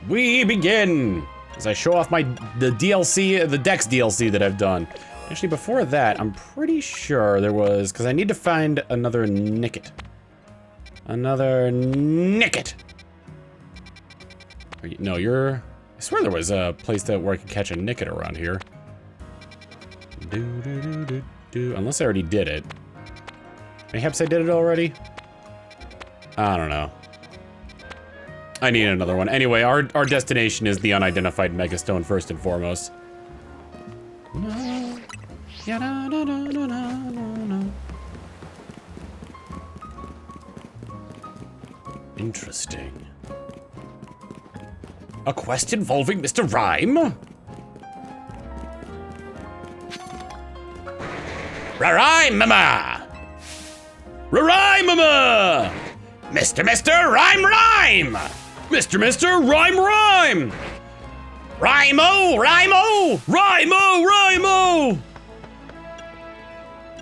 We begin! As I show off the DLC, the Dex DLC that I've done. Actually, before that, I'm pretty sure there was, because I need to find another Nicket. Another Nicket! No, I swear there was a place where I could catch a Nicket around here. Unless I already did it. Perhaps I did it already? I don't know. I need another one. Anyway, our destination is the unidentified megastone first and foremost. Interesting. A quest involving Mr. Rhyme? Rhyme mama! Rhyme mama! Mr. Rhyme! Mr. Rhyme! Rhymo!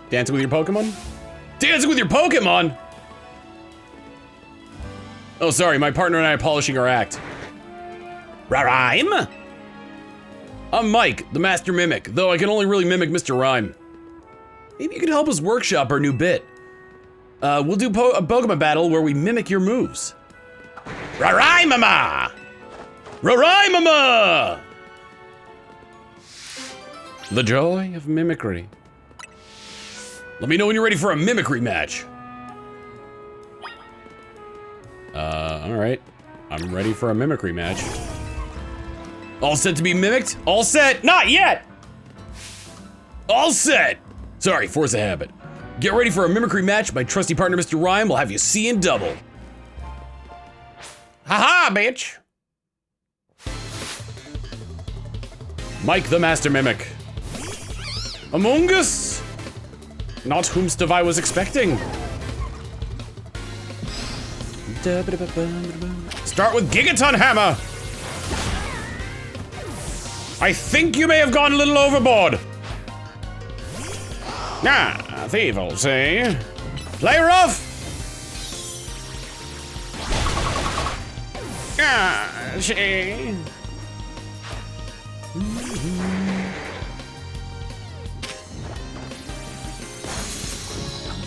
Dancing with your Pokemon? Dancing with your Pokemon? Oh, sorry, my partner and I are polishing our act. Rhyme? I'm Mike, the Master Mimic, though I can only really mimic Mr. Rhyme. Maybe you could help us workshop our new bit. We'll do a Pokemon battle where we mimic your moves. Rhyme-mama! The joy of mimicry. Let me know when you're ready for a mimicry match. Alright. I'm ready for a mimicry match. All set to be mimicked? All set? Not yet! All set! Sorry, force a habit. Get ready for a mimicry match. My trusty partner, Mr. Rhyme, will have you seeing double. Haha, bitch! Mike the Master Mimic. Among Us? Not whomst of I was expecting. Start with Gigaton Hammer. I think you may have gone a little overboard. Ah, thieves say. Play rough. Ah, she.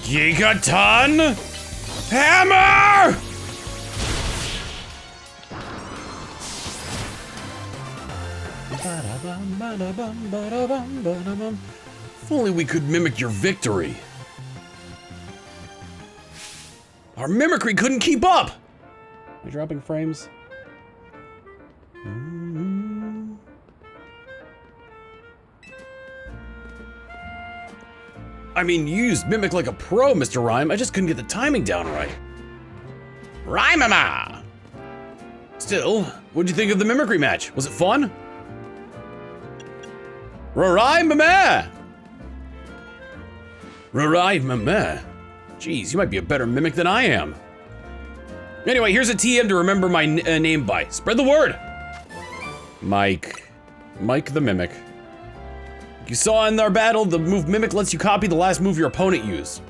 Gigaton Hammer! If only we could mimic your victory. Our mimicry couldn't keep up! Are we dropping frames? I mean, you used Mimic like a pro, Mr. Rhyme. I just couldn't get the timing down right. Rhyme-a-ma! Still, what'd you think of the mimicry match? Was it fun? Rhyme-a-ma! Rhyme-a-ma? Jeez, you might be a better mimic than I am. Anyway, here's a TM to remember my name by. Spread the word! Mike the Mimic. You saw in our battle, the move Mimic lets you copy the last move your opponent used.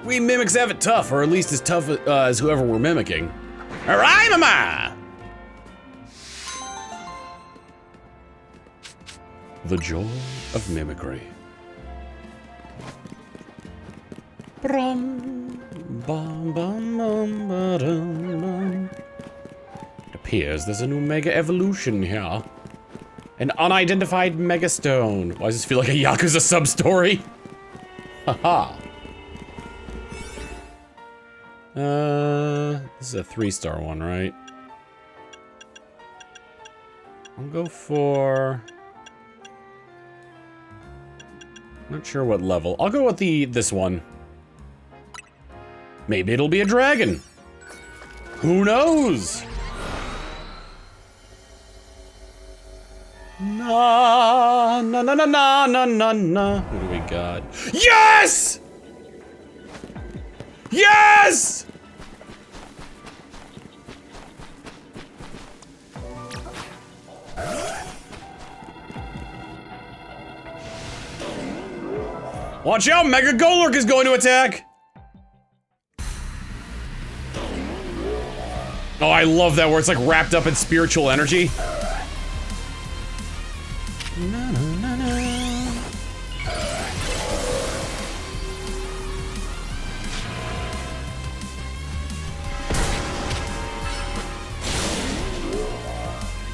We mimics have it tough, or at least as tough as whoever we're mimicking. Rhyme-a-ma! The joy of mimicry. It appears there's a new mega evolution here. An unidentified megastone. Why does this feel like a Yakuza sub-story? Haha. This is a 3-star one, right? I'll go for... Not sure what level. I'll go with this one. Maybe it'll be a dragon. Who knows? Na na na na na na na na. What do we got? Yes! Yes! Watch out, Mega Golurk is going to attack! Oh, I love that where it's like wrapped up in spiritual energy. Na, na, na, na.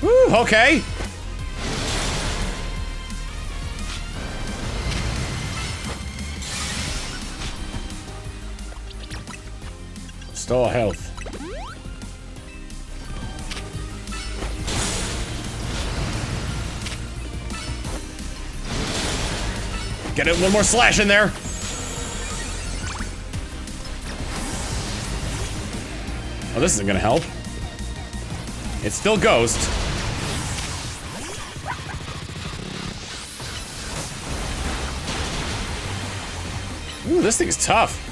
Woo, okay. Restore health. Get it, one more slash in there. Oh, this isn't gonna help. It's still Ghost. Ooh, this thing's tough.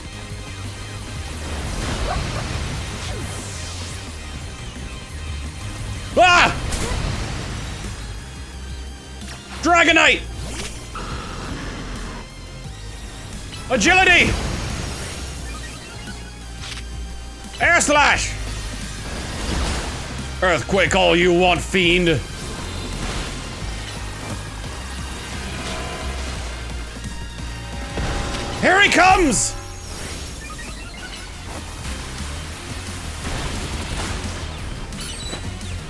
Ah! Dragonite! Agility! Air slash! Earthquake all you want, fiend. Here he comes!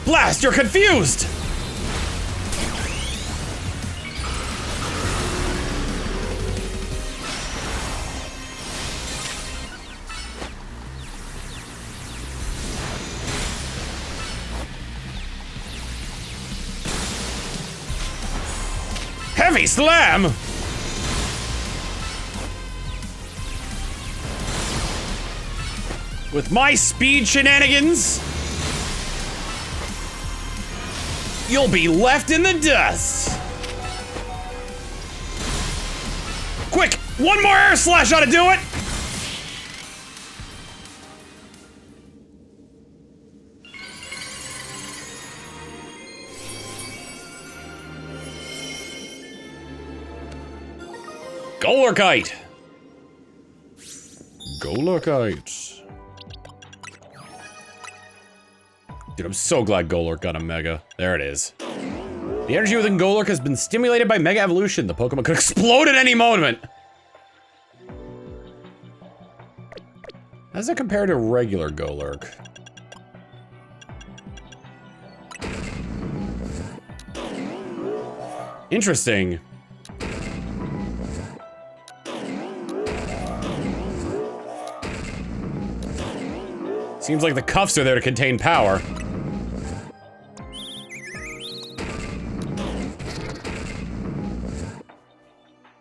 Blast, you're confused! Heavy slam! With my speed shenanigans, you'll be left in the dust. Quick, one more air slash ought to do it. Golurkite! Golurkite. Dude, I'm so glad Golurk got a Mega. There it is. The energy within Golurk has been stimulated by Mega Evolution. The Pokemon could explode at any moment. How does that compare to regular Golurk? Interesting. Seems like the cuffs are there to contain power.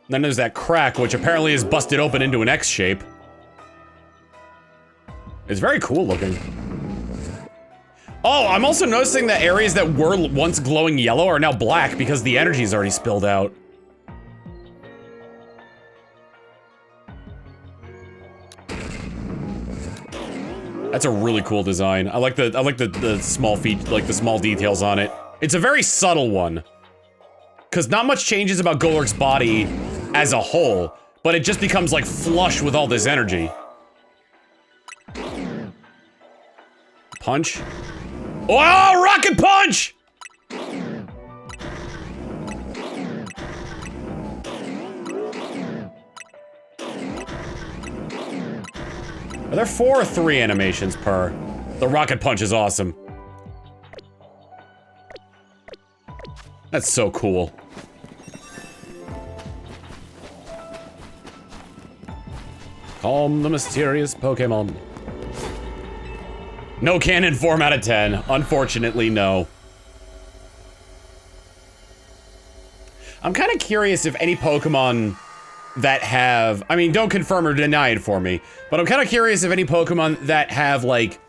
Then there's that crack, which apparently is busted open into an X shape. It's very cool looking. Oh, I'm also noticing that areas that were once glowing yellow are now black because the energy's already spilled out. That's a really cool design. I like the small feet, like the small details on it. It's a very subtle one. Cause not much changes about Golurk's body as a whole, but it just becomes like flush with all this energy. Punch. Oh, rocket punch! Are there 4 or 3 animations per? The rocket punch is awesome. That's so cool. Calm the mysterious Pokemon. No cannon form out of 10. Unfortunately, no. I'm kind of curious if any Pokemon that have, I mean, don't confirm or deny it for me, but I'm kind of curious if any Pokemon that have, like,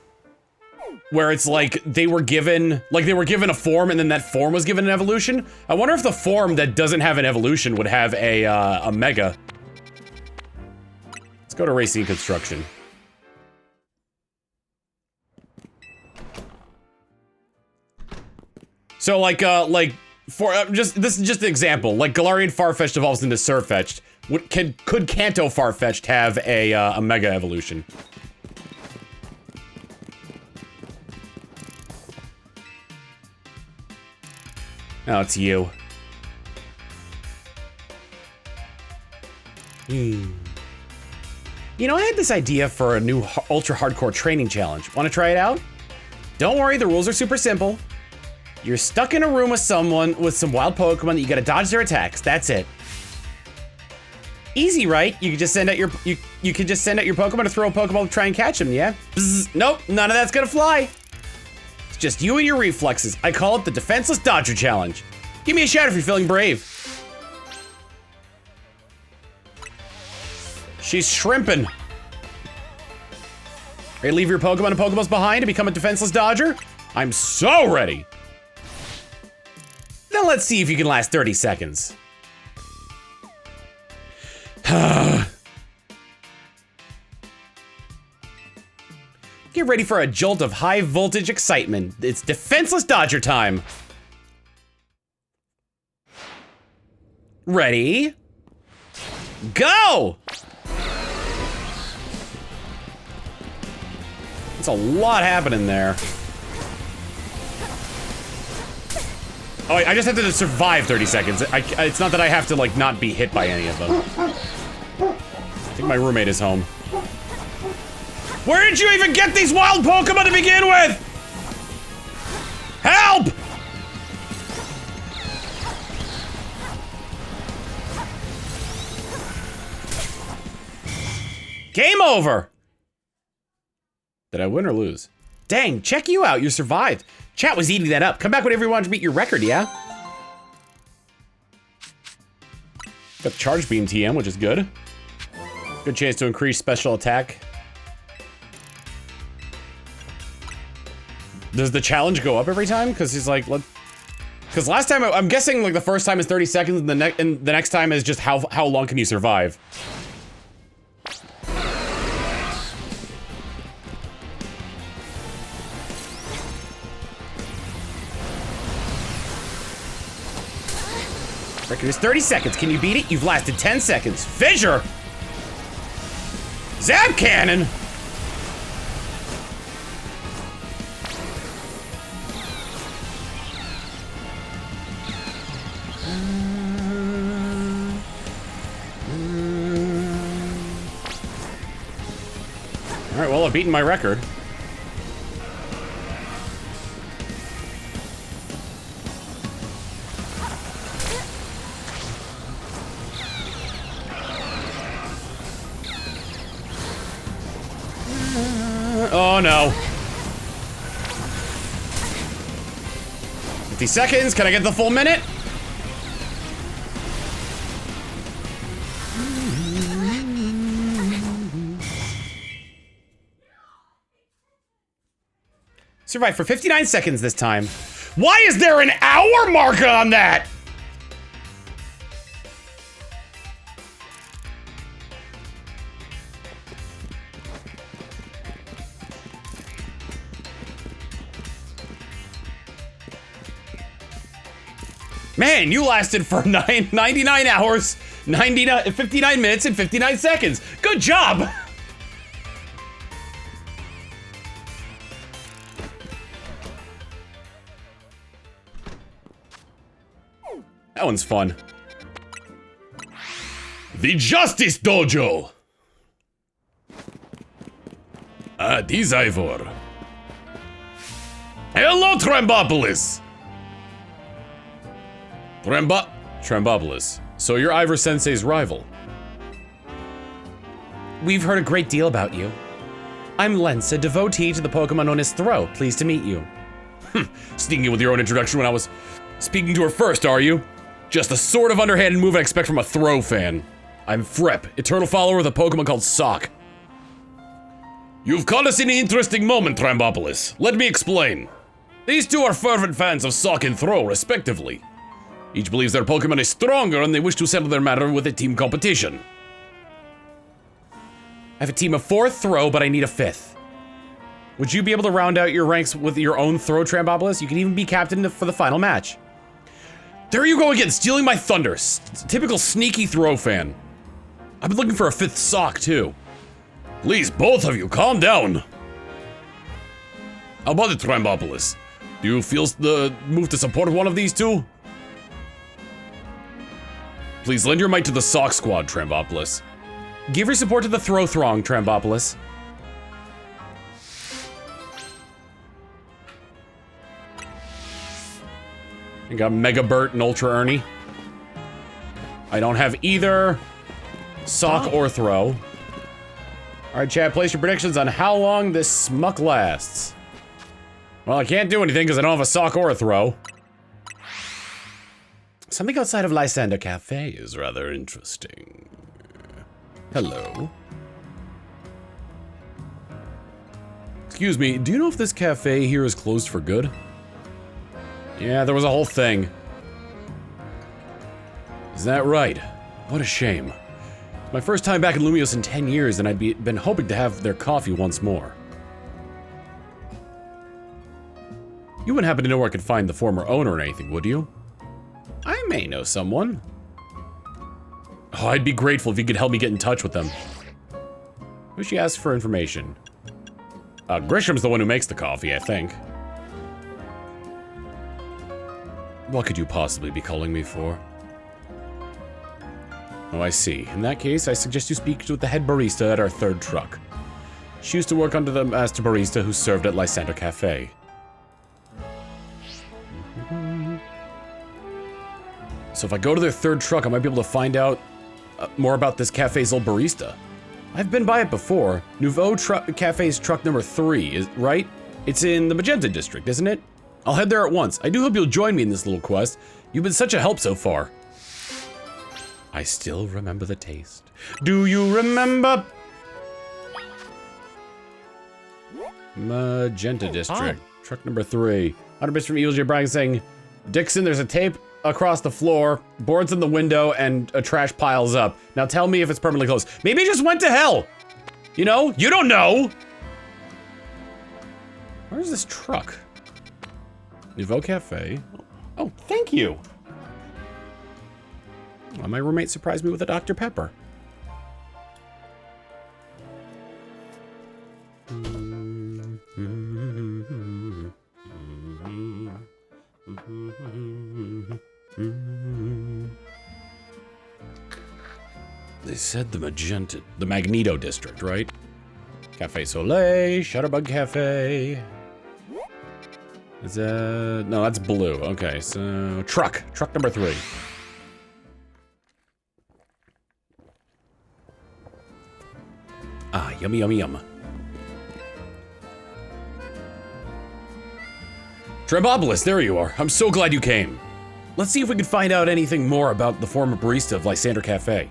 where it's like they were given a form and then that form was given an evolution. I wonder if the form that doesn't have an evolution would have a Mega. Let's go to Racing Construction. So like for this is just an example. Like Galarian Farfetch'd evolves into Sirfetch'd. Could Kanto Farfetch'd have a Mega evolution? Oh, it's you. You know, I had this idea for a new ultra hardcore training challenge. Want to try it out? Don't worry, the rules are super simple. You're stuck in a room with someone with some wild Pokemon that you gotta dodge their attacks. That's it. Easy, right? You could just send out your you could just send out your Pokemon to throw a Pokeball to try and catch them, yeah? Bzz. Nope, none of that's gonna fly. It's just you and your reflexes. I call it the Defenseless Dodger Challenge. Give me a shout if you're feeling brave. She's shrimping. Ready to leave your Pokemon and Pokeballs behind to become a defenseless Dodger? I'm so ready. Then let's see if you can last 30 seconds. Get ready for a jolt of high voltage excitement. It's Defenseless Dodger time. Ready? Go! It's a lot happening there. Oh, I just have to survive 30 seconds. It's not that I have to, like, not be hit by any of them. I think my roommate is home. Where did you even get these wild Pokemon to begin with? Help! Game over! Did I win or lose? Dang, check you out, you survived. Chat was eating that up. Come back whenever you want to beat your record, yeah? Got Charge Beam TM, which is good. Good chance to increase special attack. Does the challenge go up every time? Because he's like, because last time, I'm guessing like the first time is 30 seconds and the next time is just how long can you survive? Record is 30 seconds. Can you beat it? You've lasted 10 seconds. Fissure! Zap Cannon! Alright, well, I've beaten my record. Oh no. 50 seconds, can I get the full minute? Survive for 59 seconds this time. Why is there an hour marker on that? Man, you lasted for 99 hours, 59 minutes, and 59 seconds. Good job! That one's fun. The Justice Dojo! This Ivor. Hello, Trembopolis! Trembopolis. So you're Ivor Sensei's rival. We've heard a great deal about you. I'm Lens, a devotee to the Pokemon known as Throw. Pleased to meet you. Sneaking with your own introduction when I was speaking to her first, are you? Just the sort of underhanded move I expect from a Throw fan. I'm Frep, eternal follower of the Pokemon called Sock. You've caught us in an interesting moment, Trembopolis. Let me explain. These two are fervent fans of Sock and Throw, respectively. Each believes their Pokemon is stronger and they wish to settle their matter with a team competition. I have a team of 4 Throw, but I need a 5th. Would you be able to round out your ranks with your own Throw, Trembopolis? You can even be captain for the final match. There you go again, stealing my thunder. Typical sneaky Throw fan. I've been looking for a 5th Sock, too. Please, both of you, calm down. How about it, Trembopolis? Do you feel the move to support one of these two? Please lend your might to the Sock Squad, Trambopolis. Give your support to the Throw Throng, Trambopolis. I got Mega Burt and Ultra Ernie. I don't have either Sock or Throw. Alright, chat, place your predictions on how long this smuck lasts. Well, I can't do anything because I don't have a Sock or a Throw. Something outside of Lysander Cafe is rather interesting. Hello. Excuse me, do you know if this cafe here is closed for good? Yeah, there was a whole thing. Is that right? What a shame. It's my first time back in Lumios in 10 years, and I'd been hoping to have their coffee once more. You wouldn't happen to know where I could find the former owner or anything, would you? I may know someone. Oh, I'd be grateful if you could help me get in touch with them. Who she asked for information? Grisham's the one who makes the coffee, I think. What could you possibly be calling me for? Oh, I see. In that case, I suggest you speak to the head barista at our third truck. She used to work under the master barista who served at Lysander Cafe. So if I go to their third truck, I might be able to find out more about this cafe's old barista. I've been by it before. Nouveau Cafe's truck number 3, right? It's in the Magenta district, isn't it? I'll head there at once. I do hope you'll join me in this little quest. You've been such a help so far. I still remember the taste. Do you remember? Magenta district, truck number 3. 100 from Evil J. Bryan saying, Dixon, there's a tape across the floor, boards in the window, and a trash piles up. Now tell me if it's permanently closed. Maybe it just went to hell. You know? You don't know. Where's this truck? Nouveau Cafe. Oh, thank you. Well, my roommate surprised me with a Dr. Pepper. They said the Magneto district, right? Cafe Soleil, Shutterbug Cafe. Is that, no, that's blue. Okay, so truck number 3. Ah, yummy, yummy, yum. Trambopolis, there you are. I'm so glad you came. Let's see if we can find out anything more about the former barista of Lysander Cafe.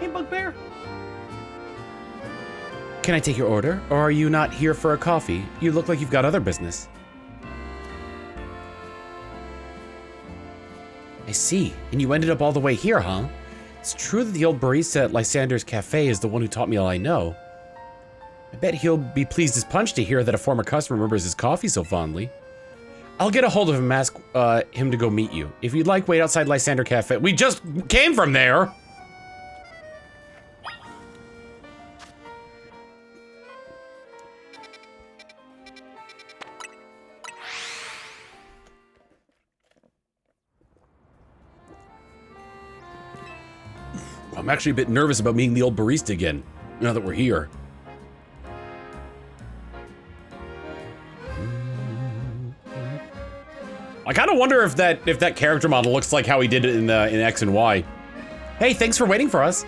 Hey, Bugbear. Can I take your order? Or are you not here for a coffee? You look like you've got other business. I see. And you ended up all the way here, huh? It's true that the old barista at Lysander's Cafe is the one who taught me all I know. I bet he'll be pleased as punch to hear that a former customer remembers his coffee so fondly. I'll get a hold of him and ask him to go meet you. If you'd like, wait outside Lysander Cafe. We just came from there! I'm actually a bit nervous about meeting the old barista again, now that we're here. I kind of wonder if that character model looks like how he did it in X and Y. Hey, thanks for waiting for us.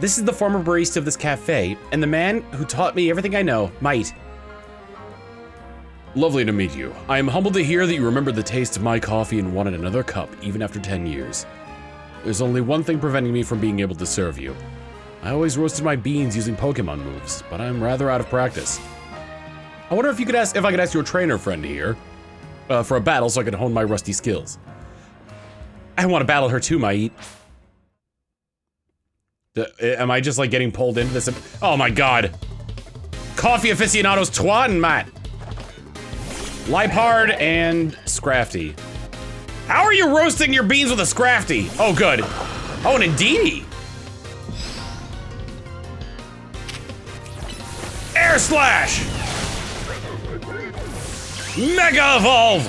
This is the former barista of this cafe, and the man who taught me everything I know, Might. Lovely to meet you. I am humbled to hear that you remembered the taste of my coffee and wanted another cup, even after 10 years. There's only one thing preventing me from being able to serve you. I always roasted my beans using Pokemon moves, but I'm rather out of practice. I wonder if I could ask your trainer friend here for a battle so I could hone my rusty skills. I want to battle her too, Might. Am I just like getting pulled into this? Oh my god. Coffee aficionados twat and Matt. Lipard and Scrafty. How are you roasting your beans with a Scrafty? Oh, good. Oh, and a Dini. Air Slash! Mega Evolve!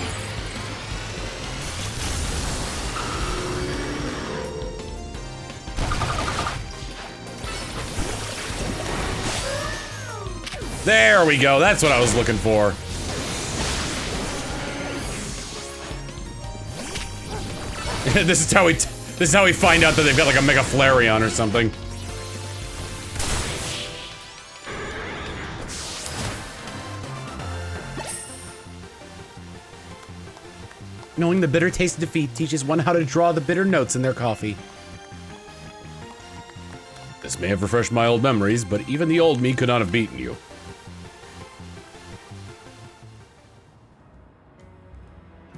There we go, that's what I was looking for. This is how we find out that they've got like a Mega Flareon or something. Knowing the bitter taste of defeat teaches one how to draw the bitter notes in their coffee. This may have refreshed my old memories, but even the old me could not have beaten you.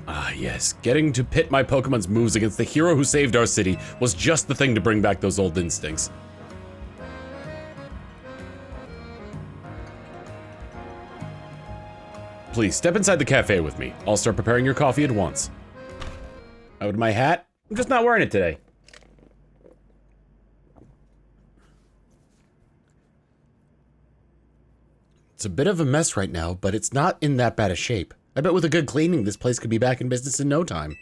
Ah, yes. Getting to pit my Pokemon's moves against the hero who saved our city was just the thing to bring back those old instincts. Please, step inside the cafe with me. I'll start preparing your coffee at once. Out with my hat? I'm just not wearing it today. It's a bit of a mess right now, but it's not in that bad a shape. I bet with a good cleaning, this place could be back in business in no time.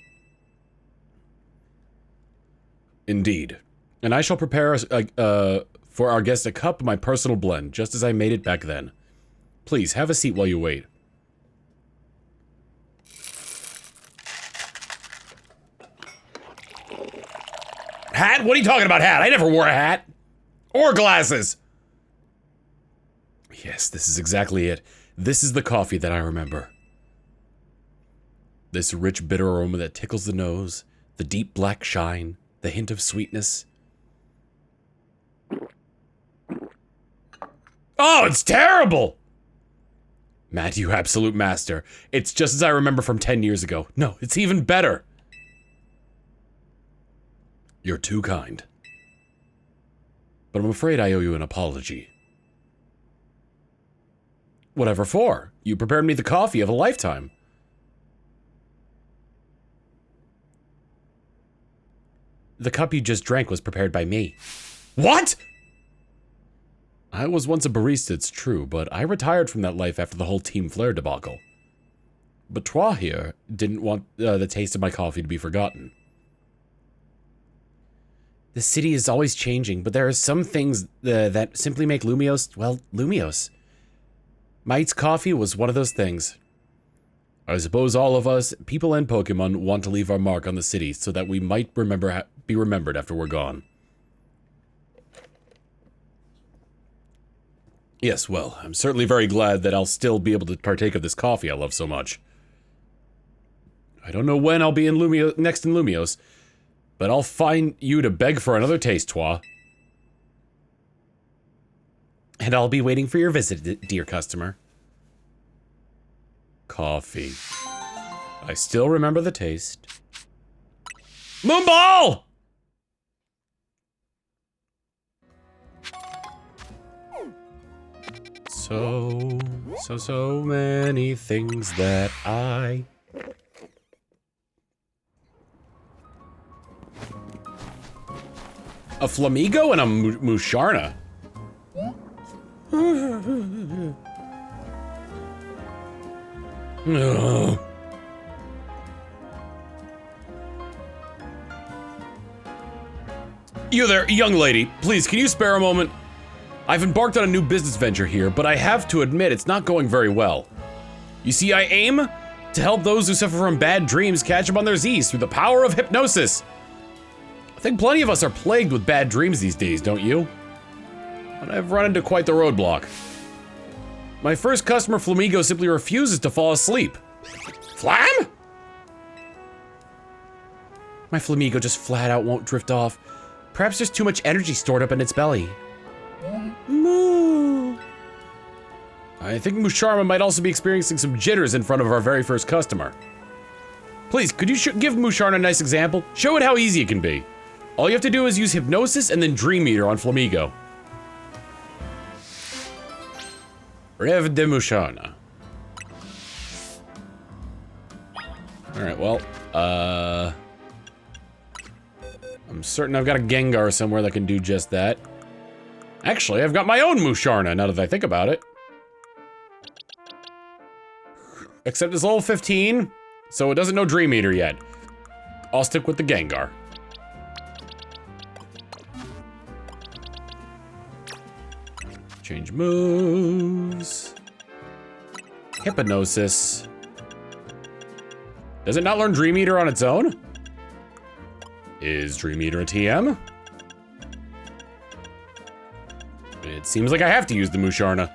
Indeed. And I shall prepare for our guest a cup of my personal blend, just as I made it back then. Please, have a seat while you wait. Hat? What are you talking about, hat? I never wore a hat. Or glasses. Yes, this is exactly it. This is the coffee that I remember. This rich, bitter aroma that tickles the nose, the deep black shine, the hint of sweetness. Oh, it's terrible! Matt, you absolute master. It's just as I remember from 10 years ago. No, it's even better. You're too kind. But I'm afraid I owe you an apology. Whatever for? You prepared me the coffee of a lifetime. The cup you just drank was prepared by me. What? I was once a barista, it's true, but I retired from that life after the whole Team Flare debacle. But Trois here didn't want the taste of my coffee to be forgotten. The city is always changing, but there are some things that simply make Lumiose, well, Lumiose. Mite's coffee was one of those things. I suppose all of us, people and Pokemon, want to leave our mark on the city so that we might be remembered after we're gone. Yes, well, I'm certainly very glad that I'll still be able to partake of this coffee I love so much. I don't know when I'll be in next in Lumiose, but I'll find you to beg for another taste, Trois. And I'll be waiting for your visit, dear customer. Coffee. I still remember the taste. Moonball! So many things that I... A Flamigo and a Musharna. No. You there, young lady. Please, can you spare a moment? I've embarked on a new business venture here, but I have to admit it's not going very well. You see, I aim to help those who suffer from bad dreams catch up on their Z's through the power of hypnosis. I think plenty of us are plagued with bad dreams these days, don't you? But I've run into quite the roadblock. My first customer, Flamigo, simply refuses to fall asleep. Flam? My Flamigo just flat out won't drift off. Perhaps there's too much energy stored up in its belly. Moo. I think Musharma might also be experiencing some jitters in front of our very first customer. Please, could you give Musharna a nice example? Show it how easy it can be. All you have to do is use hypnosis and then Dream Eater on Flamigo. Rêve de Musharna. Alright, well, I'm certain I've got a Gengar somewhere that can do just that. Actually, I've got my own Musharna, now that I think about it. Except it's level 15, so it doesn't know Dream Eater yet. I'll stick with the Gengar. Change moves. Hypnosis. Does it not learn Dream Eater on its own? Is Dream Eater a TM? It seems like I have to use the Musharna.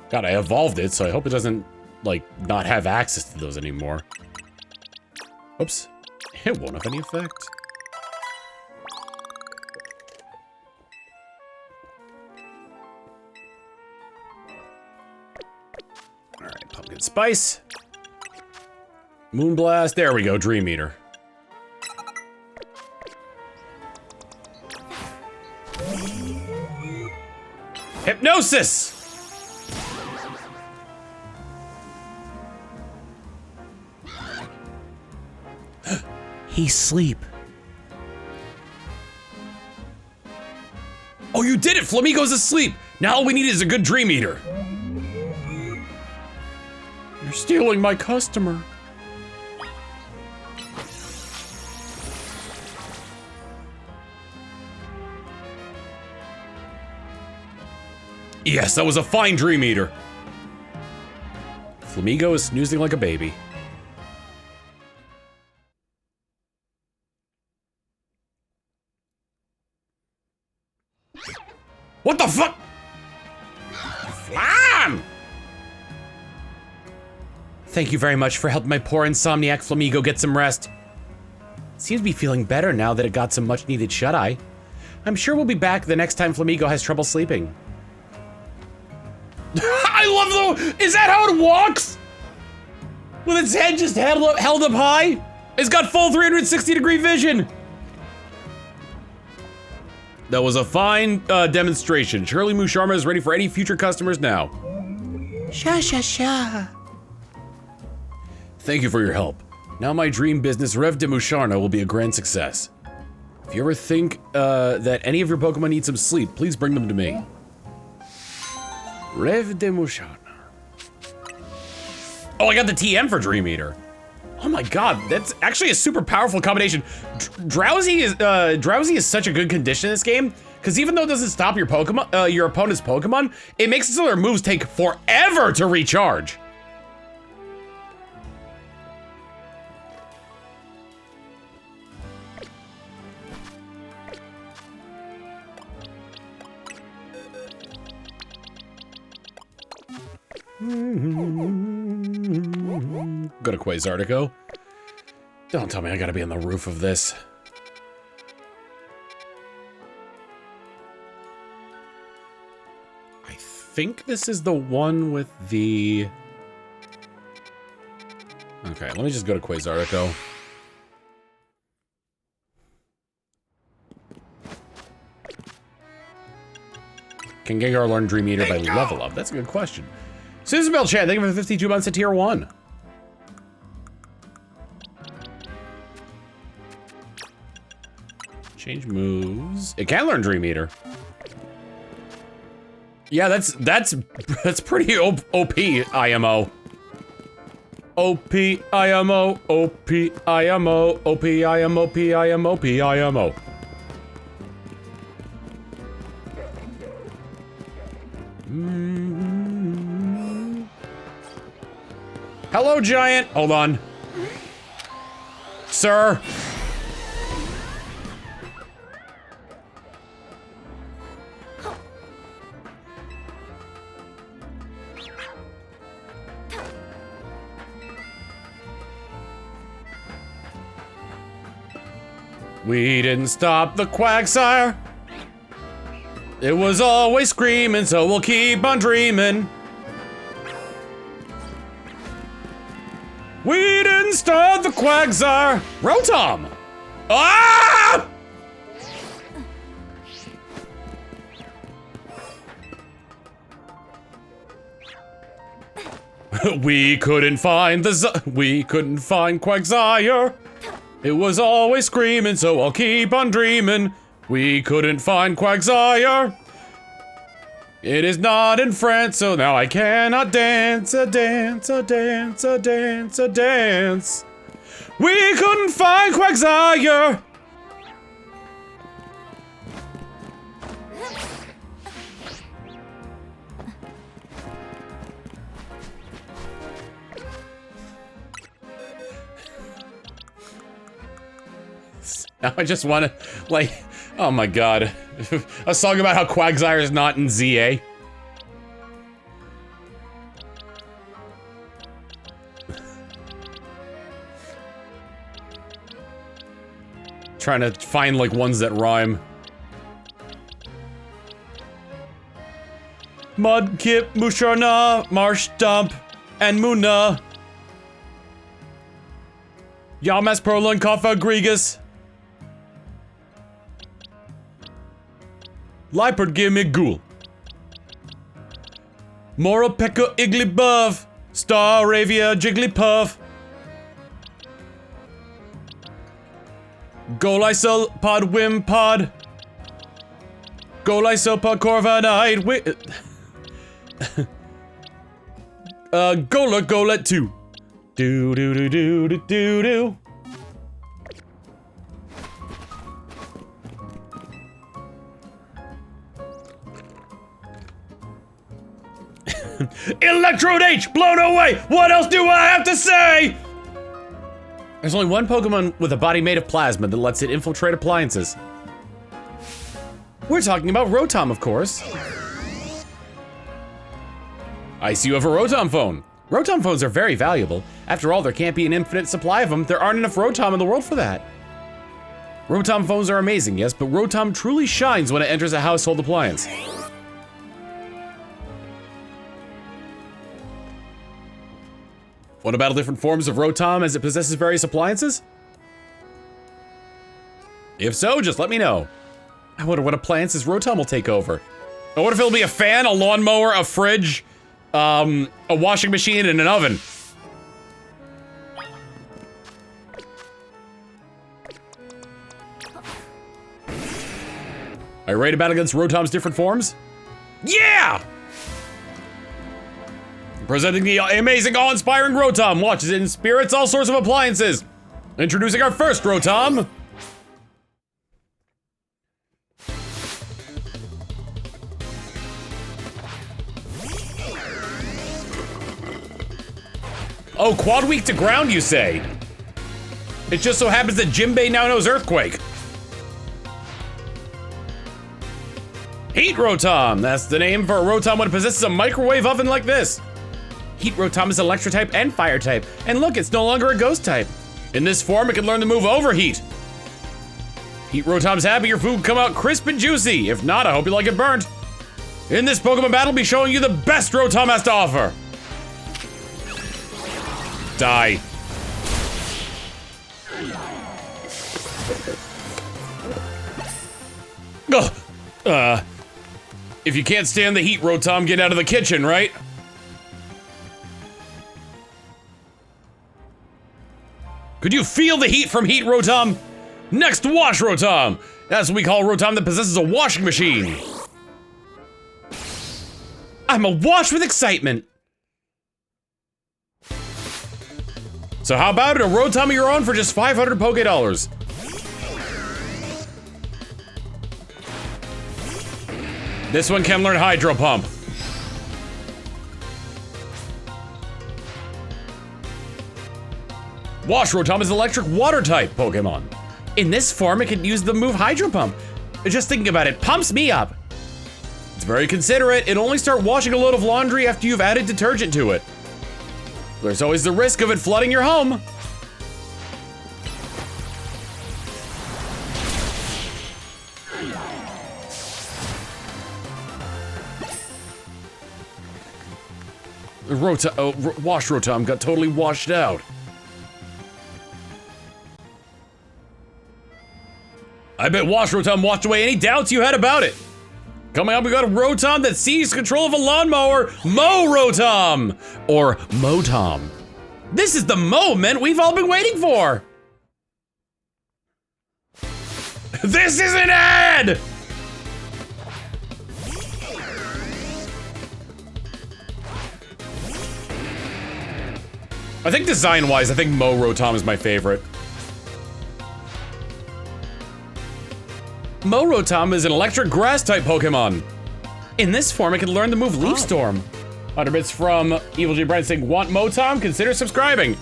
God, I evolved it, so I hope it doesn't, like, not have access to those anymore. Oops. It won't have any effect. Alright, Pumpkin Spice. Moonblast. There we go, Dream Eater. Hypnosis! He's asleep. Oh, you did it! Flamingo's asleep! Now all we need is a good Dream Eater. You're stealing my customer. Yes, that was a fine Dream Eater. Flamingo is snoozing like a baby. What the fuck? Flam! Thank you very much for helping my poor insomniac Flamingo get some rest. Seems to be feeling better now that it got some much needed shut-eye. I'm sure we'll be back the next time Flamingo has trouble sleeping. I love the, is that how it walks? With its head just held up high? It's got full 360-degree vision. That was a fine demonstration. Surely Musharma is ready for any future customers now. Sha sha sha. Thank you for your help. Now my dream business, Rev de Musharna, will be a grand success. If you ever think that any of your Pokemon need some sleep, please bring them to me. Rev de Musharna. Oh, I got the TM for Dream Eater. Oh my god, that's actually a super powerful combination. Drowsy is such a good condition in this game, because even though it doesn't stop your Pokemon, your opponent's Pokemon, it makes it so their moves take forever to recharge. Go to Quasartico. Don't tell me I gotta be on the roof of this. I think this is the one with the... Okay, let me just go to Quasartico. Can Gengar learn Dream Eater by level up? That's a good question. Susan Bell Chan, thank you for the 52 months at tier 1. Change moves. It can learn Dream Eater. Yeah, that's pretty OP IMO. OP IMO, OP IMO, OP IMO, PIMO, PIMO. Hello, Giant. Hold on. Sir. We didn't stop the Quagsire. It was always screaming, so we'll keep on dreaming. We didn't start the Quagsire. Rotom! Ah! We couldn't find Quagsire. It was always screaming, so I'll keep on dreaming. We couldn't find Quagsire. It is not in France, so now I cannot dance, a dance, a dance, a dance, a dance. We couldn't find Quagsire. Now I just want to, like, oh my god. A song about how Quagsire is not in ZA. Trying to find, like, ones that rhyme. Mudkip, Musharna, Marsh Dump, and Muna. Yamas, Perlin, Kaffa, Grigus. Lipard, give me ghoul. Mora, Pekka, Igglybuff, Staravia, Jigglypuff. Golisel, Pod, Wimpod. Golisel, Pod, Corviknight, Golett 2. Do do do do do do do. Electrode H, blown away! What else do I have to say? There's only one Pokemon with a body made of plasma that lets it infiltrate appliances. We're talking about Rotom, of course. I see you have a Rotom phone. Rotom phones are very valuable. After all, there can't be an infinite supply of them. There aren't enough Rotom in the world for that. Rotom phones are amazing, yes, but Rotom truly shines when it enters a household appliance. Want to battle different forms of Rotom as it possesses various appliances? If so, just let me know. I wonder what appliances Rotom will take over. I wonder if it'll be a fan, a lawnmower, a fridge, a washing machine, and an oven. Are you ready to battle against Rotom's different forms? Yeah! Presenting the amazing, awe-inspiring Rotom. Watches it in spirits, all sorts of appliances. Introducing our first Rotom. Oh, quad weak to ground, you say? It just so happens that Jimbei now knows Earthquake. Heat Rotom. That's the name for a Rotom when it possesses a microwave oven like this. Heat Rotom is Electric type and Fire type. And look, it's no longer a Ghost type. In this form, it can learn to move Overheat. Heat Rotom's happy your food come out crisp and juicy. If not, I hope you like it burnt. In this Pokemon battle, I'll be showing you the best Rotom has to offer. Die. Ugh. If you can't stand the heat, Rotom, get out of the kitchen, right? Could you feel the heat from Heat Rotom? Next, Wash Rotom. That's what we call Rotom that possesses a washing machine. I'm awash with excitement. So how about it, a Rotom of your own for just 500 Poké Dollars? This one can learn Hydro Pump. Wash Rotom is electric water type Pokemon. In this form, it can use the move Hydro Pump. Just thinking about it pumps me up. It's very considerate. It'll only start washing a load of laundry after you've added detergent to it. There's always the risk of it flooding your home. Wash Rotom got totally washed out. I bet Wash Rotom washed away any doubts you had about it. Coming up, we got a Rotom that seized control of a lawnmower, Mo Rotom, or Motom. This is the moment we've all been waiting for. This is an ad! I think design-wise, I think Rotom is my favorite. Rotom is an electric grass-type Pokemon. In this form, it can learn the move Leaf Storm. 100 bits from Evil G. Brian saying, want Motom? Consider subscribing.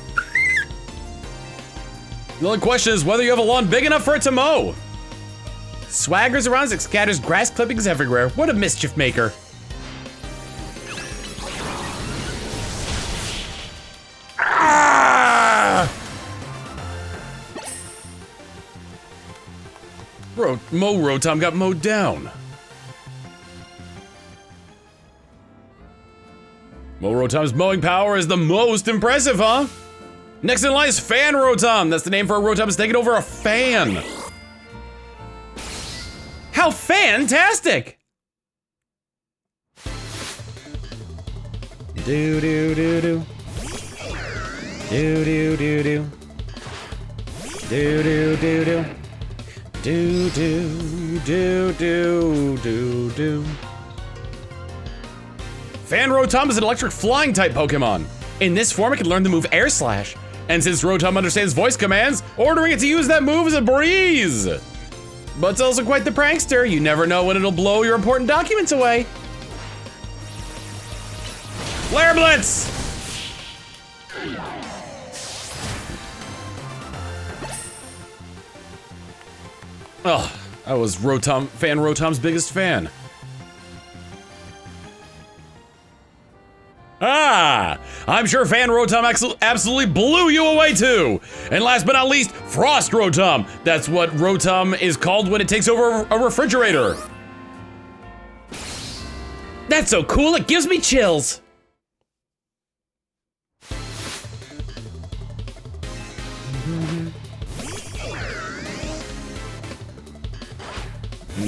The only question is whether you have a lawn big enough for it to mow. Swaggers around as it scatters grass clippings everywhere. What a mischief maker. Ah! Rotom got mowed down. Rotom's mowing power is the most impressive, huh? Next in line is Fan Rotom. That's the name for a Rotom that's taking over a fan. How fantastic! Do do do do. Do do do do. Do do do do. Do do do do do do. Fan Rotom is an electric flying type Pokemon. In this form, it can learn the move Air Slash. And since Rotom understands voice commands, ordering it to use that move is a breeze. But it's also quite the prankster. You never know when it'll blow your important documents away. Flare Blitz! Oh, I was Fan Rotom's biggest fan. Ah, I'm sure Fan Rotom absolutely blew you away too. And last but not least, Frost Rotom. That's what Rotom is called when it takes over a refrigerator. That's so cool, it gives me chills.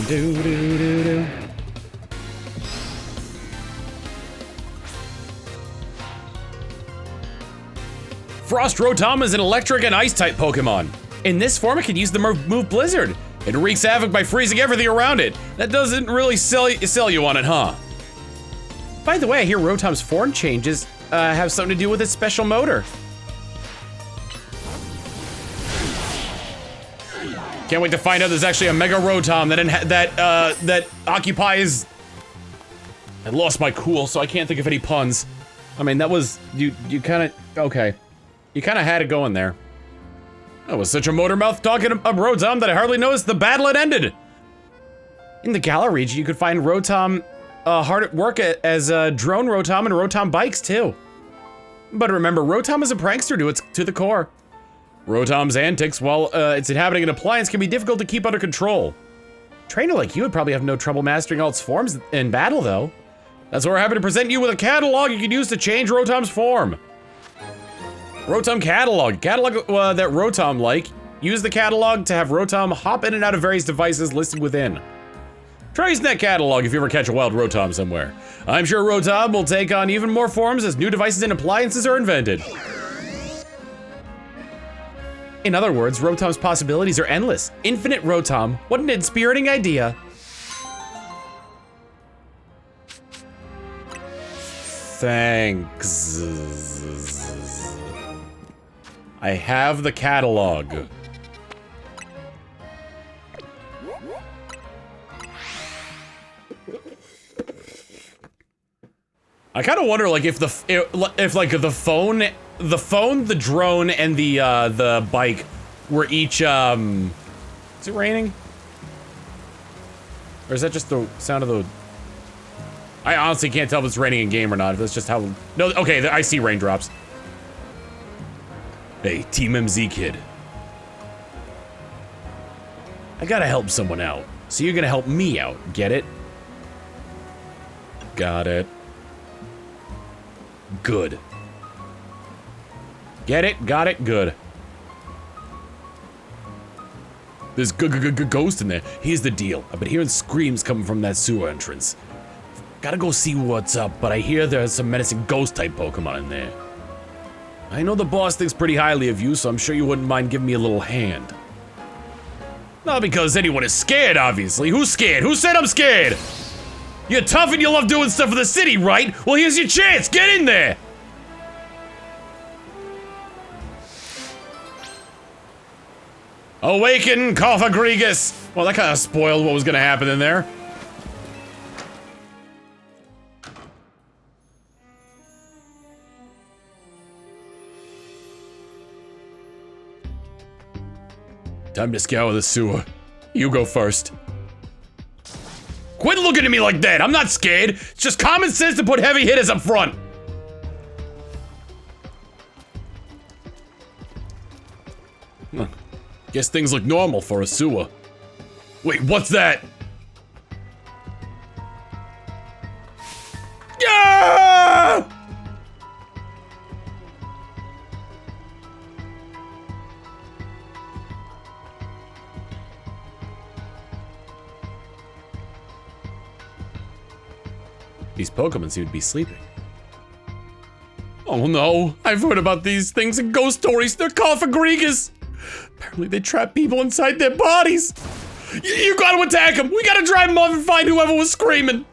Do do do do. Frost Rotom is an electric and ice type Pokemon. In this form, it can use the move Blizzard. It wreaks havoc by freezing everything around it. That doesn't really sell you on it, huh? By the way, I hear Rotom's form changes have something to do with its special motor. Can't wait to find out there's actually a Mega Rotom that occupies. I lost my cool, so I can't think of any puns. I mean, that was you kind of okay. You kind of had it going there. That was such a motor mouth talking a Rotom that I hardly noticed the battle had ended. In the Galar region, you could find Rotom hard at work as Drone Rotom and Rotom bikes too. But remember, Rotom is a prankster to the core. Rotom's antics, while it's inhabiting an appliance, can be difficult to keep under control. A trainer like you would probably have no trouble mastering all its forms in battle, though. That's why we're happy to present you with a catalog you can use to change Rotom's form. Rotom Catalog. Catalog that Rotom like. Use the catalog to have Rotom hop in and out of various devices listed within. Try using that catalog if you ever catch a wild Rotom somewhere. I'm sure Rotom will take on even more forms as new devices and appliances are invented. In other words, Rotom's possibilities are endless. Infinite Rotom. What an inspiriting idea. Thanks. I have the catalog. I kind of wonder, like, if the phone, the drone, and the bike were each, is it raining? Or is that just the sound of the... I honestly can't tell if it's raining in game or not, if that's just how... No, okay, I see raindrops. Hey, Team MZ kid. I gotta help someone out, so you're gonna help me out, get it? Got it. Good. Get it? Got it? Good. There's ghost in there. Here's the deal. I've been hearing screams coming from that sewer entrance. Gotta go see what's up, but I hear there's some menacing ghost-type Pokemon in there. I know the boss thinks pretty highly of you, so I'm sure you wouldn't mind giving me a little hand. Not because anyone is scared, obviously. Who's scared? Who said I'm scared? You're tough and you love doing stuff for the city, right? Well, here's your chance. Get in there. Awaken, Cophagrigus! Well, that kind of spoiled what was gonna happen in there. Time to scour the sewer. You go first. Quit looking at me like that! I'm not scared! It's just common sense to put heavy hitters up front! Huh. Guess things look normal for a sewer. Wait, what's that? Yeah! These Pokemon seem to be sleeping. Oh no, I've heard about these things in ghost stories. They're Cophagrigus. Apparently they trap people inside their bodies. You gotta attack them. We gotta drive them off and find whoever was screaming.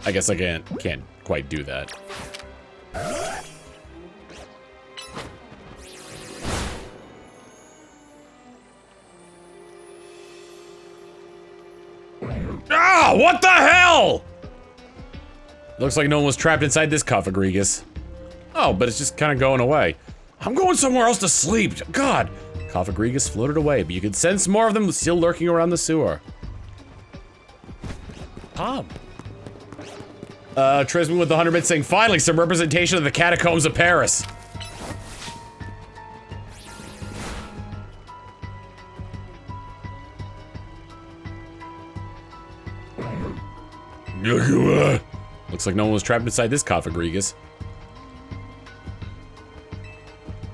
I guess I can't quite do that. Ah, what the hell? Looks like no one was trapped inside this Cophagrigus. Oh, but it's just kind of going away. I'm going somewhere else to sleep. God. Cophagrigus floated away, but you could sense more of them still lurking around the sewer. Trisman with the 100 bits saying, finally, some representation of the catacombs of Paris. Looks like no one was trapped inside this Cophagrigus.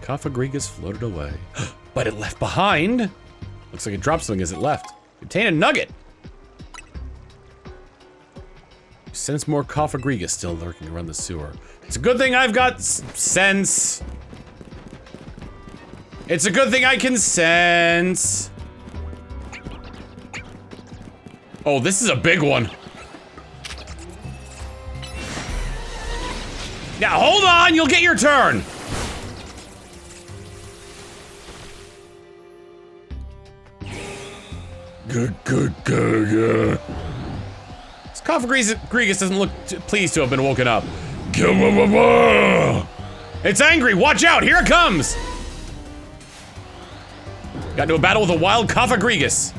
Cophagrigus floated away. But it left behind. Looks like it dropped something as it left. Contain a nugget. Sense more Cophagrigus still lurking around the sewer. It's a good thing I've got sense. It's a good thing I can sense. Oh, this is a big one. Now, hold on, you'll get your turn. Good. This Cophagrigus doesn't look pleased to have been woken up. It's angry, watch out, here it comes. Got into a battle with a wild Cophagrigus.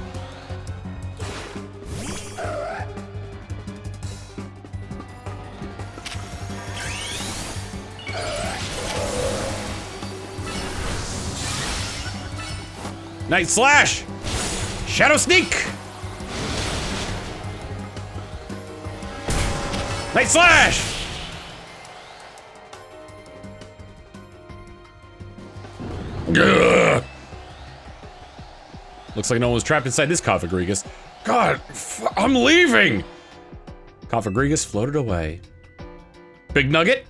Night Slash! Shadow Sneak! Night Slash! Gah! Looks like no one was trapped inside this Cophagrigus. God, I'm leaving! Cophagrigus floated away. Big nugget?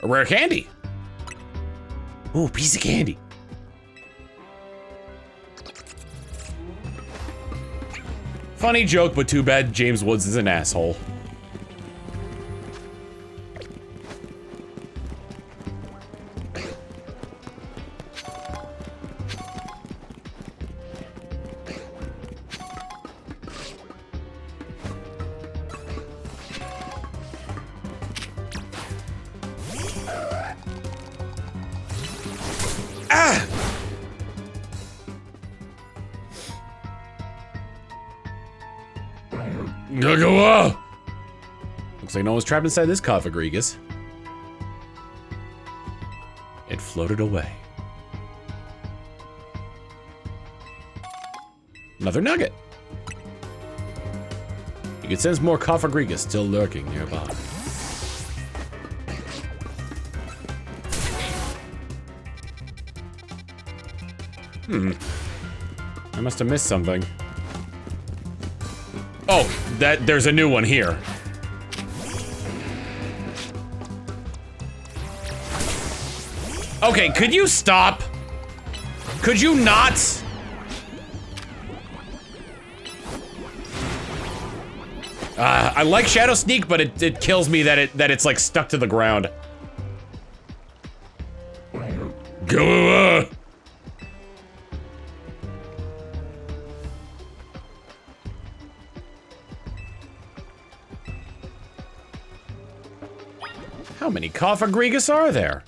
A rare candy. Ooh, piece of candy. Funny joke, but too bad James Woods is an asshole. Ah! Looks like no one's trapped inside this Cophagrigus. It floated away. Another nugget. You can sense more Cophagrigus still lurking nearby. I must have missed something. Oh, there's a new one here. Okay, could you stop? Could you not? I like Shadow Sneak, but it kills me that it's like stuck to the ground. Go! How many Coffagrigus are there?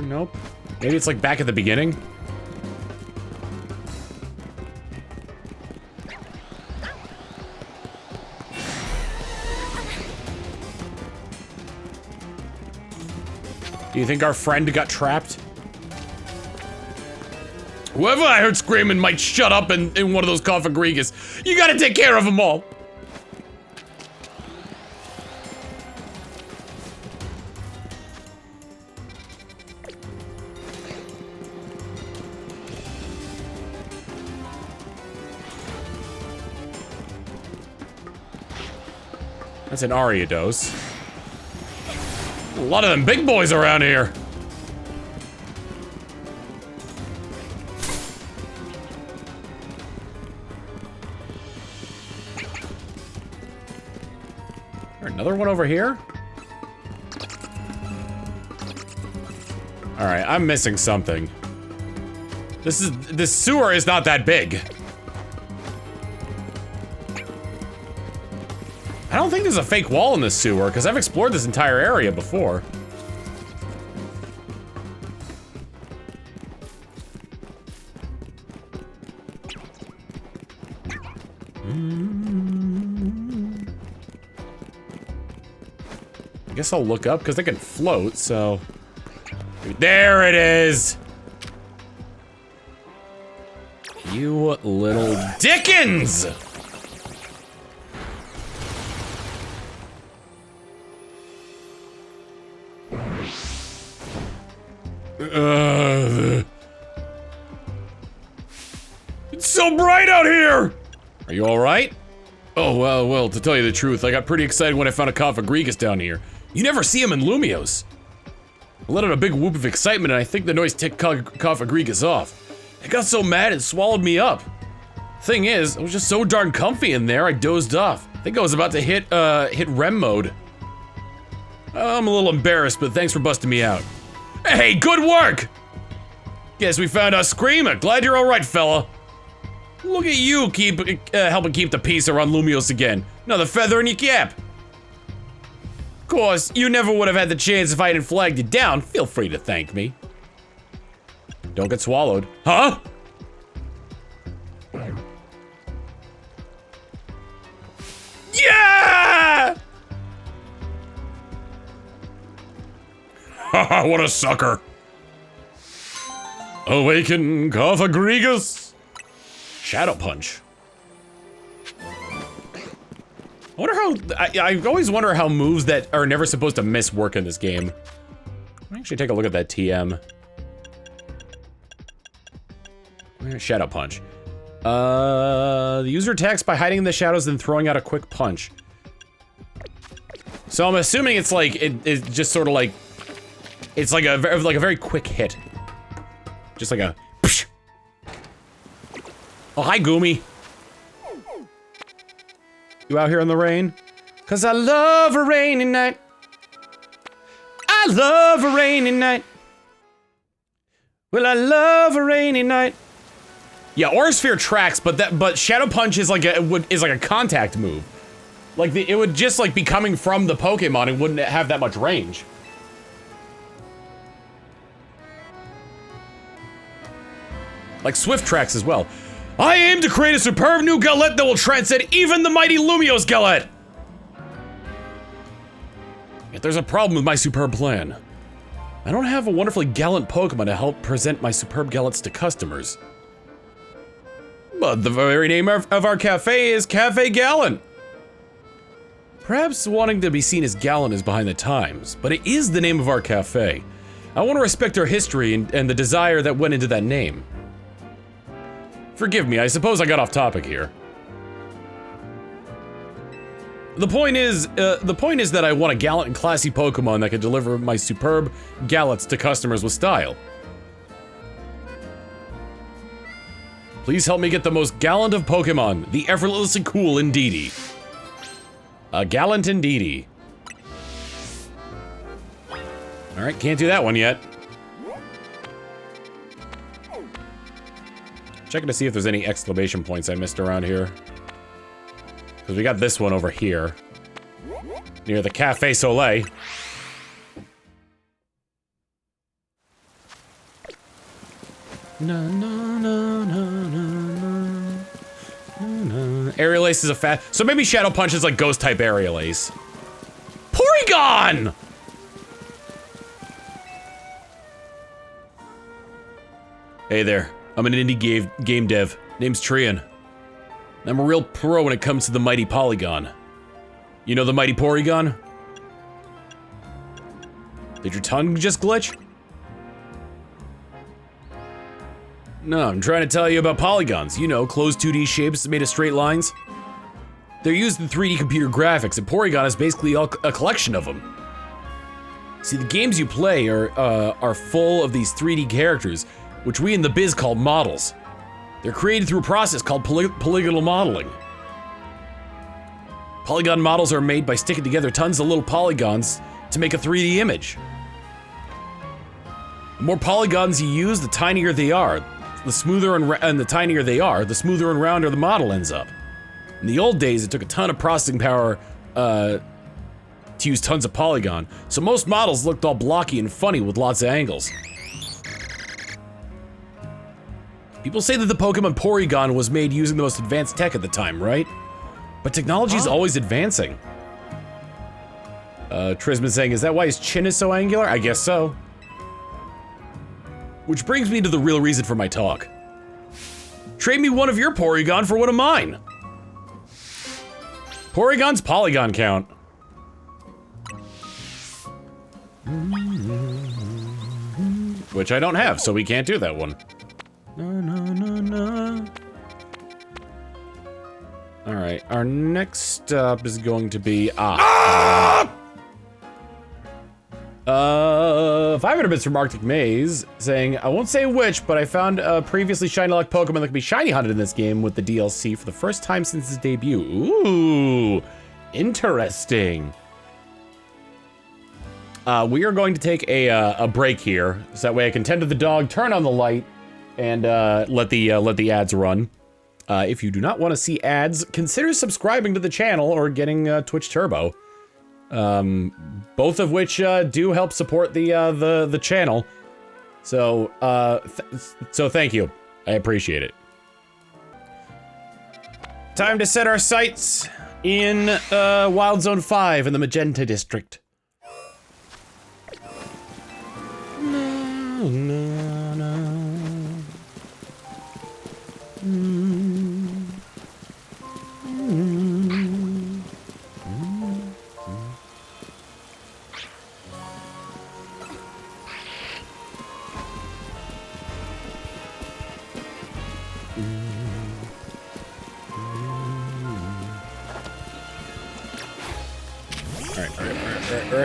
Nope. Maybe it's like back at the beginning. Do you think our friend got trapped? Whoever I heard screaming might shut up in one of those Coffagrigus. You gotta take care of them all. That's an Ariados. A lot of them big boys around here. Is there another one over here? Alright, I'm missing something. This sewer is not that big. I don't think there's a fake wall in this sewer, because I've explored this entire area before. I guess I'll look up, because they can float, so... There it is! You little Dickens! It's so bright out here! Are you alright? Oh, well, to tell you the truth, I got pretty excited when I found a Coffagrigus down here. You never see him in Lumios. I let out a big whoop of excitement and I think the noise ticked Coffagrigus off. It got so mad it swallowed me up. Thing is, I was just so darn comfy in there, I dozed off. I think I was about to hit REM mode. I'm a little embarrassed, but thanks for busting me out. Hey, good work! Guess we found our screamer. Glad you're alright, fella. Look at you helping keep the peace around Lumios again. Another feather in your cap. Of course, you never would have had the chance if I hadn't flagged you down. Feel free to thank me. Don't get swallowed. Huh? Yeah! Haha, what a sucker. Awaken Coffagrigus. Shadow Punch. I wonder how, I always wonder how moves that are never supposed to miss work in this game. Let me actually take a look at that TM. Shadow Punch. The user attacks by hiding in the shadows then throwing out a quick punch. So I'm assuming it's like, it's just sort of like, it's like a very quick hit. Just like a psh. Oh, hi, Goomy. You out here in the rain? 'Cause I love a rainy night. I love a rainy night. Well, I love a rainy night. Yeah, Aura Sphere tracks, but Shadow Punch is like a contact move. Like it would just like be coming from the Pokemon and wouldn't have that much range. Like Swift tracks as well. I aim to create a superb new Galette that will transcend even the mighty Lumios Galette! Yet there's a problem with my superb plan. I don't have a wonderfully gallant Pokemon to help present my superb Galettes to customers. But the very name of our cafe is Cafe Gallant. Perhaps wanting to be seen as gallant is behind the times, but it is the name of our cafe. I want to respect our history and the desire that went into that name. Forgive me, I suppose I got off topic here. The point is that I want a gallant and classy Pokemon that can deliver my superb gallets to customers with style. Please help me get the most gallant of Pokemon, the effortlessly cool Indeedee. A gallant Indeedee. Alright, can't do that one yet. Checking to see if there's any exclamation points I missed around here. Because we got this one over here. Near the Cafe Soleil. Aerial Ace is a fast. So maybe Shadow Punch is like Ghost type Aerial Ace. Porygon! Hey there, I'm an indie game dev. Name's Trian. I'm a real pro when it comes to the mighty Polygon. You know the mighty Porygon? Did your tongue just glitch? No, I'm trying to tell you about polygons. You know, closed 2D shapes made of straight lines. They're used in 3D computer graphics, and Porygon is basically a collection of them. See, the games you play are full of these 3D characters, which we in the biz call models. They're created through a process called polygonal modeling. Polygon models are made by sticking together tons of little polygons to make a 3D image. The more polygons you use, the tinier they are. The smoother and the tinier they are, the smoother and rounder the model ends up. In the old days, it took a ton of processing power to use tons of polygon, so most models looked all blocky and funny with lots of angles. People say that the Pokemon Porygon was made using the most advanced tech at the time, right? But technology's always advancing. Trisman saying, is that why his chin is so angular? I guess so. Which brings me to the real reason for my talk. Trade me one of your Porygon for one of mine. Porygon's polygon count. Which I don't have, so we can't do that one. Alright, our next stop is going to be 500 bits from Arctic Maze saying, I won't say which, but I found a previously shiny luck Pokemon that could be shiny hunted in this game with the DLC for the first time since its debut. Ooh, interesting. We are going to take a break here, so that way I can tend to the dog, turn on the light, and let the ads run. If you do not want to see ads, consider subscribing to the channel or getting Twitch Turbo. Both of which do help support the channel. So so thank you. I appreciate it. Time to set our sights in Wild Zone 5 in the Magenta District.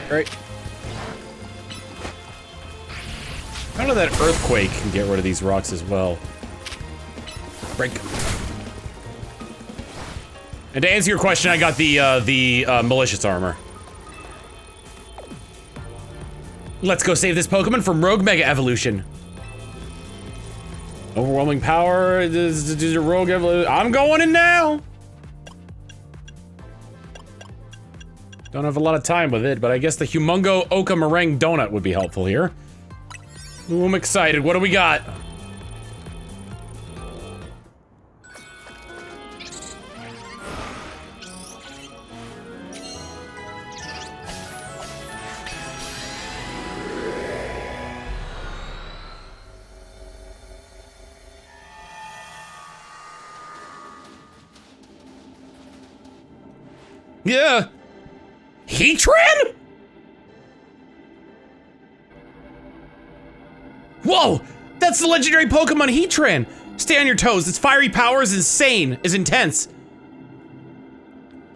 Right. Kind of that earthquake can get rid of these rocks as well. Break. And to answer your question, I got the malicious armor. Let's go save this Pokemon from Rogue Mega Evolution. Overwhelming power, Rogue Evolution. I'm going in now. Don't have a lot of time with it, but I guess the Humongo Oka Meringue Donut would be helpful here. Ooh, I'm excited. What do we got? Yeah. Heatran? Whoa! That's the legendary Pokemon Heatran! Stay on your toes, its fiery power is insane, is intense.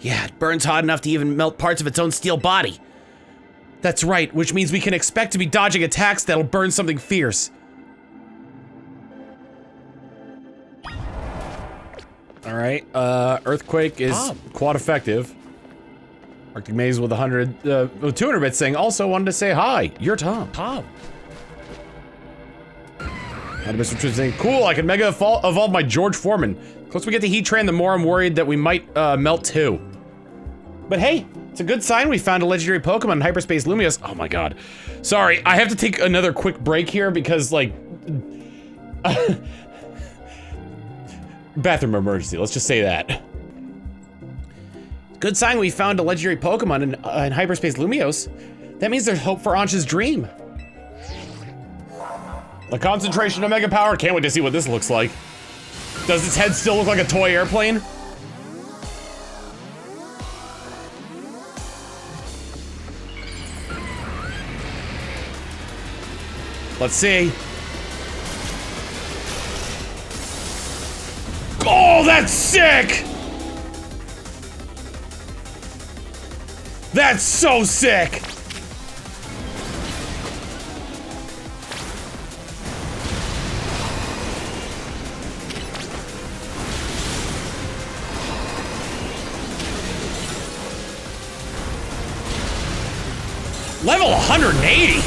Yeah, it burns hot enough to even melt parts of its own steel body. That's right, which means we can expect to be dodging attacks that'll burn something fierce. Alright, Earthquake is quad effective. Arctic Maze with 200 bits saying, also wanted to say hi, you're Tom. Tom. 100 bits from saying, cool, I can mega evolve my George Foreman. The closer we get to Heat Train, the more I'm worried that we might melt too. But hey, it's a good sign we found a legendary Pokemon in Hyperspace Lumios. Oh my god. Sorry, I have to take another quick break here because, like... bathroom emergency, let's just say that. Good sign we found a legendary Pokemon in Hyperspace Lumios. That means there's hope for Ansh's dream. The concentration of Mega Power, can't wait to see what this looks like. Does its head still look like a toy airplane? Let's see. Oh, that's sick! That's so sick! Level 180?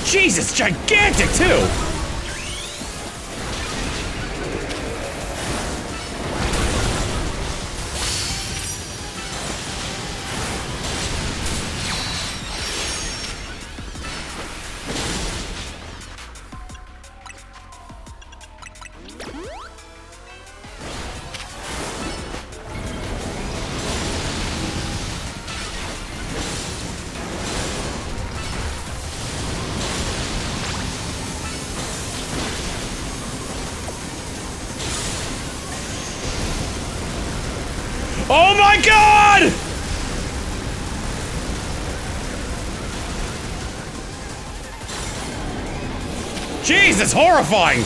Jesus, gigantic too! Oh my god! Jeez, that's horrifying!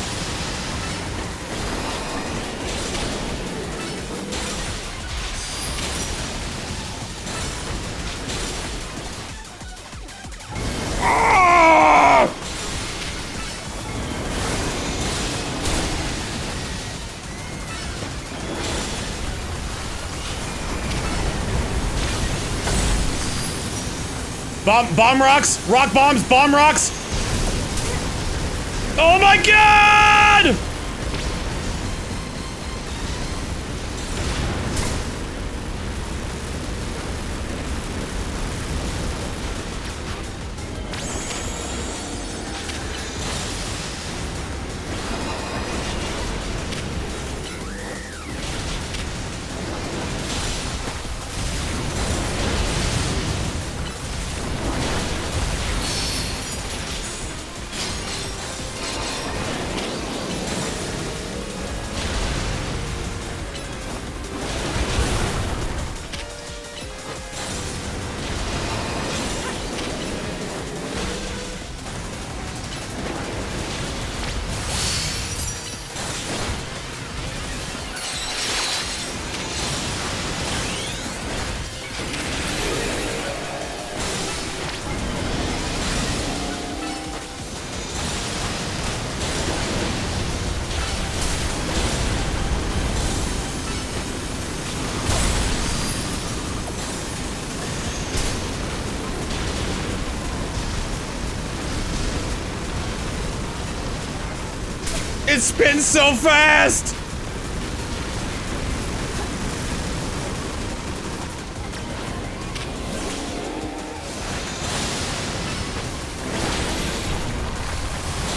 Bomb rocks! Rock bombs! Bomb rocks! Oh my god! It spins so fast!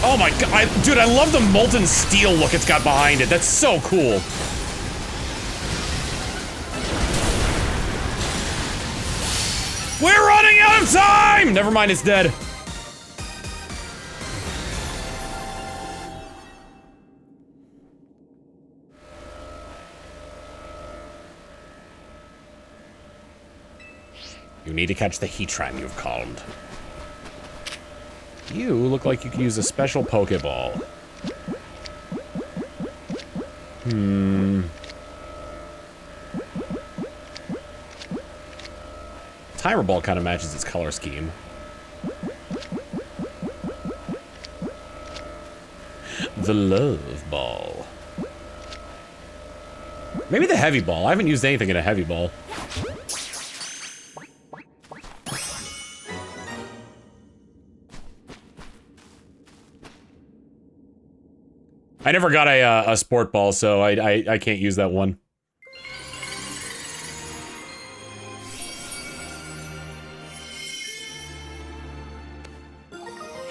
Oh my god, dude, I love the molten steel look it's got behind it. That's so cool. We're running out of time! Never mind, it's dead. You need to catch the Heatran you've calmed. You look like you could use a special Pokeball. Timer Ball kind of matches its color scheme. The Love Ball. Maybe the Heavy Ball. I haven't used anything in a Heavy Ball. I never got a Sport Ball, so I can't use that one.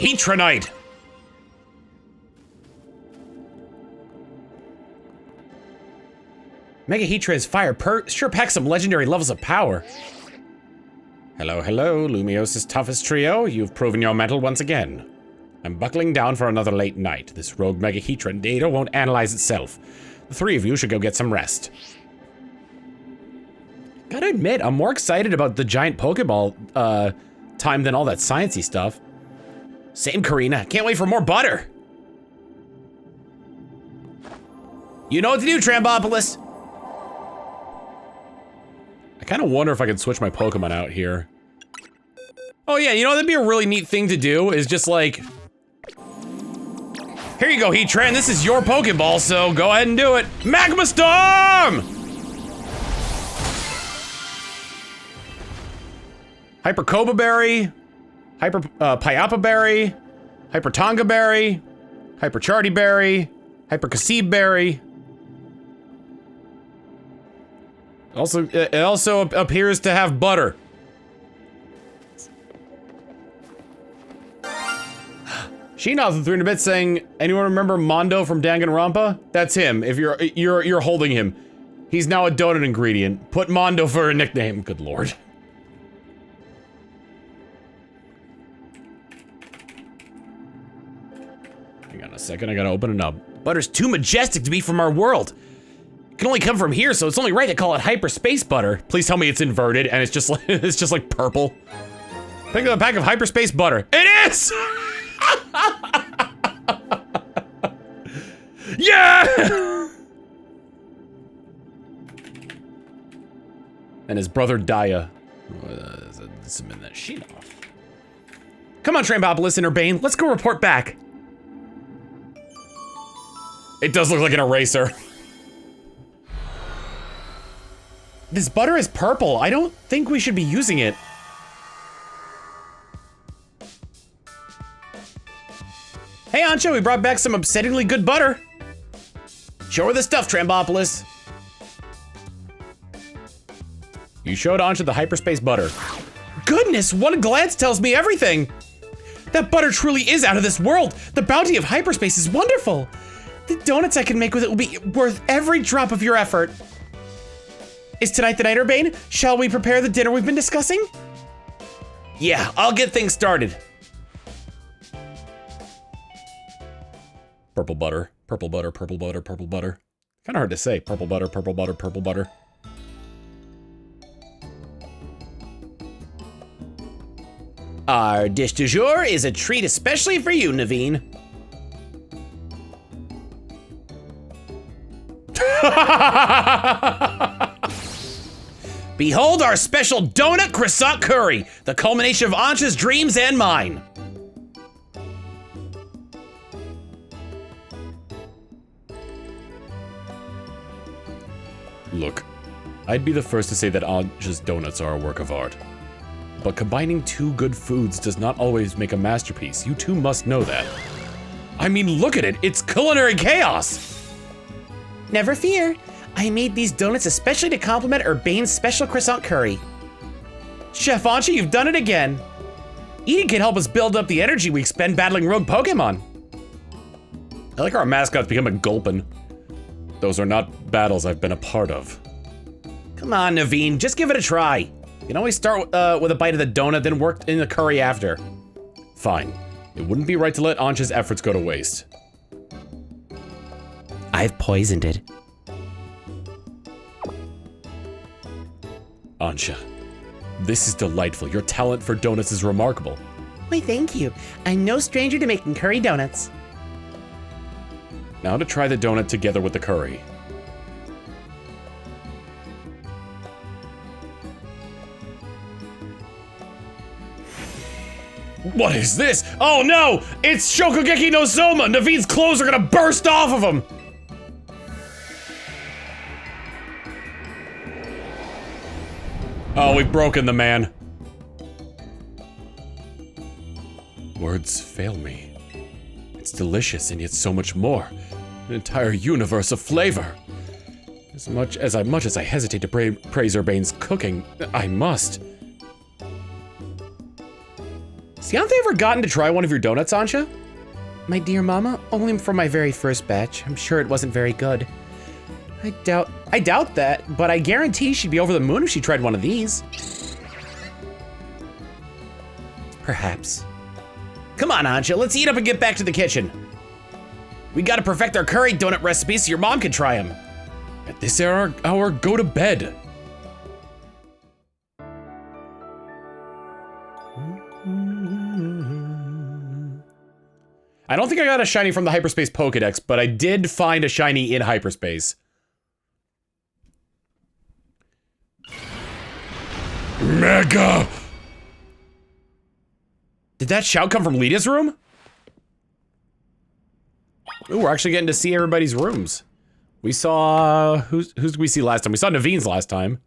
Heatranite! Mega Heatran's fire sure packs some legendary levels of power. Hello, hello, Lumios's toughest trio. You've proven your mettle once again. I'm buckling down for another late night. This rogue Mega Heatran data won't analyze itself. The three of you should go get some rest. Gotta admit, I'm more excited about the giant Pokeball time than all that sciencey stuff. Same, Karina. Can't wait for more butter. You know what to do, Trambopolis. I kind of wonder if I can switch my Pokemon out here. Oh yeah, you know, that'd be a really neat thing to do, is just like... Here you go, Heatran, this is your Pokeball, so go ahead and do it. Magma Storm! Hyper Koba Berry, Hyper Pyapa Berry, Hyper Tonga Berry, Hyper Charty Berry, Hyper Kasib Berry. Also, it also appears to have butter. Sheenoth threw in a bit saying, anyone remember Mondo from Danganronpa? That's him, if you're holding him. He's now a donut ingredient. Put Mondo for a nickname, good lord. Hang on a second, I gotta open it up. Butter's too majestic to be from our world. It can only come from here, so it's only right to call it hyperspace butter. Please tell me it's inverted and it's just like purple. Pick up a pack of hyperspace butter. It is! Yeah! And his brother Daya. Submit that sheet off. Come on, Trambopolis and Urbane, let's go report back. It does look like an eraser. This butter is purple. I don't think we should be using it. Hey, Ancho, we brought back some upsettingly good butter. Show her the stuff, Trambopolis. You showed Ancho the hyperspace butter. Goodness, one glance tells me everything. That butter truly is out of this world. The bounty of hyperspace is wonderful. The donuts I can make with it will be worth every drop of your effort. Is tonight the night, Urbane? Shall we prepare the dinner we've been discussing? Yeah, I'll get things started. Purple butter, purple butter, purple butter, purple butter. Kind of hard to say. Purple butter, purple butter, purple butter. Our dish du jour is a treat especially for you, Naveen. Behold our special donut croissant curry, the culmination of Ancha's dreams and mine. Look, I'd be the first to say that Ancha's donuts are a work of art. But combining two good foods does not always make a masterpiece. You two must know that. I mean, look at it, it's culinary chaos! Never fear. I made these donuts especially to complement Urbane's special croissant curry. Chef Ancha, you've done it again. Eating can help us build up the energy we expend battling rogue Pokemon. I like our mascot's becoming Gulpin. Those are not battles I've been a part of. Come on, Naveen, just give it a try. You can always start with a bite of the donut, then work in the curry after. Fine. It wouldn't be right to let Ancha's efforts go to waste. I've poisoned it. Ancha, This is delightful. Your talent for donuts is remarkable. Why, thank you. I'm no stranger to making curry donuts. Now to try the donut together with the curry. What is this? Oh no! It's Shokugeki no Soma! Naveen's clothes are gonna burst off of him! Oh, we've broken the man. Words fail me. It's delicious and yet so much more. An entire universe of flavor. As much as I hesitate to praise Urbane's cooking, I must. See, haven't they ever gotten to try one of your donuts, Ansha? My dear mama, only from my very first batch. I'm sure it wasn't very good. I doubt that, but I guarantee she'd be over the moon if she tried one of these. Perhaps. Come on, Ansha, let's eat up and get back to the kitchen. We gotta perfect our curry donut recipe so your mom can try them. At this hour, go to bed. I don't think I got a shiny from the hyperspace Pokedex, but I did find a shiny in hyperspace. Mega! Did that shout come from Lita's room? Ooh, we're actually getting to see everybody's rooms. We saw, who's did we see last time? We saw Naveen's last time.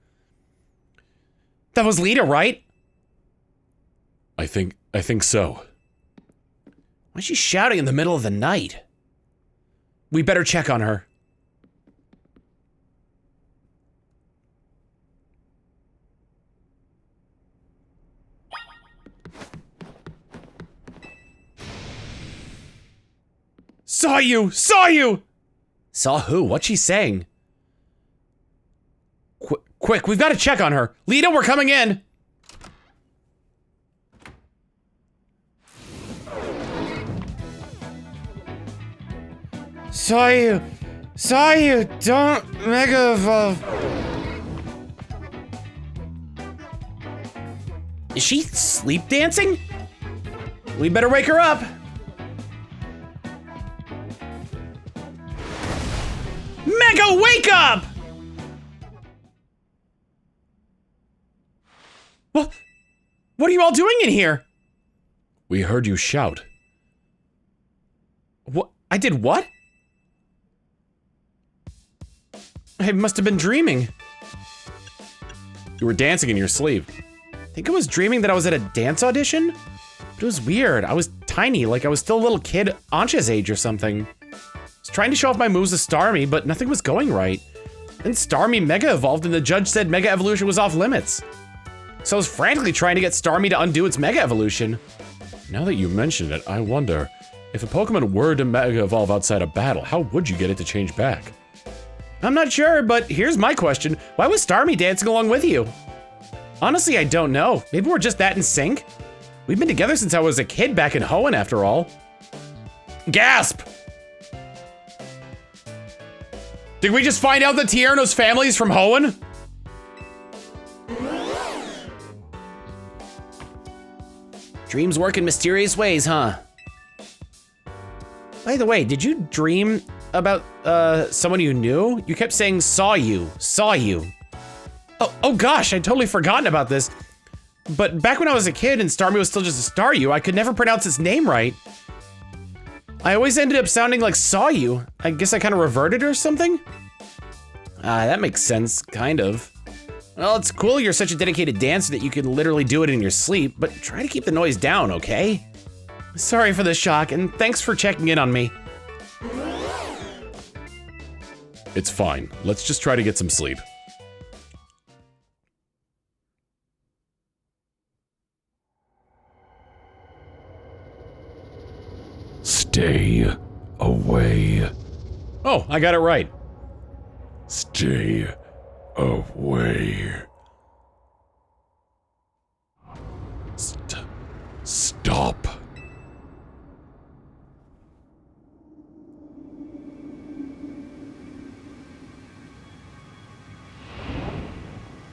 That was Lita, right? I think so. Why is she shouting in the middle of the night? We better check on her. Saw you! Saw you! Saw who? What's she saying? Quick, we've got to check on her. Lita, we're coming in. Saw you, don't Mega Evolve. Is she sleep dancing? We better wake her up. Mega, wake up! What are you all doing in here? We heard you shout. What? I did what? I must have been dreaming. You were dancing in your sleep. I think I was dreaming that I was at a dance audition? But it was weird. I was tiny, like I was still a little kid, Ansha's age or something. I was trying to show off my moves to Starmie, but nothing was going right. Then Starmie Mega Evolved and the judge said Mega Evolution was off limits. So I was frantically trying to get Starmie to undo its Mega Evolution. Now that you mention it, I wonder, if a Pokemon were to Mega Evolve outside a battle, how would you get it to change back? I'm not sure, but here's my question. Why was Starmie dancing along with you? Honestly, I don't know. Maybe we're just that in sync? We've been together since I was a kid back in Hoenn, after all. Gasp! Did we just find out that Tierno's family is from Hoenn? Dreams work in mysterious ways, huh? By the way, did you dream about someone you knew? You kept saying saw you. Oh gosh, I'd totally forgotten about this. But back when I was a kid and Starmie was still just a Staryu, I could never pronounce its name right. I always ended up sounding like saw you. I guess I kind of reverted or something? That makes sense, kind of. Well, it's cool you're such a dedicated dancer that you can literally do it in your sleep, but try to keep the noise down, okay? Sorry for the shock, and thanks for checking in on me. It's fine. Let's just try to get some sleep. Stay away. Oh, I got it right. Stay away. Stop.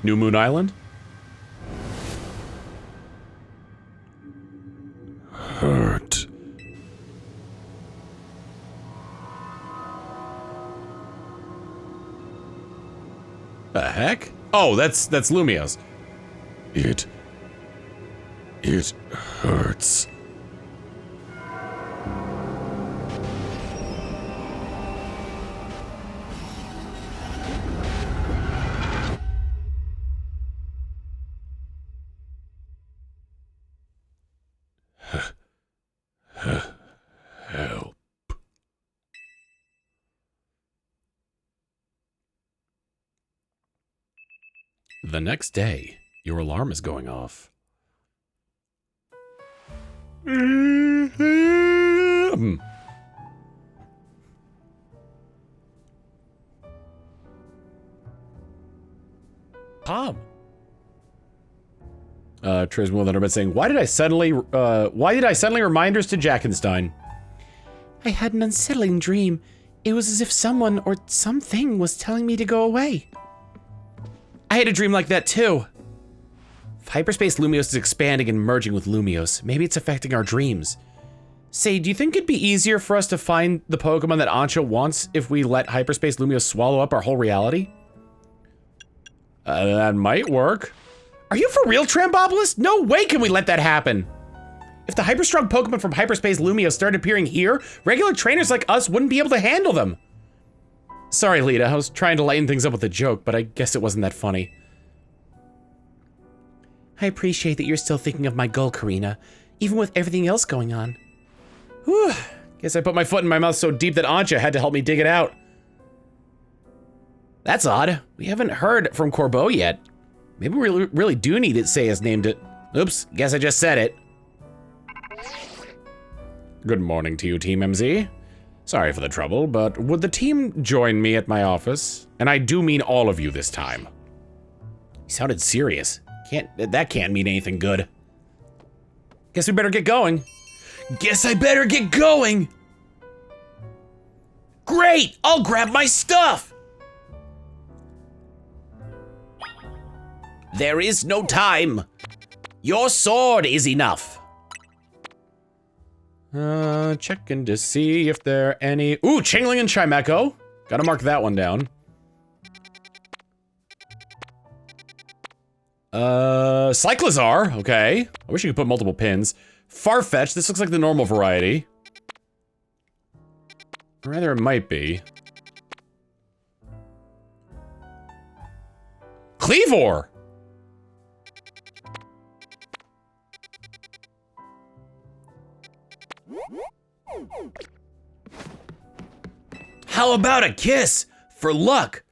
New Moon Island? The heck? Oh, that's Lumios. It hurts. Help. The next day, your alarm is going off. Tom. Trismo Thunderbird saying, why did I suddenly reminders to Jackenstein? I had an unsettling dream. It was as if someone or something was telling me to go away. I had a dream like that too. If Hyperspace Lumios is expanding and merging with Lumios, maybe it's affecting our dreams. Say, do you think it'd be easier for us to find the Pokemon that Ancha wants if we let Hyperspace Lumios swallow up our whole reality? That might work. Are you for real, Trambopolis? No way can we let that happen. If the hyper-strong Pokemon from Hyperspace Lumios started appearing here, regular trainers like us wouldn't be able to handle them. Sorry, Lita, I was trying to lighten things up with a joke, but I guess it wasn't that funny. I appreciate that you're still thinking of my goal, Karina, even with everything else going on. Whew, guess I put my foot in my mouth so deep that Ancha had to help me dig it out. That's odd. We haven't heard from Corbeau yet. Maybe we really do need to say his name to... Oops, guess I just said it. Good morning to you, Team MZ. Sorry for the trouble, but would the team join me at my office? And I do mean all of you this time. He sounded serious. That can't mean anything good. Guess we better get going. Guess I better get going! Great! I'll grab my stuff! There is no time. Your sword is enough. Checking to see if there are any... Ooh, Chingling and Chimecho. Gotta mark that one down. Cyclizar, okay. I wish you could put multiple pins. Farfetch, this looks like the normal variety. Or rather, it might be. Cleavor! How about a kiss? For luck.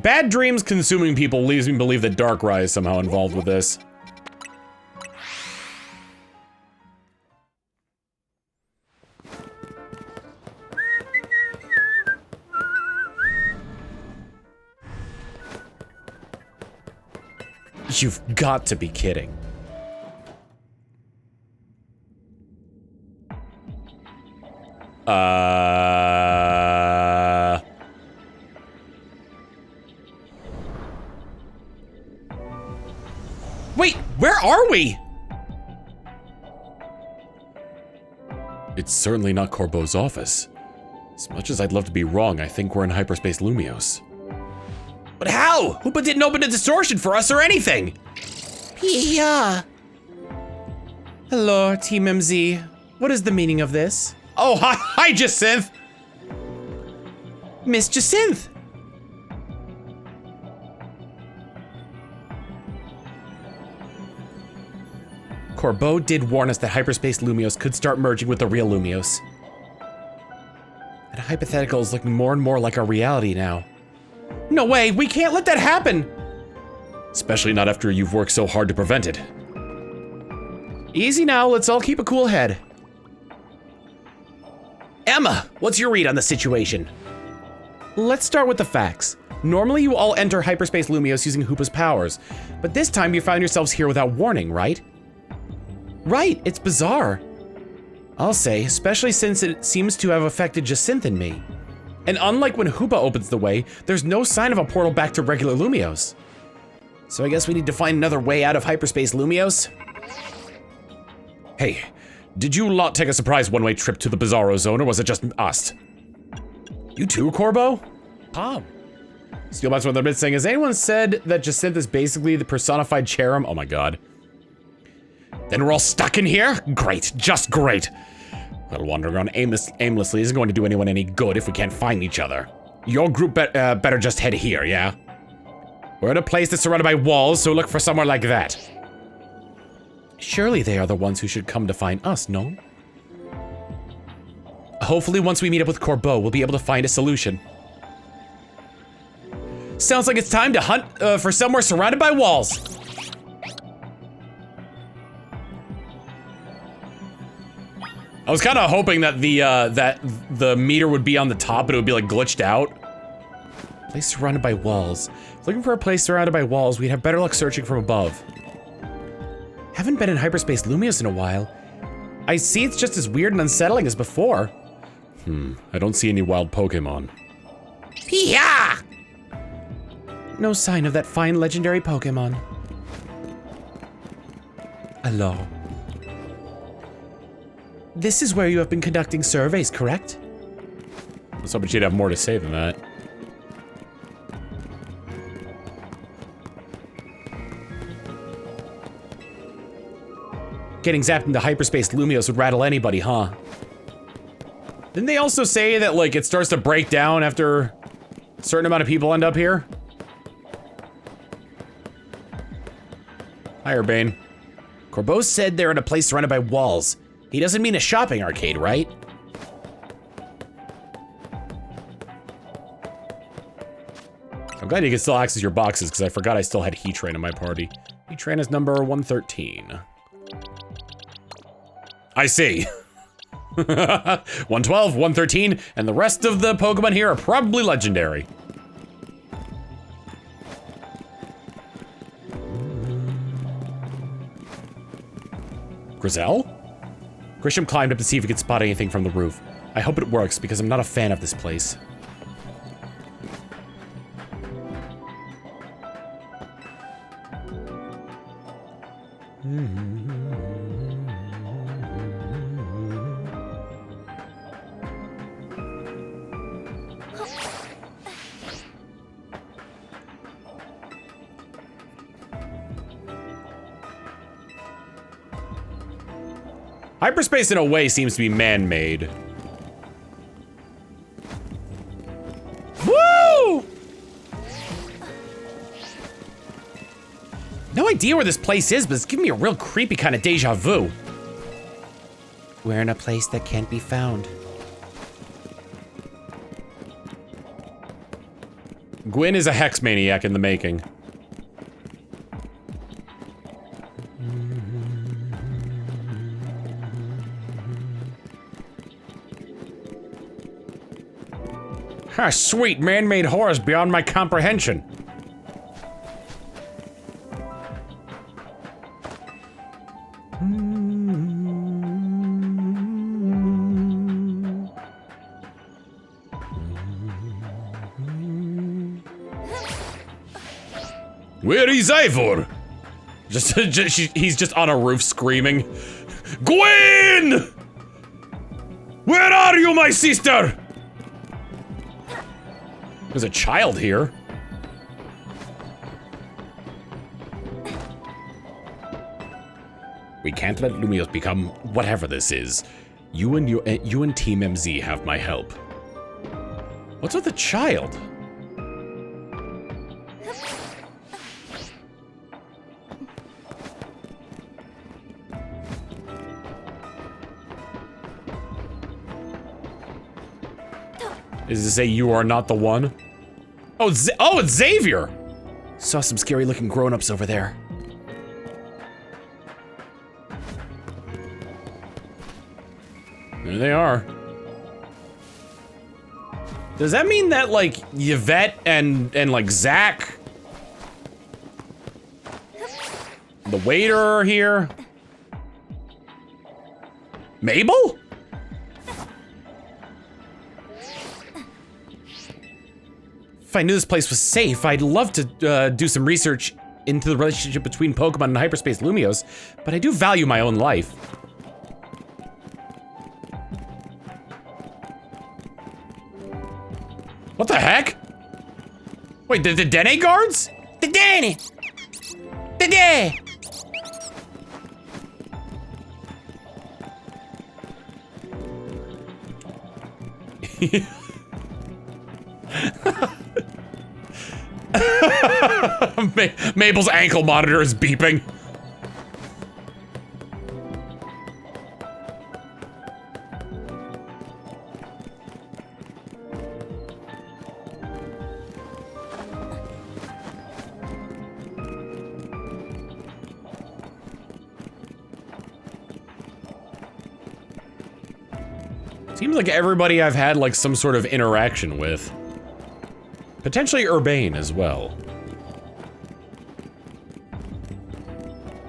Bad dreams consuming people leaves me believe that Darkrai is somehow involved with this. You've got to be kidding. Wait, where are we? It's certainly not Corbeau's office. As much as I'd love to be wrong, I think we're in Hyperspace Lumios. But how? Hoopa didn't open a distortion for us or anything. Yeah. Hello, Team MZ. What is the meaning of this? Oh, hi, Jacinth! Miss Jacinth! Corbeau did warn us that Hyperspace Lumios could start merging with the real Lumios. That hypothetical is looking more and more like our reality now. No way, we can't let that happen! Especially not after you've worked so hard to prevent it. Easy now, let's all keep a cool head. Emma, what's your read on the situation? Let's start with the facts. Normally you all enter Hyperspace Lumios using Hoopa's powers, but this time you found yourselves here without warning, right? Right, it's bizarre. I'll say, especially since it seems to have affected Jacinth and me. And unlike when Hoopa opens the way, there's no sign of a portal back to regular Lumios. So I guess we need to find another way out of Hyperspace Lumios? Hey, Did you lot take a surprise one-way trip to the Bizarro Zone, or was it just us? You too, Corbo? Tom. Steelbox with the bit saying, has anyone said that Jacinth is basically the personified Cherem? Oh my god. Then we're all stuck in here? Great, just great. Well, wandering around aimlessly isn't going to do anyone any good if we can't find each other. Your group better just head here, yeah? We're in a place that's surrounded by walls, so look for somewhere like that. Surely they are the ones who should come to find us, no? Hopefully once we meet up with Corbeau, we'll be able to find a solution. Sounds like it's time to hunt for somewhere surrounded by walls. I was kind of hoping that the meter would be on the top, but it would be like glitched out. Place surrounded by walls. Looking for a place surrounded by walls, we'd have better luck searching from above. Haven't been in hyperspace Lumios in a while. I see it's just as weird and unsettling as before. I don't see any wild Pokemon. Pia! No sign of that fine legendary Pokemon. Hello. This is where you have been conducting surveys, correct? I was hoping she'd have more to say than that. Getting zapped into hyperspace Lumios would rattle anybody, huh? Didn't they also say that, like, it starts to break down after a certain amount of people end up here? Hi, Urbane. Corbeau said they're in a place surrounded by walls. He doesn't mean a shopping arcade, right? I'm glad you can still access your boxes, because I forgot I still had Heatran in my party. Heatran is number 113. I see. 112, 113, and the rest of the Pokemon here are probably legendary. Grizel? Grisham climbed up to see if he could spot anything from the roof. I hope it works, because I'm not a fan of this place. Hyperspace in a way seems to be man-made. Woo! No idea where this place is, but it's giving me a real creepy kind of deja vu. We're in a place that can't be found. Gwyn is a hex maniac in the making. Ah, sweet man-made horrors beyond my comprehension. Where is Ivor? He's just on a roof screaming. Gwyn! Where are you, my sister? There's a child here. We can't let Lumios become whatever this is. You and Team MZ have my help. What's with the child? Is to say you are not the one? Oh, it's Xavier! Saw some scary looking grown-ups over there. There they are. Does that mean that, like, Yvette and like, Zach? The waiter are here? Mabel? If I knew this place was safe, I'd love to do some research into the relationship between Pokemon and hyperspace Lumios, but I do value my own life. What the heck? Wait, the Dene guards? The Dene! The Dene! Mabel's ankle monitor is beeping. Seems like everybody I've had like some sort of interaction with. Potentially Urbane as well.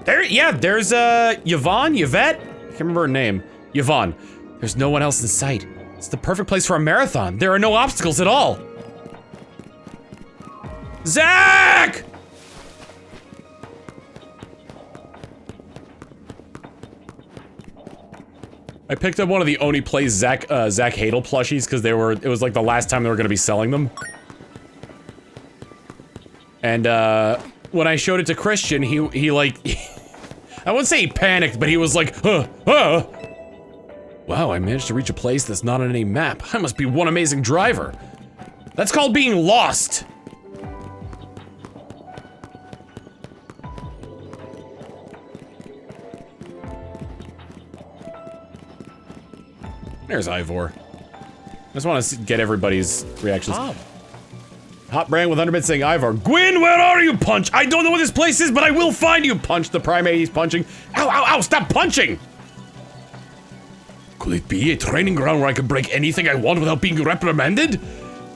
There's Yvette? I can't remember her name. Yvonne. There's no one else in sight. It's the perfect place for a marathon. There are no obstacles at all. Zach! I picked up one of the Oni Plays Zach Hadel plushies because it was like the last time they were gonna be selling them. And when I showed it to Christian, he like, I wouldn't say he panicked, but he was like, Wow, I managed to reach a place that's not on any map. I must be one amazing driver. That's called being lost. There's Ivor. I just want to get everybody's reactions. Oh. Hot Brand with Underbit saying, Ivor, Gwyn, where are you, Punch? I don't know what this place is, but I will find you, Punch. The primate he's punching. Ow, ow, ow, stop punching! Could it be a training ground where I could break anything I want without being reprimanded?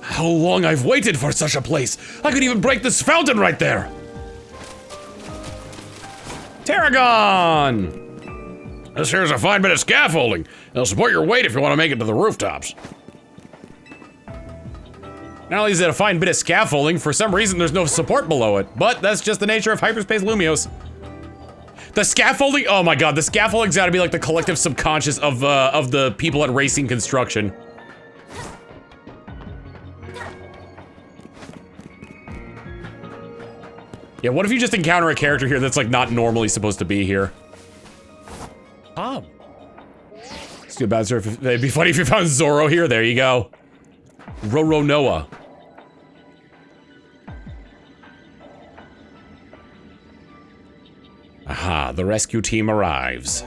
How long I've waited for such a place. I could even break this fountain right there. Tarragon! This here's a fine bit of scaffolding. It'll support your weight if you want to make it to the rooftops. Not only is it a fine bit of scaffolding, for some reason there's no support below it, but that's just the nature of hyperspace Lumios. The scaffolding, oh my god, the scaffolding's gotta be like the collective subconscious of the people at Racing Construction. Yeah, what if you just encounter a character here that's like not normally supposed to be here? Oh. It's too bad, sir. It'd be funny if you found Zorro here. There you go. Roro Noah. Aha, the rescue team arrives.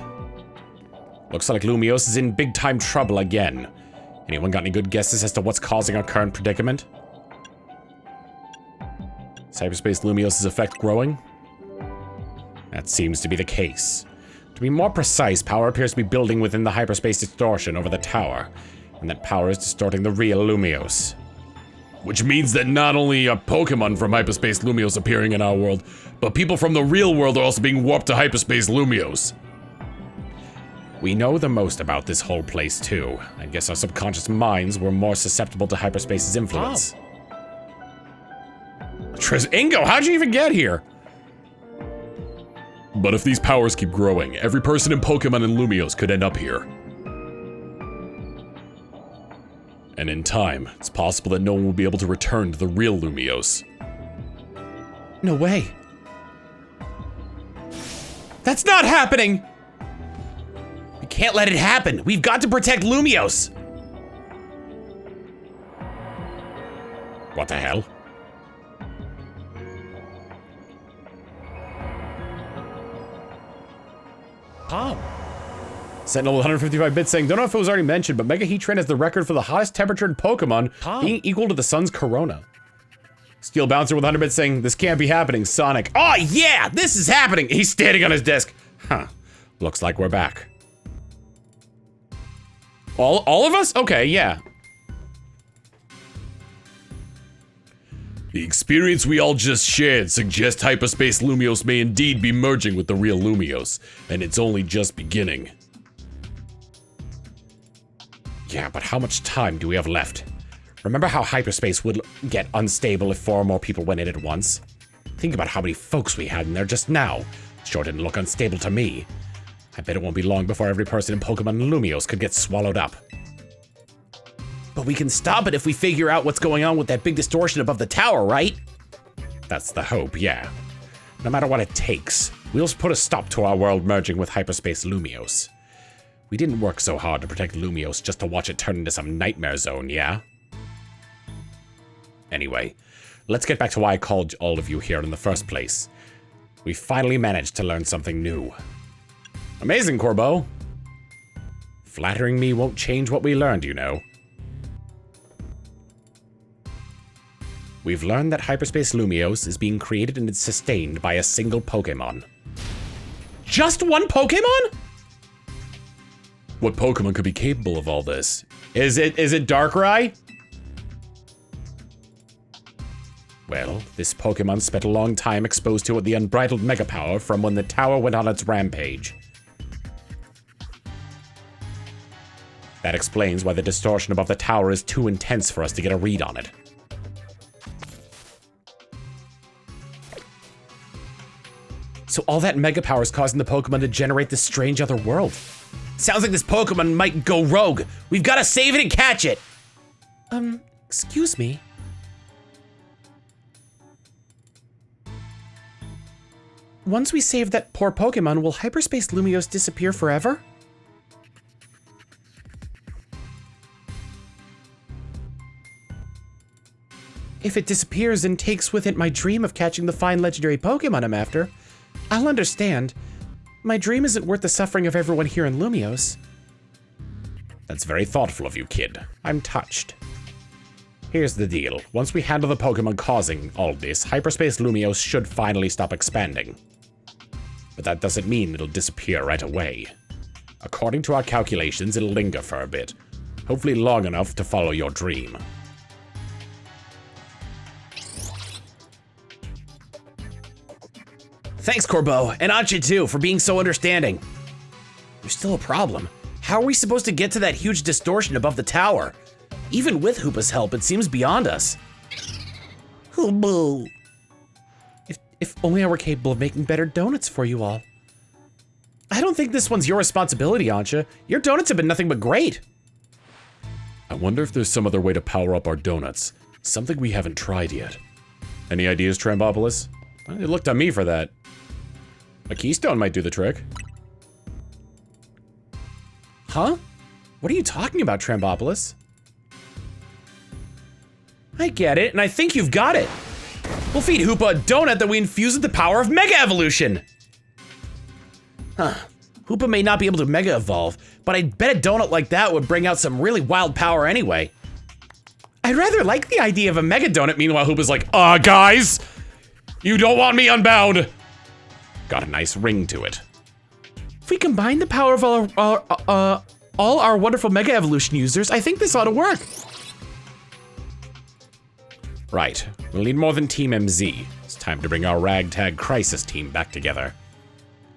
Looks like Lumios is in big-time trouble again. Anyone got any good guesses as to what's causing our current predicament? Is hyperspace Lumios' effect growing? That seems to be the case. To be more precise, power appears to be building within the hyperspace distortion over the tower, and that power is distorting the real Lumios. Which means that not only are Pokemon from hyperspace Lumios appearing in our world, but people from the real world are also being warped to hyperspace Lumios. We know the most about this whole place too. I guess our subconscious minds were more susceptible to hyperspace's influence. Ingo, how'd you even get here? But if these powers keep growing, every person in Pokemon and Lumios could end up here. And in time, it's possible that no one will be able to return to the real Lumios. No way. That's not happening! We can't let it happen. We've got to protect Lumios. What the hell? Oh. Sentinel with 155 bits saying, don't know if it was already mentioned, but Mega Heatran has the record for the hottest temperature in Pokemon, being equal to the sun's corona. Steel Bouncer with 100 bits saying, this can't be happening, Sonic. Oh yeah, this is happening! He's standing on his desk. Huh. Looks like we're back. All of us? Okay, yeah. The experience we all just shared suggests hyperspace Lumios may indeed be merging with the real Lumios, and it's only just beginning. Yeah, but how much time do we have left? Remember how hyperspace would get unstable if 4 or more people went in at once? Think about how many folks we had in there just now. Sure didn't look unstable to me. I bet it won't be long before every person in Pokemon and Lumios could get swallowed up. But we can stop it if we figure out what's going on with that big distortion above the tower, right? That's the hope, yeah. No matter what it takes, we'll put a stop to our world merging with hyperspace Lumios. We didn't work so hard to protect Lumios just to watch it turn into some nightmare zone, yeah? Anyway, let's get back to why I called all of you here in the first place. We finally managed to learn something new. Amazing, Corbeau. Flattering me won't change what we learned, you know. We've learned that hyperspace Lumios is being created and sustained by a single Pokemon. Just one Pokemon? What Pokemon could be capable of all this? Is it Darkrai? Well, this Pokemon spent a long time exposed to the unbridled mega power from when the tower went on its rampage. That explains why the distortion above the tower is too intense for us to get a read on it. So all that mega power is causing the Pokemon to generate this strange other world. Sounds like this Pokemon might go rogue. We've got to save it and catch it. Excuse me. Once we save that poor Pokemon, will hyperspace Lumios disappear forever? If it disappears and takes with it my dream of catching the fine legendary Pokemon I'm after, I'll understand. My dream isn't worth the suffering of everyone here in Lumios. That's very thoughtful of you, kid. I'm touched. Here's the deal. Once we handle the Pokemon causing all this, hyperspace Lumios should finally stop expanding. But that doesn't mean it'll disappear right away. According to our calculations, it'll linger for a bit. Hopefully long enough to follow your dream. Thanks, Corbeau, and Anche too, for being so understanding. There's still a problem. How are we supposed to get to that huge distortion above the tower? Even with Hoopa's help, it seems beyond us. Hoopa. If only I were capable of making better donuts for you all. I don't think this one's your responsibility, Anche. Your donuts have been nothing but great. I wonder if there's some other way to power up our donuts. Something we haven't tried yet. Any ideas, Trambopolis? It looked on me for that. A keystone might do the trick. Huh? What are you talking about, Trambopolis? I get it, and I think you've got it. We'll feed Hoopa a donut that we infuse with the power of Mega Evolution. Huh. Hoopa may not be able to Mega Evolve, but I bet a donut like that would bring out some really wild power anyway. I'd rather like the idea of a Mega Donut. Meanwhile, Hoopa's like, guys, you don't want me unbound. Got a nice ring to it. If we combine the power of all our wonderful Mega Evolution users, I think this ought to work. Right, we'll need more than Team MZ. It's time to bring our ragtag crisis team back together.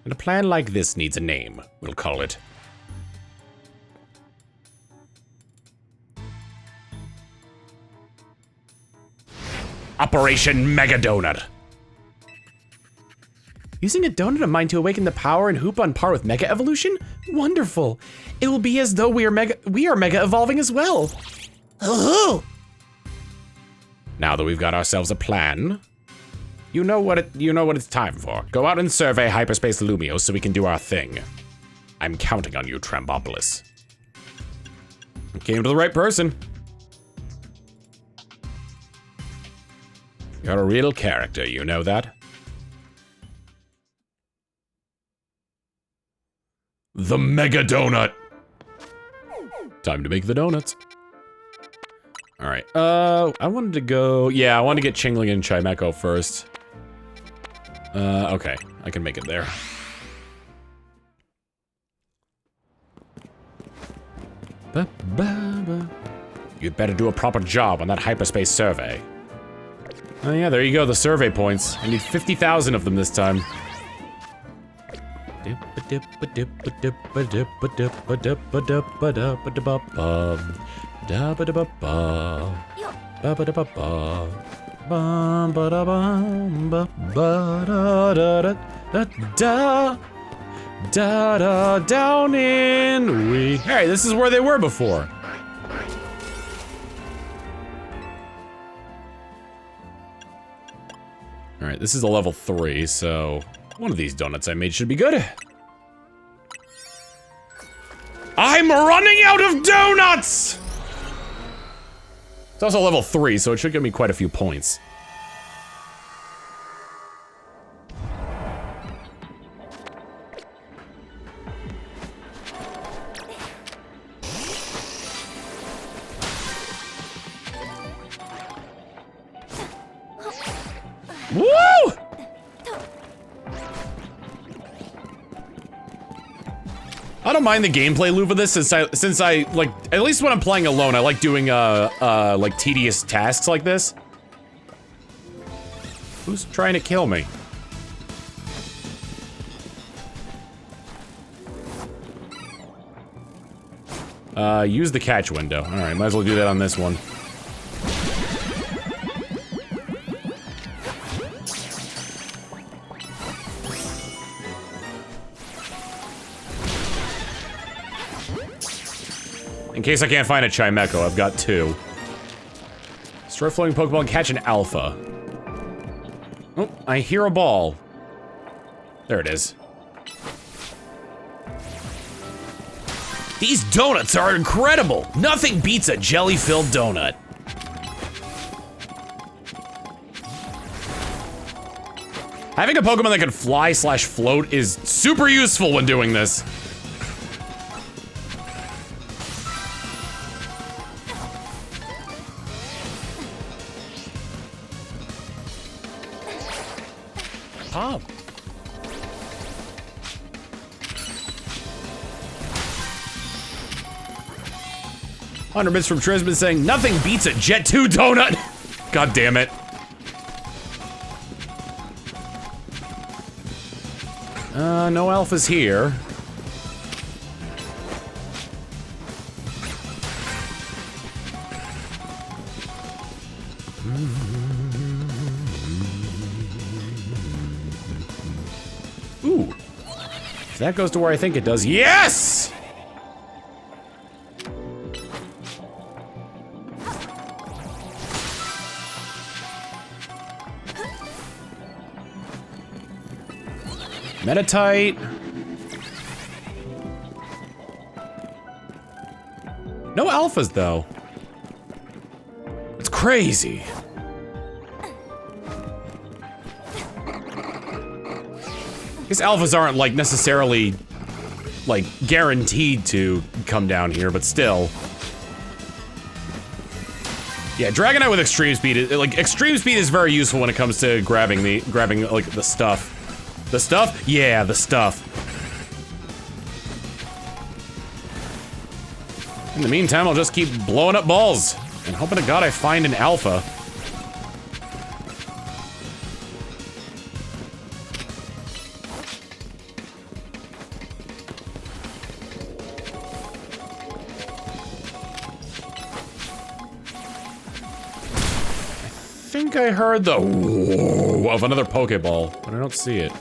And a plan like this needs a name. We'll call it Operation Mega Donut. Using a donut of mine to awaken the power in Hoopa on par with Mega Evolution? Wonderful. It will be as though we are Mega Evolving as well. Oh. Now that we've got ourselves a plan, you know what it's time for. Go out and survey hyperspace Lumios so we can do our thing. I'm counting on you, Trambopolis. You came to the right person. You're a real character, you know that? The Mega Donut! Time to make the donuts. Alright, I wanted to go... Yeah, I wanted to get Chingling and Chimecho first. Okay, I can make it there. You'd better do a proper job on that hyperspace survey. Oh yeah, there you go, the survey points. I need 50,000 of them this time. Down in we. Hey, this is where they were before. Alright, this is a level 3, so one of these donuts I made should be good. I'm running out of donuts! It's also level 3, so it should give me quite a few points. Woo! I don't mind the gameplay loop of this since I like, at least when I'm playing alone, I like doing like tedious tasks like this. Who's trying to kill me? Use the catch window. Alright, might as well do that on this one. In case I can't find a Chimecho, I've got 2. Destroy floating Pokemon, catch an Alpha. Oh, I hear a ball. There it is. These donuts are incredible! Nothing beats a jelly-filled donut. Having a Pokemon that can fly/float is super useful when doing this. Pop. 100 bits from Trisman saying, nothing beats a Jet 2 donut! God damn it. No alphas here. Ooh. If that goes to where I think it does, yes! Metatite. No alphas, though. It's crazy. These alphas aren't, like, necessarily, like, guaranteed to come down here, but still. Yeah, Dragonite with extreme speed, extreme speed is very useful when it comes to grabbing, like, the stuff. The stuff? Yeah, the stuff. In the meantime, I'll just keep blowing up balls and hoping to God I find an alpha. I think I heard the whoa of another Pokeball, but I don't see it.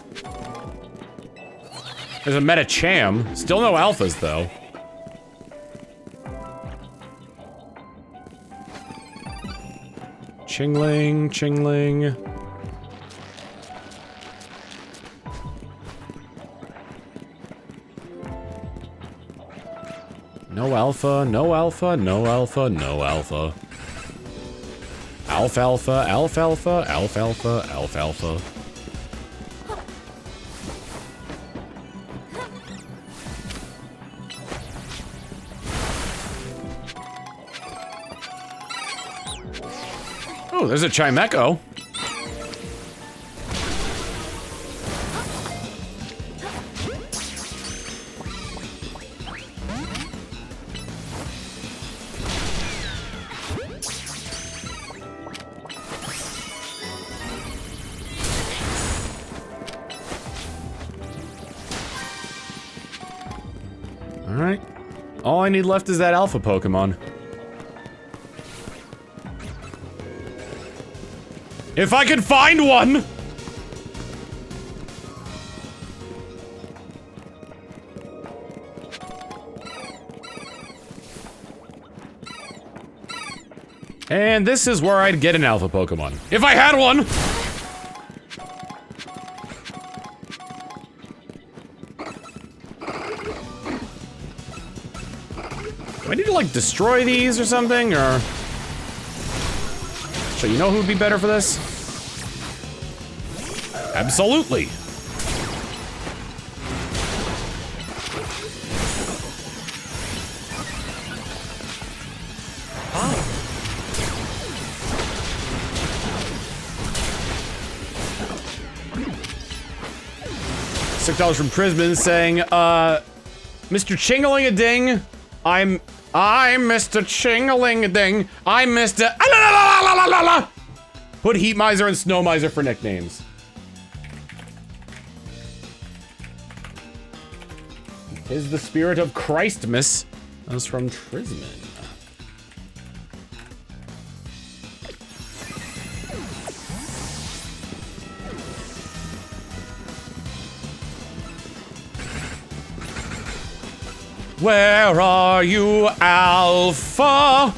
There's a Metacham. Still no alphas, though. Chingling, Chingling. No alpha, no alpha, no alpha, no alpha. Alfalfa, alfalfa, alfalfa, alfalfa. Oh, there's a Chimecho. Alright. All I need left is that alpha Pokemon. If I can find one! And this is where I'd get an alpha Pokemon. If I had one! Do I need to, like, destroy these or something, or? So you know who'd be better for this? Absolutely. $6 from Prisman saying, Mr. Chingling-a-ding, I'm Mr. Chingling-a-ding, I'm Mr. Ah-la-la-la-la-la-la-la! Put Heat Miser and Snow Miser for nicknames. Is the spirit of Christmas. That was from Prisman. Where are you, Alpha?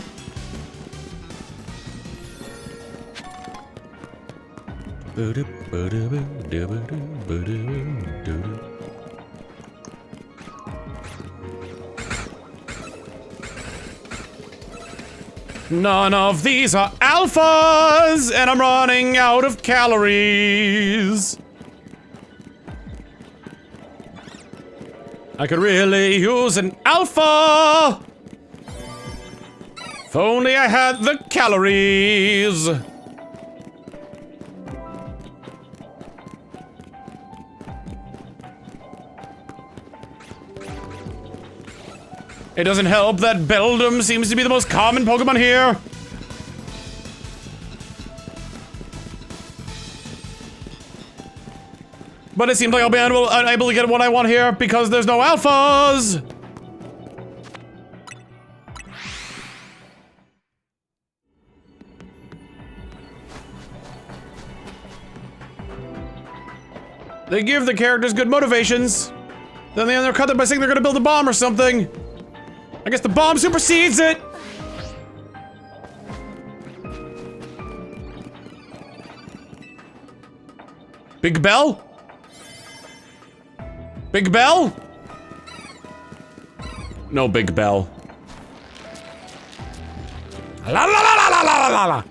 None of these are alphas, and I'm running out of calories. I could really use an alpha! If only I had the calories! It doesn't help that Beldum seems to be the most common Pokemon here. But it seems like I'll be unable to get what I want here because there's no alphas! They give the characters good motivations. Then they undercut them by saying they're gonna build a bomb or something. I guess the bomb supersedes it! Big Bell? Big Bell? No Big Bell. La la la la la la la la.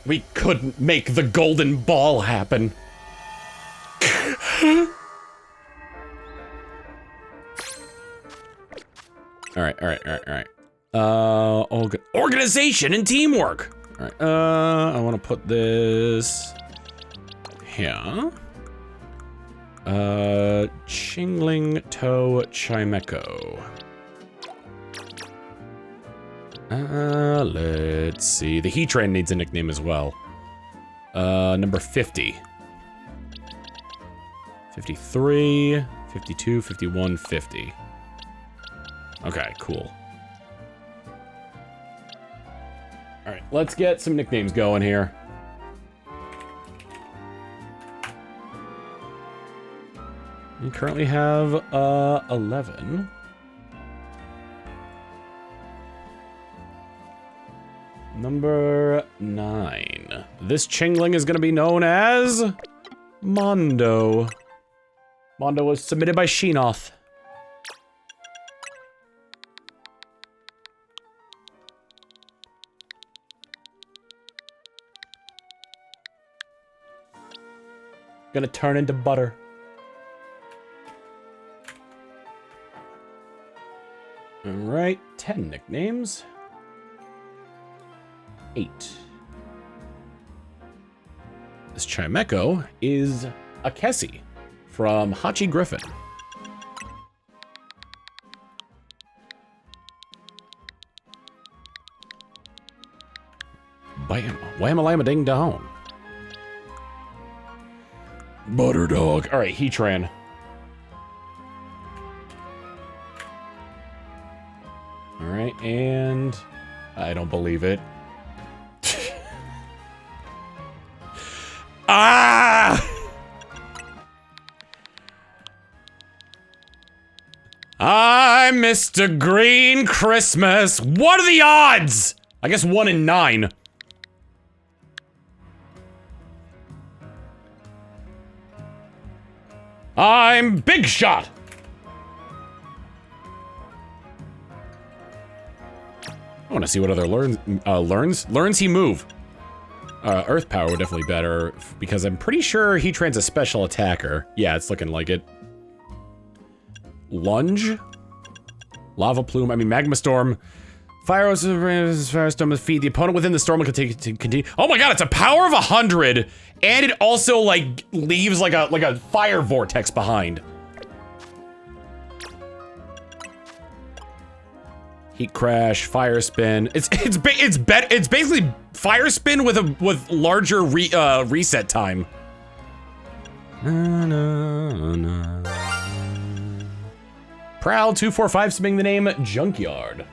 We couldn't make the golden ball happen. Alright. Organization and teamwork! Alright, I wanna put this here. Chingling Toe Chimeco. Let's see. The Heatran needs a nickname as well. Number 50. 53, 52, 51, 50. Okay, cool. Alright, let's get some nicknames going here. We currently have, 11. Number 9. This Chingling is gonna be known as Mondo. Mondo was submitted by Sheenoth. Gonna turn into butter. Alright, 10 nicknames. 8. This Chimeco is a Kessie from Hachi Griffin. Bam, wham-a-lam-a ding dong. Butter dog. All right, Heatran. All right, and I don't believe it. Ah! I'm Mr. Green Christmas. What are the odds? I guess 1 in 9. I'm Big Shot. I want to see what other learns he move. Earth power would definitely be better because I'm pretty sure he trains a special attacker. Yeah, it's looking like it. Lunge, lava plume. I mean, magma storm. Firestorm defeat the opponent within the storm will continue. Oh my god, it's a power of 100, and it also like leaves like a fire vortex behind. Heat crash, fire spin. It's basically fire spin with larger reset time. Prowl 245 submitting the name Junkyard.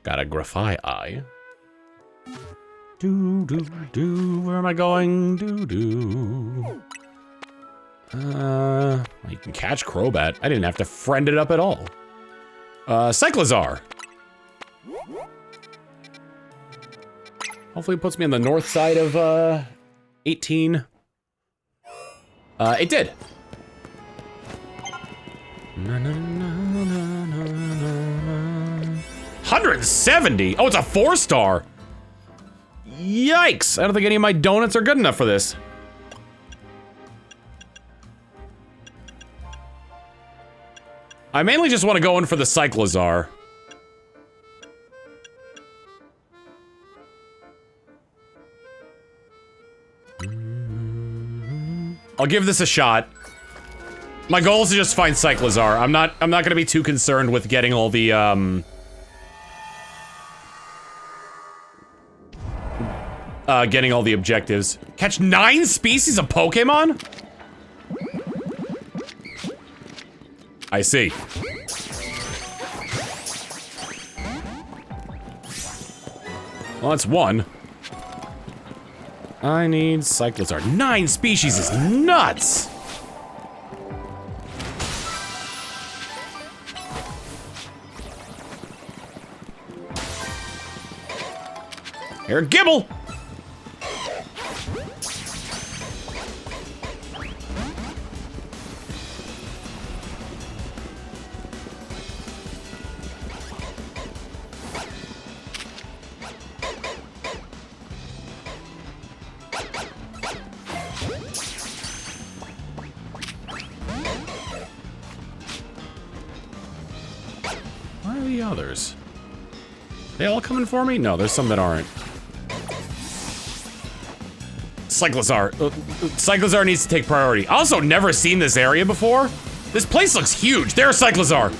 Got a graphite eye. Do, where am I going? Do. You can catch Crobat. I didn't have to friend it up at all. Cyclizar. Hopefully it puts me on the north side of, 18. It did. 170? Oh, it's a 4-star. Yikes! I don't think any of my donuts are good enough for this. I mainly just want to go in for the Cyclizar. I'll give this a shot. My goal is to just find Cyclizar. I'm not gonna be too concerned with getting all the, getting all the objectives. Catch 9 species of Pokemon? I see. Well, that's 1. I need Cyclizar. 9 species is nuts! Here, Gibble! Where are the others? They all coming for me? No, there's some that aren't. Cyclizar. Cyclizar needs to take priority. Also, never seen this area before. This place looks huge. There's Cyclizar.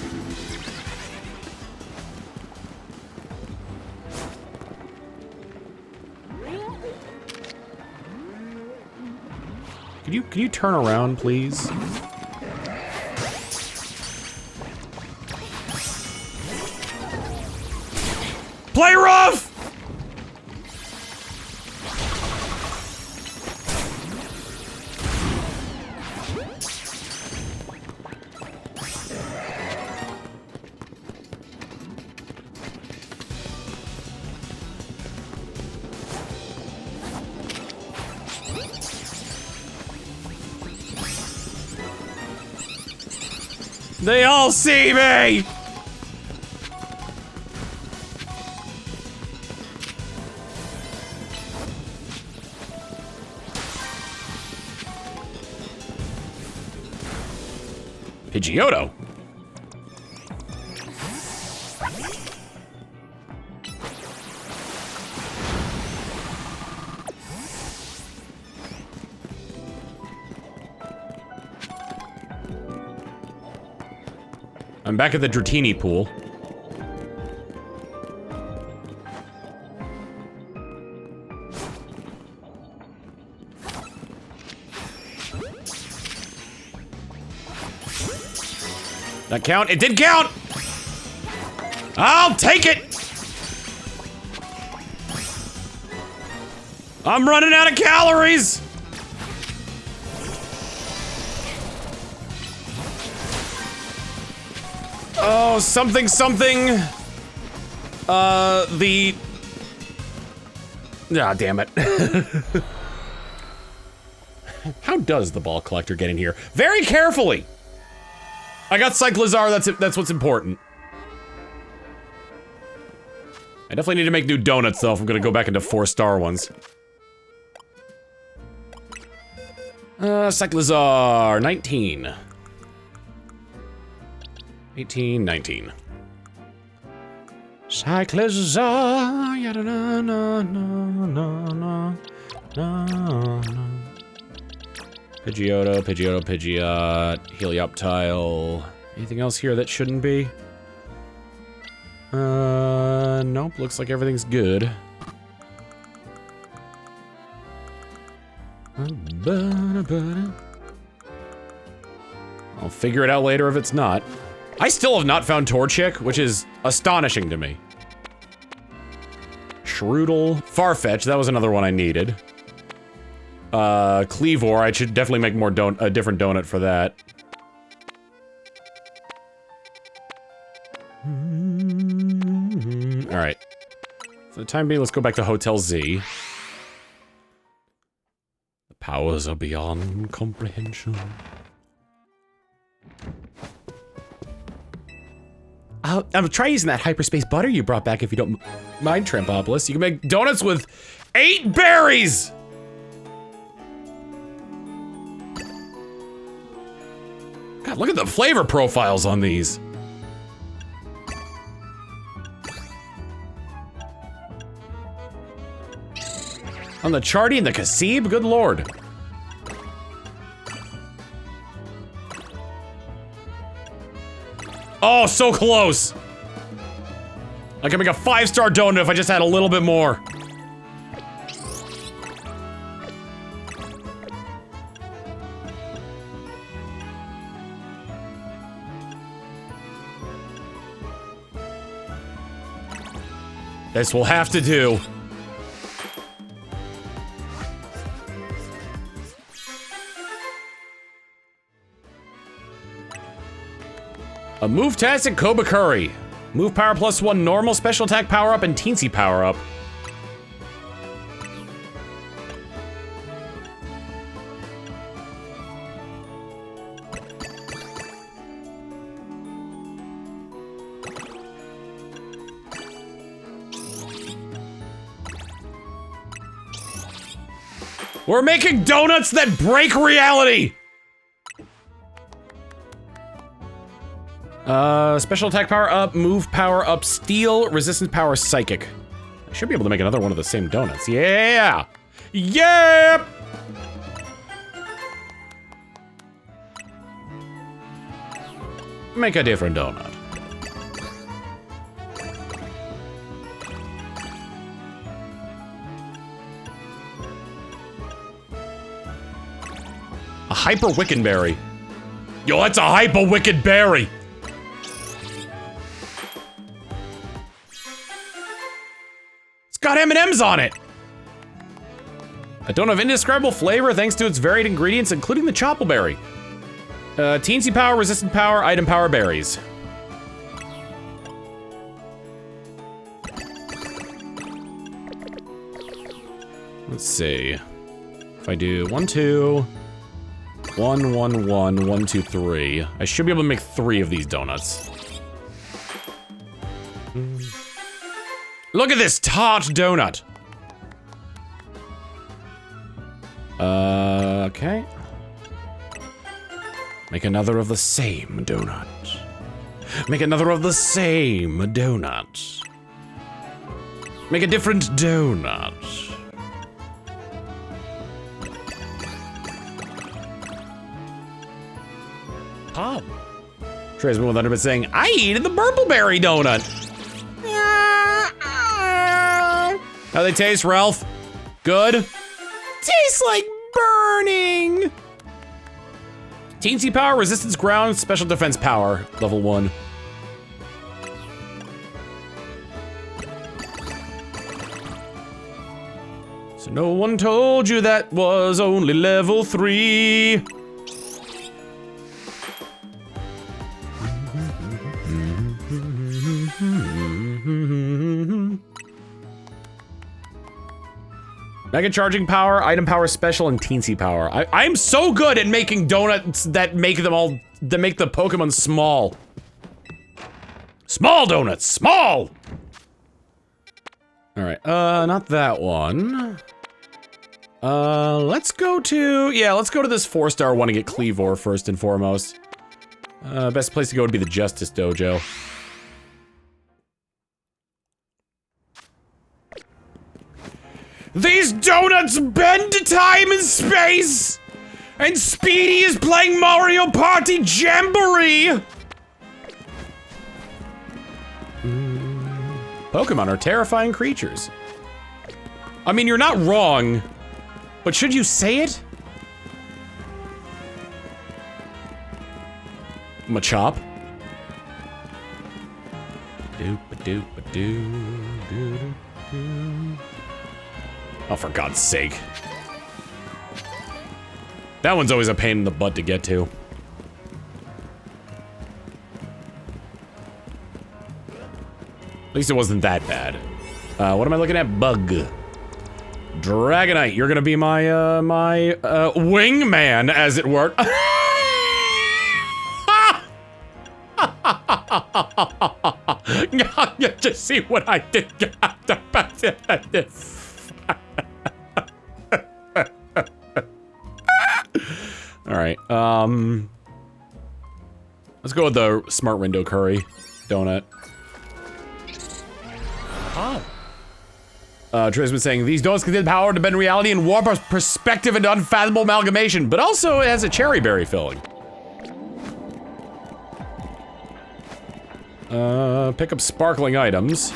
Can you turn around, please? Play rough! They all see me! Pidgeotto. I'm back at the Dratini pool. That count? It did count! I'll take it! I'm running out of calories! Oh, something. Ah, damn it. How does the ball collector get in here? Very carefully! I got Cyclizar, that's what's important. I definitely need to make new donuts, though, if I'm gonna go back into 4-star ones. Cyclizar, 19. 18, 19. Cyclizar, yada na na na na na na. Pidgeotto, Pidgeotto, Pidgeot, Helioptile. Anything else here that shouldn't be? Nope, looks like everything's good. I'll figure it out later if it's not. I still have not found Torchic, which is astonishing to me. Shroodle, Farfetch, that was another one I needed. Cleavor, I should definitely make more a different donut for that. Alright. For the time being, let's go back to Hotel Z. The powers are beyond comprehension. I'm try using that hyperspace butter you brought back if you don't mind, Trampopolis. You can make donuts with 8 berries! God, look at the flavor profiles on these. On the Charty and the Kasib? Good lord. Oh, so close! I could make a 5-star donut if I just had a little bit more. This will have to do. A move-tastic Koba Curry. Move power +1, normal, special attack power up, and teensy power up. We're making donuts that break reality! Special attack power up, move power up, steel, resistance power, psychic. I should be able to make another one of the same donuts. Yeah! Yep! Make a different donut. A hyper Wiccanberry. Yo, that's a hyper wicked berry. It's got M&Ms on it. A donut of indescribable flavor thanks to its varied ingredients, including the choppleberry. Teensy power, resistant power, item power berries. Let's see. If I do 1, 2, 1, 1, 1, 1, 2, 3. I should be able to make 3 of these donuts. Look at this tart donut. Okay. Make another of the same donut. Make another of the same donut. Make a different donut. Pop. Trey's been with Underbit saying, I eated the Burpleberry donut. How they taste, Ralph? Good? Tastes like burning. Teensy power, resistance ground, special defense power, level 1. So no one told you that was only level 3. Mega charging power, item power special, and teensy power. I'm so good at making donuts that make them all, that make the Pokemon small. Small donuts, small! Alright, not that one. Let's go to, let's go to this 4-star one and get Cleavor first and foremost. Best place to go would be the Justice Dojo. These donuts bend time and space! And Speedy is playing Mario Party Jamboree! Pokemon are terrifying creatures. I mean, you're not wrong, but should you say it? Machop. Oh, for God's sake. That one's always a pain in the butt to get to. At least it wasn't that bad. What am I looking at? Bug. Dragonite, you're gonna be my, wingman, as it were. You just see what I did. Alright, let's go with the Smart Window Curry donut. Trey's been saying, these donuts contain the power to bend reality and warp our perspective into unfathomable amalgamation, but also it has a cherry berry filling. Pick up sparkling items.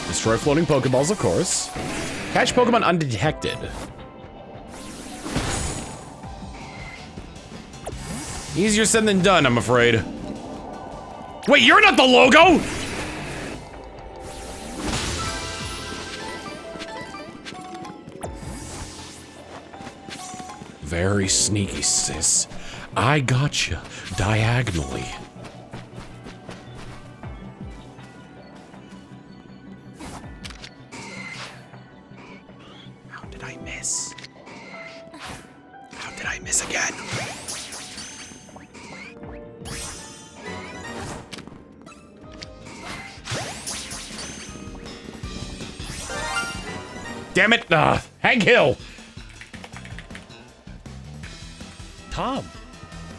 Destroy floating Pokeballs, of course. Catch Pokemon undetected. Easier said than done, I'm afraid. Wait, you're not the logo! Very sneaky, sis. I gotcha diagonally. How did I miss? How did I miss again? Damn it! Hank Hill! Tom.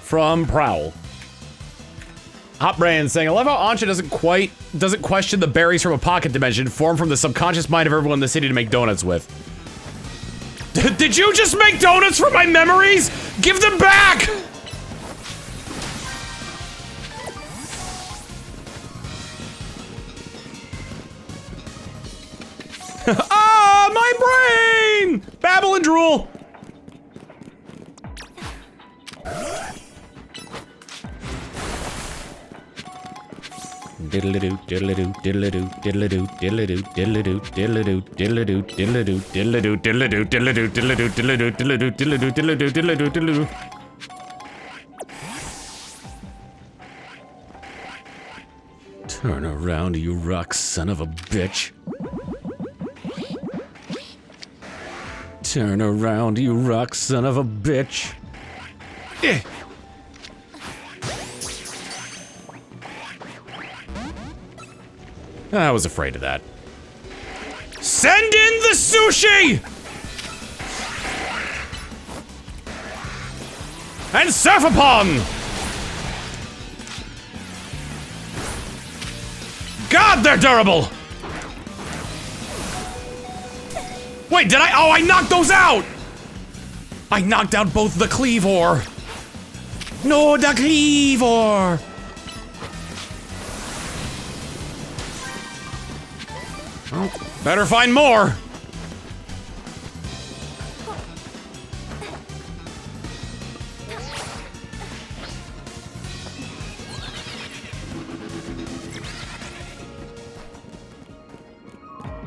From Prowl. Hot Brand saying, I love how Ancha doesn't question the berries from a pocket dimension formed from the subconscious mind of everyone in the city to make donuts with. Did you just make donuts from my memories? Give them back! Ah, my brain! Babble and drool. Diddle-a-doo, diddle-a-doo, diddle-a-doo, diddle-a-doo, diddle-a-doo, diddle-a-doo, diddle-a-doo, diddle-a-doo, diddle-a-doo, diddle-a-doo, diddle-a-doo, diddle-a-doo, diddle-a-doo, diddle-a-doo, diddle-a-doo, diddle-a-doo, diddle-a-doo, diddle-a-doo. Turn around, you rock son of a bitch. Turn around, you rock son of a bitch. I was afraid of that. Send in the sushi! And surf upon! God, they're durable! Wait, did I? Oh, I knocked those out! I knocked out both the Cleavor. No, the Cleavor! Oh, better find more!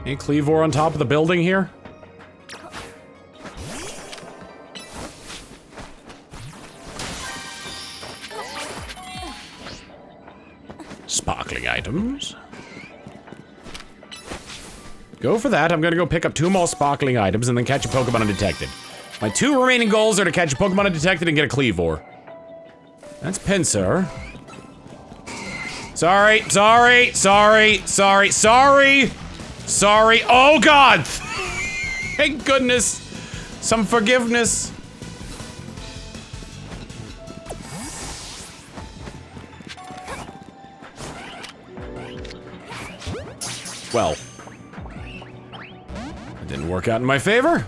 Any Cleavor on top of the building here? Sparkling items. Go for that. I'm gonna go pick up 2 more sparkling items and then catch a Pokemon undetected. My 2 remaining goals are to catch a Pokemon undetected and get a Cleavor. That's Pinsir. Sorry. Oh God! Thank goodness. Some forgiveness. Well, it didn't work out in my favor.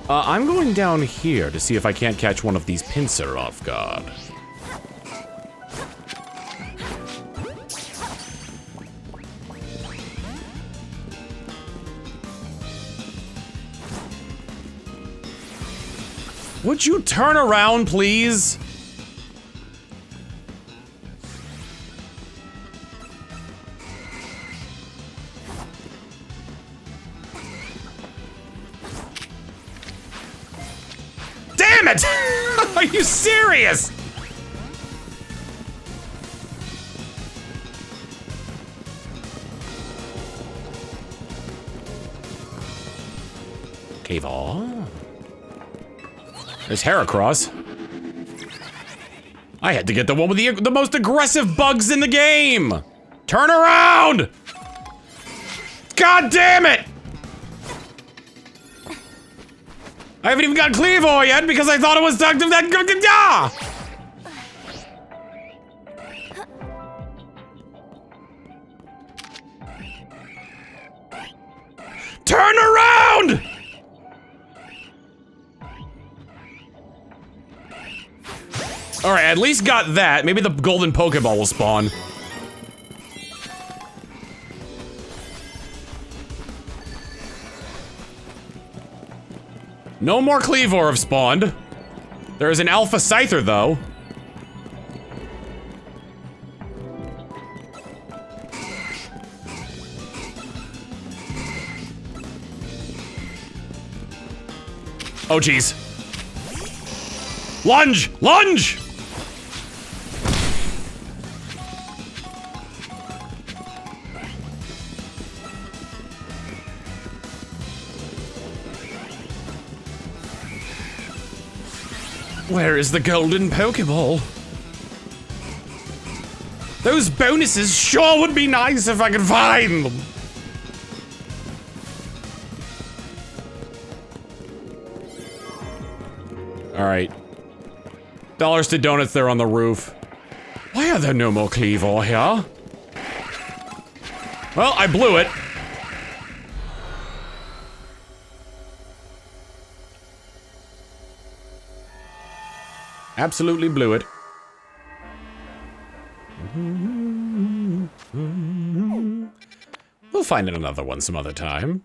I'm going down here to see if I can't catch one of these Pinsir off guard. Would you turn around, please? Damn it! Are you serious? Cave on. There's Heracross. I had to get the one with the most aggressive bugs in the game. Turn around! God damn it! I haven't even got Cleavor yet because I thought it was that. Turn around! All right, at least got that. Maybe the golden Pokeball will spawn. No more Cleavor have spawned. There is an Alpha Scyther, though. Oh, jeez. Lunge! Lunge! Where is the golden Pokeball? Those bonuses sure would be nice if I could find them. All right. Dollars to donuts there on the roof. Why are there no more Cleavor here? Well, I blew it. Absolutely blew it. We'll find another one some other time.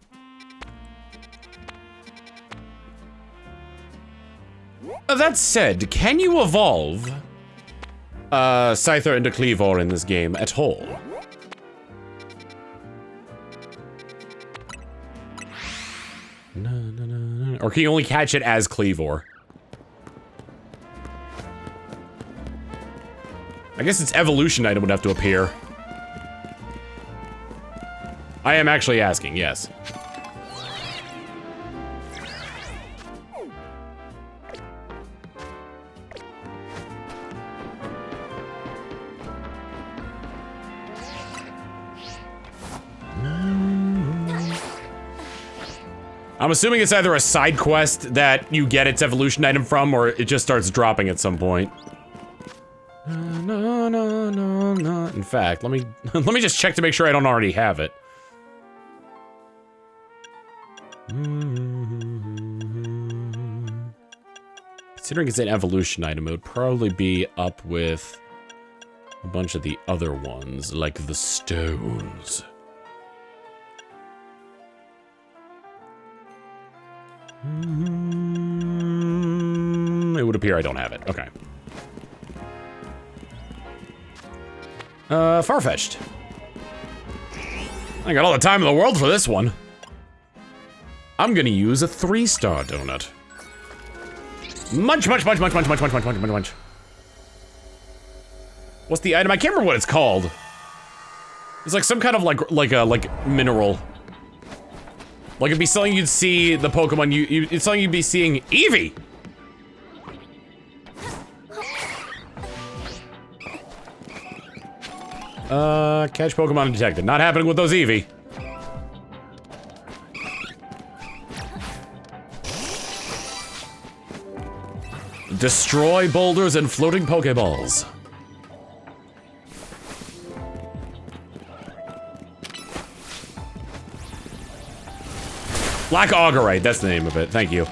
That said, can you evolve Scyther into Cleavor in this game at all? Or can you only catch it as Cleavor? I guess its evolution item would have to appear. I am actually asking, yes. I'm assuming it's either a side quest that you get its evolution item from, or it just starts dropping at some point. No. In fact, let me just check to make sure I don't already have it. Considering it's an evolution item, it would probably be up with a bunch of the other ones, like the stones. It would appear I don't have it. Okay. Farfetch'd. I got all the time in the world for this one. I'm gonna use a 3-star donut. Munch. What's the item? I can't remember what it's called. It's like some kind of like mineral. Like it'd be something you'd see the Pokemon it's something you'd be seeing Eevee! Catch Pokemon detected. Not happening with those Eevee. Destroy boulders and floating Pokeballs. Black Augerite, that's the name of it. Thank you.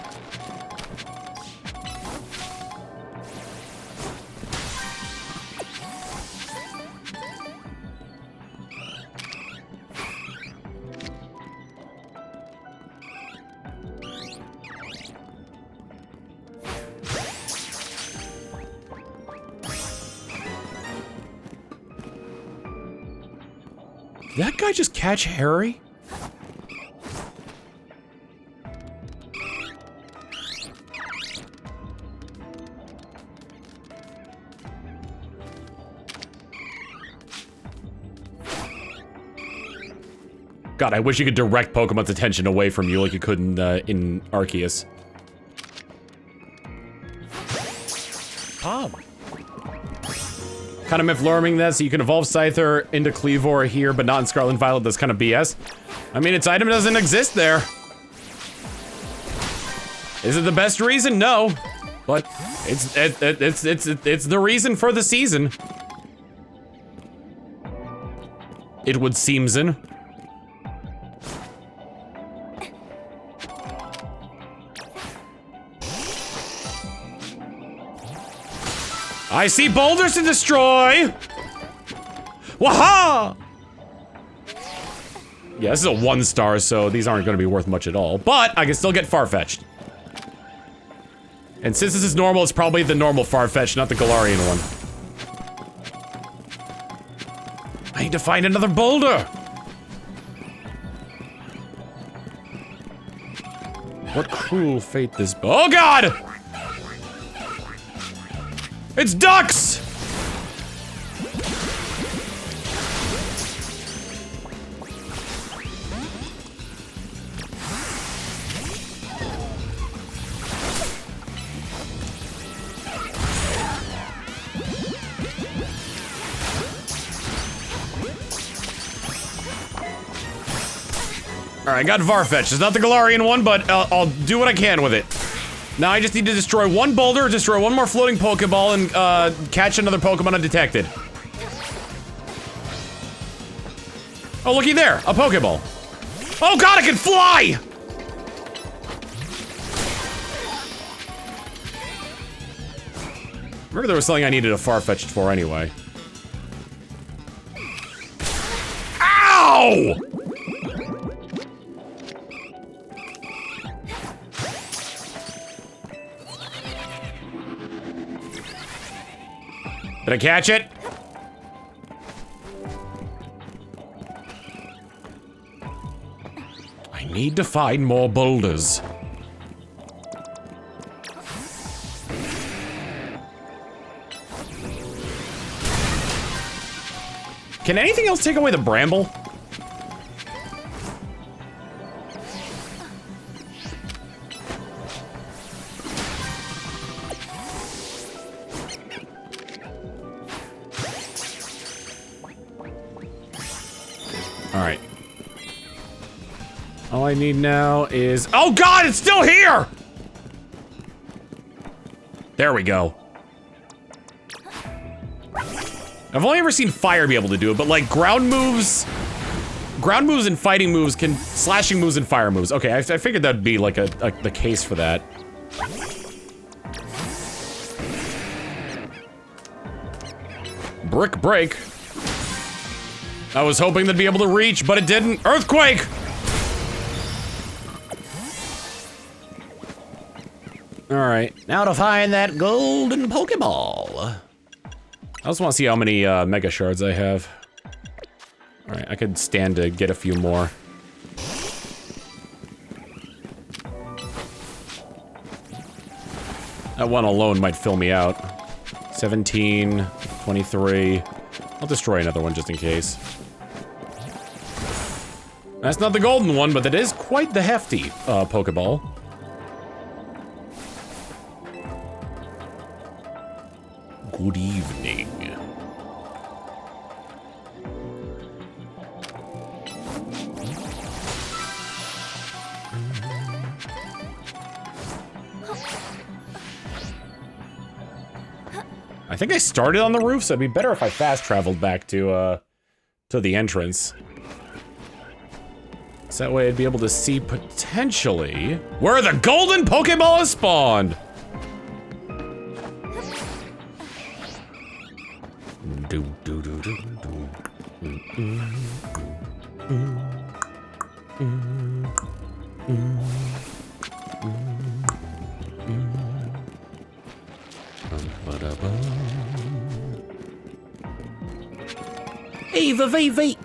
Did that guy just catch Harry? God, I wish you could direct Pokemon's attention away from you like you could in Arceus. Palm. Kind of myth-learning that, so you can evolve Scyther into Cleavor here, but not in Scarlet and Violet. That's kind of BS. I mean, its item doesn't exist there. Is it the best reason? No. But it's the reason for the season. It would seemsin. I see boulders to destroy! Waha! Yeah, this is a 1-star, so these aren't gonna be worth much at all. But I can still get Farfetch'd. And since this is normal, it's probably the normal Farfetch'd, not the Galarian one. I need to find another boulder! What cruel fate this— oh god! It's ducks! Alright, got Farfetch'd. It's not the Galarian one, but I'll do what I can with it. Now I just need to destroy one boulder, destroy one more floating Pokeball, and catch another Pokemon undetected. Oh, looky there, a Pokeball. Oh god, it can fly! Remember there was something I needed a Farfetch'd for anyway. Ow! Did I catch it? I need to find more boulders. Can anything else take away the bramble? Alright. All I need now is— oh god, it's still here! There we go. I've only ever seen fire be able to do it, but like ground moves and fighting moves can— slashing moves and fire moves. Okay, I figured that'd be like the case for that. Brick break. I was hoping they'd be able to reach, but it didn't. Earthquake! Alright, now to find that golden Pokeball. I just want to see how many Mega Shards I have. Alright, I could stand to get a few more. That one alone might fill me out. 17, 23. I'll destroy another one just in case. That's not the golden one, but that is quite the hefty Pokeball. Good evening. I think I started on the roof, so it'd be better if I fast traveled back to the entrance. So that way I'd be able to see potentially where the golden Pokeball is spawned. Eva VV.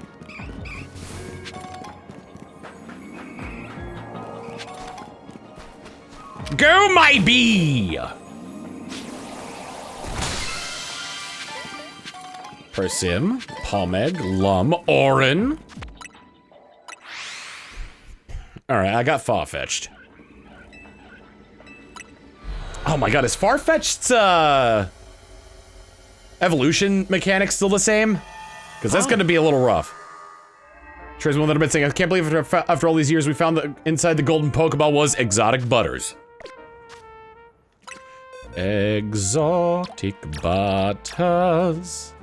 Go my bee! Persim, Palmeg, Lum, Orin. Alright, I got Farfetch'd. Oh my god, is Farfetch'd's evolution mechanic still the same? Because that's gonna be a little rough. Trace one that I've been saying, I can't believe after all these years we found that inside the golden Pokeball was exotic butters. Exotic butters.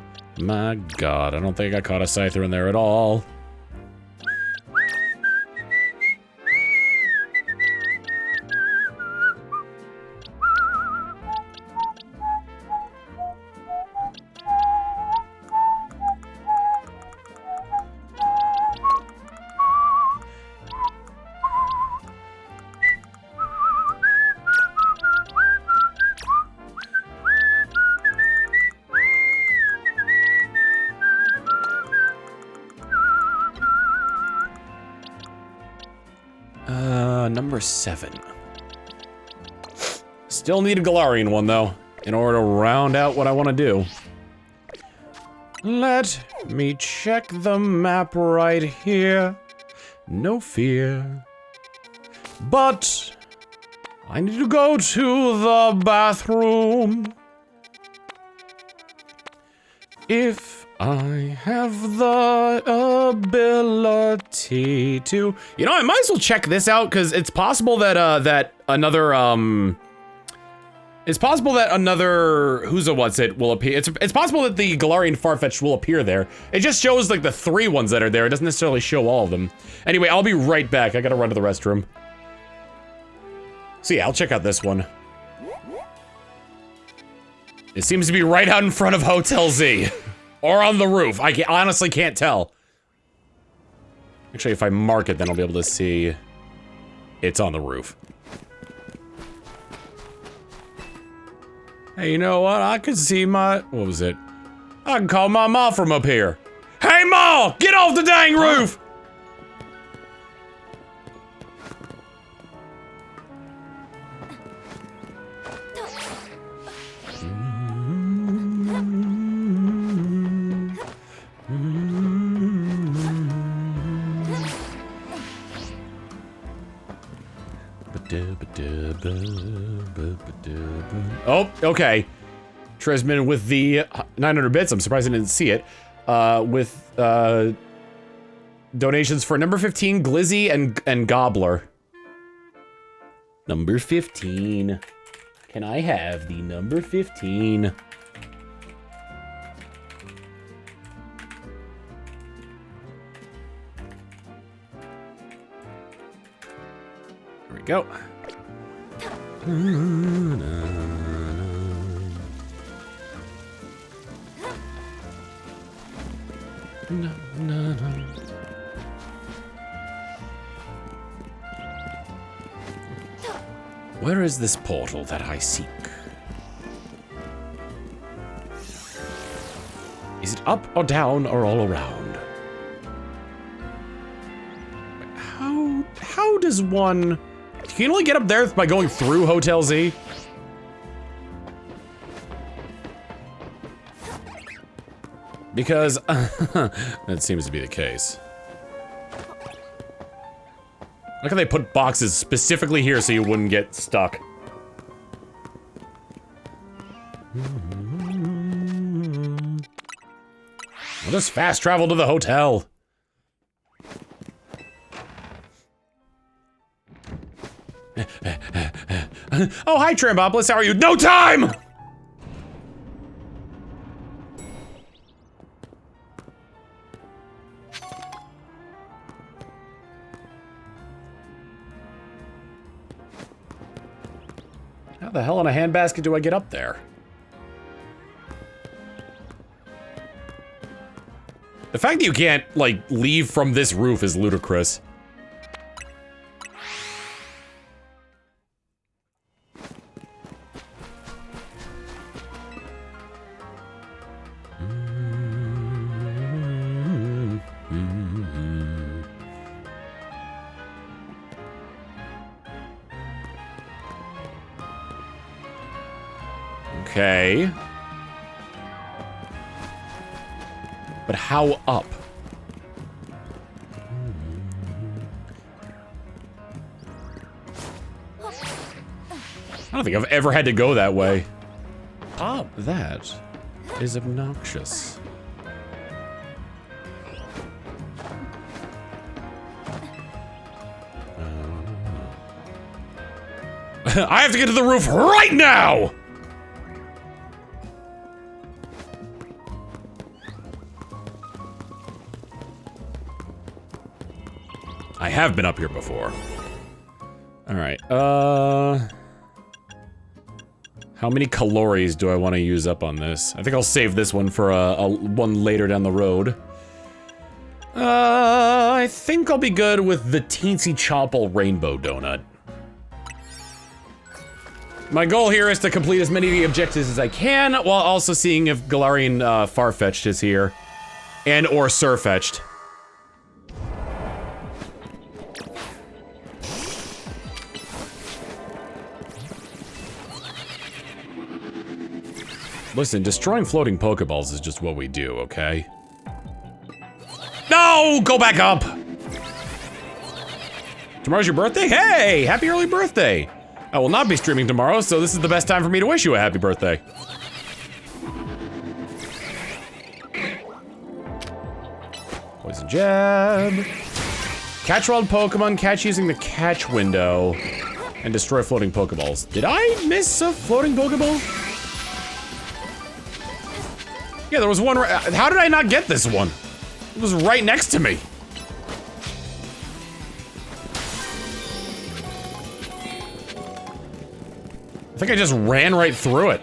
My god, I don't think I caught a Scyther in there at all. Number 7. Still need a Galarian one, though, in order to round out what I want to do. Let me check the map right here. No fear. But I need to go to the bathroom. If I have the ability to... You know, I might as well check this out, because it's possible that, it's possible that another Who's-a-What's-It will appear. It's possible that the Galarian Farfetch'd will appear there. It just shows, like, the 3 ones that are there. It doesn't necessarily show all of them. Anyway, I'll be right back. I gotta run to the restroom. So yeah, I'll check out this one. It seems to be right out in front of Hotel Z. Or on the roof. I honestly can't tell. Actually, if I mark it, then I'll be able to see it's on the roof. Hey, you know what? I could see my... What was it? I can call my ma from up here. Hey, Ma! Get off the dang roof! Oh, okay. Tresman with the 900 bits. I'm surprised I didn't see it. With donations for number 15, Glizzy and Gobbler. Number 15. Can I have the number 15? There we go. Where is this portal that I seek? Is it up or down or all around? How does one... Can you only get up there by going through Hotel Z? Because that seems to be the case. Look how they put boxes specifically here so you wouldn't get stuck. I'll just fast travel to the hotel. Oh, hi, Trambopolis. How are you? No time! How the hell in a handbasket do I get up there? The fact that you can't, like, leave from this roof is ludicrous. Okay. But how up? I don't think I've ever had to go that way. Oh, that is obnoxious. I have to get to the roof right now! I have been up here before. Alright, how many calories do I want to use up on this? I think I'll save this one for a one later down the road. I think I'll be good with the Teensy Chomple Rainbow Donut. My goal here is to complete as many of the objectives as I can, while also seeing if Galarian Farfetch'd is here. And or Surfetch'd. Listen, destroying floating Pokeballs is just what we do, okay? No! Go back up! Tomorrow's your birthday? Hey! Happy early birthday! I will not be streaming tomorrow, so this is the best time for me to wish you a happy birthday. Poison Jab. Catch wild Pokemon, catch using the catch window, and destroy floating Pokeballs. Did I miss a floating Pokeball? Yeah, there was one how did I not get this one? It was right next to me. I think I just ran right through it.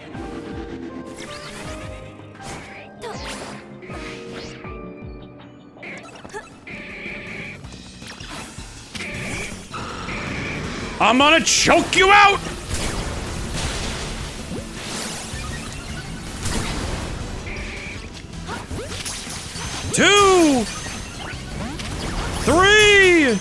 I'm gonna choke you out! Two! Three!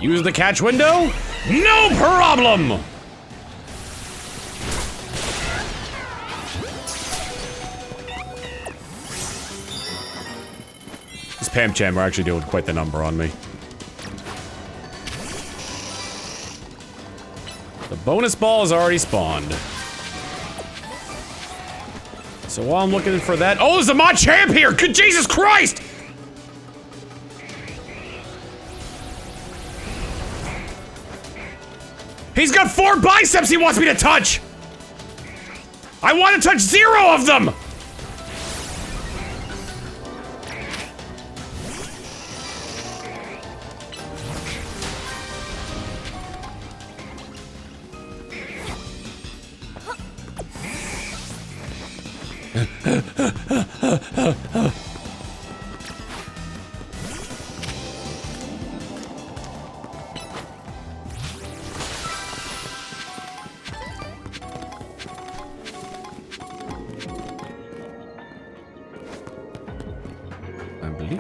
Use the catch window? No problem! This Pamcham are actually doing quite the number on me. The bonus ball is already spawned. So while I'm looking for that— oh, there's a Machamp here! Good Jesus Christ! He's got 4 biceps he wants me to touch! I want to touch 0 of them!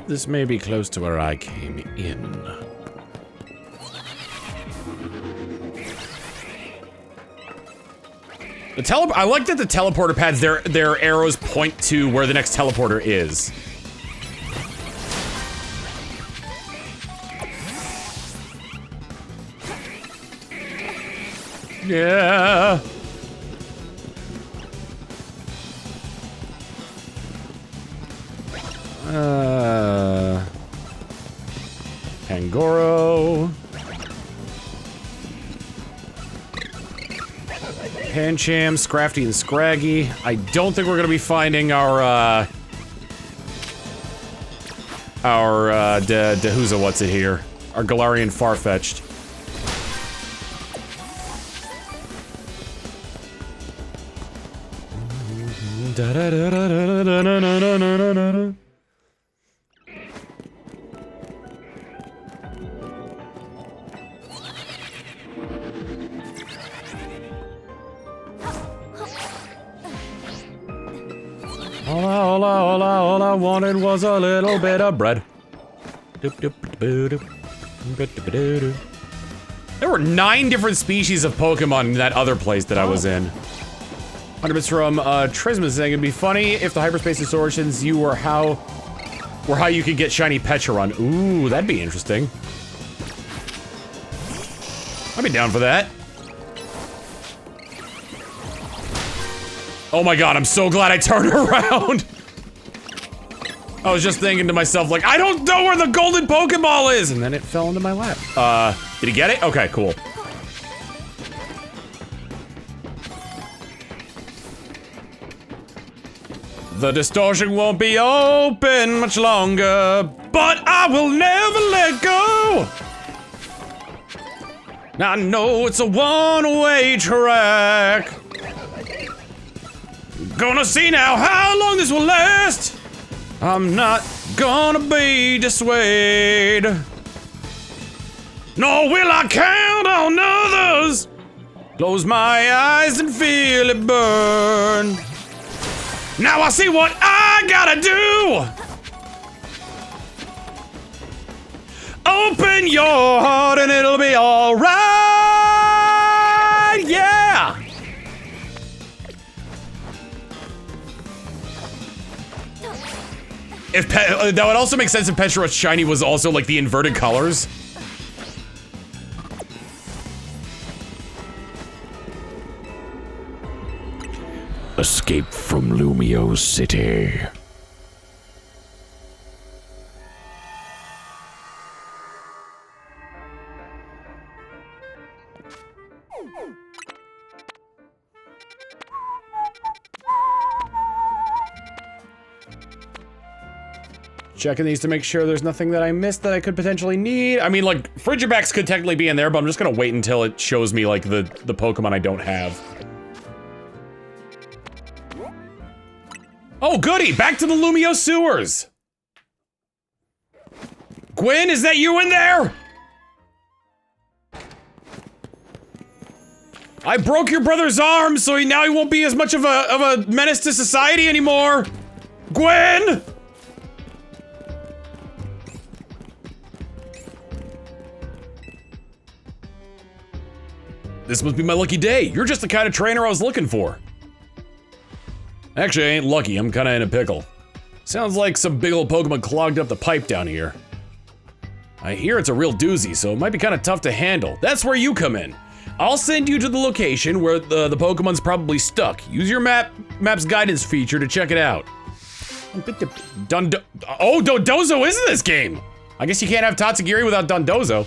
think this may be close to where I came in. I like that the teleporter pads, their arrows point to where the next teleporter is. Yeah. Pangoro. Pancham, Scrafty, and Scraggy. I don't think we're gonna be finding our Dehuza what's it here? Our Galarian Farfetch'd. All I wanted was a little bit of bread. There were 9 different species of Pokemon in that other place that I was in. 100 bits from Trismus saying it'd be funny if the hyperspace distortions were how you could get shiny Pecharon. Ooh, that'd be interesting. I'd be down for that. Oh my god, I'm so glad I turned around. I was just thinking to myself, like, I don't know where the golden Pokeball is! And then it fell into my lap. Did he get it? Okay, cool. The distortion won't be open much longer, but I will never let go! Now I know it's a one-way track. Gonna see now how long this will last. I'm not gonna be dissuaded. Nor will I count on others. Close my eyes and feel it burn. Now I see what I gotta do. Open your heart and it'll be alright. Yeah. If that would also make sense if Pecharod's shiny was also like the inverted colors. Escape from Lumio City. Checking these to make sure there's nothing that I missed that I could potentially need. I mean, like, Frigibacks could technically be in there, but I'm just gonna wait until it shows me, like, the Pokemon I don't have. Oh, goody! Back to the Lumio sewers! Gwen, is that you in there? I broke your brother's arm, so now he won't be as much of a menace to society anymore! Gwen! This must be my lucky day. You're just the kind of trainer I was looking for. Actually, I ain't lucky. I'm kinda in a pickle. Sounds like some big old Pokemon clogged up the pipe down here. I hear it's a real doozy, so it might be kinda tough to handle. That's where you come in. I'll send you to the location where the Pokemon's probably stuck. Use your map's guidance feature to check it out. Dondozo is in this game! I guess you can't have Tatsugiri without Dondozo.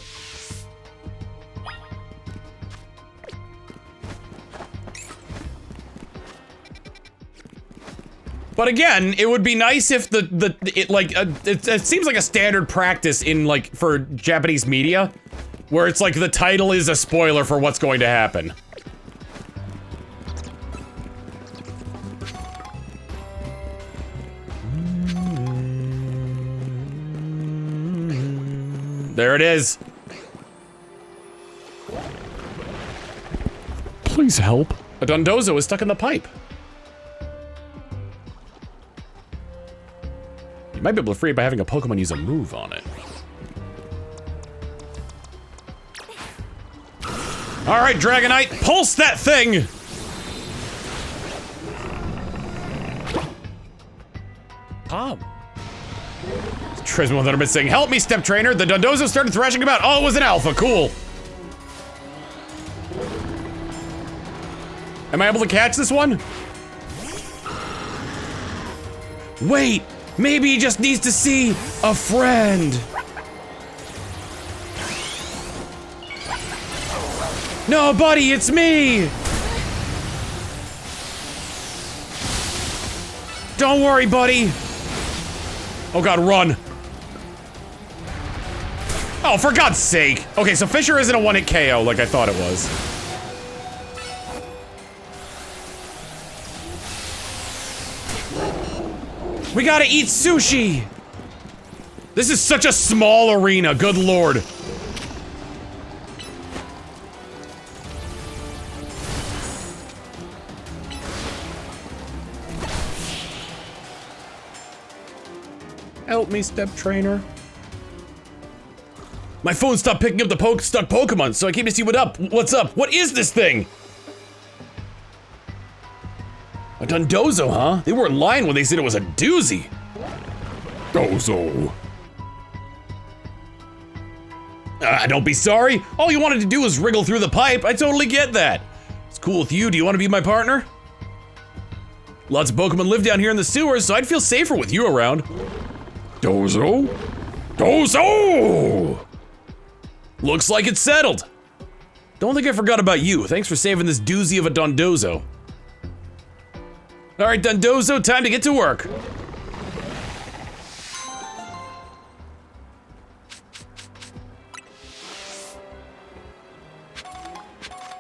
But again, it would be nice if it seems like a standard practice in like for Japanese media, where it's like the title is a spoiler for what's going to happen. There it is. Please help. A Dondozo is stuck in the pipe. You Might be able to free it by having a Pokemon use a move on it. All right, Dragonite, pulse that thing! Trisman 100% saying, help me, Step Trainer. The Dondozo started thrashing about. Oh, it was an alpha. Cool. Am I able to catch this one? Wait, maybe he just needs to see a friend. No, buddy, it's me. Don't worry, buddy. Oh God, run. Oh, for God's sake. Okay, so Fisher isn't a one-hit KO like I thought it was. We gotta eat sushi! This is such a small arena, good lord. Help me, Step Trainer. My phone stopped picking up the stuck Pokemon, so I came to see what's up. What is this thing? A Dondozo, huh? They weren't lying when they said it was a doozy. Dozo. Don't be sorry. All you wanted to do was wriggle through the pipe. I totally get that. It's cool with you. Do you want to be my partner? Lots of Pokemon live down here in the sewers, so I'd feel safer with you around. Dozo? Dozo! Looks like it's settled. Don't think I forgot about you. Thanks for saving this doozy of a Dondozo. All right, Dondozo, time to get to work.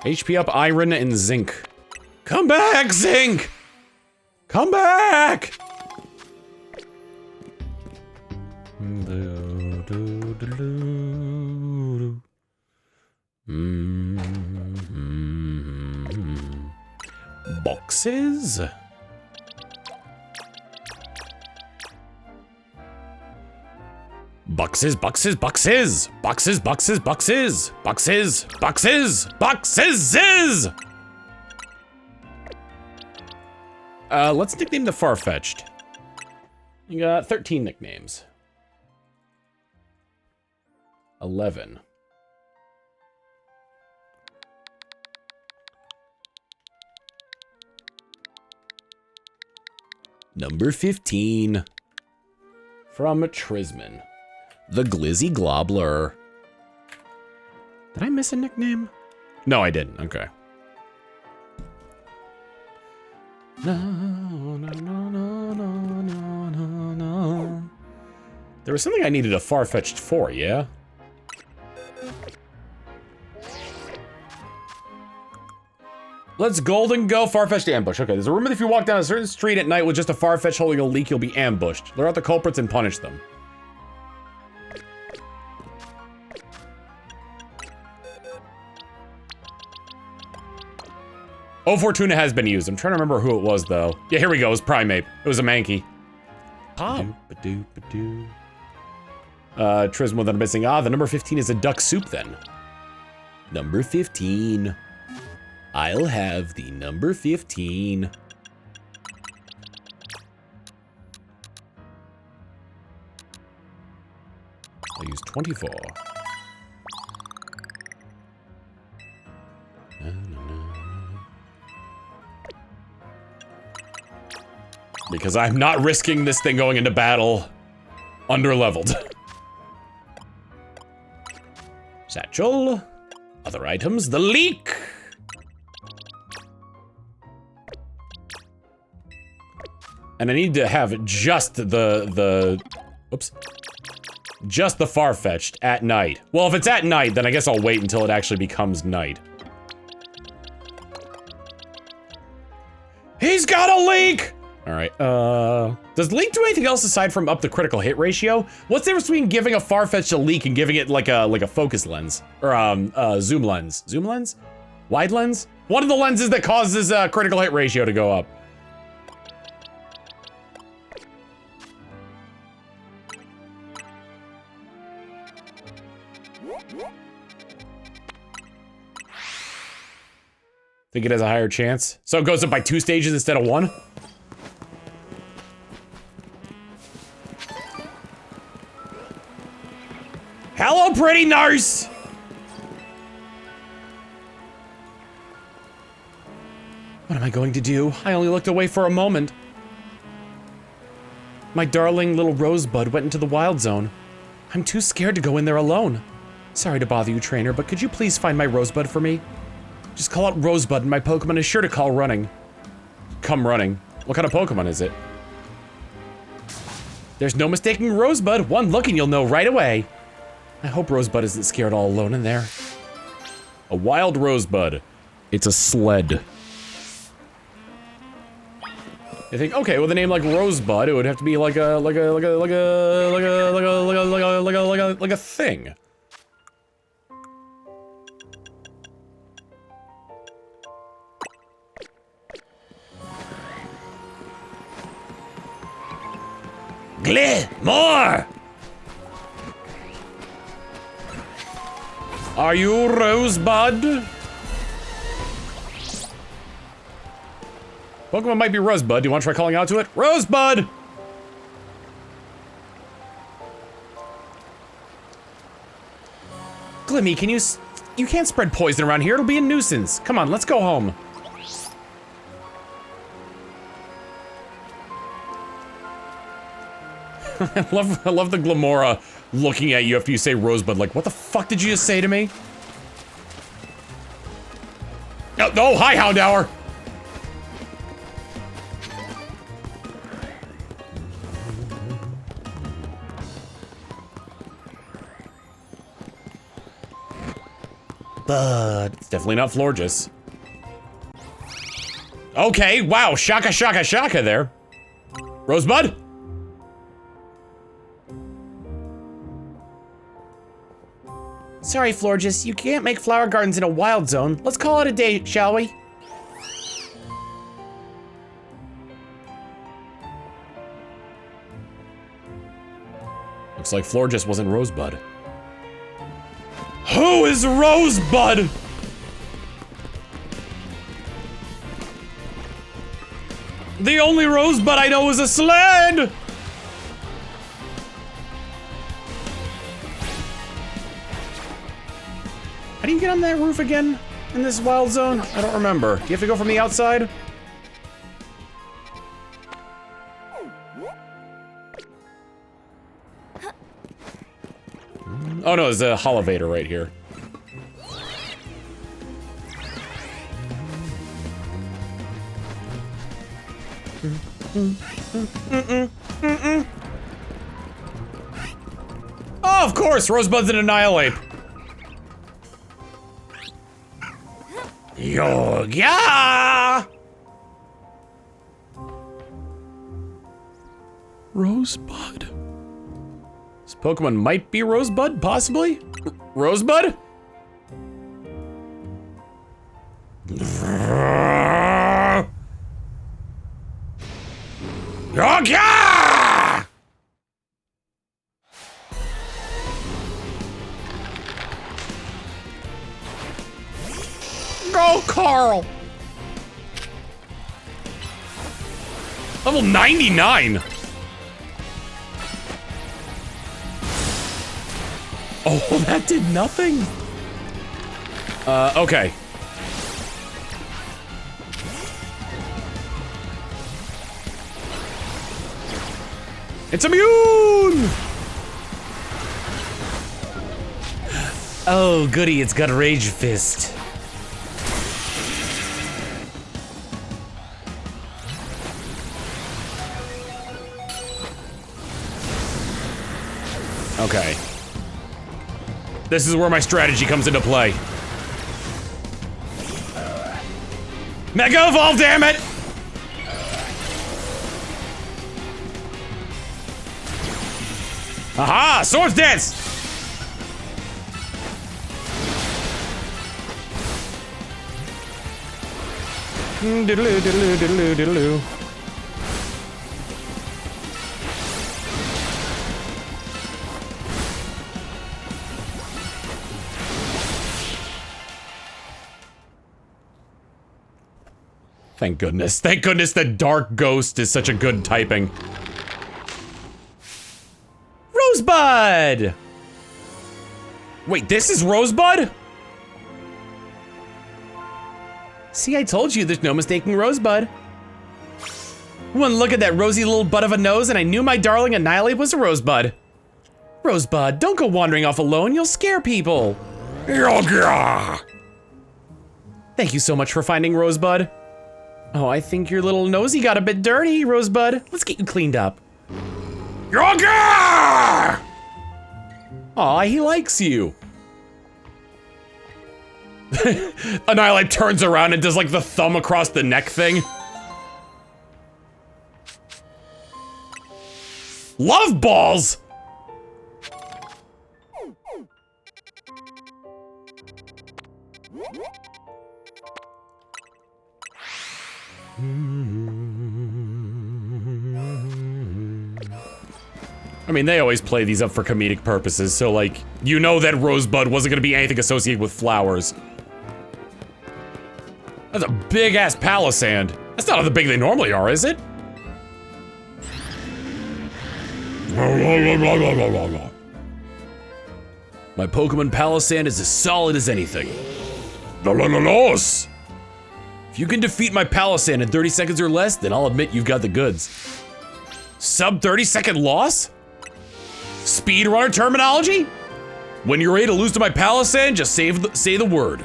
HP up iron and zinc. Come back, zinc! Come back! Boxes? Boxes, boxes, boxes! Boxes, boxes, boxes! Boxes, boxes, boxes! Let's nickname the Farfetch'd. You got 13 nicknames. 11. Number 15. From Trisman. The Glizzy Globler. Did I miss a nickname? No, I didn't. Okay. No, no, no, no, no, no, no, no. There was something I needed a Farfetch'd for, yeah? Let's golden go Farfetch'd ambush. Okay, there's a rumor that if you walk down a certain street at night with just a Farfetch'd holding a leak, you'll be ambushed. Lure out the culprits and punish them. Oh, Fortuna has been used. I'm trying to remember who it was, though. Yeah, here we go. It was Primeape. It was a Mankey. Trismo that I'm missing. Ah, the number 15 is a duck soup, then. Number 15. I'll have the number 15. I'll use 24. Because I'm not risking this thing going into battle under-leveled. Satchel. Other items. The leak! And I need to have just oops. Just the Farfetch'd at night. Well, if it's at night, then I guess I'll wait until it actually becomes night. He's got a leak! Alright, does Leak do anything else aside from up the critical hit ratio? What's the difference between giving a Farfetch'd a leak and giving it like a focus lens? Or, zoom lens. Zoom lens? Wide lens? One of the lenses that causes, critical hit ratio to go up. Think it has a higher chance? So it goes up by 2 stages instead of 1? Hello, pretty nurse! What am I going to do? I only looked away for a moment. My darling little Rosebud went into the wild zone. I'm too scared to go in there alone. Sorry to bother you, trainer, but could you please find my Rosebud for me? Just call out Rosebud and my Pokemon is sure to call running. Come running. What kind of Pokemon is it? There's no mistaking Rosebud. One look and you'll know right away. I hope Rosebud isn't scared all alone in there. A wild Rosebud. It's a sled. I think, okay, with a name like Rosebud, it would have to be like a thing. Gleh, more! Are you Rosebud? Pokemon might be Rosebud. Do you want to try calling out to it? Rosebud! Glimmy, can you can't spread poison around here. It'll be a nuisance. Come on, let's go home. I love the Glamora looking at you after you say Rosebud, like, what the fuck did you just say to me? No, no, hi, Houndour! But it's definitely not Florges. Okay, wow, shaka shaka shaka there. Rosebud? Sorry, Florges, you can't make flower gardens in a wild zone. Let's call it a day, shall we? Looks like Florges wasn't Rosebud. Who is Rosebud? The only Rosebud I know is a sled! How do you get on that roof again in this wild zone? I don't remember. Do you have to go from the outside? Oh no, there's a Holovator right here. Oh, of course, Rosebud's an Annihilate. Yo, yeah! Rosebud. This Pokemon might be Rosebud, possibly? Rosebud? Yeah! Go, Carl! Level 99! Oh, that did nothing? Okay. It's immune! Oh, goody, it's got Rage Fist. Okay. This is where my strategy comes into play. Mega Evolve, damn it! Aha! Swords Dance! Diddle-oo, diddle-oo, diddle-oo, diddle-oo. Thank goodness. Thank goodness that Dark Ghost is such a good typing. Rosebud! Wait, this is Rosebud? See, I told you there's no mistaking Rosebud. One look at that rosy little butt of a nose and I knew my darling Annihilate was a Rosebud. Rosebud, don't go wandering off alone, you'll scare people. Yoga! Thank you so much for finding Rosebud. Oh, I think your little nosy got a bit dirty, Rosebud. Let's get you cleaned up. Yoga! Aw, he likes you. Annihilate turns around and does like the thumb across the neck thing. Love balls! I mean, they always play these up for comedic purposes, so like, you know that Rosebud wasn't gonna be anything associated with flowers. That's a big-ass palisand. That's not how big they normally are, is it? My Pokemon Palisand is as solid as anything. Los! If you can defeat my Palisand in 30 seconds or less, then I'll admit you've got the goods. Sub 30-second loss? Speedrunner terminology? When you're ready to lose to my Palisand, just say the word.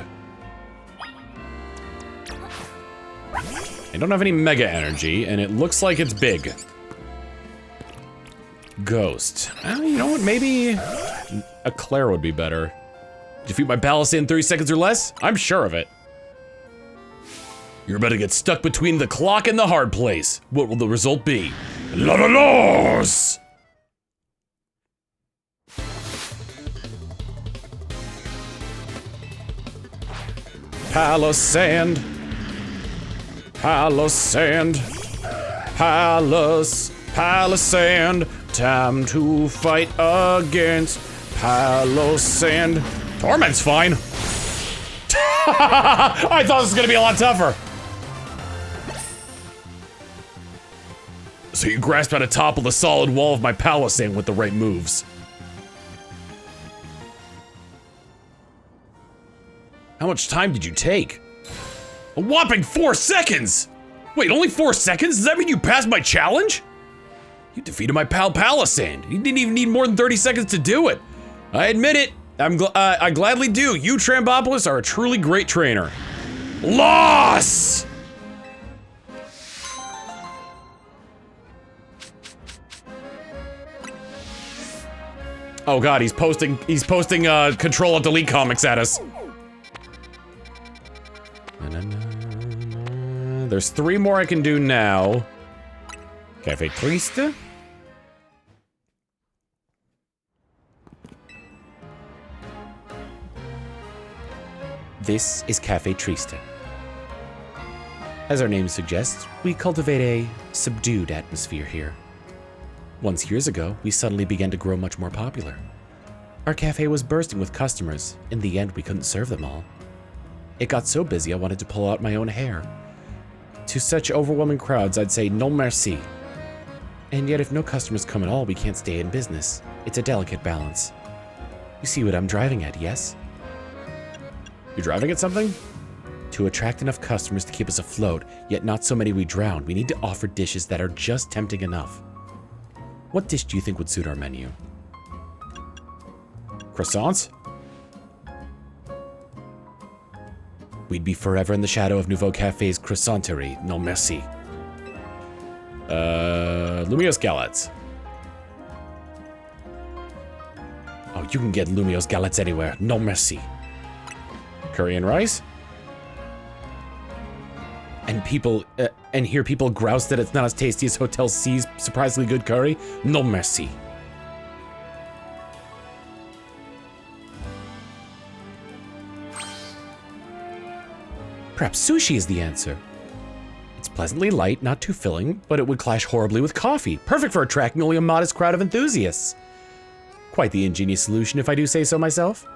I don't have any Mega Energy, and it looks like it's big. Ghost. You know what, maybe a Claire would be better. Defeat my Palisand in 30 seconds or less? I'm sure of it. You're about to get stuck between the clock and the hard place. What will the result be? Los! Palisand. Palisand. Palisand. Time to fight against Palisand. Torment's fine. I thought this was gonna be a lot tougher. So you grasp at a topple the solid wall of my Palisand with the right moves. How much time did you take? A whopping 4 seconds! Wait, only 4 seconds? Does that mean you passed my challenge? You defeated my pal Palisand. You didn't even need more than 30 seconds to do it. I admit it. I gladly do. You, Trambopolis, are a truly great trainer. Loss! Oh god, he's posting Control Alt Delete comics at us. There's 3 more I can do now. Cafe Triste. This is Cafe Triste. As our name suggests, we cultivate a subdued atmosphere here. Once years ago, we suddenly began to grow much more popular. Our cafe was bursting with customers. In the end, we couldn't serve them all. It got so busy I wanted to pull out my own hair. To such overwhelming crowds, I'd say non merci. And yet if no customers come at all, we can't stay in business. It's a delicate balance. You see what I'm driving at, yes? You're driving at something? To attract enough customers to keep us afloat, yet not so many we drown, we need to offer dishes that are just tempting enough. What dish do you think would suit our menu? Croissants? We'd be forever in the shadow of Nouveau Café's croissanterie. Non merci. Lumiose Galettes. Oh, you can get Lumiose Galettes anywhere. Non merci. Curry and rice? And hear people grouse that it's not as tasty as Hotel C's surprisingly good curry? Non merci. Perhaps sushi is the answer. It's pleasantly light, not too filling, but it would clash horribly with coffee. Perfect for attracting only a modest crowd of enthusiasts. Quite the ingenious solution, if I do say so myself.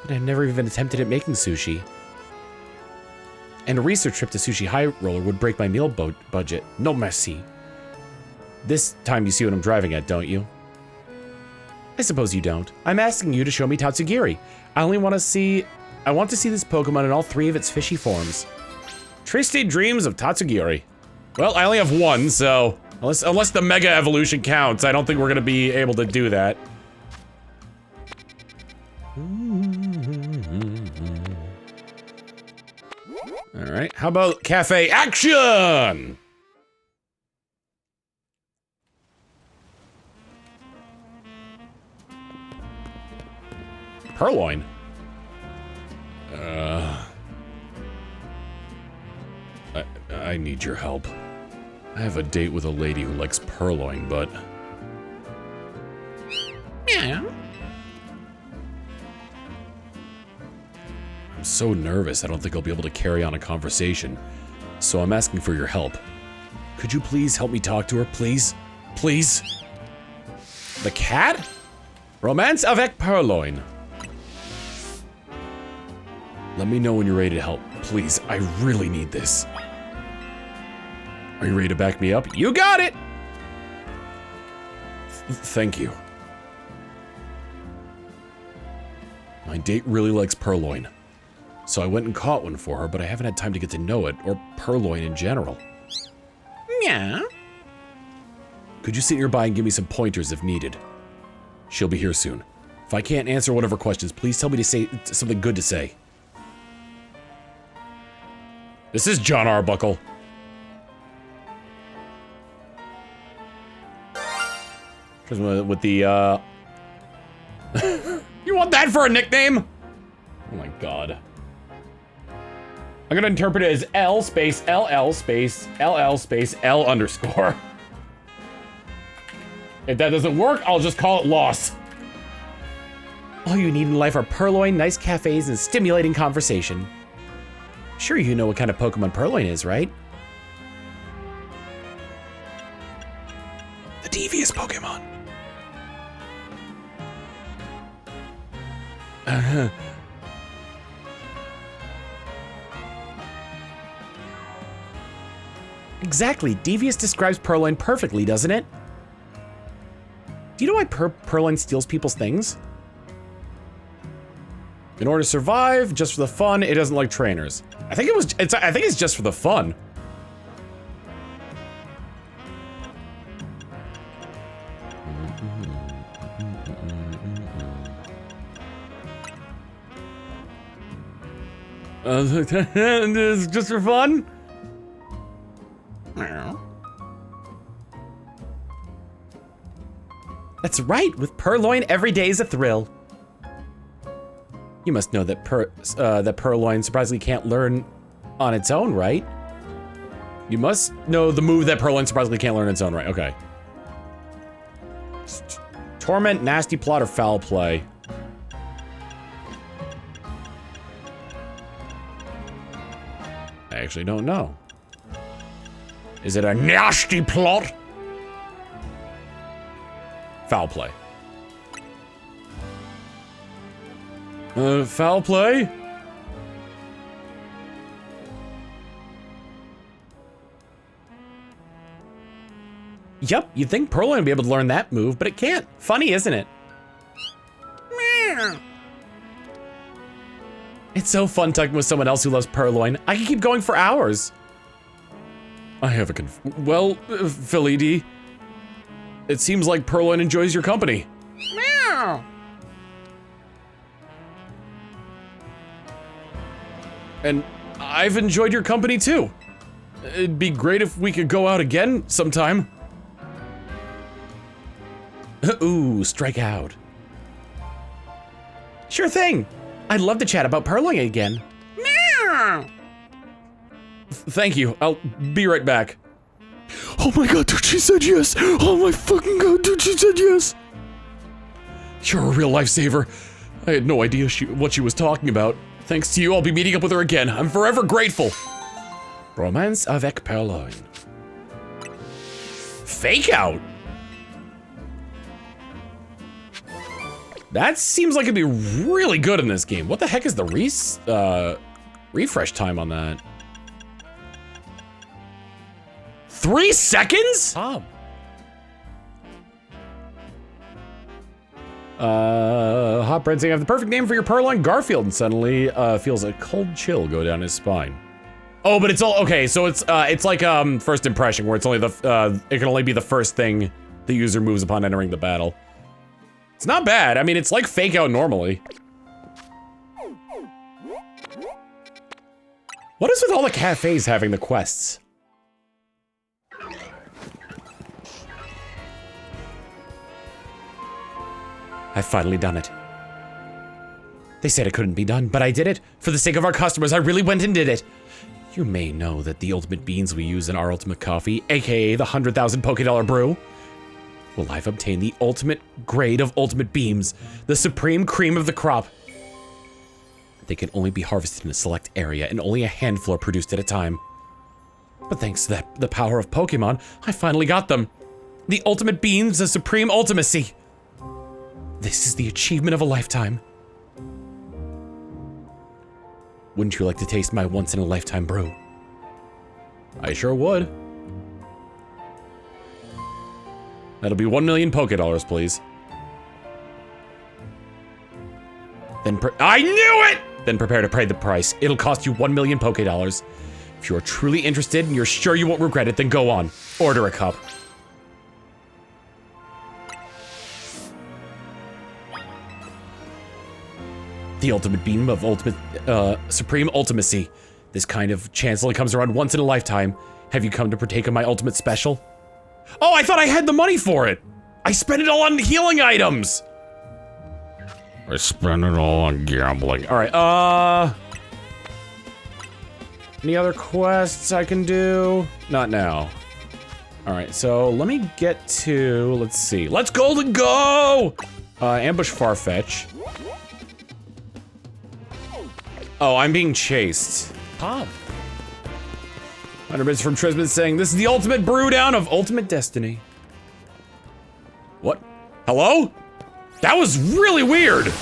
But I've never even attempted at making sushi. And a research trip to Sushi High Roller would break my meal budget. No merci. This time you see what I'm driving at, don't you? I suppose you don't. I'm asking you to show me Tatsugiri. I want to see this Pokemon in all 3 of its fishy forms. Twisted Dreams of Tatsugiri. Well, I only have 1, so unless the Mega Evolution counts, I don't think we're gonna be able to do that. All right, how about cafe action? Purloin. I need your help. I have a date with a lady who likes purloin, but... Yeah. I'm so nervous, I don't think I'll be able to carry on a conversation. So I'm asking for your help. Could you please help me talk to her, please? Please? The cat? Romance avec purloin. Let me know when you're ready to help. Please, I really need this. Are you ready to back me up? You got it! Thank you. My date really likes purloin. So I went and caught one for her, but I haven't had time to get to know it, or purloin in general. Yeah. Could you sit nearby and give me some pointers if needed? She'll be here soon. If I can't answer one of her questions, please tell me to say something good to say. This is John Arbuckle. With the, You want that for a nickname? Oh my god. I'm gonna interpret it as L space LL space LL space L underscore. If that doesn't work, I'll just call it loss. All you need in life are purloin, nice cafes, and stimulating conversation. Sure you know what kind of Pokemon purloin is, right? The devious Pokemon. Exactly. Devious describes purloin perfectly, doesn't it? Do you know why purloin steals people's things? In order to survive, just for the fun, it doesn't like trainers. I think it's just for the fun. It's just for fun? That's right, with purloin, every day is a thrill. You must know that purloin surprisingly can't learn on its own, right? You must know the move that purloin surprisingly can't learn on its own, right? Okay. Torment, nasty plot, or foul play? I actually don't know. Is it a nasty plot? Foul play. Foul play? Yep, you'd think Purloin would be able to learn that move, but it can't. Funny, isn't it? It's so fun talking with someone else who loves Purloin. I can keep going for hours. I have a well, Philly D. It seems like Purloin enjoys your company. Meow. And I've enjoyed your company too. It'd be great if we could go out again sometime. Ooh, strike out. Sure thing. I'd love to chat about Purloin again. Meow. Thank you. I'll be right back. Oh my god, dude, she said yes. Oh my fucking god, dude, she said yes. You're a real lifesaver. I had no idea what she was talking about. Thanks to you, I'll be meeting up with her again. I'm forever grateful. Romance avec Purloin. Fake out. That seems like it'd be really good in this game. What the heck is the refresh time on that? 3 seconds? Tom. Hot Bread saying, I have the perfect name for your Purloin Garfield, and suddenly feels a cold chill go down his spine. Oh, but it's all, okay, so it's like first impression, where it's only the, it can only be the first thing the user moves upon entering the battle. It's not bad, I mean, it's like Fake Out normally. What is with all the cafes having the quests? I've finally done it. They said it couldn't be done, but I did it. For the sake of our customers, I really went and did it. You may know that the ultimate beans we use in our ultimate coffee, aka the 100,000 Poké-Dollar brew, well, I've obtained the ultimate grade of ultimate beams, the supreme cream of the crop. They can only be harvested in a select area, and only a handful are produced at a time. But thanks to the power of Pokemon, I finally got them. The ultimate beams of supreme ultimacy. This is the achievement of a lifetime. Wouldn't you like to taste my once-in-a-lifetime brew? I sure would. That'll be 1 million Poké-Dollars, please. Then I knew it! Then prepare to pay the price. It'll cost you 1 million Poké-Dollars. If you're truly interested and you're sure you won't regret it, then go on. Order a cup. The ultimate beam of supreme ultimacy. This kind of chance only comes around once in a lifetime. Have you come to partake of my ultimate special? Oh, I thought I had the money for it! I spent it all on healing items! I spent it all on gambling. Alright, any other quests I can do? Not now. Alright, so let me get to, let's see. Let's Golden Go! Ambush Farfetch. Oh, I'm being chased. Tom. 100 bits from Trisman saying, this is the ultimate brew down of ultimate destiny. What? Hello? That was really weird.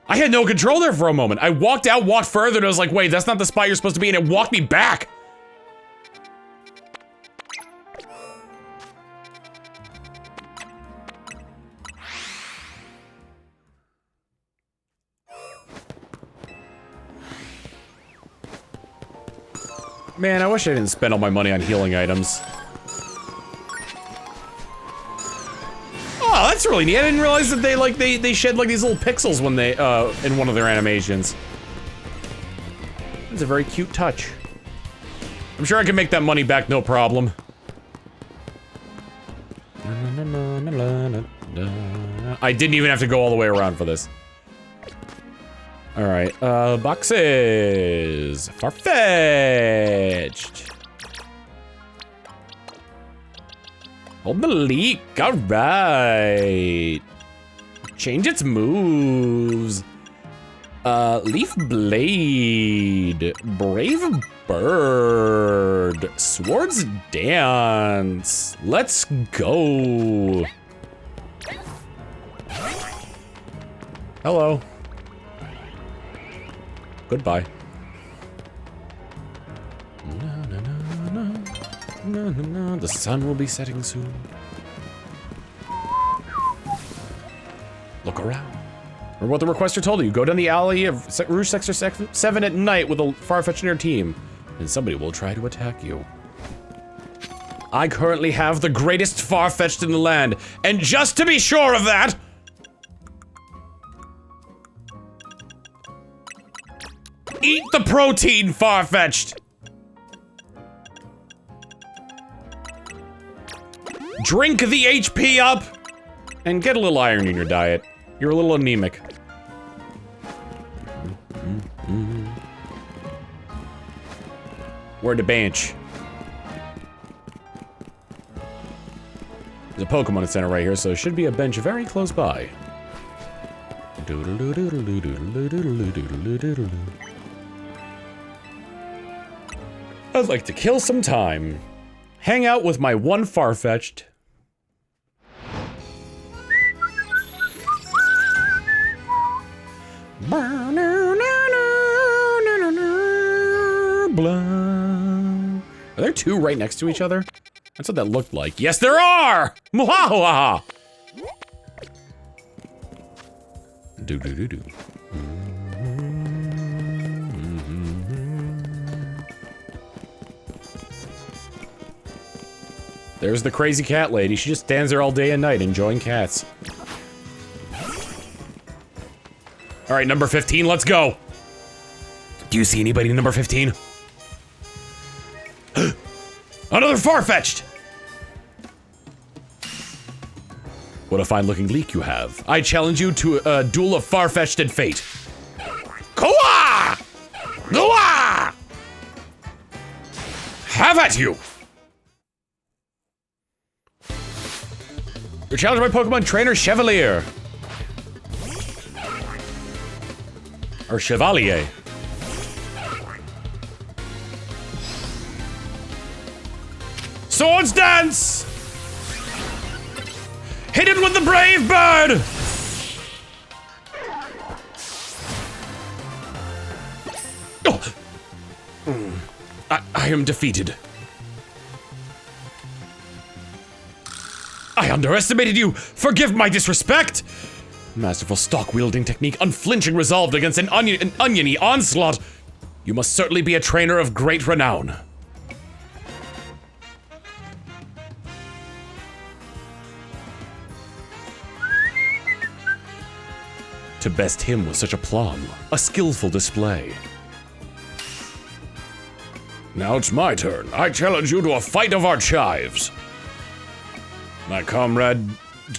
I had no control there for a moment. I walked out, walked further, and I was like, wait, that's not the spot you're supposed to be in. It walked me back. Man, I wish I didn't spend all my money on healing items. Oh, that's really neat. I didn't realize that they shed like these little pixels when they in one of their animations. It's a very cute touch. I'm sure I can make that money back, no problem. I didn't even have to go all the way around for this. Alright, boxes. Farfetched. Hold the leak, alright. Change its moves. Leaf Blade. Brave Bird. Swords Dance. Let's go. Hello. Goodbye. The sun will be setting soon. Look around. Remember what the requester told you. Go down the alley of Rouge Sector 7 at night with a Farfetch'd in your team, and somebody will try to attack you. I currently have the greatest Farfetch'd in the land, and just to be sure of that, eat the protein, Farfetch'd! Drink the HP up! And get a little iron in your diet. You're a little anemic. Where the bench? There's a Pokemon Center right here, so there should be a bench very close by. I'd like to kill some time. Hang out with my one Farfetch'd. Are there there two right next to each other? That's what that looked like. Yes, there are! Mwahaha! Do-do-do-do. There's the crazy cat lady. She just stands there all day and night enjoying cats. All right, number 15, let's go. Do you see anybody in number 15? Another far-fetched! What a fine-looking leek you have. I challenge you to a duel of far-fetched and fate. Koa! Koa! Have at you! You're challenged by Pokemon Trainer Chevalier. Or Chevalier. Swords dance! Hit it with the brave bird! Oh. I am defeated. I underestimated you! Forgive my disrespect! Masterful stock-wielding technique, unflinching resolve against an oniony onslaught. You must certainly be a trainer of great renown. To best him with such aplomb, a skillful display. Now it's my turn. I challenge you to a fight of our chives. My comrade,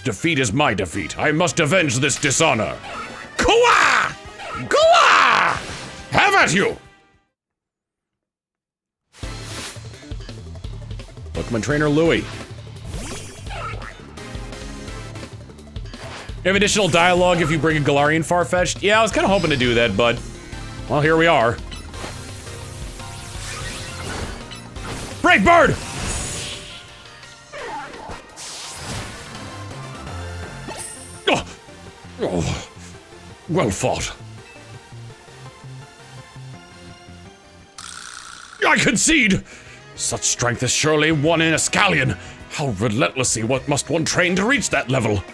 defeat is my defeat. I must avenge this dishonor. Kua! Kua! Have at you! Pokemon Trainer Louie. You have additional dialogue if you bring a Galarian Farfetch'd? Yeah, I was kind of hoping to do that, but... well, here we are. Brave Bird! Oh. Oh. Well fought. I concede! Such strength is surely one in a scallion. How relentlessly what must one train to reach that level?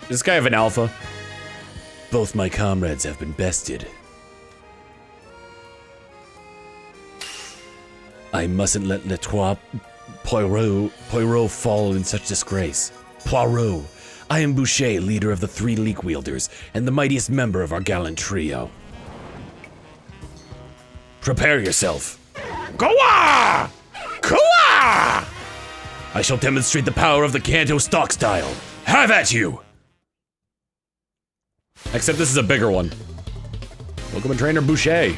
Does this guy have an alpha? Both my comrades have been bested. I mustn't let Le Trois Poirot fall in such disgrace. Poirot, I am Boucher, leader of the 3 Leek Wielders, and the mightiest member of our gallant trio. Prepare yourself. Koa! Koa! I shall demonstrate the power of the Kanto stock style. Have at you! Except this is a bigger one. Pokemon Trainer Boucher.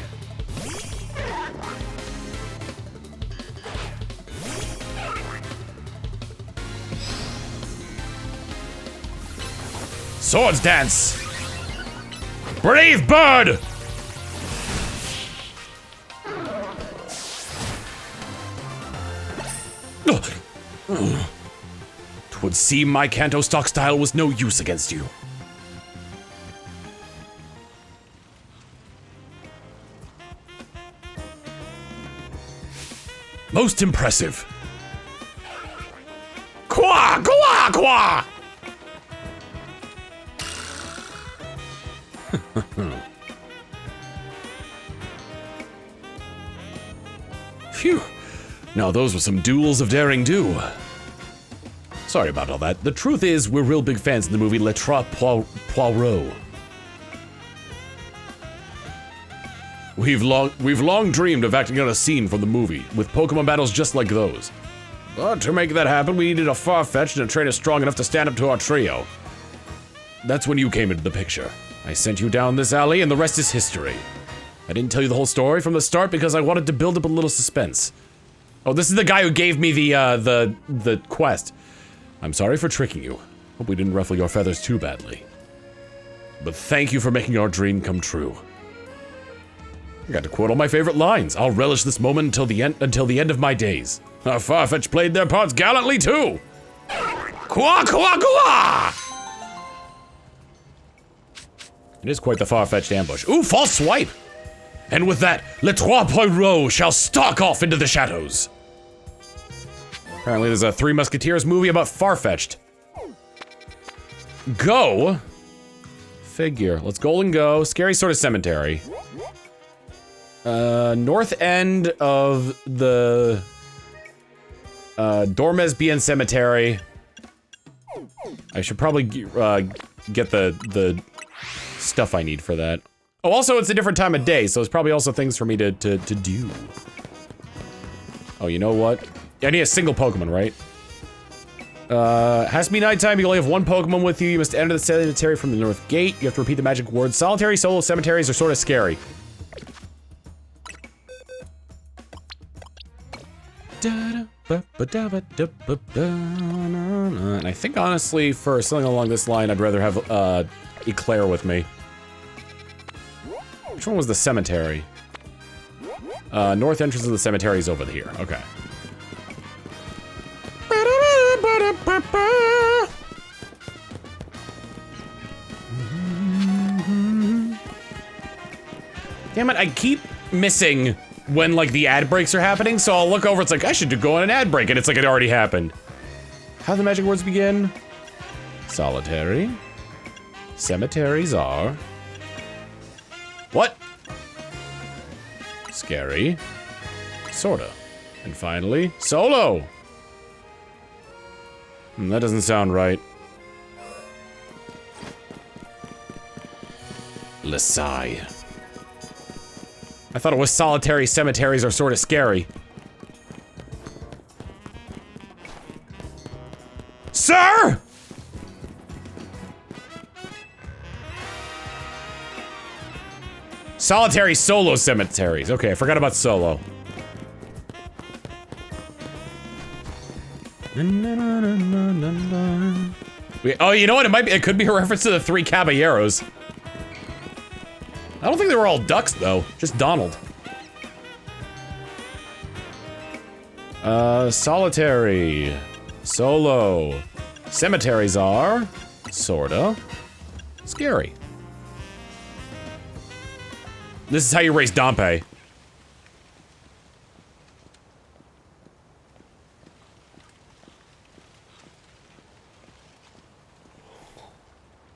Swords dance! Brave Bird! Twould seem my Kanto stock style was no use against you. Most impressive. Kwa! Kwa! Kwa! Phew. Now those were some duels of daring do. Sorry about all that. The truth is, we're real big fans of the movie Le Trois Poirot. We've long dreamed of acting out a scene from the movie, with Pokemon battles just like those. But to make that happen, we needed a Farfetch'd and a trainer strong enough to stand up to our trio. That's when you came into the picture. I sent you down this alley, and the rest is history. I didn't tell you the whole story from the start because I wanted to build up a little suspense. Oh, this is the guy who gave me the quest. I'm sorry for tricking you. Hope we didn't ruffle your feathers too badly. But thank you for making our dream come true. I got to quote all my favorite lines. I'll relish this moment until the end of my days. Our Farfetch'd played their parts gallantly too. Kwa kwa kwa! It is quite the far-fetched ambush. Ooh, false swipe! And with that, Les Trois Poireaux shall stalk off into the shadows. Apparently there's a Three Musketeers movie about Farfetch'd. Go. Figure. Let's golden go. Scary sort of cemetery. North end of the Dormes Bien Cemetery. I should probably get the stuff I need for that. Oh, also it's a different time of day, so it's probably also things for me to do. Oh, you know what? I need a single Pokemon, right? Has to be nighttime. You only have one Pokemon with you. You must enter the cemetery from the north gate. You have to repeat the magic words. Solitary solo cemeteries are sort of scary. And I think honestly, for something along this line, I'd rather have Eclair with me. Which one was the cemetery? North entrance of the cemetery is over here. Okay. Damn it, I keep missing when, like, the ad breaks are happening, so I'll look over, it's like, I should go on an ad break, and it's like it already happened. How do the magic words begin? Solitary. Cemeteries are... What? Scary. Sorta. And finally, solo! That doesn't sound right. Lesai. I thought it was solitary cemeteries are sort of scary. Sir! Solitary solo cemeteries. Okay, I forgot about solo. Oh, you know what? It could be a reference to the Three Caballeros. I don't think they were all ducks, though. Just Donald. Solitary. Solo. Cemeteries are... sorta... scary. This is how you raise Dompe.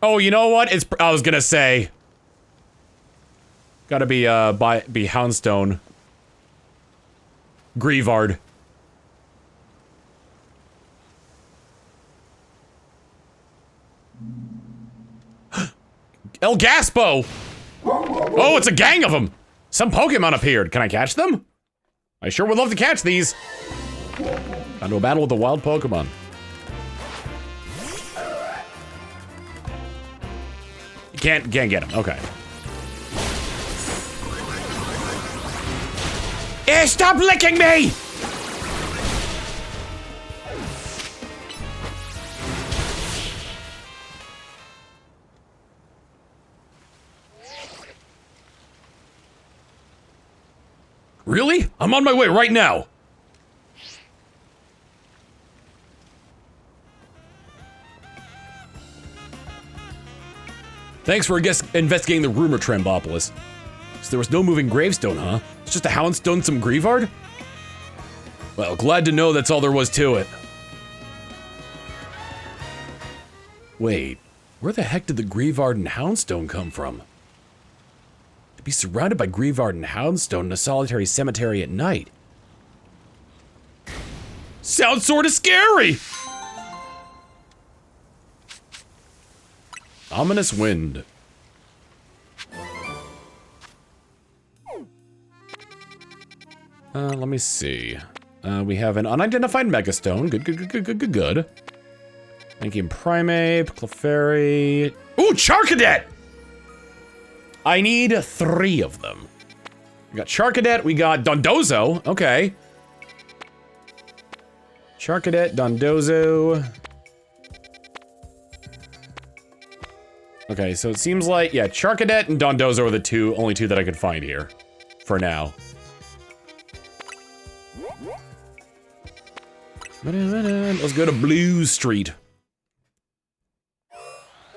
Oh, you know what? I was gonna say... Gotta be, be Houndstone. Grievard. El Gaspo! Oh, it's a gang of them! Some Pokemon appeared. Can I catch them? I sure would love to catch these. Got into a battle with the wild Pokemon. You can't get them. Okay. Stop licking me! Really? I'm on my way right now. Thanks for investigating the rumor, Trambopolis. So there was no moving gravestone, huh? It's just a Houndstone and some Grievard? Well, glad to know that's all there was to it. Wait, where the heck did the Grievard and Houndstone come from? To be surrounded by Grievard and Houndstone in a solitary cemetery at night. Sounds sorta scary! Ominous wind. Let me see. We have an unidentified Megastone. Good. Thinking Primeape, Clefairy. Ooh, Charcadet! I need 3 of them. We got Charcadet, we got Dondozo. Okay. Charcadet, Dondozo. Okay, so it seems like, yeah, Charcadet and Dondozo are the only two that I could find here. For now. Let's go to Blue Street.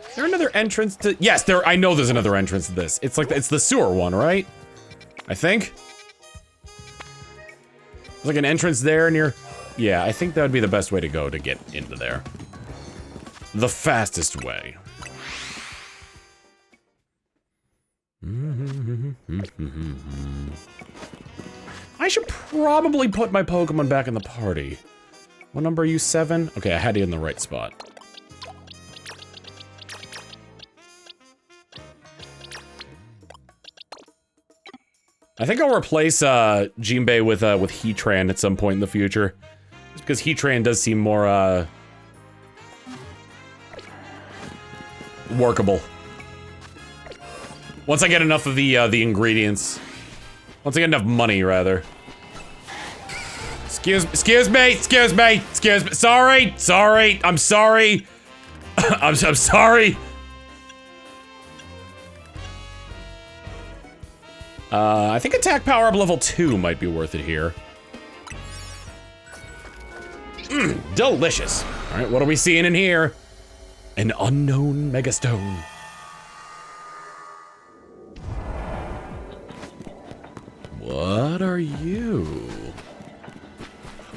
Is there another entrance to? Yes, there. I know there's another entrance to this. It's like it's the sewer one, right? I think. There's like an entrance there near. Yeah, I think that would be the best way to go to get into there. The fastest way. I should probably put my Pokemon back in the party. What number are you, 7? Okay, I had you in the right spot. I think I'll replace Jinbei with Heatran at some point in the future. Just because Heatran does seem more workable. Once I get enough of the ingredients. Once I get enough money, rather. Excuse me, sorry, I'm sorry. I'm sorry. I think attack power up level 2 might be worth it here. Delicious. All right, what are we seeing in here? An unknown megastone. What are you?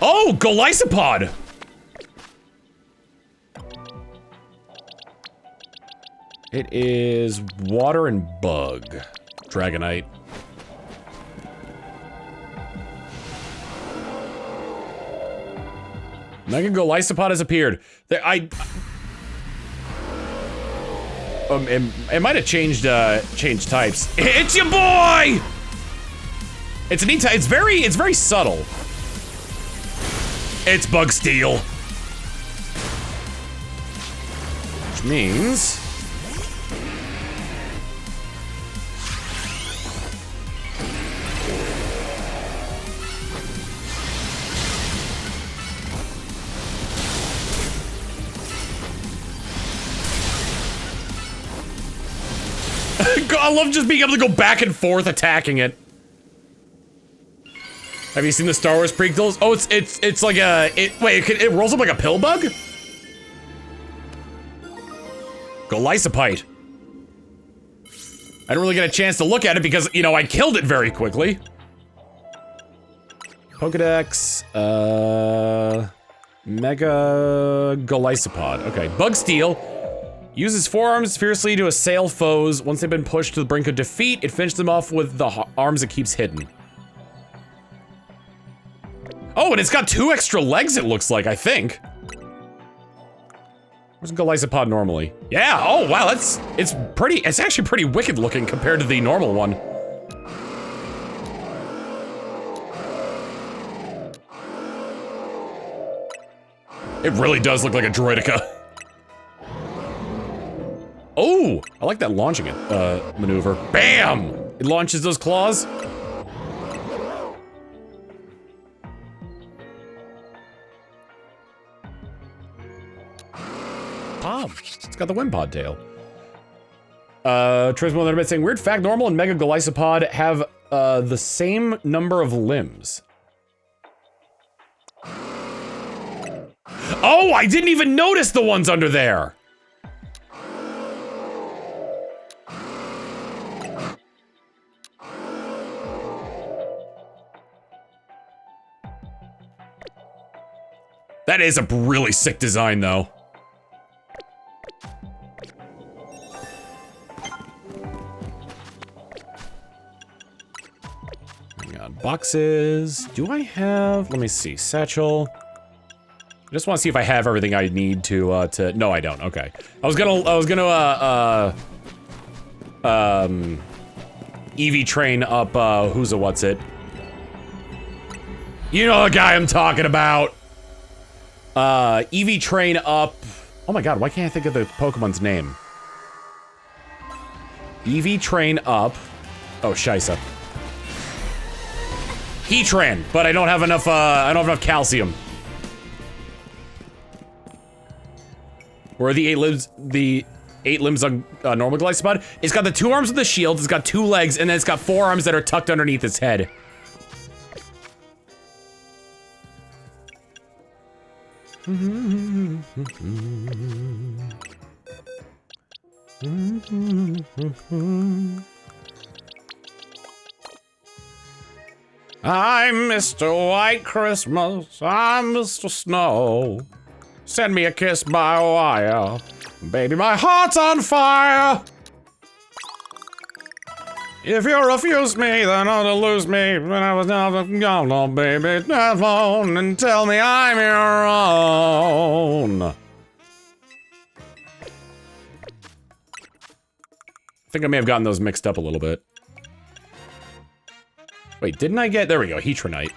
Oh, Golisopod! It is water and bug. Dragonite. Mega Golisopod has appeared. There, it might have changed types. It's your boy! It's a neat type. It's very subtle. It's Bug Steel. Which means I love just being able to go back and forth attacking it. Have you seen the Star Wars prequels? Oh, it's like a it rolls up like a pill bug? Golisopite. I didn't really get a chance to look at it because, you know, I killed it very quickly. Pokedex, Mega Golisopod. Okay, Bug Steel. Uses forearms fiercely to assail foes. Once they've been pushed to the brink of defeat, it finishes them off with the arms it keeps hidden. Oh, and it's got 2 extra legs, it looks like, I think. Where's Golisopod normally? Yeah, oh wow, it's actually pretty wicked looking compared to the normal one. It really does look like a Droidica. Oh, I like that launching it maneuver. Bam! It launches those claws. It's got the Wimpod tail. Trismo Internet saying, weird fact, normal and Mega Golisopod have the same number of limbs. Oh, I didn't even notice the ones under there. That is a really sick design, though. Hang on, boxes. Do I have? Let me see. Satchel. I just want to see if I have everything I need to. No, I don't. Okay. I was gonna EV train up. Who's a what's it? You know the guy I'm talking about. EV train up. Oh my god, why can't I think of the Pokemon's name? EV train up. Oh, Shisa. Heatran, but I don't have enough, calcium. Where are the 8 limbs? The 8 limbs on normal Golisopod? It's got the 2 arms with the shield, it's got 2 legs, and then it's got 4 arms that are tucked underneath its head. I'm Mr. White Christmas, I'm Mr. Snow. Send me a kiss by wire. Baby, my heart's on fire. If you refuse me, then I'll lose me. When I was never gone, baby, telephone and tell me I'm your own. I think I may have gotten those mixed up a little bit. Wait, didn't I get... There we go, Heatronite.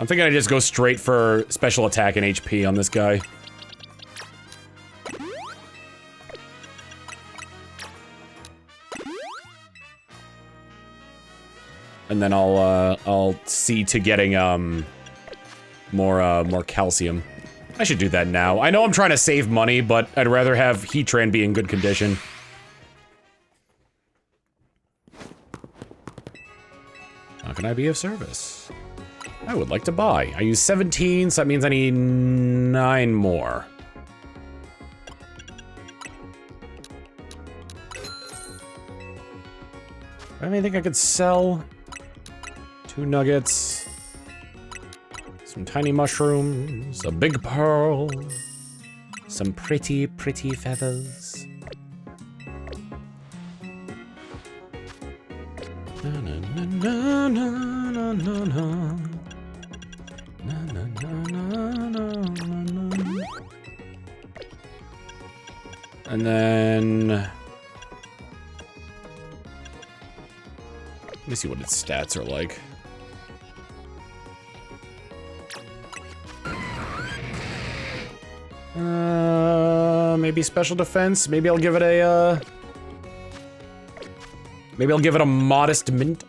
I'm thinking I just go straight for special attack and HP on this guy. And then I'll see to getting, more calcium. I should do that now. I know I'm trying to save money, but I'd rather have Heatran be in good condition. How can I be of service? I would like to buy. I use 17, so that means I need 9 more. I mean, I think I could sell 2 nuggets. Some tiny mushrooms, a big pearl, some pretty, pretty feathers. Na na na na na na na na. Na na na na na na. And then let me see what its stats are like. Maybe special defense. Maybe I'll give it a, maybe I'll give it a modest mint.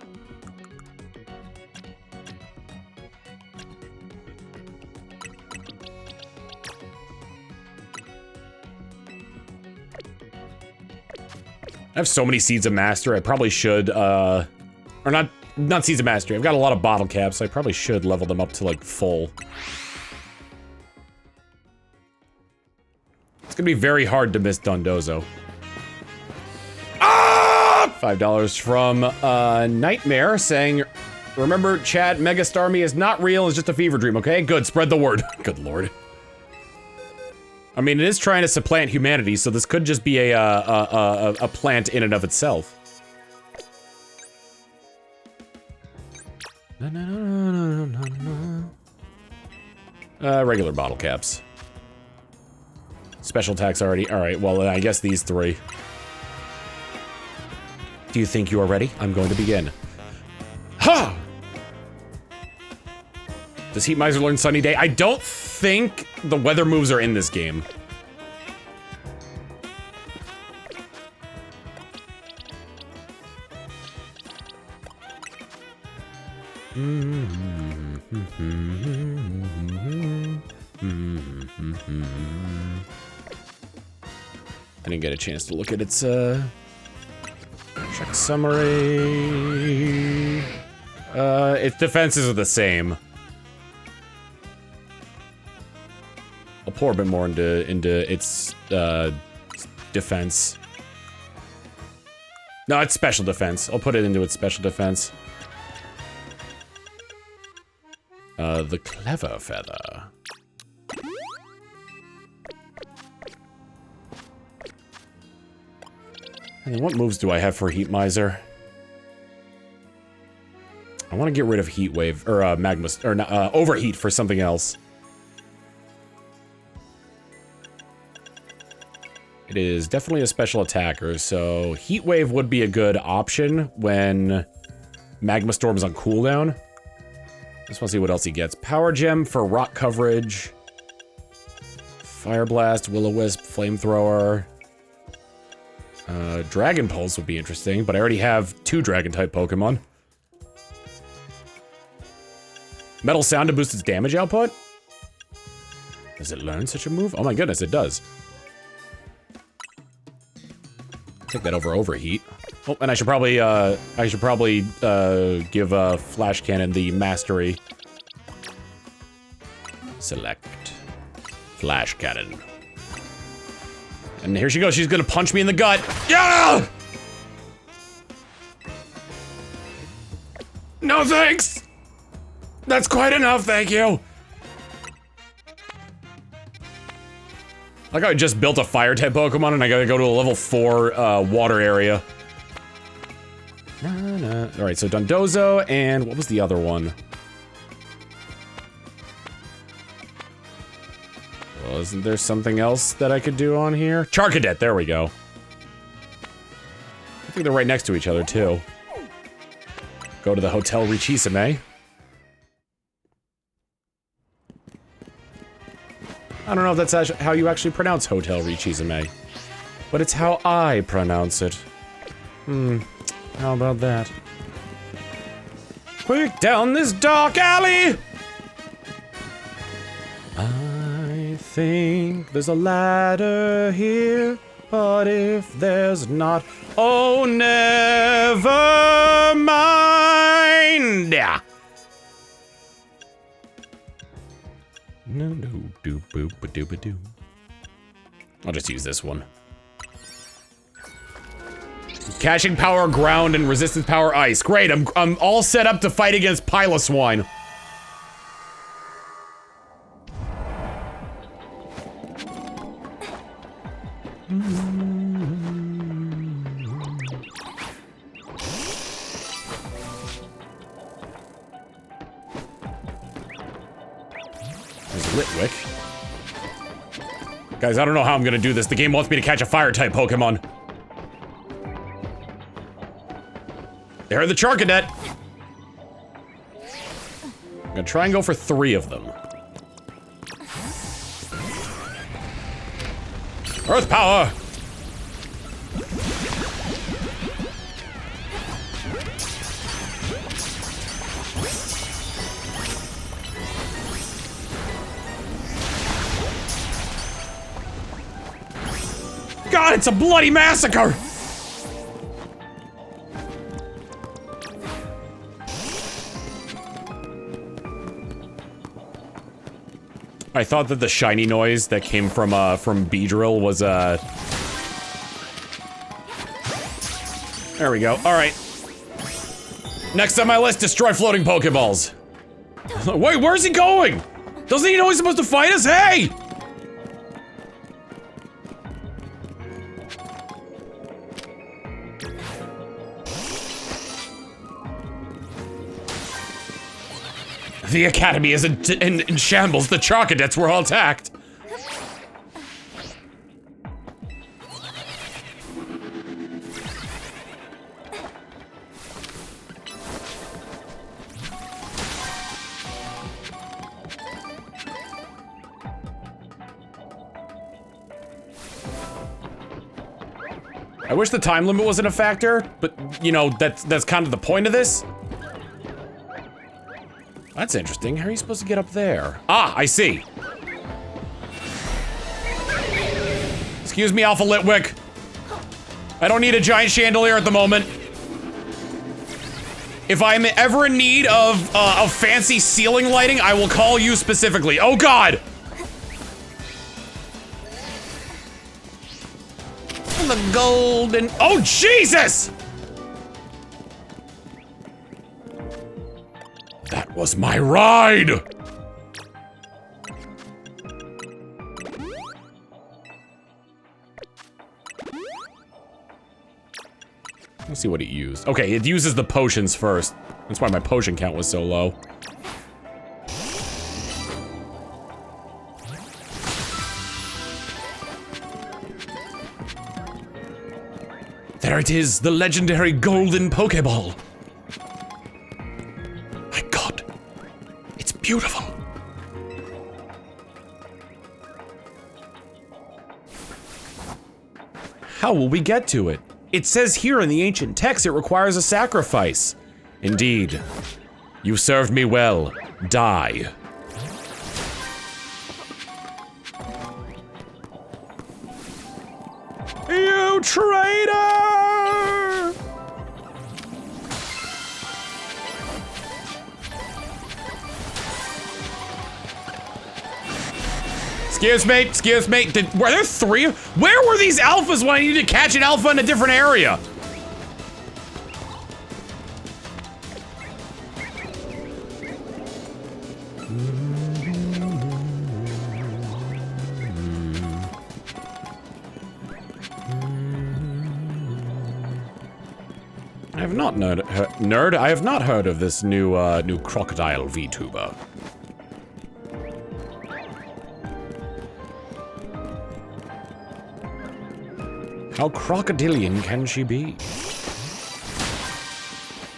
I have so many Seeds of Mastery, I probably should, or not Seeds of Mastery. I've got a lot of bottle caps, so I probably should level them up to, like, full. It's gonna be very hard to miss Dondozo. Ah! $5 from, Nightmare saying, remember, chat, Megastarmie is not real, it's just a fever dream, okay? Good, spread the word. Good lord. I mean, it is trying to supplant humanity, so this could just be a plant in and of itself. Regular bottle caps. Special attacks already. Alright, well, I guess these 3. Do you think you are ready? I'm going to begin. Ha! Does Heat Miser learn Sunny Day? I don't think the weather moves are in this game. I didn't get a chance to look at its, check summary. Its defenses are the same. I'll pour a bit more into its, defense. No, it's special defense. I'll put it into its special defense. The Clever Feather. And then what moves do I have for Heat Miser? I want to get rid of Heat Wave, or, Magma, or, Overheat for something else. It is definitely a special attacker, so Heat Wave would be a good option when Magma Storm is on cooldown. Just want to see what else he gets. Power Gem for rock coverage. Fire Blast, Will-O-Wisp, Flamethrower. Dragon Pulse would be interesting, but I already have 2 Dragon-type Pokemon. Metal Sound to boost its damage output? Does it learn such a move? Oh my goodness, it does. Take that over Overheat. Oh, and I should probably give Flash Cannon the mastery. Select. Flash cannon. And here she goes. She's gonna punch me in the gut. Yeah! No thanks! That's quite enough, thank you. Like I just built a fire type Pokemon and I gotta go to a level 4 water area. Alright, so Dondozo and what was the other one? Well, isn't there something else that I could do on here? Charcadet, there we go. I think they're right next to each other too. Go to the Hotel Richisame. I don't know if that's how you actually pronounce Hotel Richisame, but it's how I pronounce it. How about that? Quick, down this dark alley! I think there's a ladder here, but if there's not, oh, never mind! Yeah. No, do boop ba doo ba doo. I'll just use this one. Caching power ground and resistance power ice. Great, I'm all set up to fight against Piloswine. Litwick. Guys, I don't know how I'm gonna do this. The game wants me to catch a fire-type Pokemon. There are the Charcadet. I'm gonna try and go for 3 of them. Earth power! God, it's a bloody massacre! I thought that the shiny noise that came from Beedrill was, There we go, alright. Next on my list, destroy floating Pokeballs. Wait, where's he going? Doesn't he know he's supposed to fight us? Hey! The Academy is in shambles. The Charcadets were all attacked. I wish the time limit wasn't a factor, but, you know, that's kind of the point of this. That's interesting. How are you supposed to get up there? Ah, I see. Excuse me, Alpha Litwick. I don't need a giant chandelier at the moment. If I'm ever in need of fancy ceiling lighting, I will call you specifically. Oh God! The golden. Oh Jesus! That was my ride! Let's see what it used. Okay, it uses the potions first. That's why my potion count was so low. There it is, the legendary golden Pokeball. My God, it's beautiful. How will we get to it? It says here in the ancient text it requires a sacrifice. Indeed. You served me well. Die. You traitor! Excuse me. Were there 3? Where were these alphas when I needed to catch an alpha in a different area? I have not I have not heard of this new crocodile VTuber. How crocodilian can she be?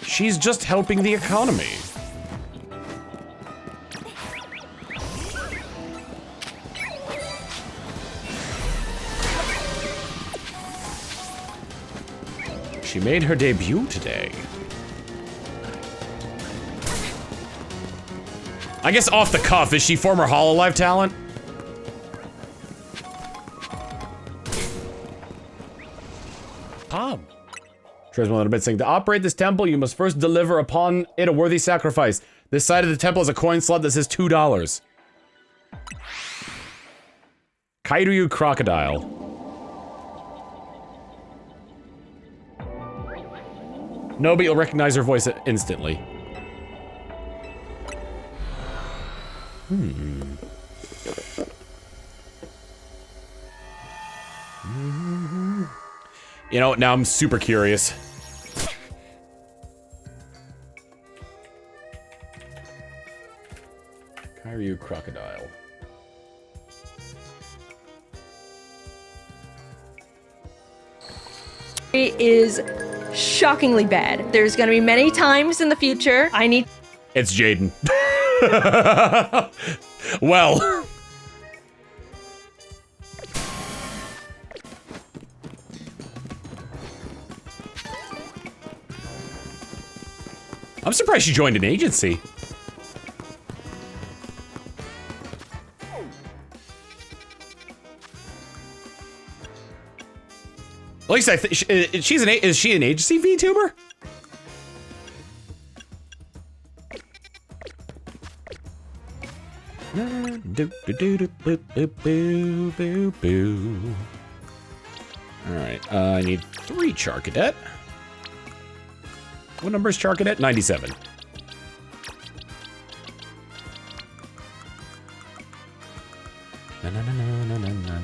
She's just helping the economy. She made her debut today. I guess off the cuff, is she former Hololive talent? Tom. Trisman a bit saying, to operate this temple, you must first deliver upon it a worthy sacrifice. This side of the temple has a coin slot that says $2. Kairyu Crocodile. No, but you'll recognize her voice instantly. You know, now I'm super curious. Kairyu Crocodile. It is shockingly bad. There's gonna be many times in the future I need. It's Jaden. Well. I'm surprised she joined an agency. At least I think is she an agency VTuber? All right, I need 3 Charcadet. What number is Charcadet? 97. Na, na, na, na, na, na, na.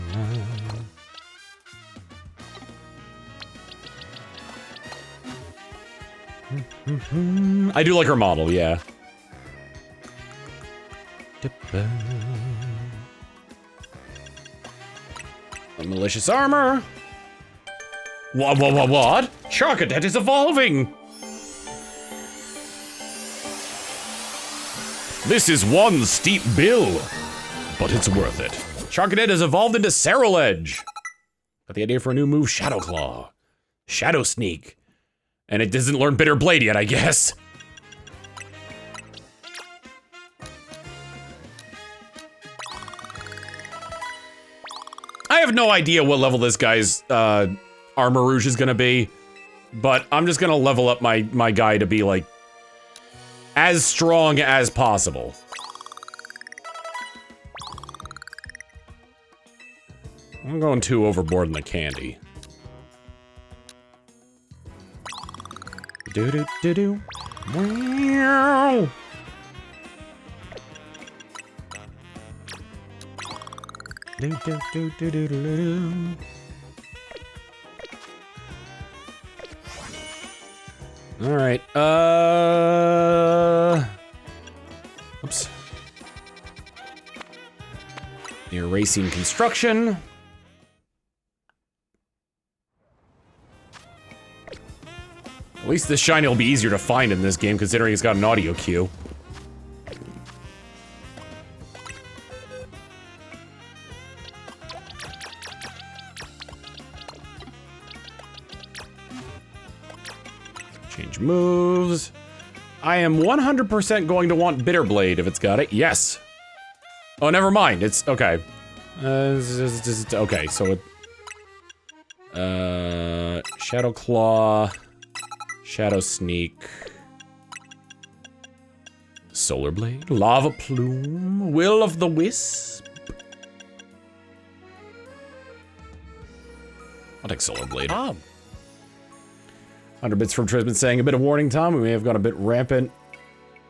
I do like her model, yeah. A malicious armor. What? Charcadet is evolving. This is one steep bill, but it's worth it. Charcadet has evolved into Serral Edge. Got the idea for a new move, Shadow Claw. Shadow Sneak. And it doesn't learn Bitter Blade yet, I guess. I have no idea what level this guy's Armor Rouge is gonna be, but I'm just gonna level up my guy to be like as strong as possible. I'm going too overboard in the candy. Do do do do. Meow. Do do do do do do do. All right. Oops. Erasing construction. At least this shiny will be easier to find in this game, considering it's got an audio cue. Change moves. I am 100% going to want Bitter Blade if it's got it. Yes. Oh, never mind. It's okay. Okay, so it. Shadow Claw. Shadow Sneak. Solar Blade. Lava Plume. Will of the Wisp. I'll take Solar Blade. 100 bits from Trisman saying, a bit of warning, Tom. We may have gone a bit rampant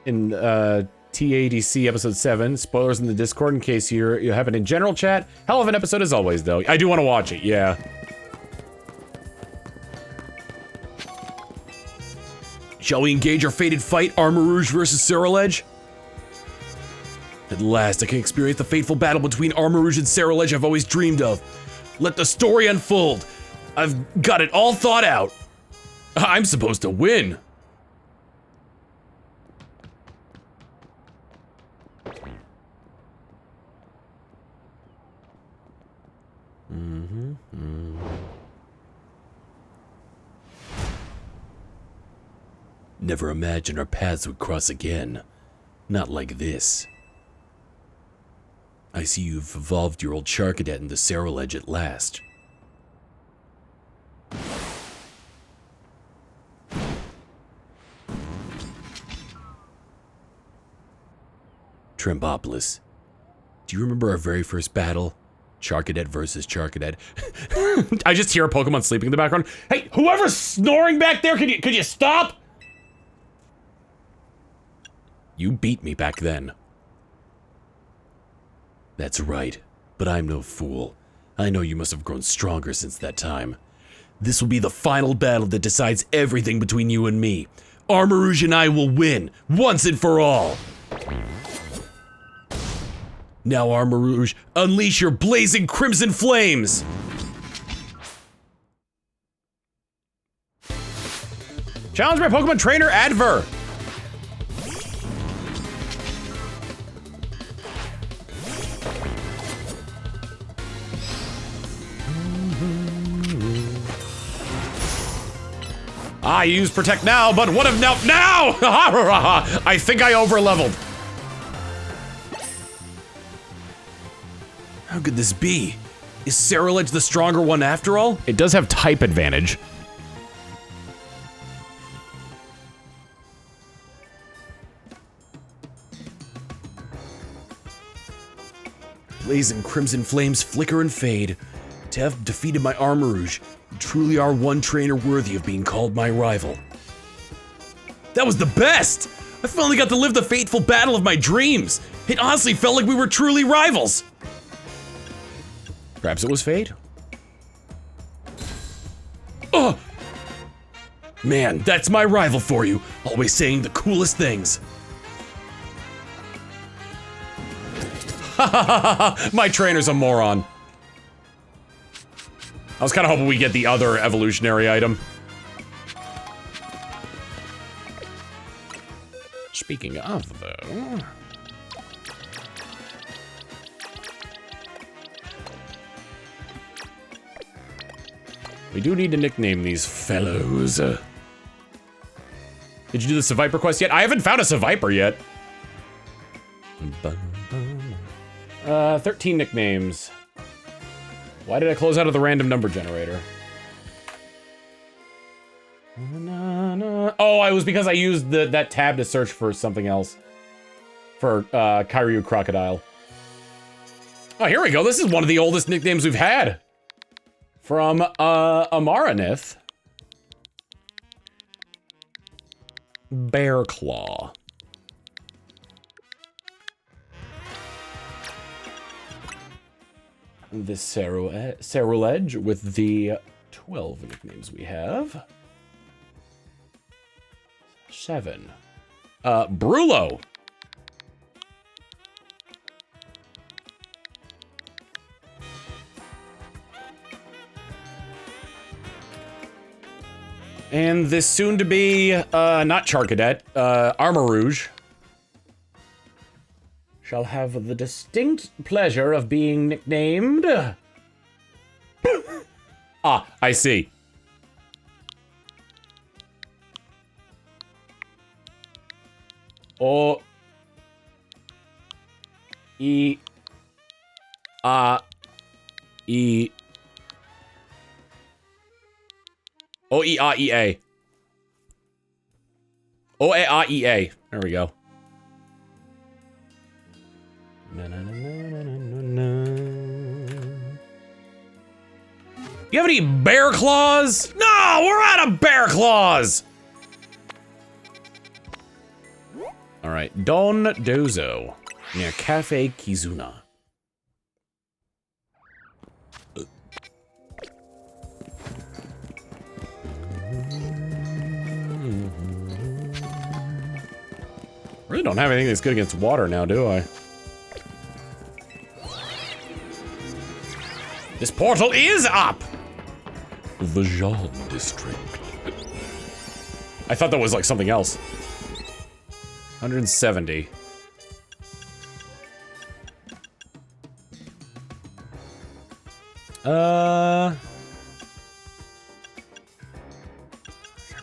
in TADC episode 7. Spoilers in the Discord in case you have it in general chat. Hell of an episode as always, though. I do want to watch it, yeah. Shall we engage our fated fight, Armor Rouge versus Ceruledge? At last, I can experience the fateful battle between Armor Rouge and Ceruledge I've always dreamed of. Let the story unfold. I've got it all thought out. I'm supposed to win. Never imagined our paths would cross again. Not like this. I see you've evolved your old Charcadet into Ceruledge at last. Trembopolis. Do you remember our very first battle? Charcadet versus Charcadet. I just hear a Pokemon sleeping in the background. Hey, whoever's snoring back there, could you stop? You beat me back then. That's right, but I'm no fool. I know you must have grown stronger since that time. This will be the final battle that decides everything between you and me. Armor Rouge and I will win, once and for all. Now, Armor Rouge, unleash your blazing crimson flames! Challenge my Pokemon trainer, Adver. I use Protect now, but what if now? I think I overleveled. How could this be? Is Ceruledge the stronger one after all? It does have type advantage. Blazing crimson flames flicker and fade. To have defeated my Armor Rouge, you truly are one trainer worthy of being called my rival. That was the best! I finally got to live the fateful battle of my dreams. It honestly felt like we were truly rivals. Perhaps it was fate. Oh! Man, that's my rival for you. Always saying the coolest things. My trainer's a moron. I was kind of hoping we get the other evolutionary item. Speaking of, though... we do need to nickname these fellows. Did you do the Seviper quest yet? I haven't found a Seviper yet. 13 nicknames. Why did I close out of the random number generator? Oh, it was because I used that tab to search for something else. For Kyrou Crocodile. Oh, here we go. This is one of the oldest nicknames we've had. From Amaranth. Bearclaw. This Ceruledge with the 12 nicknames we have. 7. Brulo. And this soon-to-be, not Charcadet, Armor Rouge shall have the distinct pleasure of being nicknamed... Ah, I see. O... E... A... E... O-E-A-E-A. O-E-A-E-A. There we go. Na, na, na, na, na, na, na. You have any bear claws? No, we're out of bear claws! Alright, Don Dozo, near Cafe Kizuna. Really don't have anything that's good against water now, do I? This portal is up! The Jean District. I thought that was like something else. 170.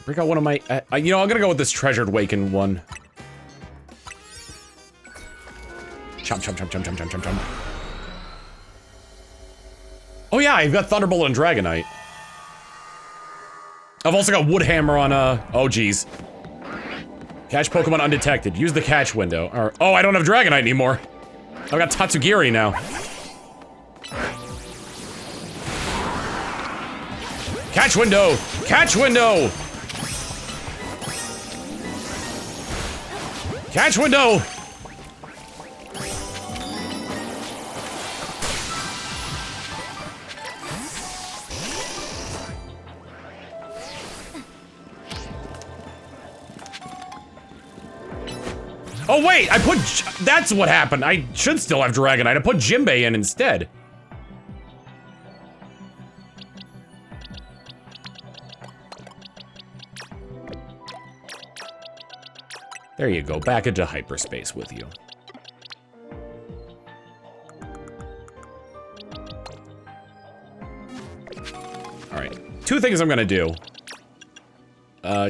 Break out one of my, you know, I'm gonna go with this Treasured Waken one. Chomp, chomp, chomp, chomp, chomp, chomp, chomp, chomp. Oh yeah, I've got Thunderbolt and Dragonite. I've also got Woodhammer on, oh geez. Catch Pokemon undetected. Use the catch window. Or, oh, I don't have Dragonite anymore. I've got Tatsugiri now. Catch window! Catch window! Catch window! Oh wait, I put, that's what happened. I should still have Dragonite. I put Jimbei in instead. There you go, back into hyperspace with you. Alright, two things I'm gonna do.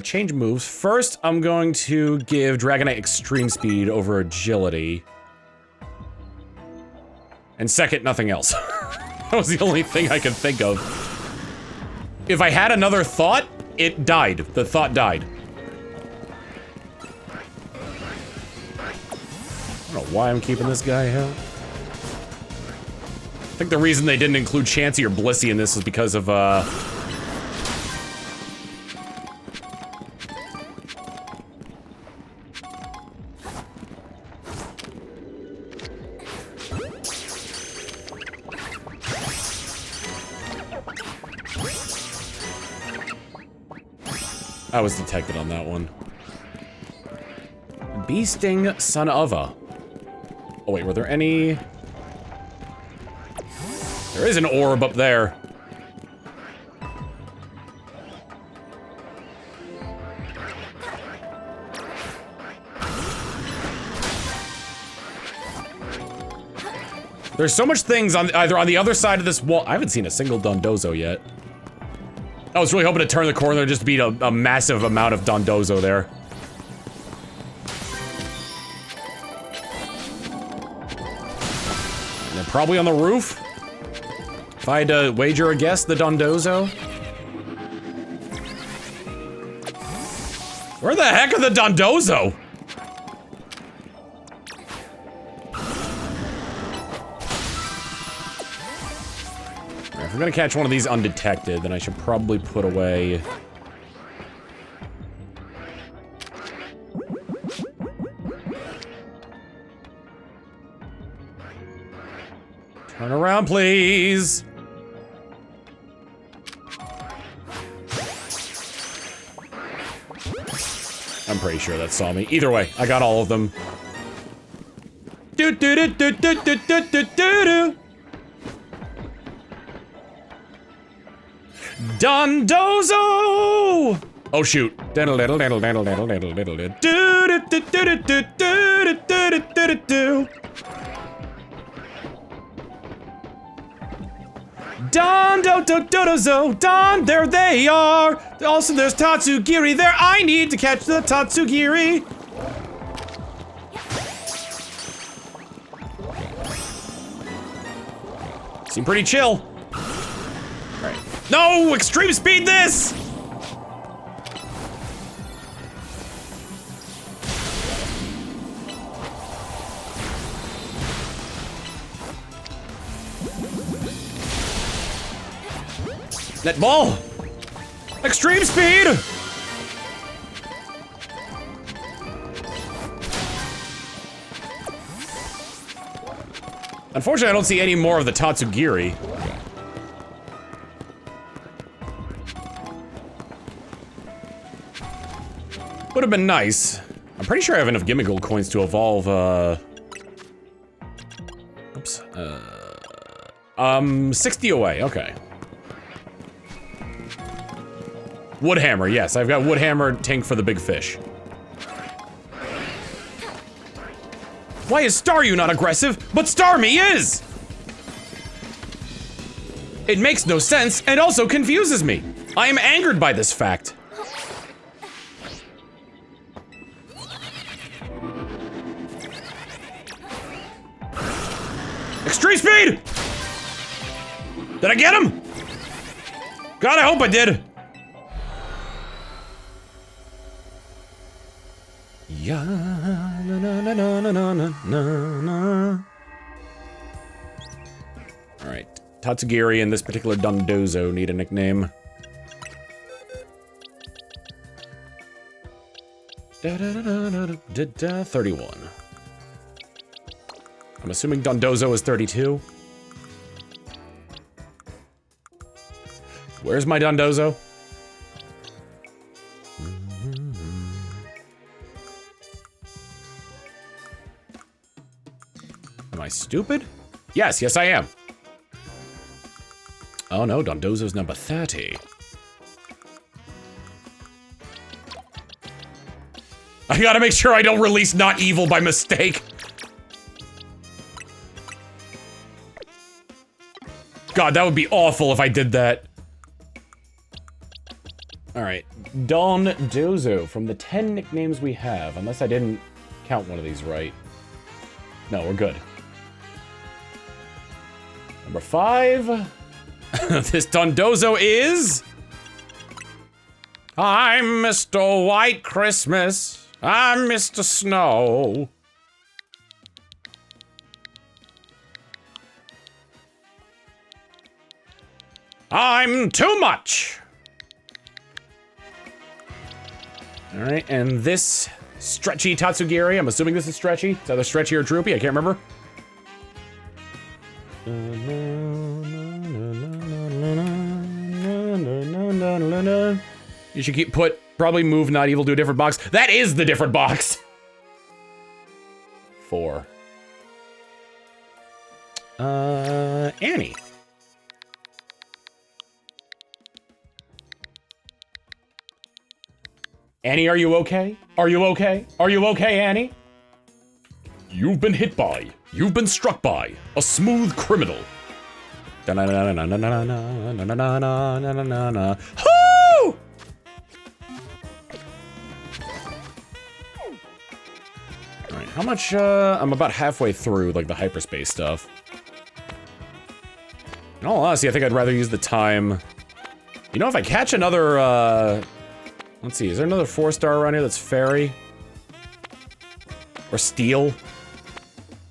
Change moves. First, I'm going to give Dragonite Extreme Speed over Agility. And second, nothing else. That was the only thing I could think of. If I had another thought, it died. The thought died. I don't know why I'm keeping this guy out. I think the reason they didn't include Chansey or Blissey in this is because of, I was detected on that one. Bee Sting, Son of a. Oh wait, were there any? There is an orb up there. There's so much things on either on the other side of this wall. I haven't seen a single Dondozo yet. I was really hoping to turn the corner and just beat a massive amount of Dondozo there. And they're probably on the roof. If I had to wager a guess, the Dondozo. Where the heck are the Dondozo? If we're gonna catch one of these undetected, then I should probably put away... Turn around, please! I'm pretty sure that saw me. Either way, I got all of them. Do do do do do do do do do. Dondozo! Oh shoot. Diddle diddle diddle diddle diddle diddle diddle diddle. Do do do do do do do do do. Dondozo, Don, there they are! Also there's Tatsugiri there, I need to catch the Tatsugiri! Seem pretty chill. Right. No! Extreme speed this! Net ball! Extreme speed! Unfortunately, I don't see any more of the Tatsugiri. Would have been nice. I'm pretty sure I have enough Gimmickle coins to evolve, oops. 60 away, okay. Woodhammer, yes, I've got Woodhammer tank for the big fish. Why is Staryu not aggressive, but Starmie is? It makes no sense and also confuses me. I am angered by this fact. Extreme speed! Did I get him? God, I hope I did. Yeah, na na na na na na na na. All right, Tatsugiri and this particular Dondozo need a nickname. Da, da, da, da, da, da, da, 31. I'm assuming Dondozo is 32. Where's my Dondozo? Am I stupid? Yes, yes I am. Oh no, Dondozo's number 30. I gotta make sure I don't release Not Evil by mistake. God, that would be awful if I did that. Alright, Dondozo, from the 10 nicknames we have, unless I didn't count one of these right. No, we're good. Number 5. This Dondozo is... I'm Mr. White Christmas. I'm Mr. Snow. I'm too much. All right, and this stretchy Tatsugiri, I'm assuming this is stretchy. It's either stretchy or droopy, I can't remember. You should probably move Not Evil to a different box. That is the different box. 4. Annie. Annie, are you okay? Are you okay? Are you okay, Annie? You've been hit by, you've been struck by a smooth criminal. Da-na-na-na-na-na-na-na-na-na-na-na-na. Hoo! Alright, how much, I'm about halfway through, like, the hyperspace stuff. In all honesty, I think I'd rather use the time... You know, if I catch another, let's see, is there another 4-star around here that's fairy? Or steel?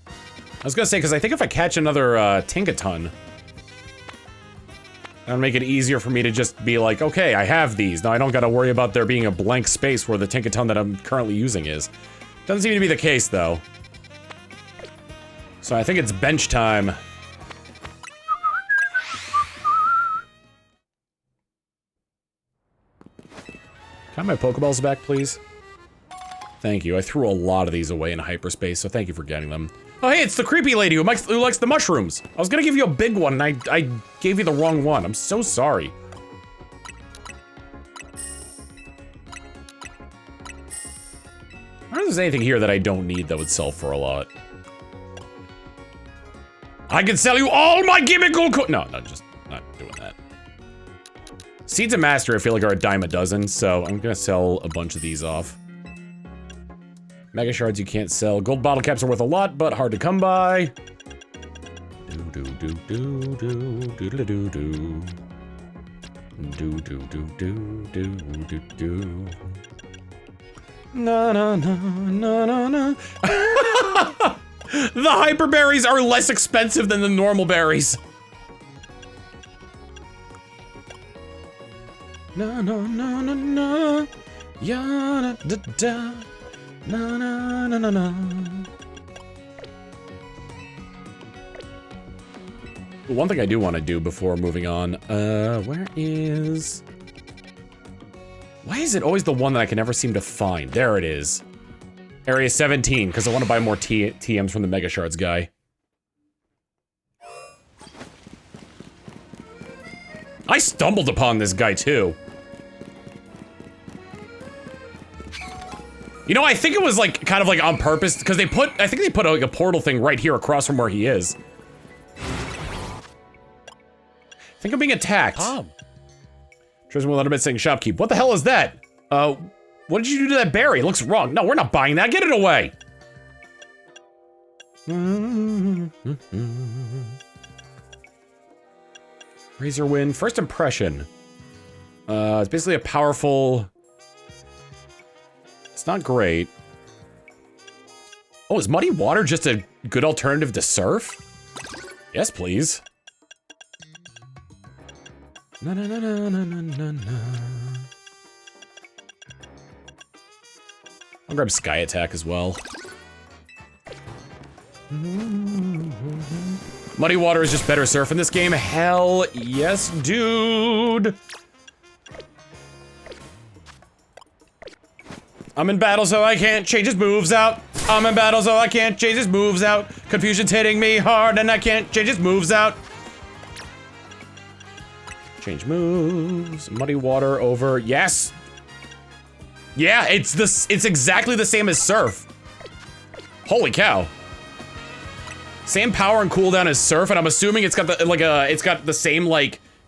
I was gonna say, because I think if I catch another, Tinkaton, that'll make it easier for me to just be like, okay, I have these. Now I don't gotta worry about there being a blank space where the Tinkaton that I'm currently using is. Doesn't seem to be the case, though. So I think it's bench time. Can I have my Pokeballs back, please? Thank you. I threw a lot of these away in hyperspace, so thank you for getting them. Oh, hey, it's the creepy lady who likes the mushrooms. I was gonna give you a big one, and I gave you the wrong one. I'm so sorry. I don't know if there's anything here that I don't need that would sell for a lot. I can sell you all my gimmickle No, just not doing that. Seeds of Mastery I feel like are a dime a dozen, so I'm gonna sell a bunch of these off. Mega Shards you can't sell. Gold bottle caps are worth a lot, but hard to come by. Do do do do do do do do. Do do do do do do do. Na na na na na na. The hyper berries are less expensive than the normal berries. Na na na na na. Ya da da da. Na na na na na. One thing I do want to do before moving on, where is... Why is it always the one that I can never seem to find? There it is. Area 17, because I want to buy more TMs from the Mega Shards guy. I stumbled upon this guy, too. You know, I think it was, like, kind of, like, on purpose, because I think they put, like, a portal thing right here across from where he is. I think I'm being attacked. Tristan will let him saying shopkeep. What the hell is that? What did you do to that berry? It looks wrong. No, we're not buying that. Get it away. Razor Wind. First impression. It's basically a powerful... It's not great. Oh, is muddy water just a good alternative to surf? Yes, please. Na na na na na na na. I'll grab Sky Attack as well. Muddy water is just better surf in this game. Hell yes, dude. I'm in battle, so I can't change his moves out. I'm in battle, so I can't change his moves out. Confusion's hitting me hard, and I can't change his moves out. Change moves. Muddy water over. Yes. Yeah, it's exactly the same as surf. Holy cow. Same power and cooldown as surf, and I'm assuming it's got the same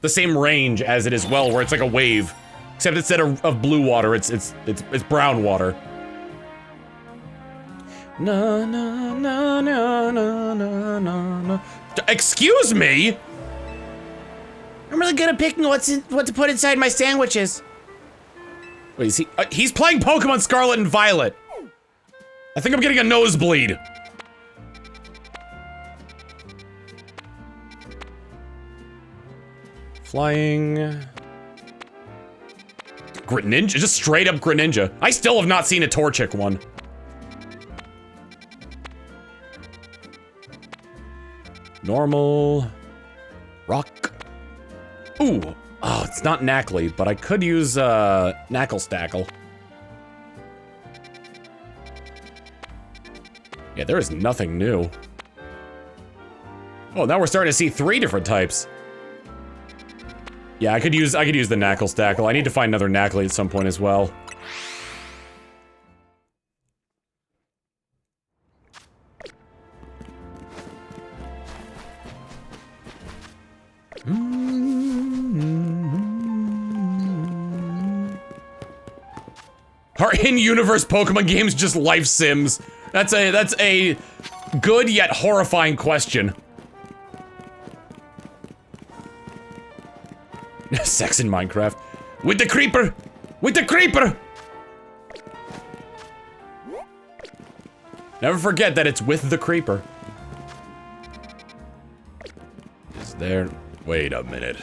the same range as it as well, where it's like a wave, except instead of blue water, it's brown water. No no no no no no no. Excuse me. I'm really good at picking what to put inside my sandwiches. Wait, is he? He's playing Pokemon Scarlet and Violet. I think I'm getting a nosebleed. Flying. Greninja? Just straight up Greninja. I still have not seen a Torchic one. Normal. Rock. Ooh. Oh, it's not Knackly, but I could use, Knackle-Stackle. Yeah, there is nothing new. Oh, now we're starting to see 3 different types. Yeah, I could use the Knackle-Stackle. I need to find another Knackly at some point as well. Are in-universe Pokemon games just life sims? That's a good yet horrifying question. Sex in Minecraft. With the creeper! With the creeper! Never forget that it's with the creeper. Is there... Wait a minute.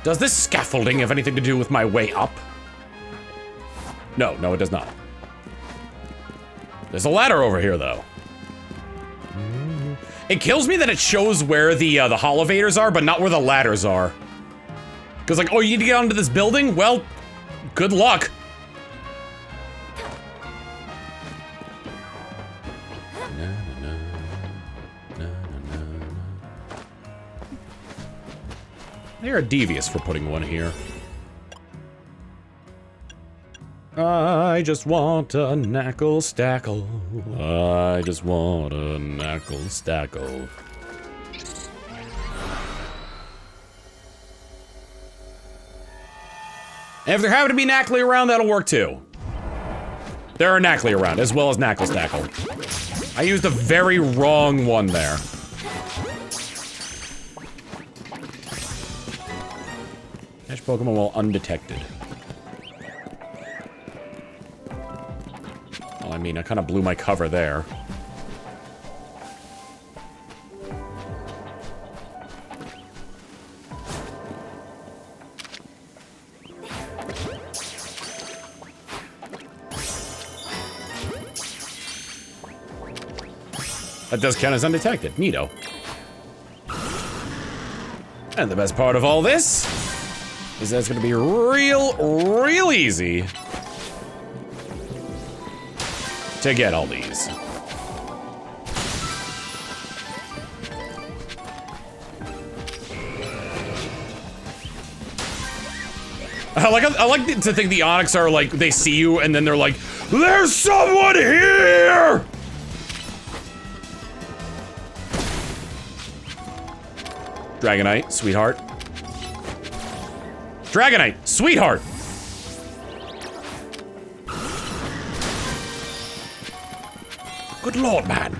Does this scaffolding have anything to do with my way up? No, it does not. There's a ladder over here, though. It kills me that it shows where the holovators are, but not where the ladders are. Because, like, oh, you need to get onto this building? Well, good luck. They are devious for putting one here. I just want a Knackle-Stackle. I just want a Knackle-Stackle. And if there happen to be Knackly around, that'll work too. There are Knackly around, as well as Knackle-Stackle. I used a very wrong one there. Catch Pokemon while undetected. Well, I mean, I kind of blew my cover there. That does count as undetected. Neato. And the best part of all this is that it's gonna be real easy to get all these. I like to think the Onyx are like, they see you and then they're like, there's someone here! Dragonite, sweetheart. Dragonite, sweetheart! Good lord, man.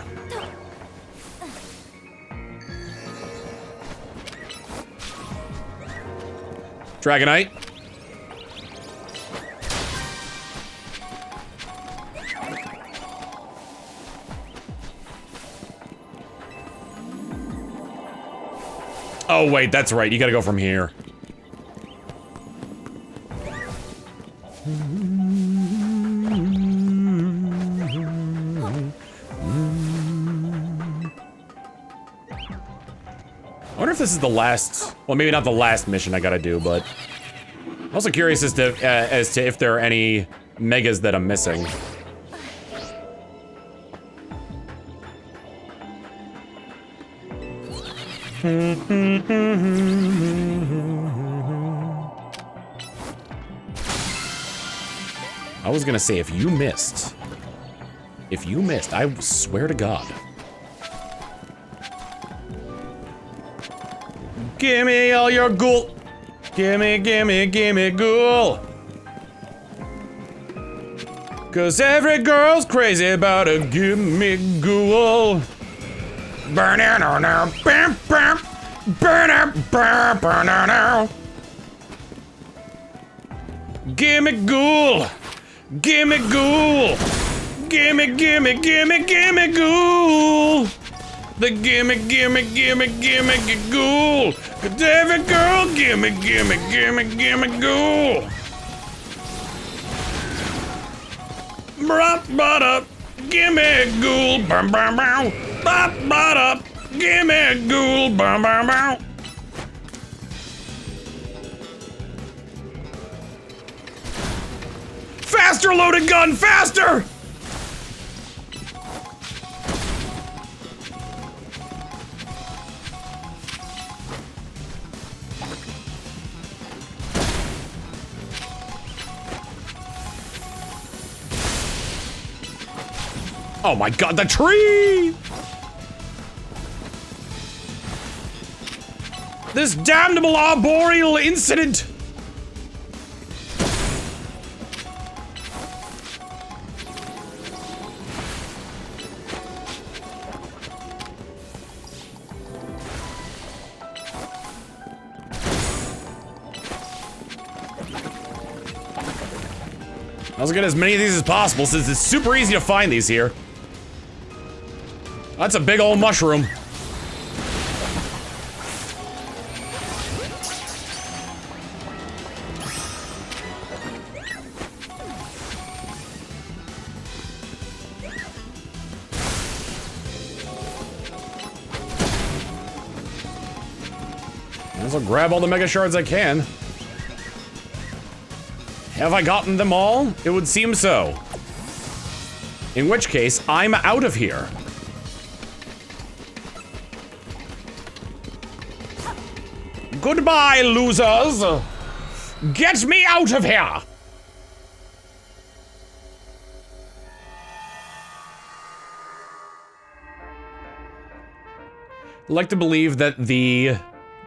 Dragonite. Oh, wait, that's right. You gotta go from here. I wonder if this is the last... Well, maybe not the last mission I gotta do, but... I'm also curious as to if there are any megas that I'm missing. I was gonna say, if you missed, I swear to God. Gimme all your ghoul. Gimme ghoul. 'Cause every girl's crazy about a gimme ghoul. Burn it on now, bam, bam, burn it, burn it now. Gimme ghoul, gimme ghoul, gimme ghoul. The gimme ghoul. 'Cause every girl, gimme ghoul. Bop up, gimme ghoul, bam bam bam. Bop up, gimme ghoul, bam bam bam. Faster, loaded gun, faster! Oh my god, the tree! This damnable arboreal incident! Let's get as many of these as possible since it's super easy to find these here. That's a big old mushroom. I'll grab all the mega shards I can. Have I gotten them all? It would seem so. In which case, I'm out of here. Goodbye, losers! Get me out of here! I like to believe that the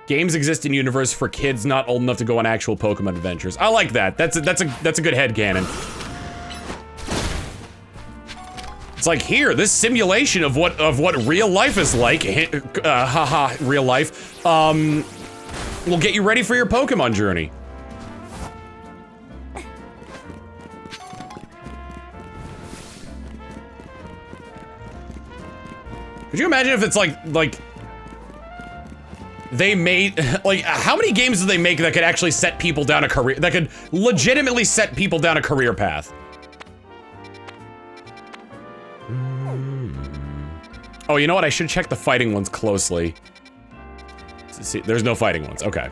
games exist in universe for kids not old enough to go on actual Pokemon adventures. I like that. That's a good headcanon. It's like, here, this simulation of what real life is like, haha, real life, will get you ready for your Pokemon journey. Could you imagine if it's like they made, like, how many games do they make that could actually set people down a career, that could legitimately set people down a career path? Oh, you know what? I should check the fighting ones closely. See, there's no fighting ones. Okay.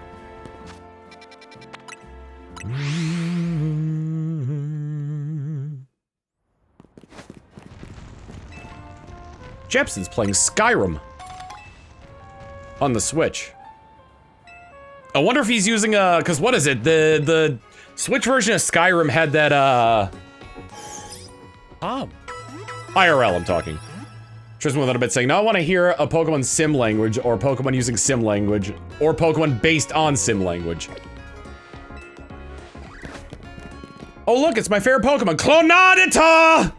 Jepson's playing Skyrim on the Switch. I wonder if he's using cause what is it? The Switch version of Skyrim had that IRL I'm talking. Tristan with a bit saying, now I want to hear a Pokemon sim language, or Pokemon using sim language, or Pokemon based on sim language. Oh look, it's my favorite Pokemon, Clonadita!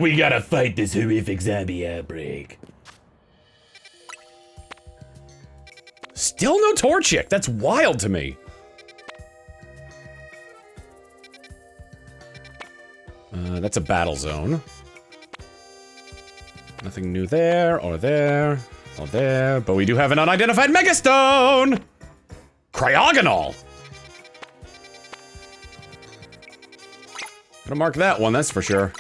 We gotta fight this horrific zombie outbreak. Still no Torchic. That's wild to me. That's a battle zone. Nothing new there, or there, or there. But we do have an unidentified Megastone! Cryogonal! Gonna mark that one, that's for sure.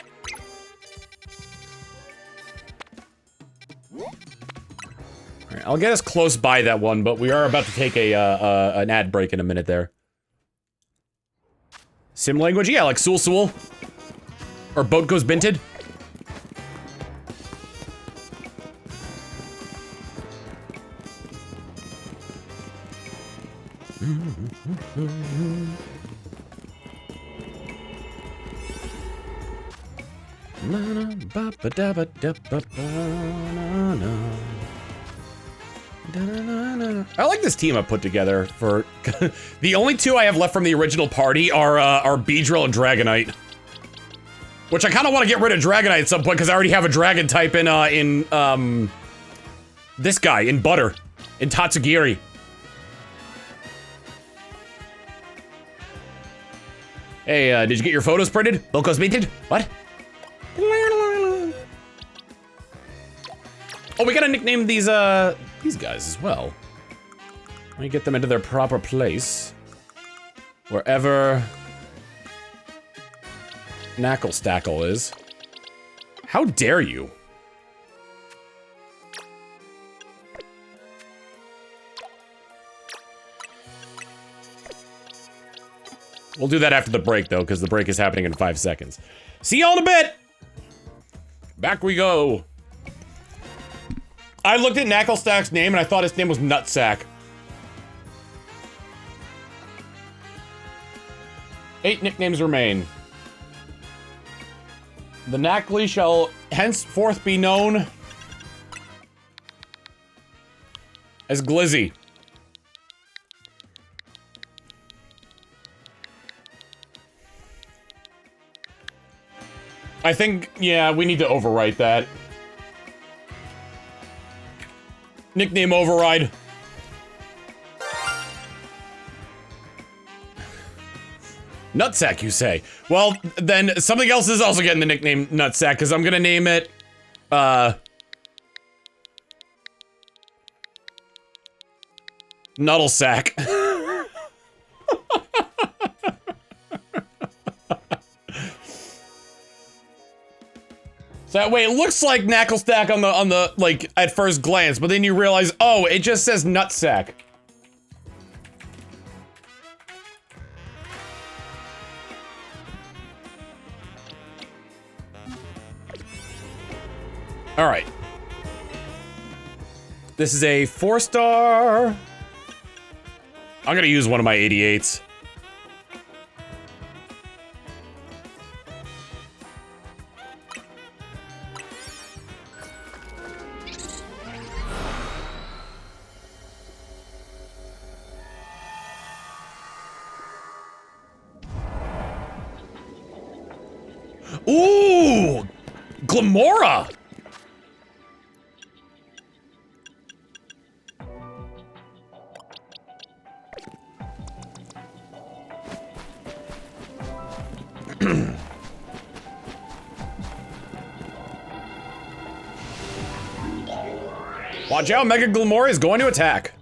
Alright, I'll get us close by that one, but we are about to take a, an ad break in a minute there. Sim language? Yeah, like Sul. Or Boat Goes Binted. I like this team I put together for the only two I have left from the original party are Beedrill and Dragonite. Which I kind of want to get rid of Dragonite at some point because I already have a dragon type in this guy, in Butter, in Tatsugiri. Hey, did you get your photos printed? Boko's minted? What? Oh, we gotta nickname these guys as well. Let me get them into their proper place. Wherever Knackle is. How dare you? We'll do that after the break, though, because the break is happening in 5 seconds. See y'all in a bit! Back we go. I looked at Knacklestack's name, and I thought his name was Nutsack. 8 nicknames remain. The Knackly shall henceforth be known as Glizzy. I think, yeah, we need to overwrite that. Nickname override. Nutsack, you say? Well, then something else is also getting the nickname Nutsack, because I'm gonna name it, Nuddlesack. So that way, it looks like Knacklestack on the, like, at first glance, but then you realize, oh, it just says Nutsack. All right. This is a 4-star. I'm gonna use one of my 88s. Ooh! Glamora! Watch out, Mega Glamora is going to attack.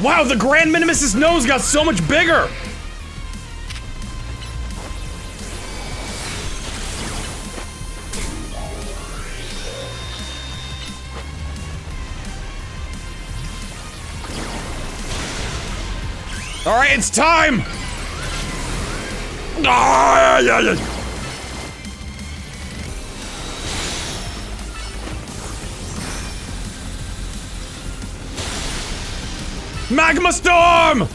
Wow, the Grand Minimus's nose got so much bigger! Alright, it's time! Ah, yeah, yeah. Magma Storm!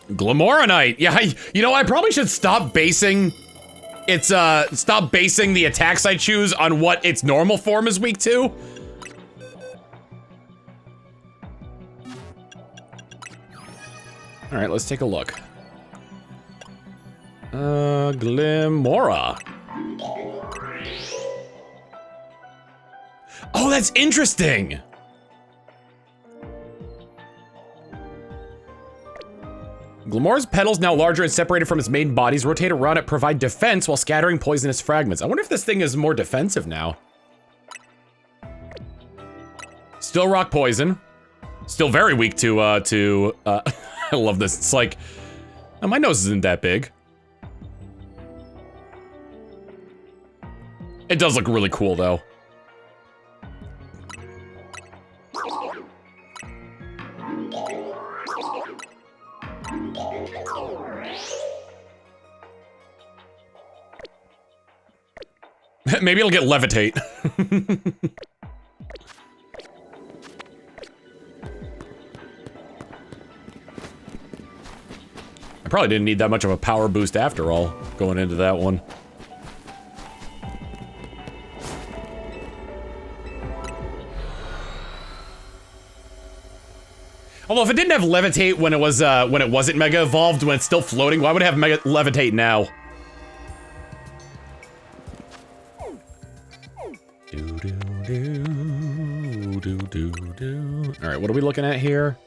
Glamoranite. Yeah, you know, I probably should stop basing stop basing the attacks I choose on what its normal form is weak to. All right, let's take a look. Glimora. Oh, that's interesting. Glamora's petals, now larger and separated from its main bodies, rotate around it, provide defense while scattering poisonous fragments. I wonder if this thing is more defensive now. Still rock poison. Still very weak to, I love this. It's like, oh, my nose isn't that big. It does look really cool, though. Maybe it'll get levitate. I probably didn't need that much of a power boost after all, going into that one. Although if it didn't have levitate when it was when it wasn't mega evolved, when it's still floating, why would it have mega levitate now? All right, what are we looking at here?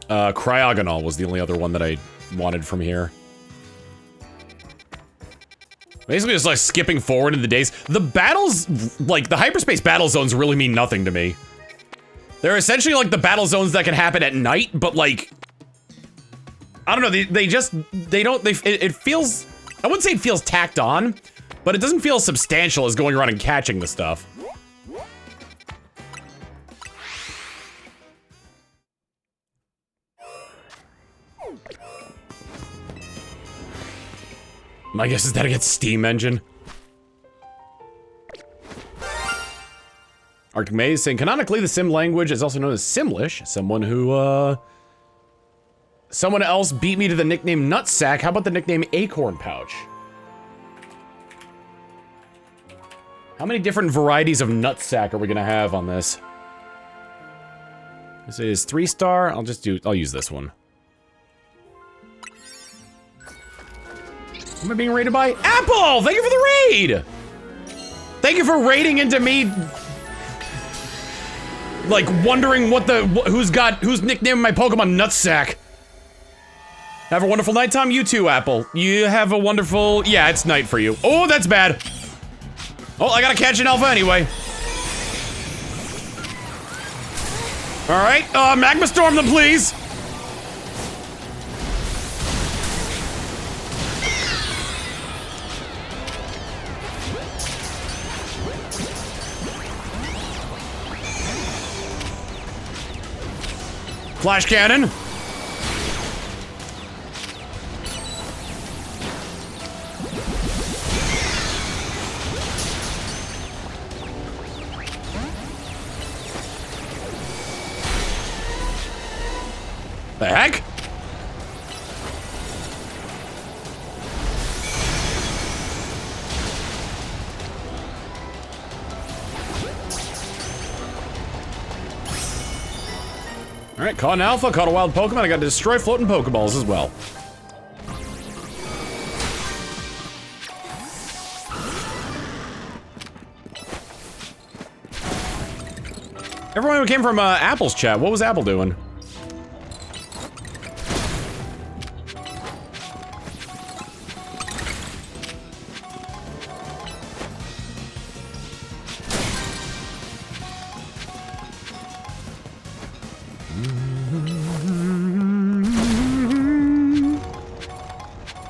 Cryogonal was the only other one that I wanted from here. Basically just like skipping forward in the days. The battles, like the hyperspace battle zones really mean nothing to me. They're essentially like the battle zones that can happen at night, but like, I don't know, it feels, I wouldn't say it feels tacked on, but it doesn't feel substantial as going around and catching the stuff. My guess is that it gets Steam Engine. Arctic Maze saying, canonically, the Sim language is also known as Simlish. Someone else beat me to the nickname Nutsack. How about the nickname Acorn Pouch? How many different varieties of Nutsack are we gonna have on this? This is 3-star. I'll use this one. Am I being raided by Apple? Thank you for the raid! Thank you for raiding into me, like, wondering who's nicknaming my Pokemon Nutsack. Have a wonderful nighttime, you too, Apple. You have a wonderful, yeah, it's night for you. Oh, that's bad. Oh, I gotta catch an alpha anyway. All right, Magma Storm them, please. Flash cannon. The heck? Alright, caught an alpha, caught a wild Pokemon, I got to destroy floating Pokeballs as well. Everyone who came from Apple's chat, what was Apple doing?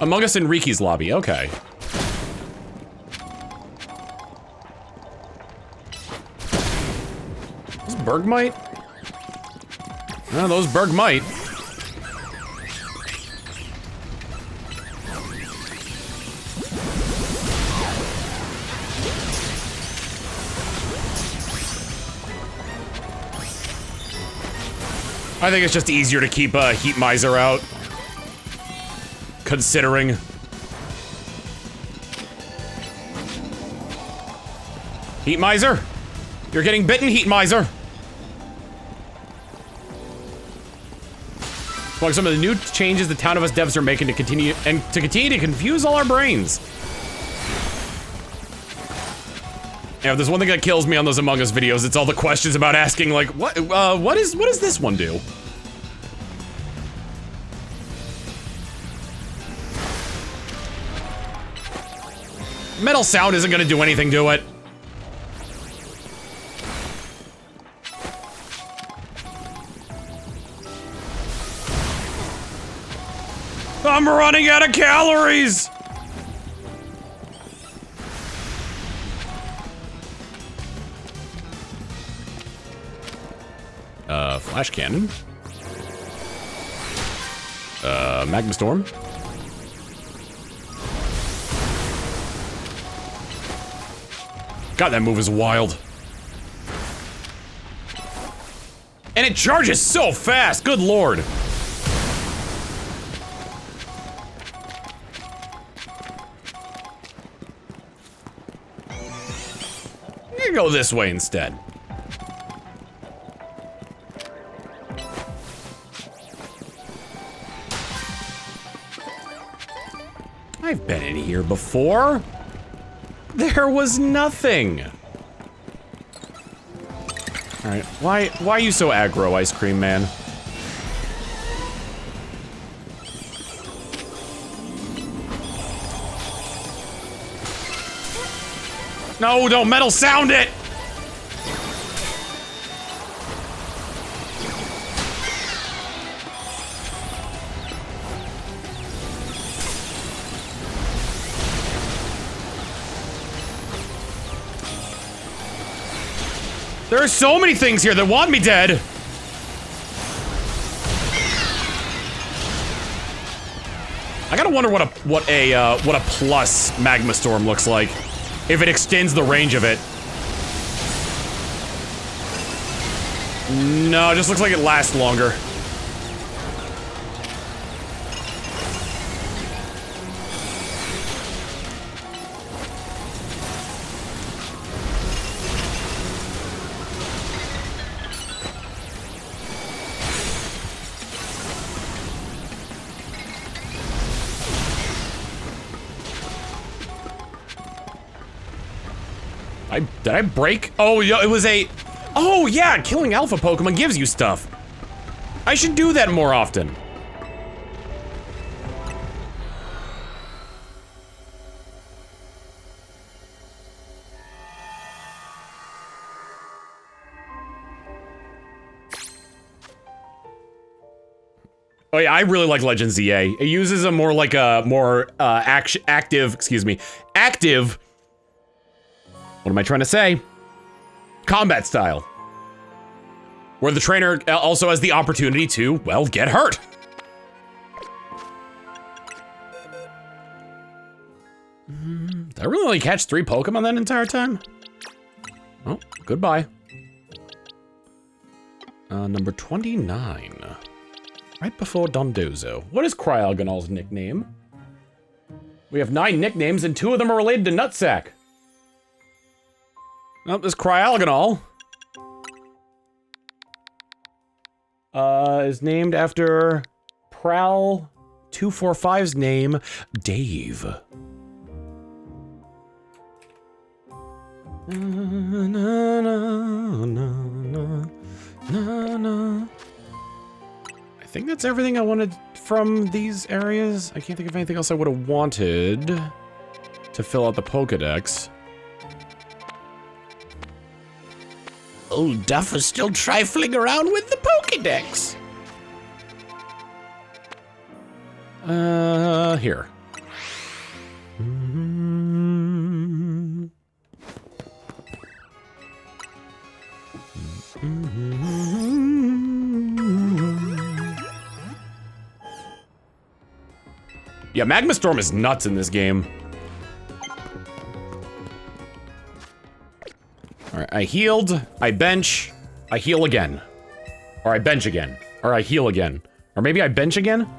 Among Us in Riki's lobby, okay. Those Bergmite? No, those Bergmite. I think it's just easier to keep Heat Miser out. Considering. Heat Miser? You're getting bitten, Heat Miser. Among some of the new changes the Town of Us devs are making to continue to confuse all our brains. Yeah, if there's one thing that kills me on those Among Us videos, it's all the questions about asking like, what does this one do? Metal Sound isn't gonna do anything to it. I'm running out of calories! Flash Cannon. Magma Storm. God, that move is wild. And it charges so fast, good lord. I'm gonna go this way instead. I've been in here before. There was nothing. All right, why are you so aggro, Ice Cream Man? No, don't Metal Sound it! There are so many things here that want me dead. I gotta wonder what a plus Magma Storm looks like, if it extends the range of it. No, it just looks like it lasts longer. Did I break? Oh, yeah, it was a... Oh, yeah, killing alpha Pokemon gives you stuff. I should do that more often. Oh yeah, I really like Legend ZA. It uses a more like a more active, what am I trying to say? Combat style. Where the trainer also has the opportunity to, well, get hurt. Did I really only catch 3 Pokemon that entire time? Oh, goodbye. Number 29. Right before Dondozo. What is Cryogonal's nickname? We have 9 nicknames and 2 of them are related to Nutsack. Oh, this Cryogonal. is named after Prowl 245's name, Dave. I think that's everything I wanted from these areas. I can't think of anything else I would have wanted to fill out the Pokedex. Old Duff is still trifling around with the Pokédex. Here. Yeah, Magma Storm is nuts in this game. Alright, I healed, I bench, I heal again. Or I bench again. Or I heal again. Or maybe I bench again?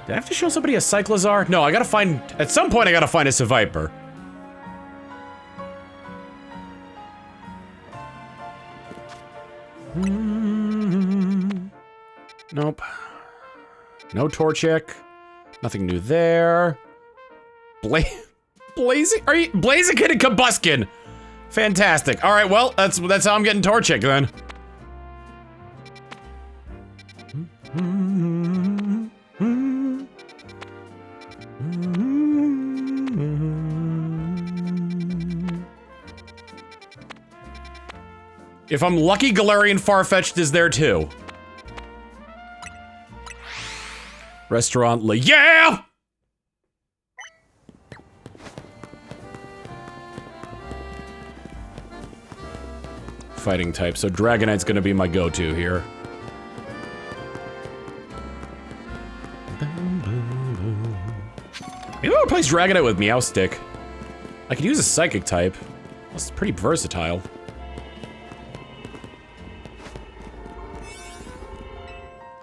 Did I have to show somebody a Cyclozar? No, I gotta find, at some point I gotta find a Seviper. Nope. No Torchic. Nothing new there. Blaziken and Combuskin. Fantastic. All right, well, that's how I'm getting Torchic then. If I'm lucky, Galarian Farfetch'd is there too. Restaurant yeah! Fighting type, so Dragonite's gonna be my go-to here. Maybe I'll replace Dragonite with Meowstic. I could use a Psychic type. It's pretty versatile.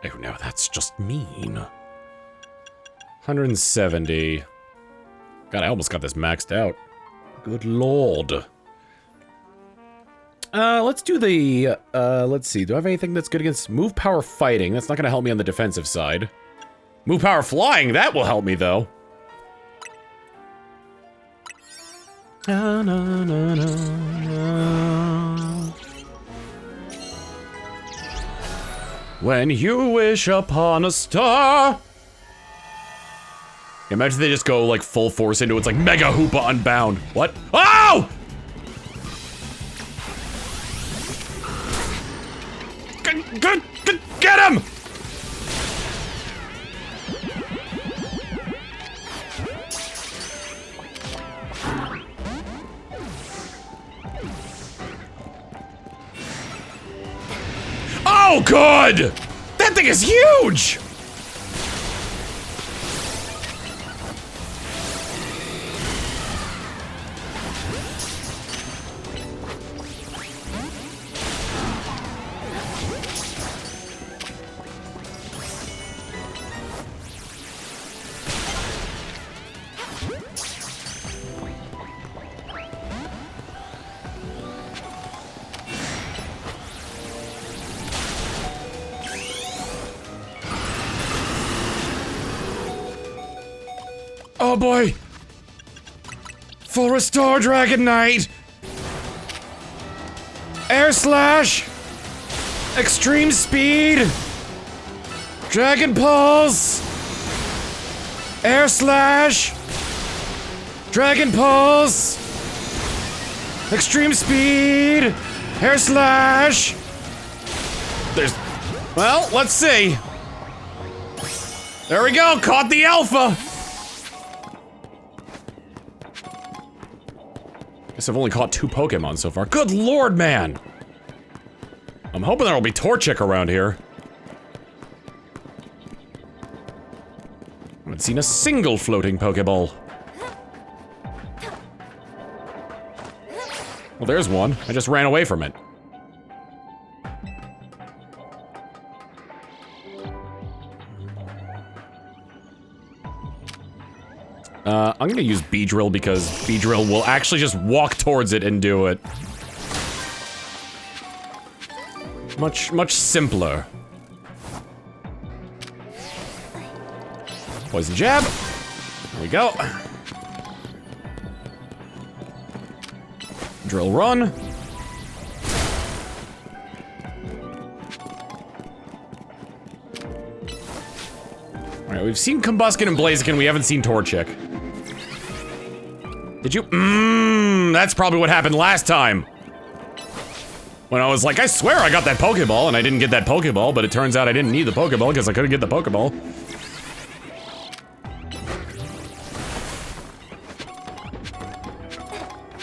Oh no, that's just mean. 170. God, I almost got this maxed out. Good lord. Let's do the, let's see. Do I have anything that's good against Move Power Fighting? That's not gonna help me on the defensive side. Move Power Flying, that will help me though. Na, na, na, na, na. When you wish upon a star. Imagine they just go like full force into it's like Mega Hoopa Unbound. What? Oh! Get him! Oh, good! That thing is huge! Oh boy! Full restore, Dragonite! Air Slash! Extreme Speed! Dragon Pulse! Air Slash! Dragon Pulse! Extreme Speed! Air Slash! There's... Well, let's see. There we go, caught the Alpha! Guess I've only caught 2 Pokemon so far. Good lord, man! I'm hoping there'll be Torchic around here. I haven't seen a single floating Pokeball. Well, there's one. I just ran away from it. I'm gonna use Beedrill because Beedrill will actually just walk towards it and do it. Much simpler. Poison jab. There we go. Drill run. Alright, we've seen Combuskin and Blaziken, we haven't seen Torchic. Did you? That's probably what happened last time. When I was like, I swear I got that Pokeball, and I didn't get that Pokeball, but it turns out I didn't need the Pokeball because I couldn't get the Pokeball.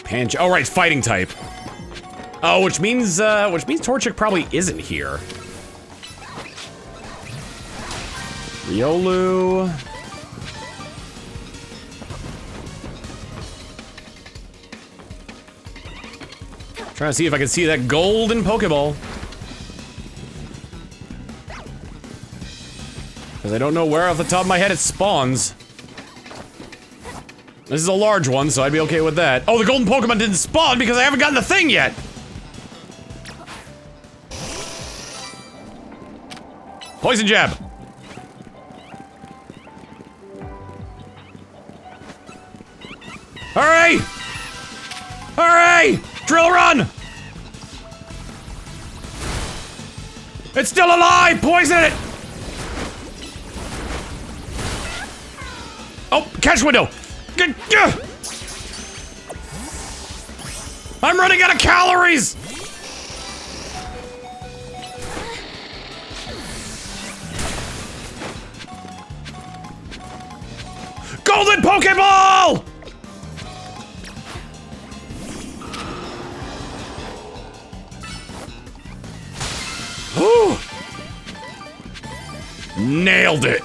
Panch. Oh, right, fighting type. Oh, which means Torchic probably isn't here. Riolu. Trying to see if I can see that golden Pokeball. Because I don't know where off the top of my head it spawns. This is a large one, so I'd be okay with that. Oh, the golden Pokemon didn't spawn because I haven't gotten the thing yet! Poison jab! Hurry! Hurry! Drill run! It's still alive! Poison it! Oh, catch window! I'm running out of calories! Golden Pokeball! Ooh. Nailed it.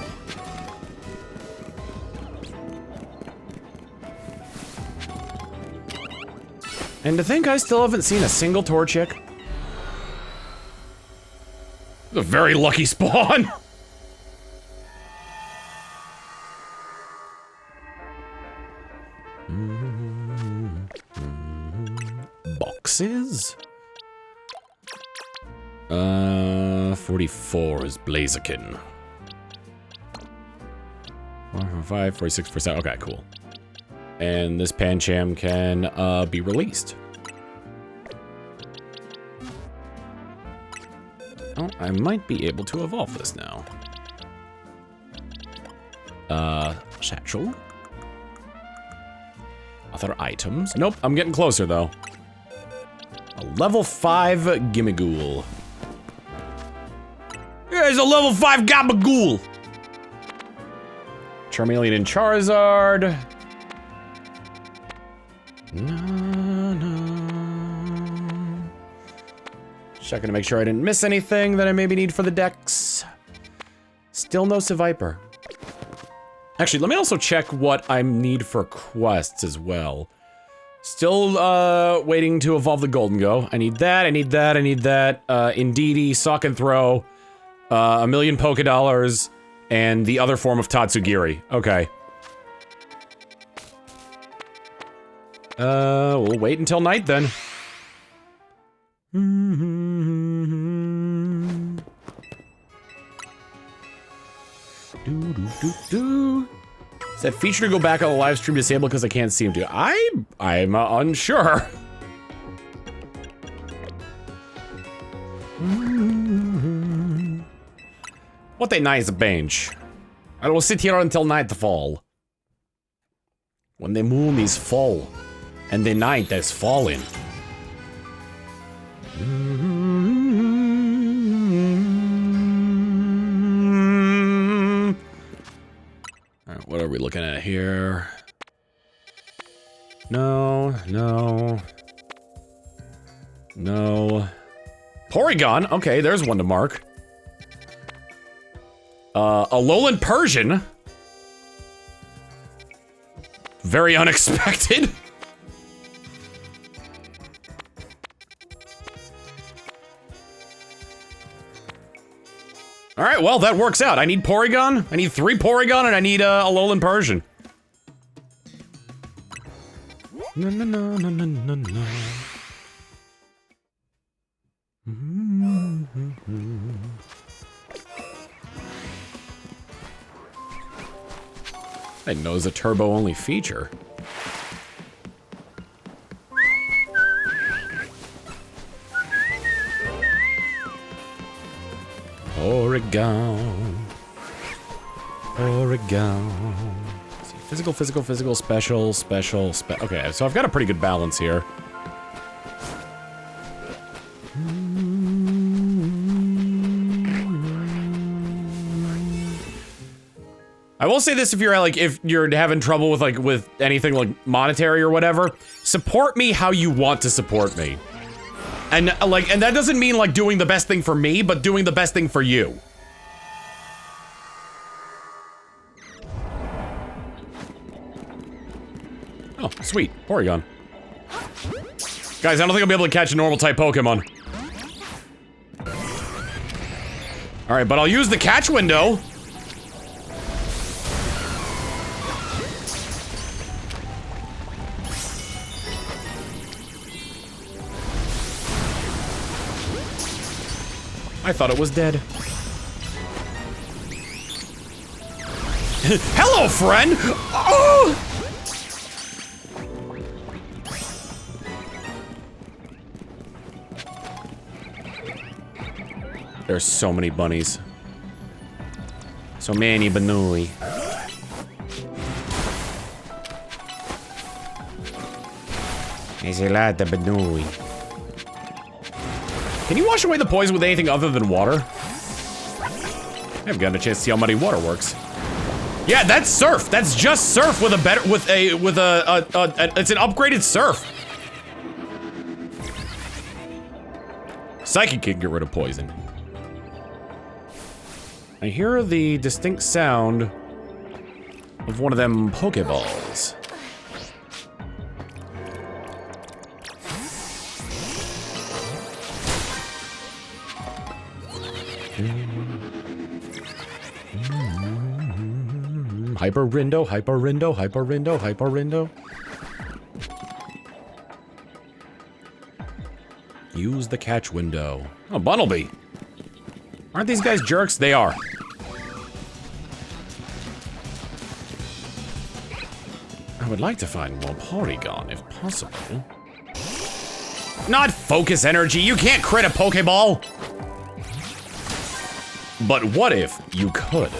And to think I still haven't seen a single Torchic. A very lucky spawn. Boxes? 44 is Blaziken. 145, 46, 47. Okay, cool. And this Pancham can be released. Oh, I might be able to evolve this now. Satchel. Other items. Nope, I'm getting closer though. A level 5 Gimmighoul. Here's a level 5 Gabagool. Charmeleon and Charizard. No. Checking to make sure I didn't miss anything that I maybe need for the decks. Still no Seviper. Actually, let me also check what I need for quests as well. Still waiting to evolve the Golden Go. I need that, I need that, I need that. Indeedee, Sock and Throw, a million Pokédollars, and the other form of Tatsugiri. Okay. We'll wait until night then. Said feature to go back on the live stream disabled because I can't see him do. I'm unsure. What a nice bench. I will sit here until nightfall. When the moon is full and the night is falling. Alright, what are we looking at here? No, no. No. Porygon, okay, there's one to mark. Alolan Persian. Very unexpected. Alright, well, that works out. I need Porygon, I need 3 Porygon, and I need Alolan Persian. No, no, no, no, no, no, no. I didn't know it was a turbo-only feature. Oregon. Oregon. Let's see, physical, physical, physical, special, special, okay, so I've got a pretty good balance here. I will say this, if you're having trouble with anything like monetary or whatever, support me how you want to support me. And that doesn't mean like doing the best thing for me, but doing the best thing for you. Oh, sweet. Porygon. Guys, I don't think I'll be able to catch a normal type Pokemon. Alright, but I'll use the catch window. I thought it was dead. Hello, friend! Oh! There's so many bunnies. So many banui. There's a lot of banui. Can you wash away the poison with anything other than water? I haven't gotten a chance to see how muddy water works. Yeah, that's surf. That's just surf with it's an upgraded surf. Psychic can get rid of poison. I hear the distinct sound of one of them Pokeballs. Hyper Rindo, Hyper Rindo, Hyper Rindo, Hyper Rindo. Use the catch window. Oh, Bunnelby. Aren't these guys jerks? They are. I would like to find more Porygon, if possible. Not focus energy. You can't crit a Pokeball. But what if you could?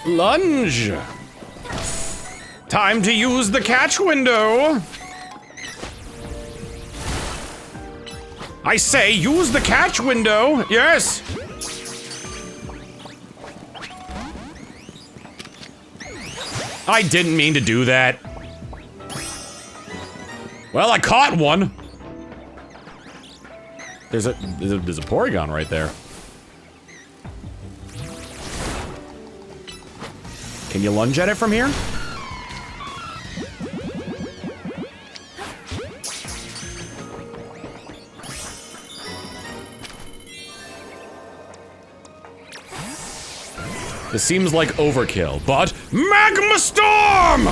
Lunge! Time to use the catch window! I say, use the catch window! Yes! I didn't mean to do that. Well, I caught one! There's a Porygon right there. Can you lunge at it from here? This seems like overkill, but Magma Storm!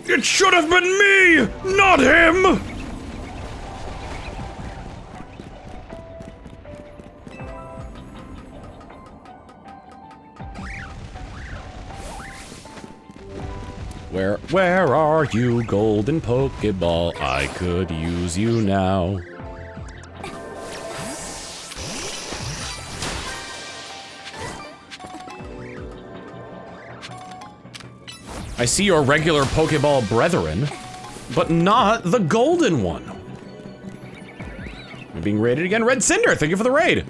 It should have been me, not him! Where are you, golden Pokeball? I could use you now. I see your regular Pokeball brethren, but not the golden one. I'm being raided again. Red Cinder, thank you for the raid.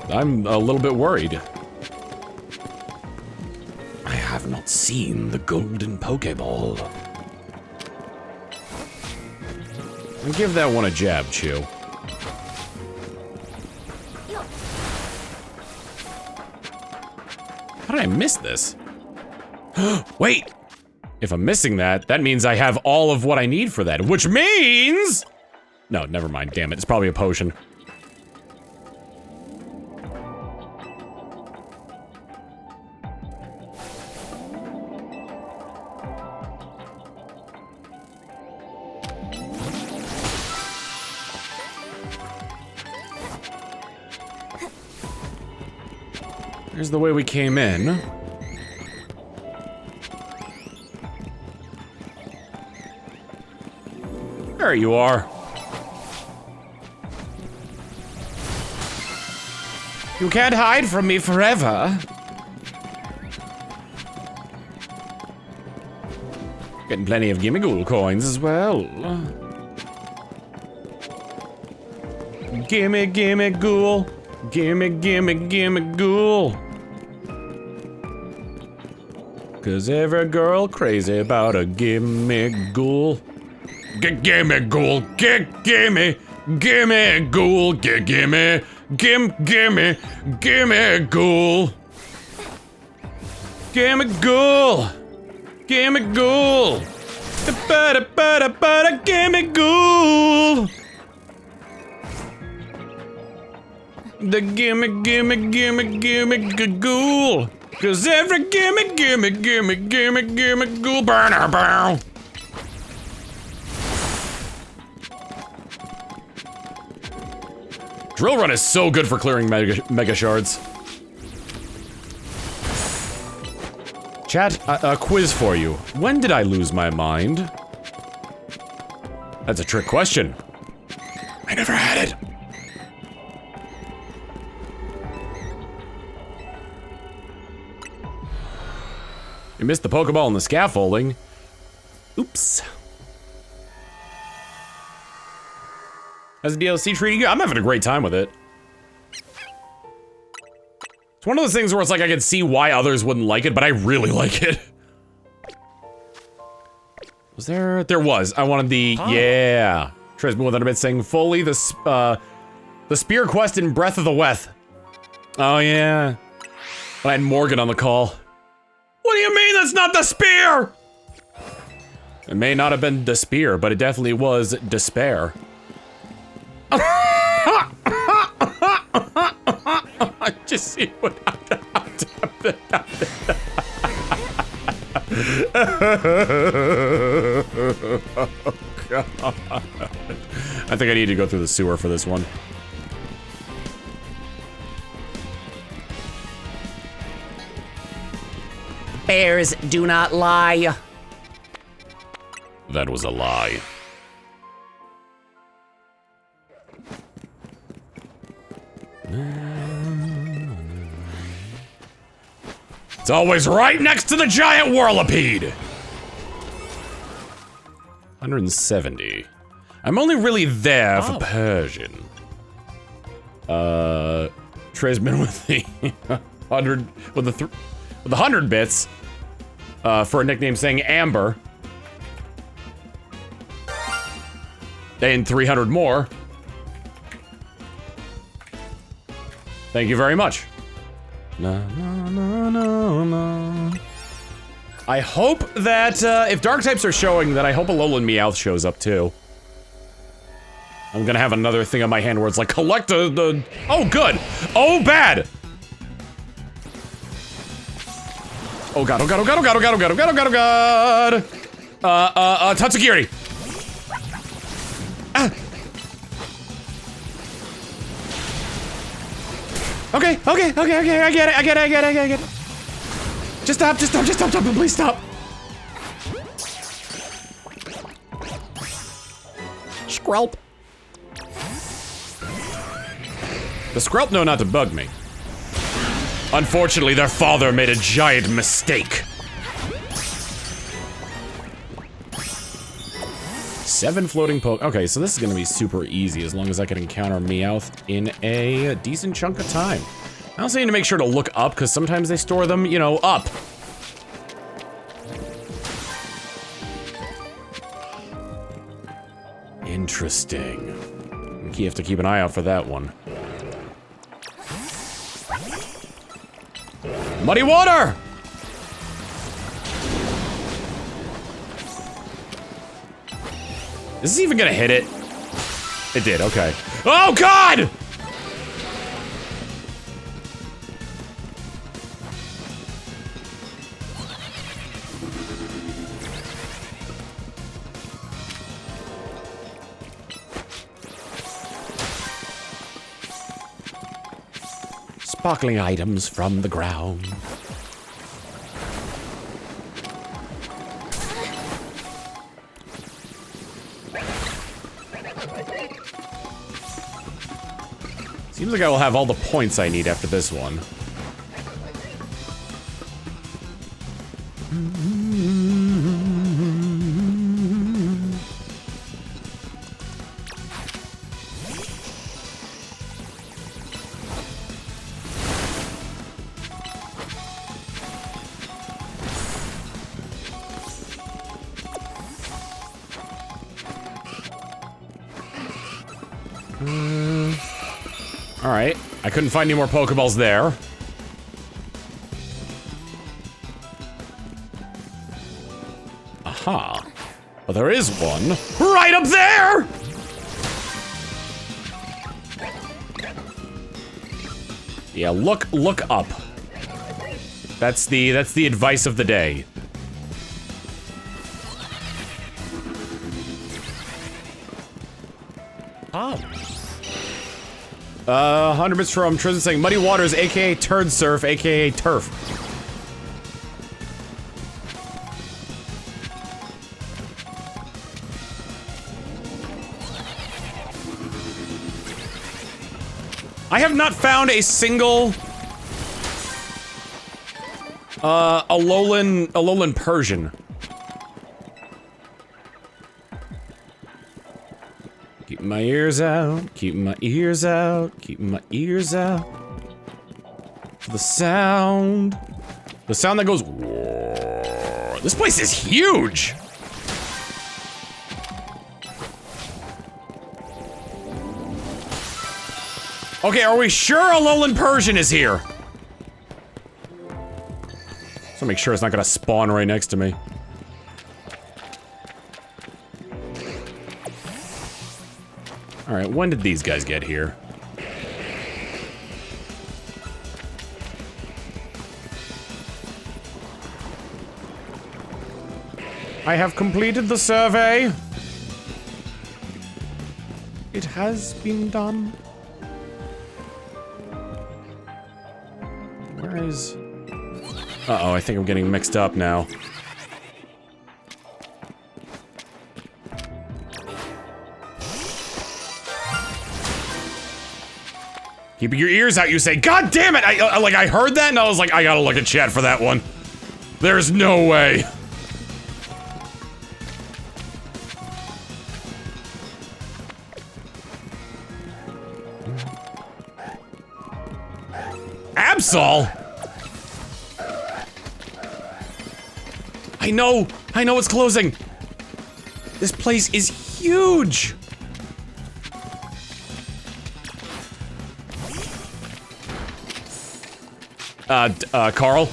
I'm a little bit worried. I have not seen the golden Pokeball. I'll give that one a jab, Chew. How did I miss this? Wait! If I'm missing that, that means I have all of what I need for that, which means... No, never mind, damn it, it's probably a potion. Here's the way we came in. There you are. You can't hide from me forever. Getting plenty of Gimmighoul coins as well. Gimme, gimme, ghoul. Gimme, gimme, gimme, ghoul. 'Cause every girl crazy about a gimme ghoul. Gimme ghoul, gimme, gimme ghoul, gimme, gimme, gimme ghoul. Gimme ghoul, gimme ghoul. Ba-da-ba-da-ba-da, gimme ghoul. The gimme, gimme, gimme, gimme ghoul. 'Cause every gimme, gimme, gimme, gimme, gimme ghoul. Burner, burn. Drill Run is so good for clearing mega shards. Chat, a quiz for you. When did I lose my mind? That's a trick question. I never had it. You missed the Pokeball and the scaffolding. Oops. How's the DLC treating you? I'm having a great time with it. It's one of those things where it's like I can see why others wouldn't like it, but I really like it. Was there? There was. I wanted the yeah. Trisman with bit saying fully the spear quest in Breath of the Weth. Oh yeah. But I had Morgan on the call. What do you mean that's not the spear? It may not have been the spear, but it definitely was despair. I just see what oh, God. I think I need to go through the sewer for this one. Bears do not lie. That was a lie. It's always right next to the giant Whirlipede! 170. I'm only really there for Persian. Trisman with the 100 with the 100 bits for a nickname saying Amber. And 300 more. Thank you very much. No, no, no, no, no. I hope that if dark types are showing, that I hope Alolan Meowth shows up too. I'm gonna have another thing on my hand where it's like collect the oh good, oh bad. Oh god, oh god, oh god, oh god, oh god, oh god, oh god, oh god, oh god. Tatsugiri. Ah. Okay, okay, okay, okay, I get it, I get it, I get it, I get it. Just stop, please stop. Skrelp. The Skrelp know not to bug me. Unfortunately, their father made a giant mistake. 7 floating poke. Okay, so this is gonna be super easy as long as I can encounter Meowth in a decent chunk of time. I also need to make sure to look up, because sometimes they store them, you know, up. Interesting. You have to keep an eye out for that one. Muddy water! Is this even gonna hit it? It did, okay. Oh God! Sparkling items from the ground. Seems like I will have all the points I need after this one. Alright, I couldn't find any more Pokeballs there. Aha. Well, there is one right up there! Yeah, look up. That's the advice of the day. Oh. 100 bits from Tristan saying Muddy Waters, aka Turd Surf, aka Turf. I have not found a single Alolan Persian. Keep my ears out, keep my ears out, keep my ears out. For the sound that goes, whoa. This place is huge. Okay, are we sure Alolan Persian is here? So make sure it's not gonna spawn right next to me. Alright, when did these guys get here? I have completed the survey. It has been done. Where is... Uh-oh, I think I'm getting mixed up now. Keep your ears out, you say. God damn it! I heard that and I was like, I gotta look at chat for that one. There's no way. Absol? I know it's closing. This place is huge. Carl?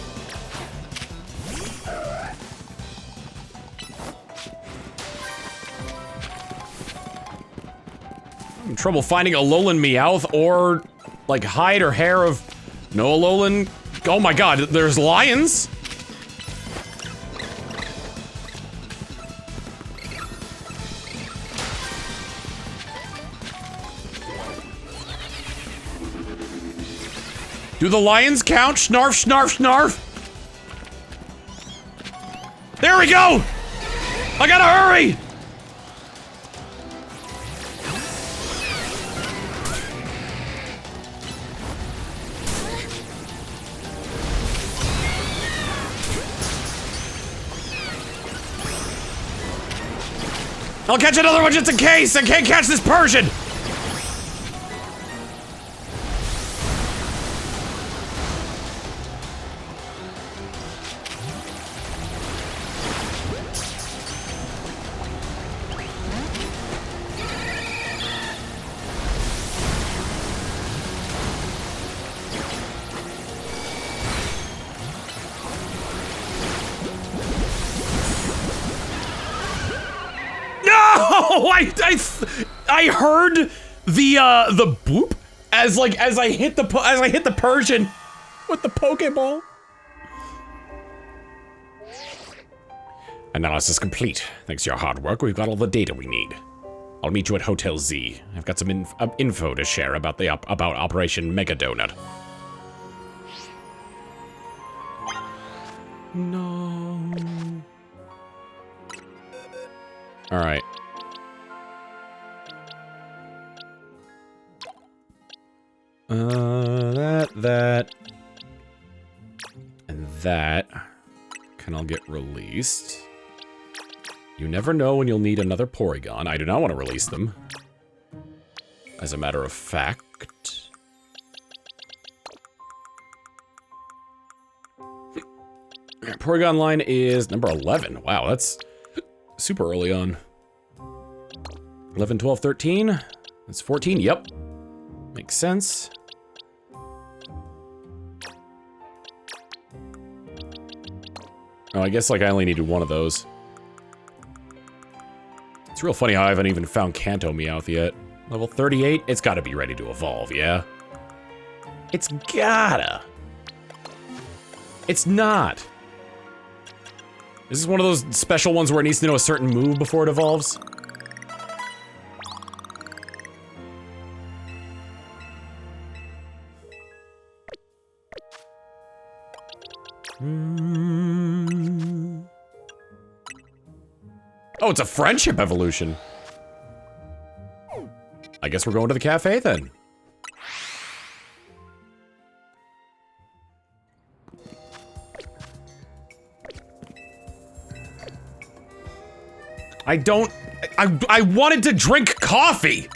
I'm having trouble finding Alolan Meowth or, like, hide or hair of no Alolan. Oh my god, there's lions? Do the lions count? Snarf, snarf, snarf. There we go! I gotta hurry! I'll catch another one just in case! I can't catch this Persian! No! I heard the boop as I hit the Persian with the Pokeball. Analysis complete. Thanks to your hard work, we've got all the data we need. I'll meet you at Hotel Z. I've got some info to share about about Operation Mega Donut. No. All right. That, and that can all get released. You never know when you'll need another Porygon. I do not want to release them. As a matter of fact. Porygon line is number 11. Wow, that's super early on. 11, 12, 13. That's 14. Yep. Makes sense. Oh, I guess like I only needed one of those. It's real funny how I haven't even found Kanto Meowth yet. Level 38, it's gotta be ready to evolve, yeah? It's gotta. It's not. This is one of those special ones where it needs to know a certain move before it evolves. Oh, it's a friendship evolution. I guess we're going to the cafe then. I wanted to drink coffee.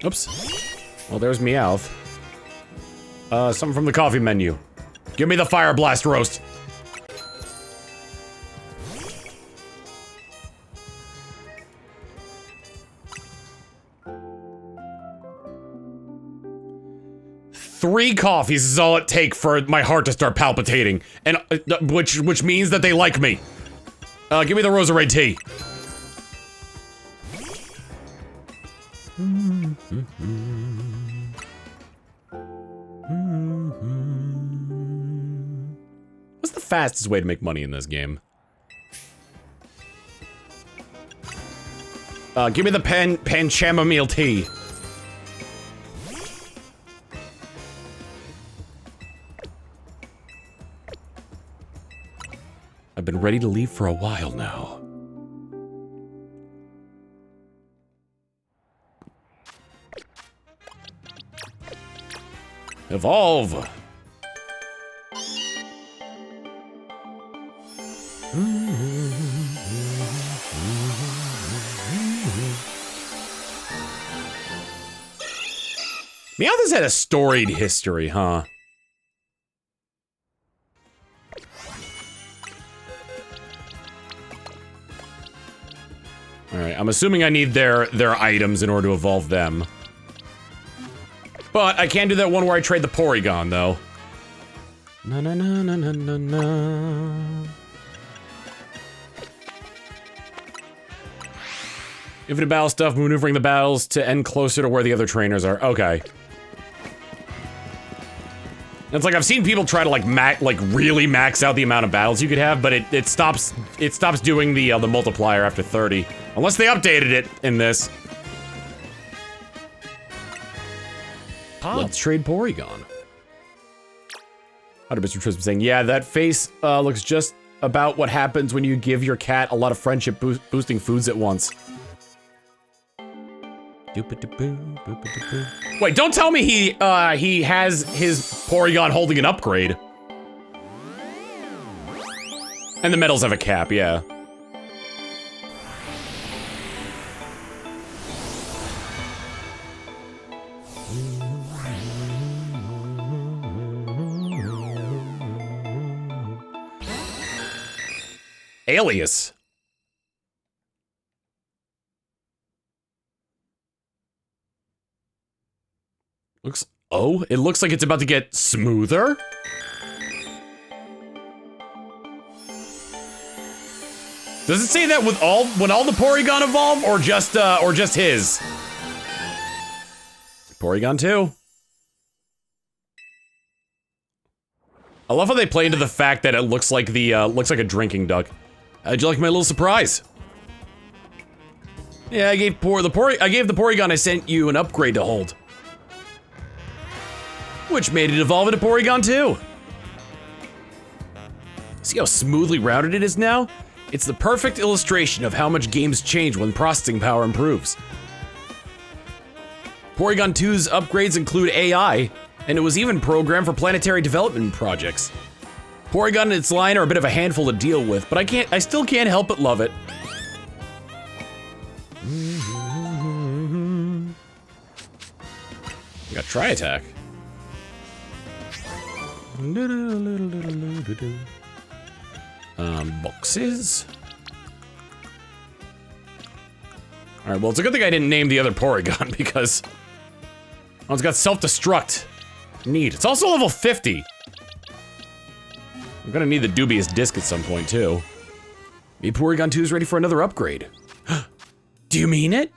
Oops. Well, there's Meowth. Something from the coffee menu. Give me the Fire Blast roast. Three coffees is all it takes for my heart to start palpitating, and which means that they like me. Give me the Roserade tea. What's the fastest way to make money in this game? Give me the pan chamomile tea. I've been ready to leave for a while now. Evolve! Meowth has had a storied history, huh? Alright, I'm assuming I need their items in order to evolve them. But I can do that one where I trade the Porygon, though. Na na na na na na na. Infinite battle stuff, maneuvering the battles to end closer to where the other trainers are. Okay. It's like I've seen people try to like really max out the amount of battles you could have, but it stops doing the multiplier after 30. Unless they updated it in this. Let's trade Porygon. 100% Tristan saying, yeah, that face looks just about what happens when you give your cat a lot of friendship boosting foods at once. Wait, don't tell me he has his Porygon holding an upgrade. And the medals have a cap, yeah. Alias. It looks like it's about to get smoother. Does it say that with when all the Porygon evolve, or just his? Porygon 2. I love how they play into the fact that it looks like looks like a drinking duck. How'd you like my little surprise? Yeah, I gave the Porygon I sent you an upgrade to hold, which made it evolve into Porygon 2. See how smoothly rounded it is now? It's the perfect illustration of how much games change when processing power improves. Porygon 2's upgrades include AI, and it was even programmed for planetary development projects. Porygon and its line are a bit of a handful to deal with, but I still can't help but love it. We got Tri-Attack. Boxes. Alright, well, it's a good thing I didn't name the other Porygon because one's got self-destruct. Neat. It's also level 50. I'm gonna need the dubious disc at some point, too. Maybe Porygon 2 is ready for another upgrade. Do you mean it?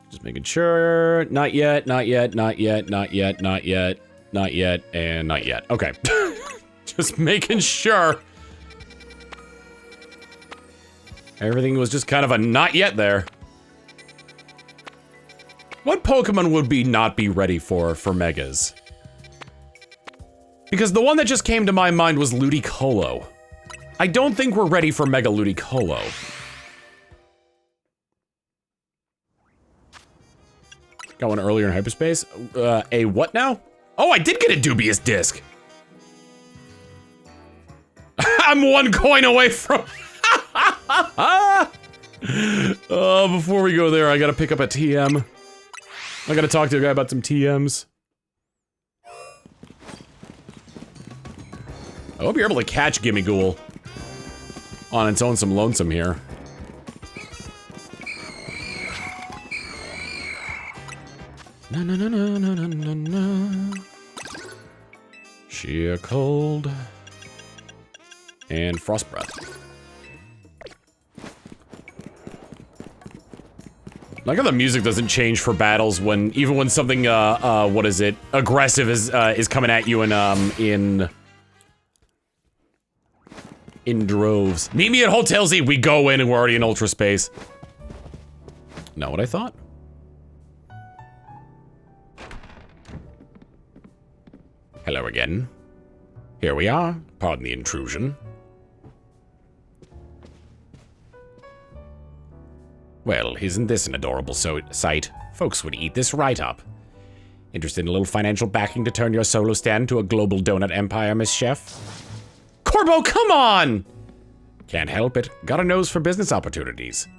Just making sure. Not yet, not yet, not yet, not yet, not yet, not yet, and not yet. Okay. Just making sure. Everything was just kind of a not yet there. What Pokemon would not be ready for Megas? Because the one that just came to my mind was Ludicolo. I don't think we're ready for Mega Ludicolo. Got one earlier in hyperspace. A what now? Oh, I did get a dubious disc. I'm one coin away from. Before we go there, I gotta pick up a TM. I gotta talk to a guy about some TMs. I hope you're able to catch Gimmighoul on its own some lonesome here. Na na na na na na na na. Sheer cold. And frost breath. Like how the music doesn't change for battles even when something what is it, aggressive is coming at you in droves. Meet me at Hotel Z. We go in and we're already in ultra space. Not what I thought. Hello again. Here we are. Pardon the intrusion. Well, isn't this an adorable sight? Folks would eat this right up. Interested in a little financial backing to turn your solo stand to a global donut empire, Miss Chef? Corbo, come on! Can't help it. Got a nose for business opportunities.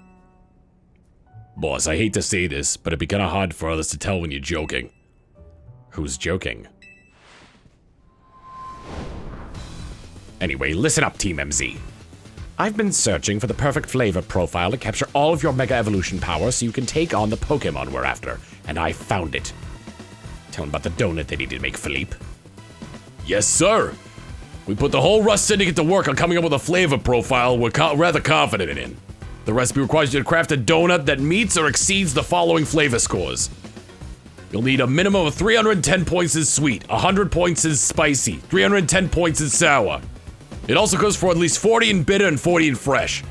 Boss, I hate to say this, but it'd be kinda hard for others to tell when you're joking. Who's joking? Anyway, listen up, Team MZ. I've been searching for the perfect flavor profile to capture all of your Mega Evolution power so you can take on the Pokemon we're after, and I found it. Tell him about the donut that he did make, Philippe. Yes, sir. We put the whole Rust Syndicate to work on coming up with a flavor profile we're rather confident in. The recipe requires you to craft a donut that meets or exceeds the following flavor scores. You'll need a minimum of 310 points as sweet, 100 points as spicy, 310 points as sour. It also goes for at least 40 in bitter and 40 in fresh.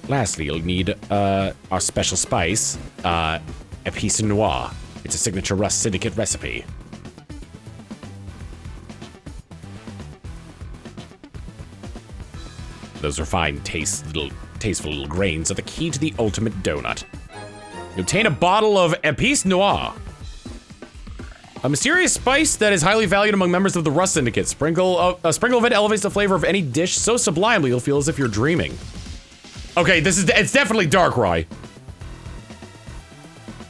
Lastly, you'll need our special spice, Épice Noire. It's a signature Rust Syndicate recipe. Those refined, tasteful little grains are the key to the ultimate donut. You obtain a bottle of Épice Noire. A mysterious spice that is highly valued among members of the Rust Syndicate. A sprinkle of it elevates the flavor of any dish so sublimely you'll feel as if you're dreaming. Okay, it's definitely dark rye.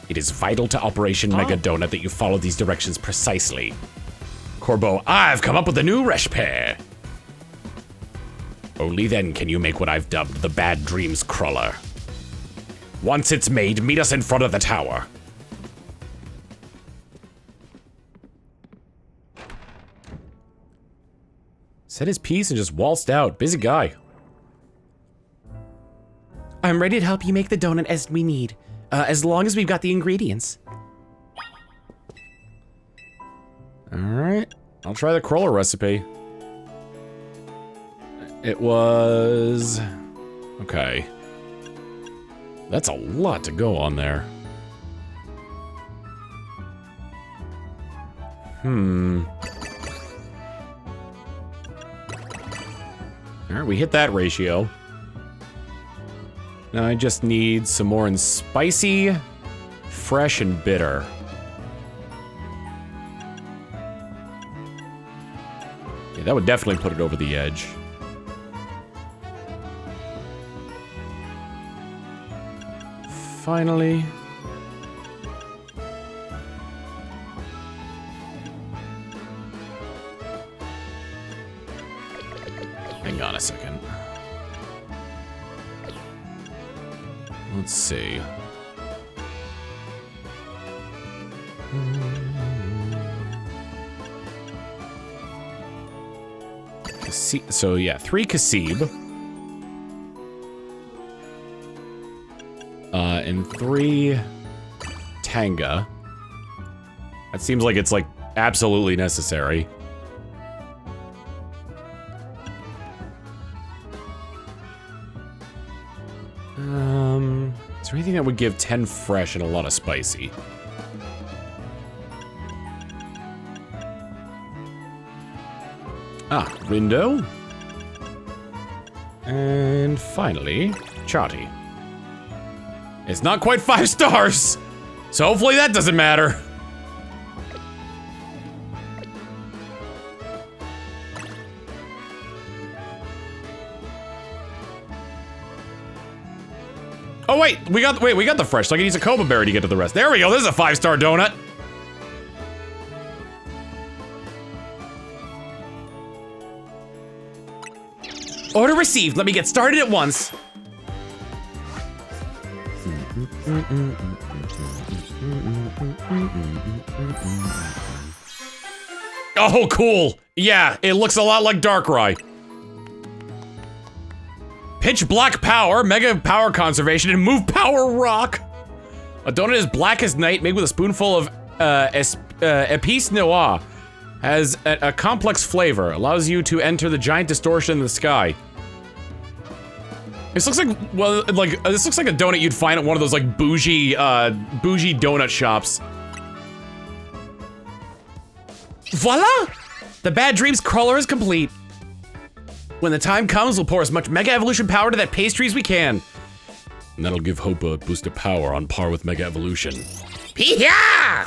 It is vital to Operation Mega Donut that you follow these directions precisely. Corbeau, I've come up with a new recipe. Only then can you make what I've dubbed the Bad Dreams Crawler. Once it's made, meet us in front of the tower. Said his piece and just waltzed out. Busy guy. I'm ready to help you make the donut as we need, as long as we've got the ingredients. Alright, I'll try the crawler recipe. It was... okay. That's a lot to go on there. Alright, we hit that ratio. Now I just need some more in spicy, fresh, and bitter. Yeah, that would definitely put it over the edge. Finally. Hang on a second. Let's see. So yeah, 3 Kasib. And 3 Tanga. That seems like it's like absolutely necessary. Is there anything that would give 10 fresh and a lot of spicy? Rindo. And finally, Chati. It's not quite 5 stars, so hopefully that doesn't matter. Oh wait, we got the fresh, so I can use a Cobra Berry to get to the rest. There we go, this is a 5-star donut. Order received, let me get started at once. Oh, cool. Yeah, it looks a lot like Darkrai. Pitch Black Power, Mega Power Conservation, and Move Power Rock. A donut as black as night, made with a spoonful of Épice Noire. Has a complex flavor, allows you to enter the giant distortion in the sky. This looks like, well, like, this looks like a donut you'd find at one of those, like, bougie donut shops. Voila! The Bad Dreams Crawler is complete. When the time comes, we'll pour as much Mega Evolution power to that pastry as we can. And that'll give Hope a boost of power on par with Mega Evolution. Pee-ya!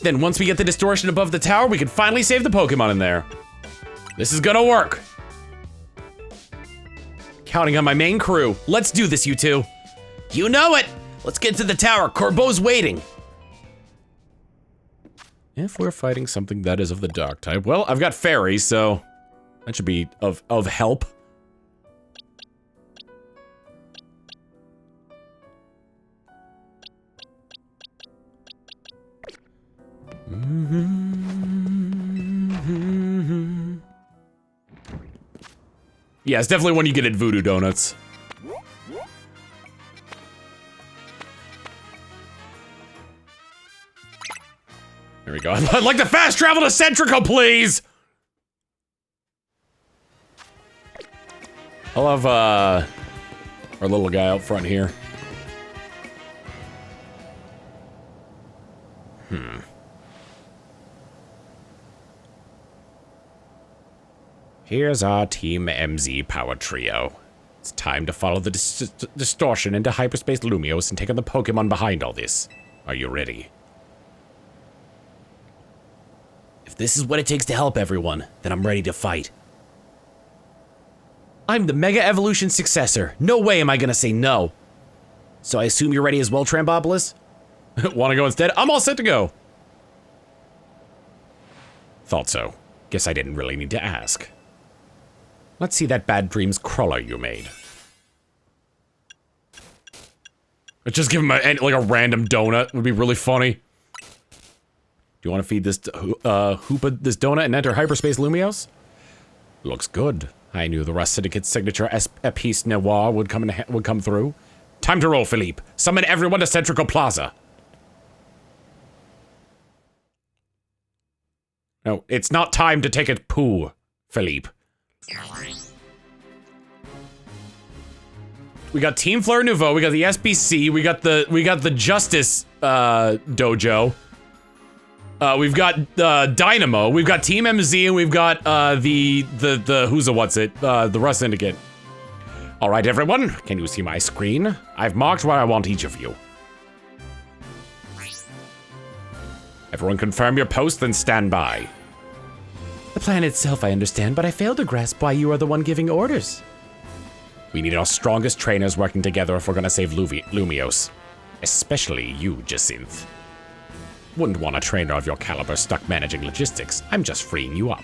Then once we get the distortion above the tower, we can finally save the Pokemon in there. This is gonna work. Counting on my main crew. Let's do this, you two. You know it! Let's get to the tower. Corbeau's waiting. If we're fighting something that is of the dark type, well, I've got fairies, so that should be of help. Yeah, it's definitely one you get at Voodoo Donuts. There we go. I'd like to fast travel to Centrico, please! I love, our little guy out front here. Here's our Team MZ Power Trio. It's time to follow the distortion into Hyperspace Lumios and take on the Pokemon behind all this. Are you ready? If this is what it takes to help everyone, then I'm ready to fight. I'm the Mega Evolution successor. No way am I gonna say no. So I assume you're ready as well, Trampopolis? Wanna go instead? I'm all set to go. Thought so. Guess I didn't really need to ask. Let's see that Bad Dreams crawler you made. Just give him like a random donut would be really funny. Do you want to feed this Hoopa this donut and enter hyperspace Lumios? Looks good. I knew the Rust Syndicate's signature Epice Noir would come through. Time to roll, Philippe. Summon everyone to Centrical Plaza. No, it's not time to take a poo, Philippe. We got Team Fleur Nouveau, we got the SBC, we got the Justice dojo. We've got Dynamo, we've got Team MZ, and we've got the who's a what's it, the Rust Syndicate. All right, everyone, can you see my screen? I've marked where I want each of you. Everyone confirm your posts and stand by. The plan itself I understand, but I failed to grasp why you are the one giving orders. We need our strongest trainers working together if we're gonna save Lumios. Especially you, Jacinth. Wouldn't want a trainer of your caliber stuck managing logistics. I'm just freeing you up.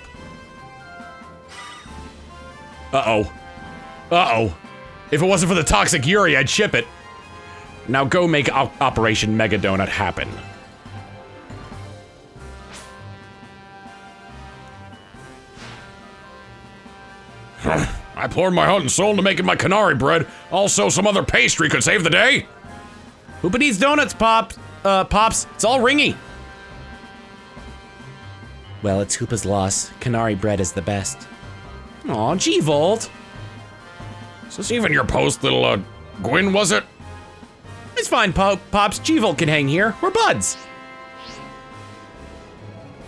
Uh-oh. Uh-oh. If it wasn't for the toxic Yuri, I'd ship it. Now go make Operation Mega Donut happen. I poured my heart and soul into making my canary bread. Also, some other pastry could save the day. Hoopa needs donuts, Pops. It's all ringy. Well, it's Hoopa's loss. Canary bread is the best. Aw, G-Volt. Is this even your post, little, Gwyn, was it? It's fine, Pops. G-Volt can hang here. We're buds.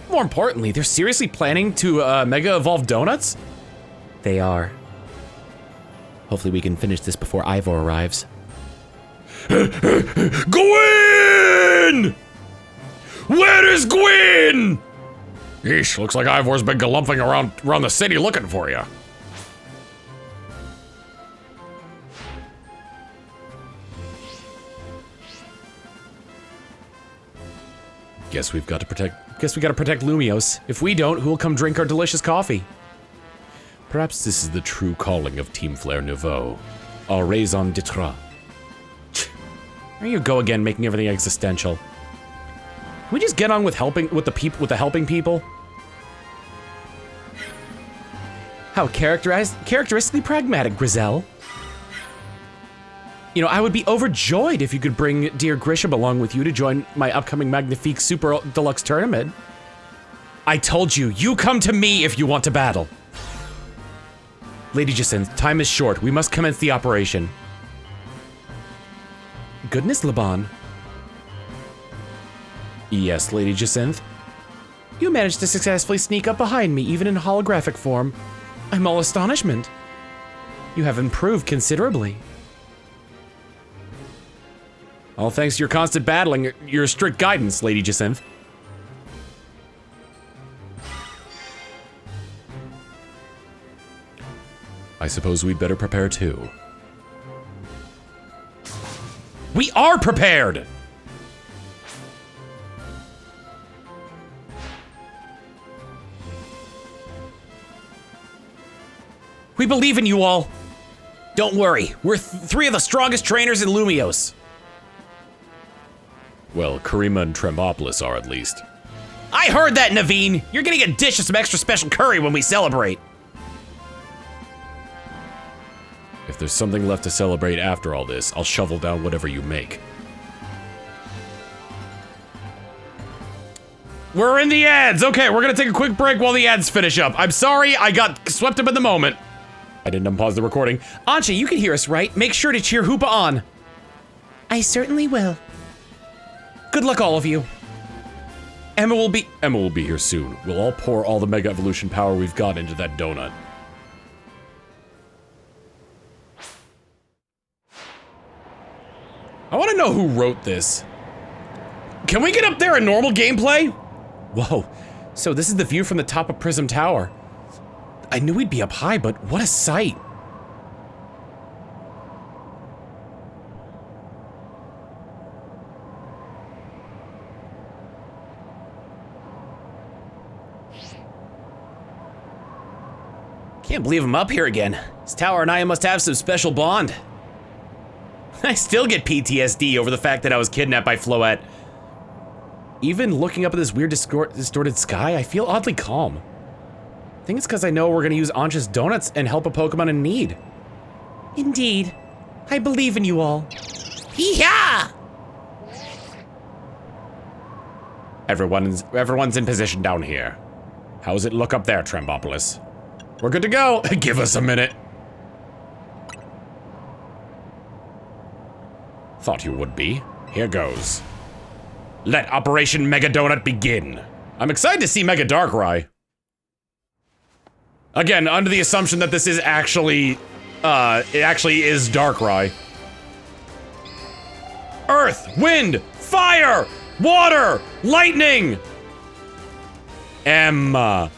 More importantly, they're seriously planning to, Mega Evolve donuts? They are. Hopefully we can finish this before Ivor arrives. Gwyn! Where is Gwyn? Yeesh, looks like Ivor's been galumphing around the city looking for you. Guess we gotta protect Lumios. If we don't, who'll come drink our delicious coffee? Perhaps this is the true calling of Team Fleur Nouveau. Our raison d'etre. There you go again, making everything existential. Can we just get on with helping with the helping people? How characteristically pragmatic, Grizel. You know, I would be overjoyed if you could bring dear Grisham along with you to join my upcoming Magnifique Super Deluxe tournament. I told you, you come to me if you want to battle. Lady Jacinth, time is short. We must commence the operation. Goodness, Laban. Yes, Lady Jacinth. You managed to successfully sneak up behind me, even in holographic form. I'm all astonishment. You have improved considerably. All thanks to your constant battling, your strict guidance, Lady Jacinth. I suppose we'd better prepare too. We are prepared! We believe in you all. Don't worry, we're three of the strongest trainers in Lumios. Well, Karima and Trampopolis are at least. I heard that, Naveen! You're gonna get a dish of some extra special curry when we celebrate. If there's something left to celebrate after all this, I'll shovel down whatever you make. We're in the ads! Okay, we're gonna take a quick break while the ads finish up. I'm sorry, I got swept up in the moment. I didn't unpause the recording. Anchi, you can hear us, right? Make sure to cheer Hoopa on. I certainly will. Good luck, all of you. Emma will be here soon. We'll all pour all the Mega Evolution power we've got into that donut. I want to know who wrote this. Can we get up there in normal gameplay? Whoa, So this is the view from the top of Prism Tower. I knew we'd be up high, but what a sight. Can't believe I'm up here again. This tower and I must have some special bond. I still get PTSD over the fact that I was kidnapped by Floette. Even looking up at this weird distorted sky, I feel oddly calm. I think it's because I know we're gonna use Ancha's donuts and help a Pokemon in need. Indeed. I believe in you all. Hee-haw! Everyone's in position down here. How's it look up there, Trembopolis? We're good to go. Give us a minute. Thought you would be. Here goes. Let Operation Mega Donut begin. I'm excited to see Mega Darkrai. Again, under the assumption that this is actually, it actually is Darkrai. Earth, wind, fire, water, lightning. Emma.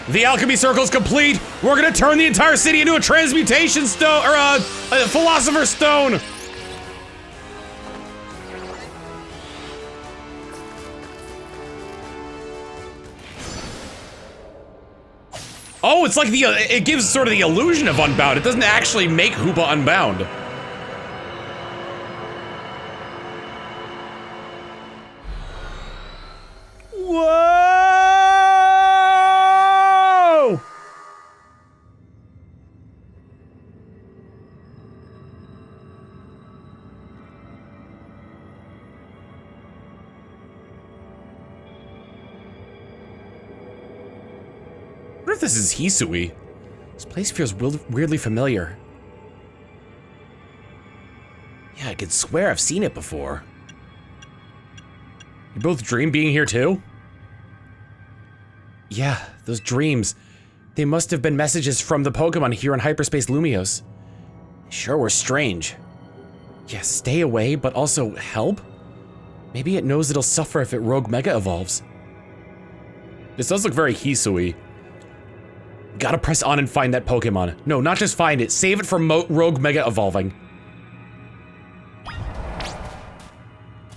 The alchemy circle's complete. We're gonna turn the entire city into a transmutation stone, or a philosopher's stone. Oh, it's like it gives sort of the illusion of Unbound. It doesn't actually make Hoopa Unbound. Whoa! What if this is Hisui? This place feels weirdly familiar. Yeah, I could swear I've seen it before. You both dream being here too? Yeah, those dreams. They must have been messages from the Pokemon here in Hyperspace Lumiose. Sure were strange. Yeah, stay away, but also help? Maybe it knows it'll suffer if it Rogue Mega evolves. This does look very Hisui. Gotta press on and find that Pokemon. No, not just find it, save it from Rogue Mega evolving.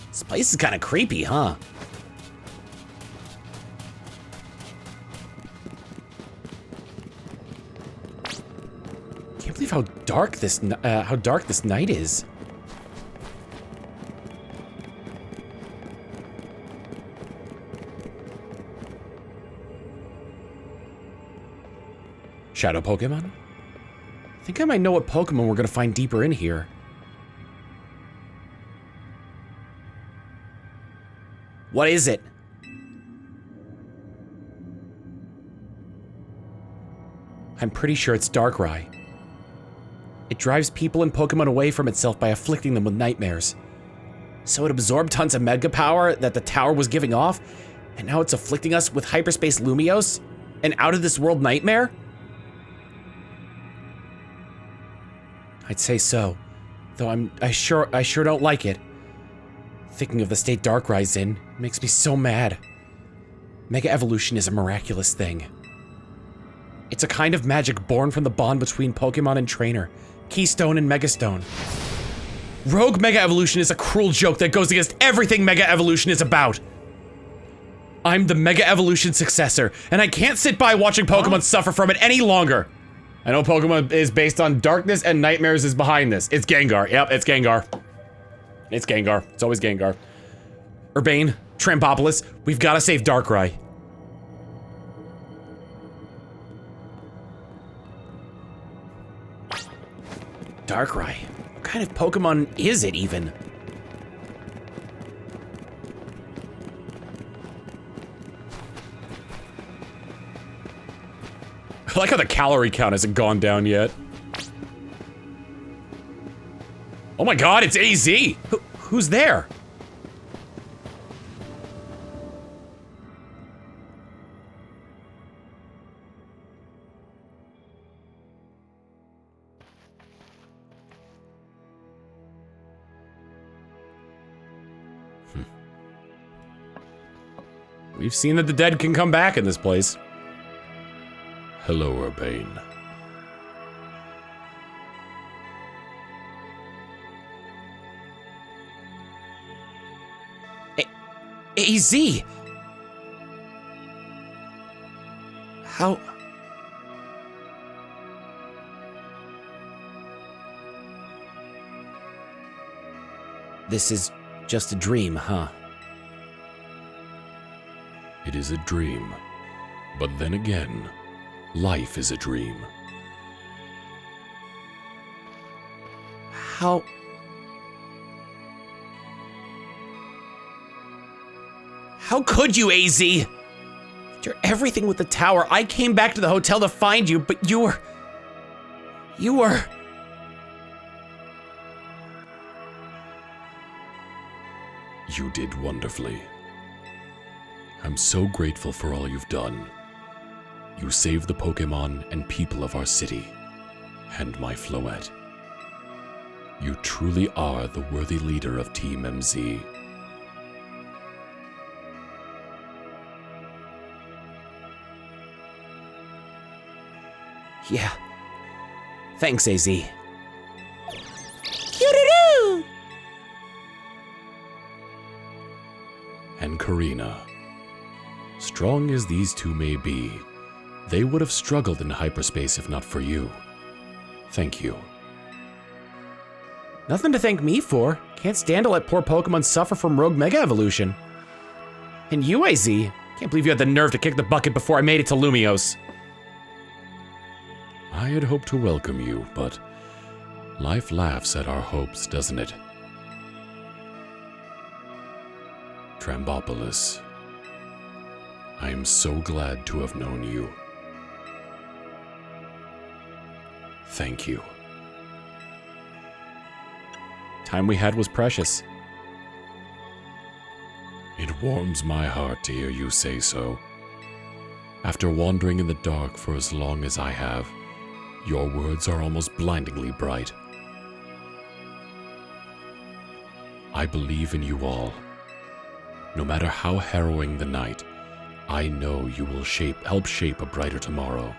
This place is kind of creepy, huh? Can't believe how dark this night is. Shadow Pokemon? I think I might know what Pokemon we're gonna find deeper in here. What is it? I'm pretty sure it's Darkrai. It drives people and Pokemon away from itself by afflicting them with nightmares. So it absorbed tons of Mega power that the tower was giving off, and now it's afflicting us with Hyperspace Lumiose? An out-of-this-world nightmare? I'd say so, though I sure don't like it. Thinking of the state Darkrai's in makes me so mad. Mega evolution is a miraculous thing. It's a kind of magic born from the bond between Pokemon and trainer, Keystone and Megastone. Rogue Mega Evolution is a cruel joke that goes against everything Mega Evolution is about. I'm the Mega Evolution successor, and I can't sit by watching Pokemon suffer from it any longer. I know Pokemon is based on darkness and nightmares is behind this. It's Gengar. Yep, it's Gengar. It's Gengar. It's always Gengar. Urbane, Trampopolis, we've got to save Darkrai. Darkrai? What kind of Pokemon is it even? I like how the calorie count hasn't gone down yet. Oh my god, it's AZ! Who's there? We've seen that the dead can come back in this place. Hello, Urbane. AZ! How... This is just a dream, huh? It is a dream. But then again, life is a dream. How... How could you, AZ? You're everything with the tower. I came back to the hotel to find you, but you were... You did wonderfully. I'm so grateful for all you've done. You saved the Pokémon and people of our city, and my Floette. You truly are the worthy leader of Team MZ. Yeah. Thanks, AZ. Cute-a-doo! And Karina. Strong as these two may be, they would have struggled in hyperspace if not for you. Thank you. Nothing to thank me for. Can't stand to let poor Pokemon suffer from rogue Mega Evolution. And you, AZ. Can't believe you had the nerve to kick the bucket before I made it to Lumiose. I had hoped to welcome you, but life laughs at our hopes, doesn't it? Trambopolis. I am so glad to have known you. Thank you. Time we had was precious. It warms my heart to hear you say so. After wandering in the dark for as long as I have, your words are almost blindingly bright. I believe in you all. No matter how harrowing the night, I know you will help shape a brighter tomorrow.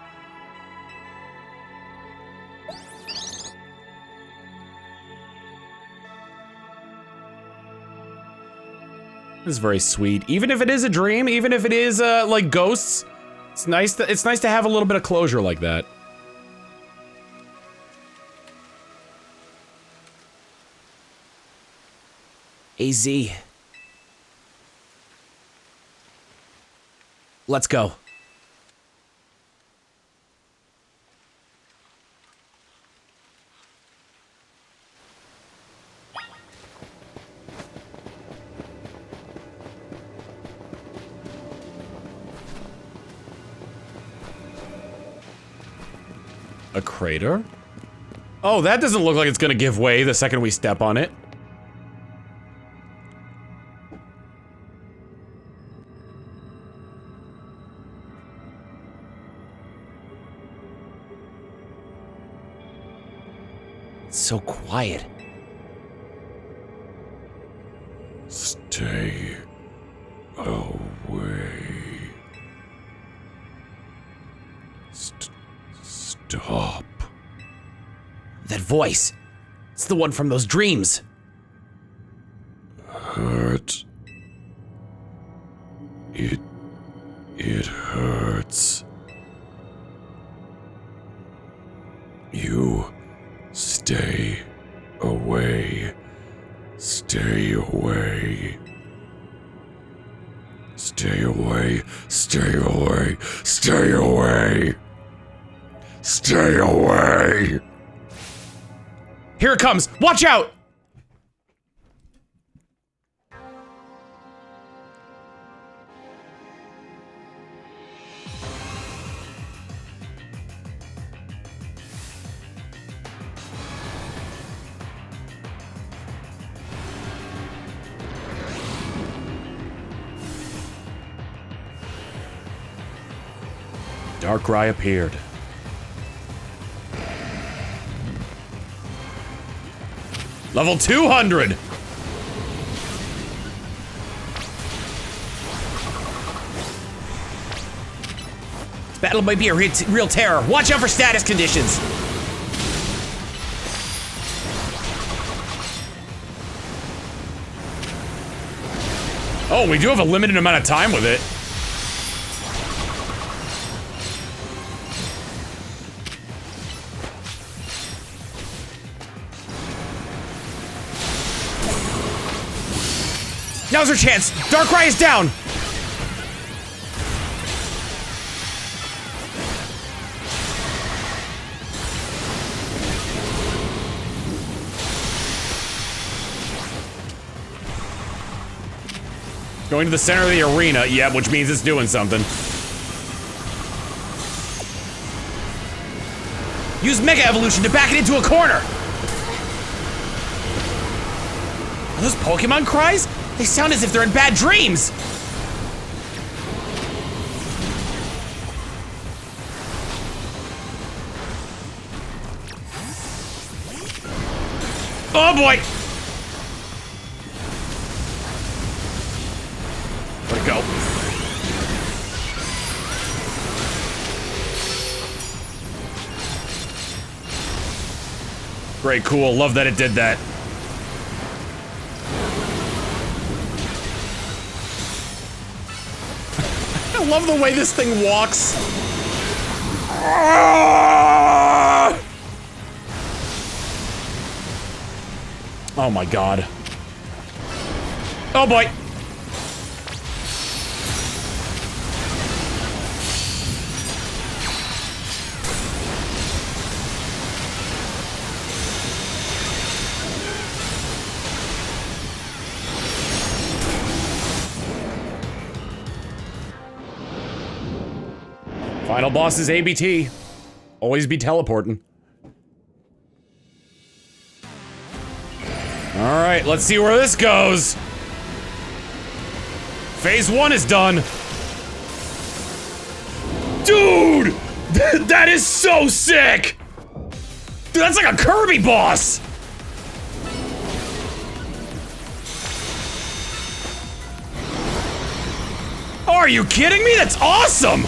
This is very sweet. Even if it is a dream, even if it is like ghosts, it's nice to have a little bit of closure like that. AZ. Let's go. A crater? Oh, that doesn't look like it's gonna give way the second we step on it. It's so quiet. Stay away. Stop. That voice. It's the one from those dreams. Hurt. It hurts. You stay away. Stay away. Stay away. Stay away. Stay away. Stay away. Here it comes. Watch out. Darkrai appeared. Level 200! Battle might be a real terror. Watch out for status conditions. Oh, we do have a limited amount of time with it. Now's our chance. Darkrai is down. Going to the center of the arena, yeah, which means it's doing something. Use Mega Evolution to back it into a corner. Are those Pokemon cries? They sound as if they're in bad dreams. Oh boy! Where'd it go? Great, cool. Love that it did that. I love the way this thing walks. Oh my god. Oh boy! Final boss is ABT. Always be teleporting. Alright, let's see where this goes. Phase 1 is done. Dude! That is so sick! Dude, that's like a Kirby boss! Are you kidding me? That's awesome!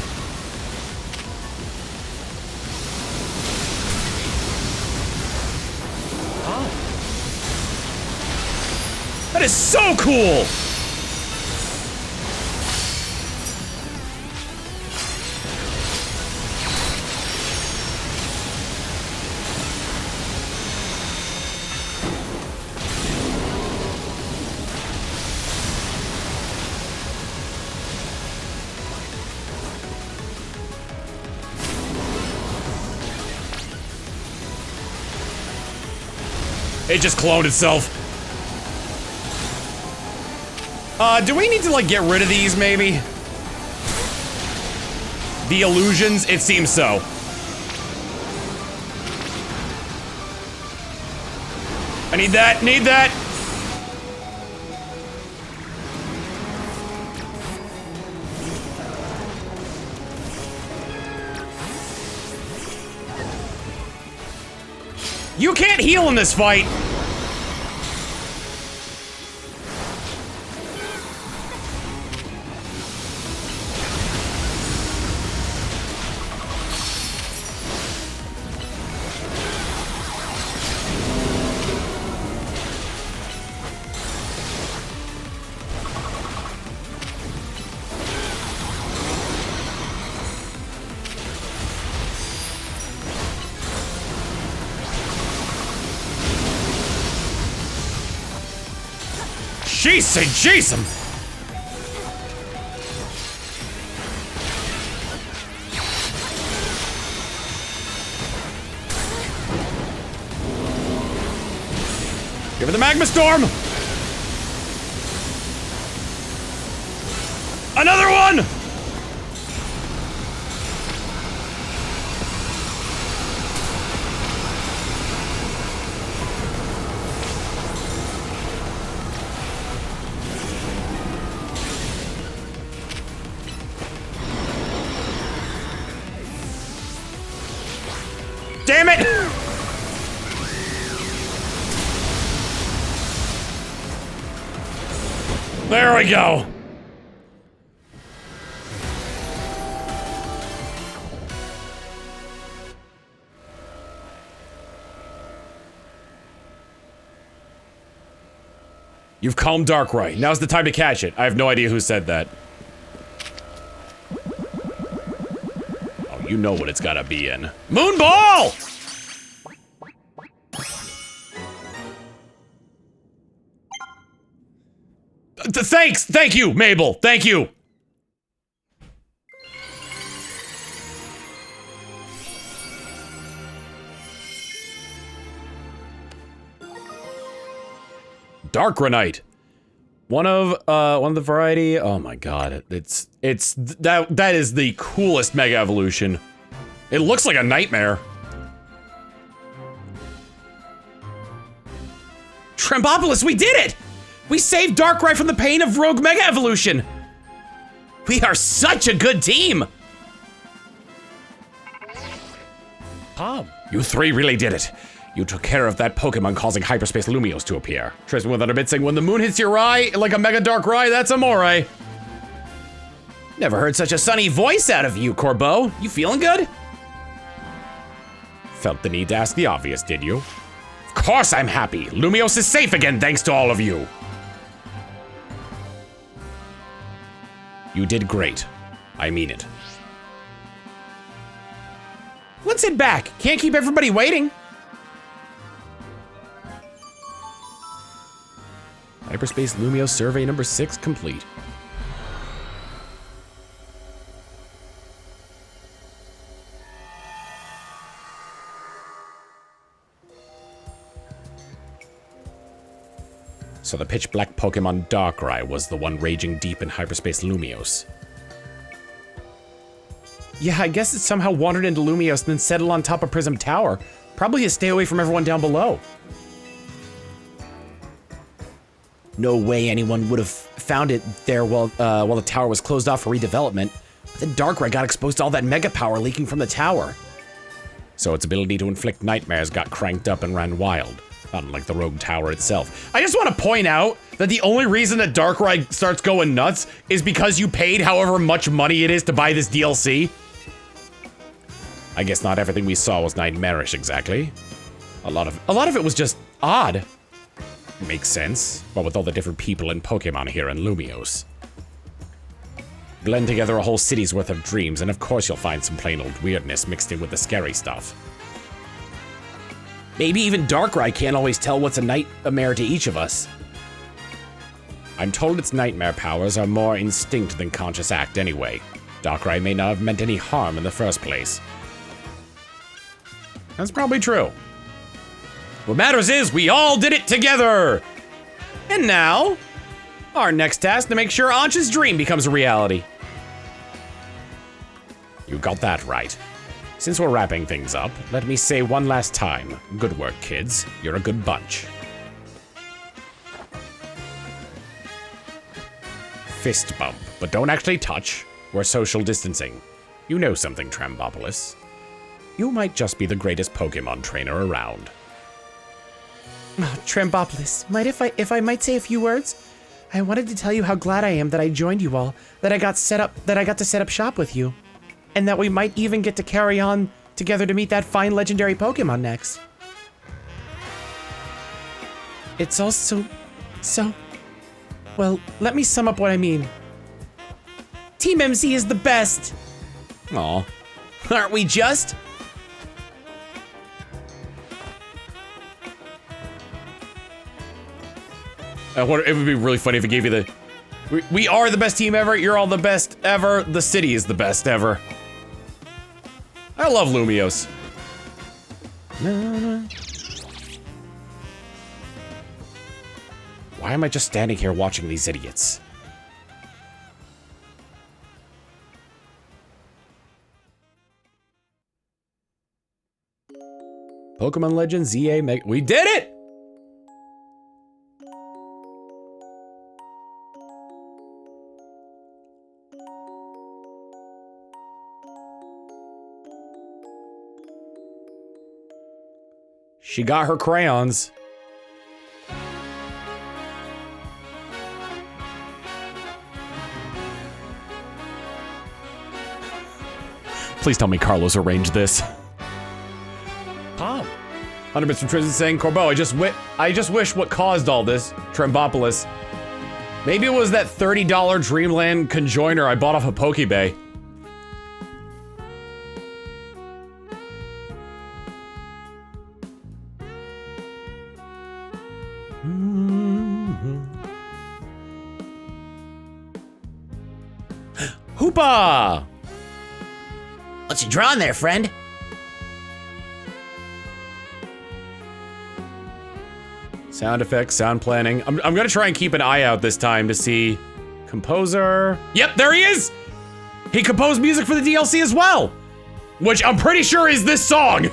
That is so cool! It just cloned itself. Do we need to, like, get rid of these, maybe? The illusions? It seems so. I need that, need that! You can't heal in this fight! Jason! Give it the Magma Storm! Another one! Damn it! There we go. You've calmed Darkrai. Now's the time to catch it. I have no idea who said that. Oh, you know what it's gotta be in. Moonball! Thanks! Thank you, Mabel! Thank you! Darkranite. One of the variety. Oh my god, that is the coolest Mega Evolution. It looks like a nightmare. Trembopolis, we did it! We saved Darkrai from the pain of Rogue Mega Evolution! We are such a good team! Tom, you three really did it. You took care of that Pokemon causing Hyperspace Lumios to appear. Tristan without a bit saying, when the moon hits your eye, like a Mega Darkrai, that's amore. Never heard such a sunny voice out of you, Corbeau. You feeling good? Felt the need to ask the obvious, did you? Of course I'm happy. Lumios is safe again thanks to all of you. You did great. I mean it. Let's head back. Can't keep everybody waiting. Hyperspace Lumios survey number 6 complete. So the pitch black Pokemon Darkrai was the one raging deep in Hyperspace Lumios. Yeah, I guess it somehow wandered into Lumios and then settled on top of Prism Tower. Probably to stay away from everyone down below. No way anyone would have found it there while the tower was closed off for redevelopment. But then Darkrai got exposed to all that mega power leaking from the tower. So its ability to inflict nightmares got cranked up and ran wild. Unlike the Rogue Tower itself. I just want to point out that the only reason that Darkrai starts going nuts is because you paid however much money it is to buy this DLC. I guess not everything we saw was nightmarish exactly. A lot of it was just odd. Makes sense, but with all the different people and Pokemon here in Lumios. Blend together a whole city's worth of dreams, and of course you'll find some plain old weirdness mixed in with the scary stuff. Maybe even Darkrai can't always tell what's a nightmare to each of us. I'm told its nightmare powers are more instinct than conscious act anyway. Darkrai may not have meant any harm in the first place. That's probably true. What matters is we all did it together! And now, our next task to make sure Ansh's dream becomes a reality. You got that right. Since we're wrapping things up, let me say one last time. Good work, kids. You're a good bunch. Fist bump, but don't actually touch. We're social distancing. You know something, Trembopolis. You might just be the greatest Pokemon trainer around. Oh, Trembopolis, if I might say a few words? I wanted to tell you how glad I am that I joined you all, that I got to set up shop with you, and that we might even get to carry on together to meet that fine legendary Pokemon next. It's also so... Well, let me sum up what I mean. Team MC is the best! Aw. Aren't we just? It would be really funny if it gave you the... We are the best team ever, you're all the best ever, the city is the best ever. I love Lumios. Why am I just standing here watching these idiots? Pokemon Legends ZA Mega... We did it! She got her crayons. Please tell me Carlos arranged this. Tom, 100 bits from Tristan saying, Corbo, I just wish what caused all this, Trembopolis. Maybe it was that $30 Dreamland conjoiner I bought off of Pokebay. Hoopa! What's you drawing there, friend? Sound effects, sound planning. I'm gonna try and keep an eye out this time to see composer. Yep, there he is! He composed music for the DLC as well! Which I'm pretty sure is this song!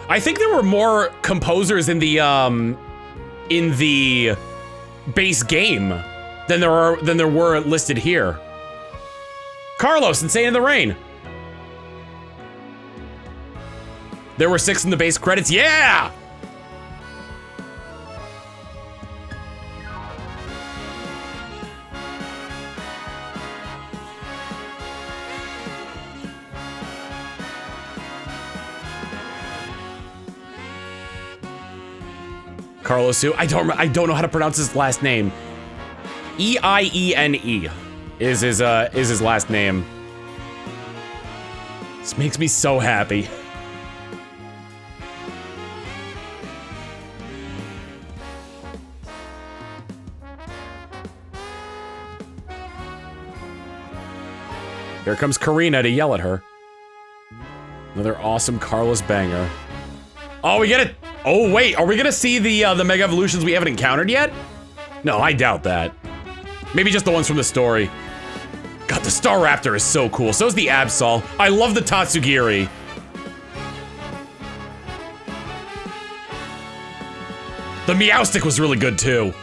I think there were more composers in the base game than there were listed here. Carlos, Insane in the Rain. There were 6 in the base credits, yeah! Carlos Su, I don't know how to pronounce his last name. E-I-E-N-E is his last name. This makes me so happy. Here comes Karina to yell at her. Another awesome Carlos banger. Oh, we get it. Oh, wait, are we gonna see the Mega Evolutions we haven't encountered yet? No, I doubt that. Maybe just the ones from the story. God, the Staraptor is so cool. So is the Absol. I love the Tatsugiri. The Meowstic was really good too.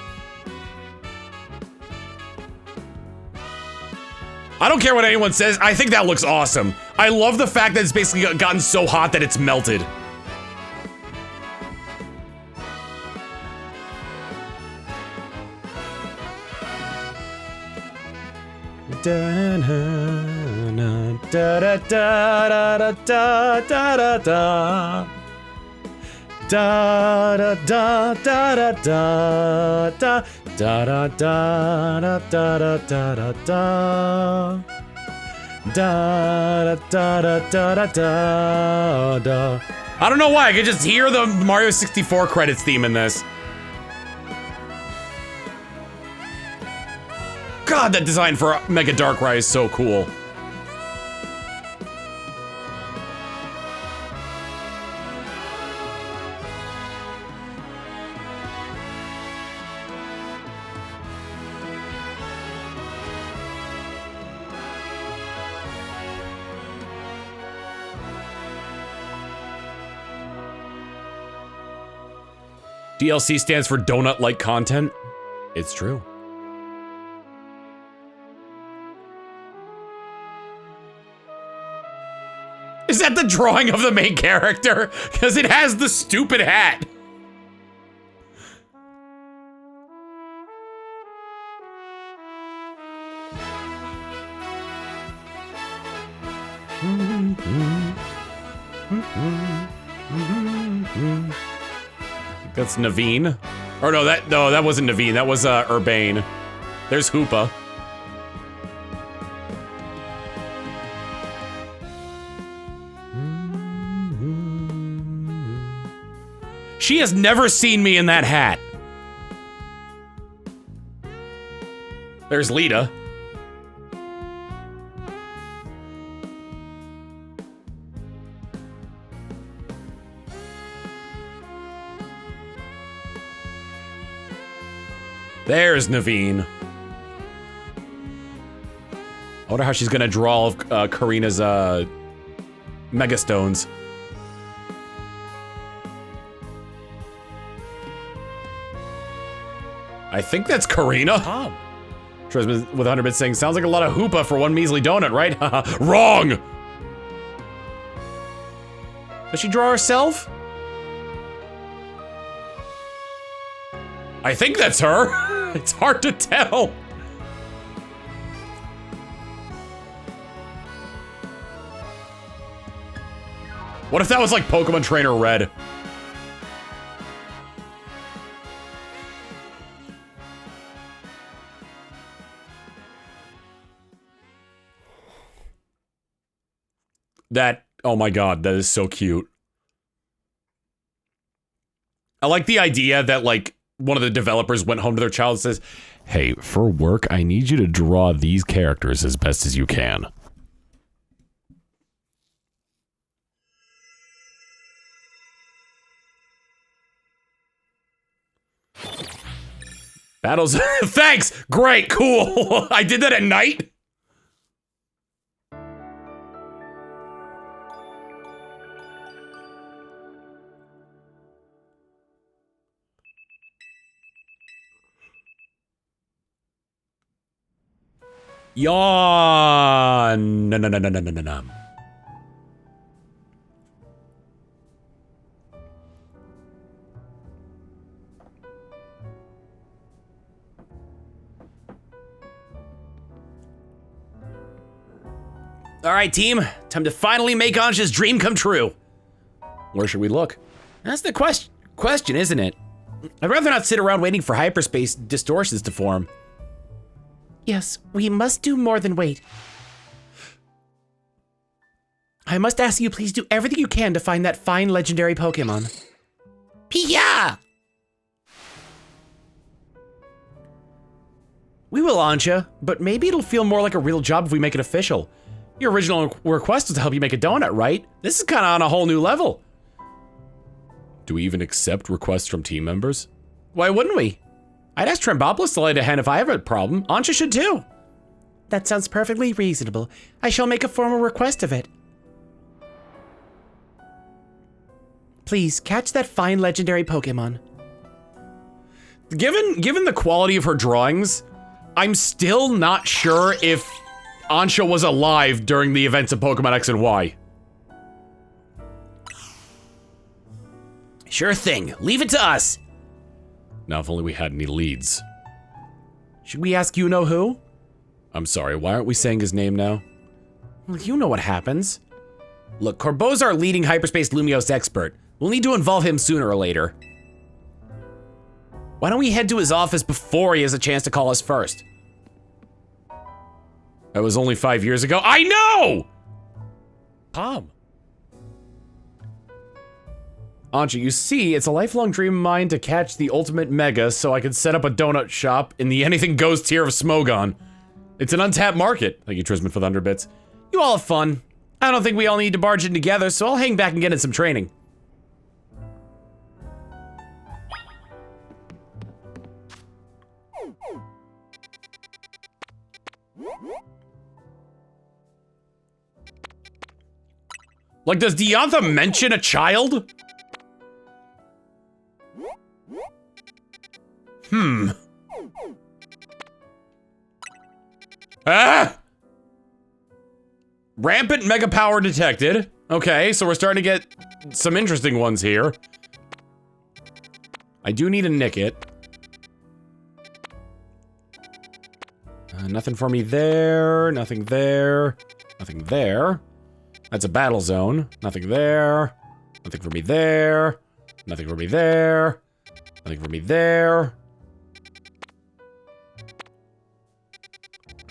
I don't care what anyone says, I think that looks awesome. I love the fact that it's basically gotten so hot that it's melted. I don't know why, I could just hear the Mario 64 credits theme in this. God, that design for Mega Darkrai is so cool. DLC stands for donut-like content. It's true. Is that the drawing of the main character? Because it has the stupid hat. That's Naveen. Or no, that wasn't Naveen. That was Urbane. There's Hoopa. She has never seen me in that hat. There's Lita. There's Naveen. I wonder how she's gonna draw Karina's Mega Stones. I think that's Karina. Oh. Trisman with 100 bits saying, sounds like a lot of Hoopa for one measly donut, right? Wrong! Does she draw herself? I think that's her. It's hard to tell. What if that was like Pokemon Trainer Red? That, oh my god, that is so cute. I like the idea that, like, one of the developers went home to their child and says, hey, for work, I need you to draw these characters as best as you can. Battles, thanks! Great, cool! I did that at night? Yawn. No. All right, team. Time to finally make Ansha's dream come true. Where should we look? That's the question, isn't it? I'd rather not sit around waiting for hyperspace distortions to form. Yes, we must do more than wait. I must ask you, please do everything you can to find that fine legendary Pokemon. Pia! We will, Ansha, but maybe it'll feel more like a real job if we make it official. Your original request was to help you make a donut, right? This is kind of on a whole new level. Do we even accept requests from team members? Why wouldn't we? I'd ask Trembopolis to lend a hand if I have a problem. Ansha should too. That sounds perfectly reasonable. I shall make a formal request of it. Please, catch that fine legendary Pokemon. Given the quality of her drawings, I'm still not sure if Ansha was alive during the events of Pokemon X and Y. Sure thing. Leave it to us. Now, if only we had any leads. Should we ask you know who? I'm sorry, why aren't we saying his name now? Well, you know what happens. Look, Corbo's our leading hyperspace Lumiose expert. We'll need to involve him sooner or later. Why don't we head to his office before he has a chance to call us first? That was only 5 years ago. I know! Tom. Ansha, you see, it's a lifelong dream of mine to catch the ultimate mega so I can set up a donut shop in the anything goes tier of Smogon. It's an untapped market. Thank you, Trisman, for the 100 bits. You all have fun. I don't think we all need to barge in together, so I'll hang back and get in some training. Like, does Diantha mention a child? Ah! Rampant mega power detected. Okay, so we're starting to get some interesting ones here. I do need a Nickit. Nothing for me there, nothing there, nothing there. That's a battle zone. Nothing there. Nothing for me there. Nothing for me there. Nothing for me there.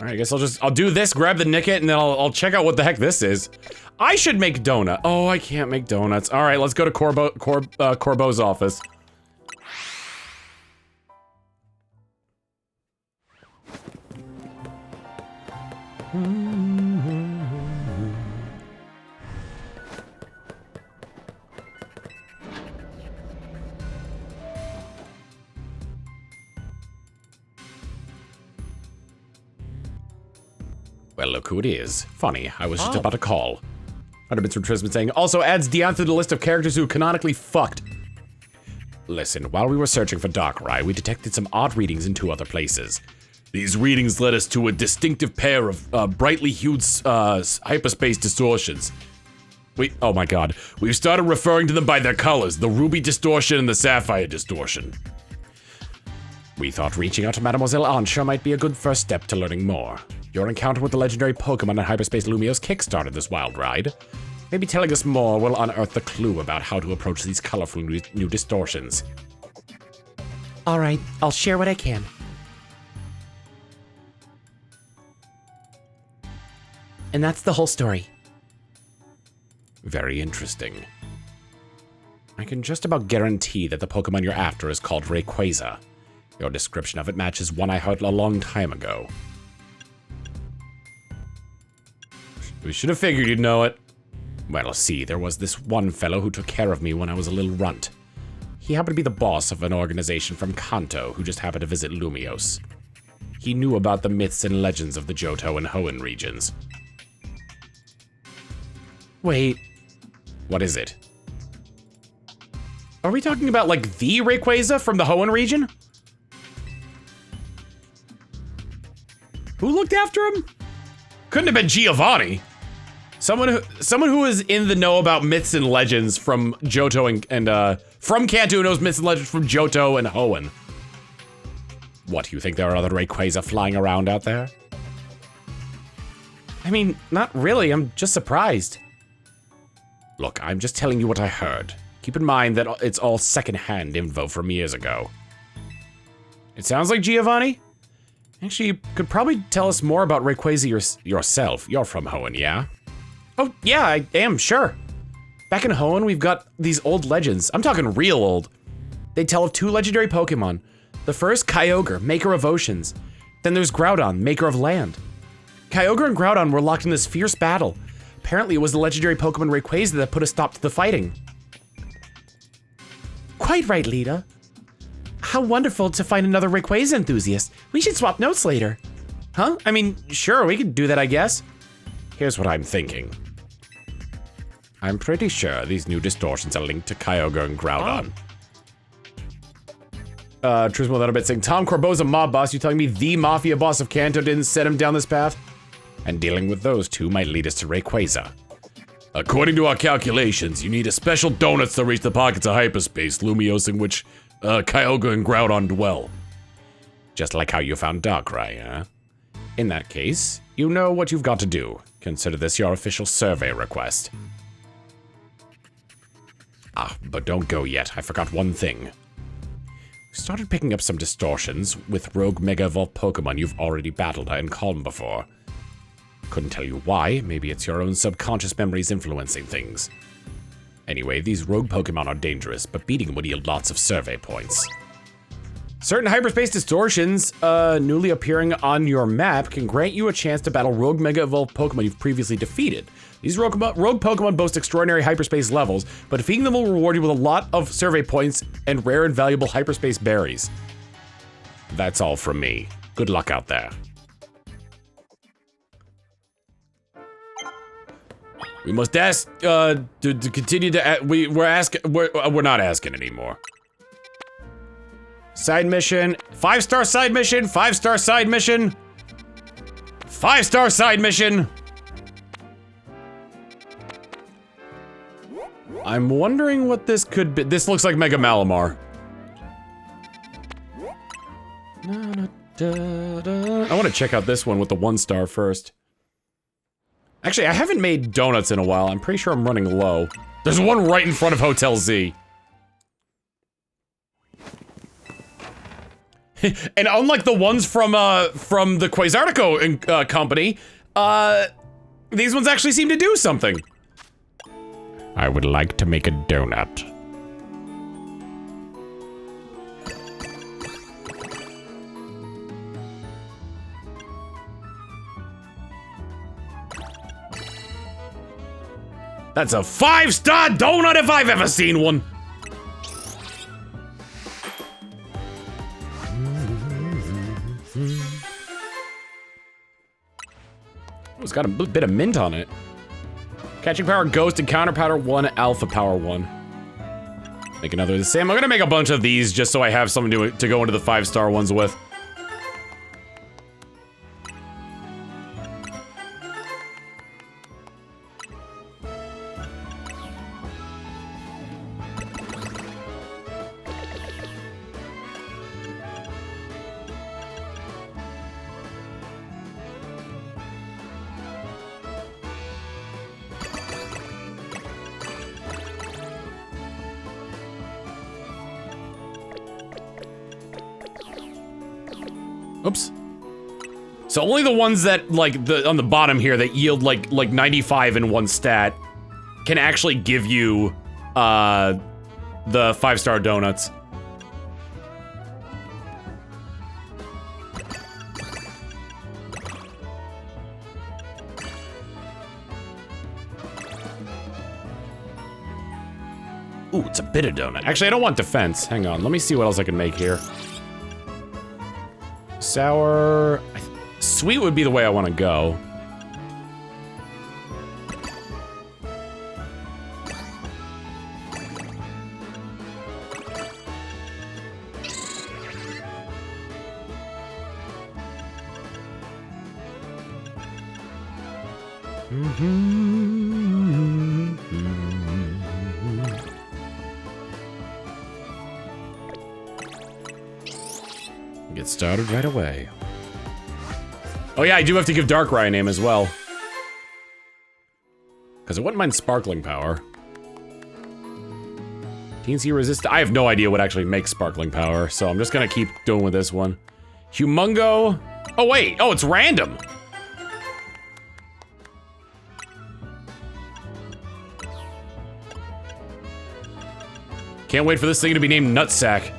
All right, I guess I'll do this, grab the Nickit, and then I'll check out what the heck this is. I should make donut. Oh, I can't make donuts. All right, let's go to Corbo's office. Well, look who it is. Funny, I was just about to call. 100 bits from Trisman saying, also adds Diantha to the list of characters who canonically fucked. Listen, while we were searching for Darkrai, we detected some odd readings in 2 other places. These readings led us to a distinctive pair of brightly hued hyperspace distortions. Oh my god. We've started referring to them by their colors, the ruby distortion and the sapphire distortion. We thought reaching out to Mademoiselle Ansha might be a good first step to learning more. Your encounter with the legendary Pokemon in Hyperspace Lumiose kickstarted this wild ride. Maybe telling us more will unearth the clue about how to approach these colorful new distortions. All right, I'll share what I can. And that's the whole story. Very interesting. I can just about guarantee that the Pokemon you're after is called Rayquaza. Your description of it matches one I heard a long time ago. We should have figured you'd know it. Well, see, there was this one fellow who took care of me when I was a little runt. He happened to be the boss of an organization from Kanto who just happened to visit Lumiose. He knew about the myths and legends of the Johto and Hoenn regions. Wait, What is it? are we talking about like the Rayquaza from the Hoenn region? Who looked after him? Couldn't have been Giovanni. Someone who is in the know about myths and legends from Johto and from Kanto who knows myths and legends from Johto and Hoenn. What, you think there are other Rayquaza flying around out there? I mean, not really, I'm just surprised. Look, I'm just telling you what I heard. Keep in mind that it's all second-hand info from years ago. It sounds like Giovanni. Actually, you could probably tell us more about Rayquaza Yourself, you're from Hoenn, yeah? Oh, yeah, I am, sure. Back in Hoenn, we've got these old legends. I'm talking real old. They tell of two legendary Pokemon. The first, Kyogre, maker of oceans. Then there's Groudon, maker of land. Kyogre and Groudon were locked in this fierce battle. Apparently, it was the legendary Pokemon Rayquaza that put a stop to the fighting. Quite right, Lita. How wonderful to find another Rayquaza enthusiast. We should swap notes later. Huh? I mean, sure, we could do that, I guess. Here's what I'm thinking. I'm pretty sure these new distortions are linked to Kyogre and Groudon. Trismo without a bit saying, Tom Corbo's a mob boss. You telling me the mafia boss of Kanto didn't set him down this path? And dealing with those two might lead us to Rayquaza. According to our calculations, you need a special donuts to reach the pockets of hyperspace, Lumiose, in which Kyogre and Groudon dwell. Just like how you found Darkrai, huh? In that case, you know what you've got to do. Consider this your official survey request. Ah, but don't go yet. I forgot one thing. We started picking up some distortions with rogue Mega Evolved Pokemon you've already battled and calmed before. Couldn't tell you why. Maybe it's your own subconscious memories influencing things. Anyway, these rogue Pokemon are dangerous, but beating them would yield lots of survey points. Certain hyperspace distortions newly appearing on your map can grant you a chance to battle rogue Mega Evolved Pokemon you've previously defeated. These rogue Pokemon boast extraordinary hyperspace levels, but defeating them will reward you with a lot of survey points and rare and valuable hyperspace berries. That's all from me. Good luck out there. We must ask, to continue to, we're not asking anymore. Side mission, 5-star side mission, 5-star side mission, 5-star side mission. I'm wondering what this could be. This looks like Mega Malamar. I want to check out this one with the 1-star first. Actually, I haven't made donuts in a while. I'm pretty sure I'm running low. There's one right in front of Hotel Z. And unlike the ones from the Quasartico company, these ones actually seem to do something. I would like to make a donut. That's a 5-star donut if I've ever seen one. Oh, it's got a bit of mint on it. Catching power Ghost and counter power 1, alpha power 1. Make another of the same. I'm gonna make a bunch of these just so I have something to go into the 5-star ones with. Oops. So only the ones that, like, on the bottom here that yield, like 95 in one stat can actually give you, the 5-star donuts. Ooh, it's a bitter donut. Actually, I don't want defense. Hang on, let me see what else I can make here. Sour... Sweet would be the way I want to go. Get started right away. Oh yeah, I do have to give Darkrai a name as well. Because I wouldn't mind Sparkling Power. TNC Resist. I have no idea what actually makes Sparkling Power, so I'm just gonna keep doing with this one. Humungo. Oh wait, oh, it's random. Can't wait for this thing to be named Nutsack.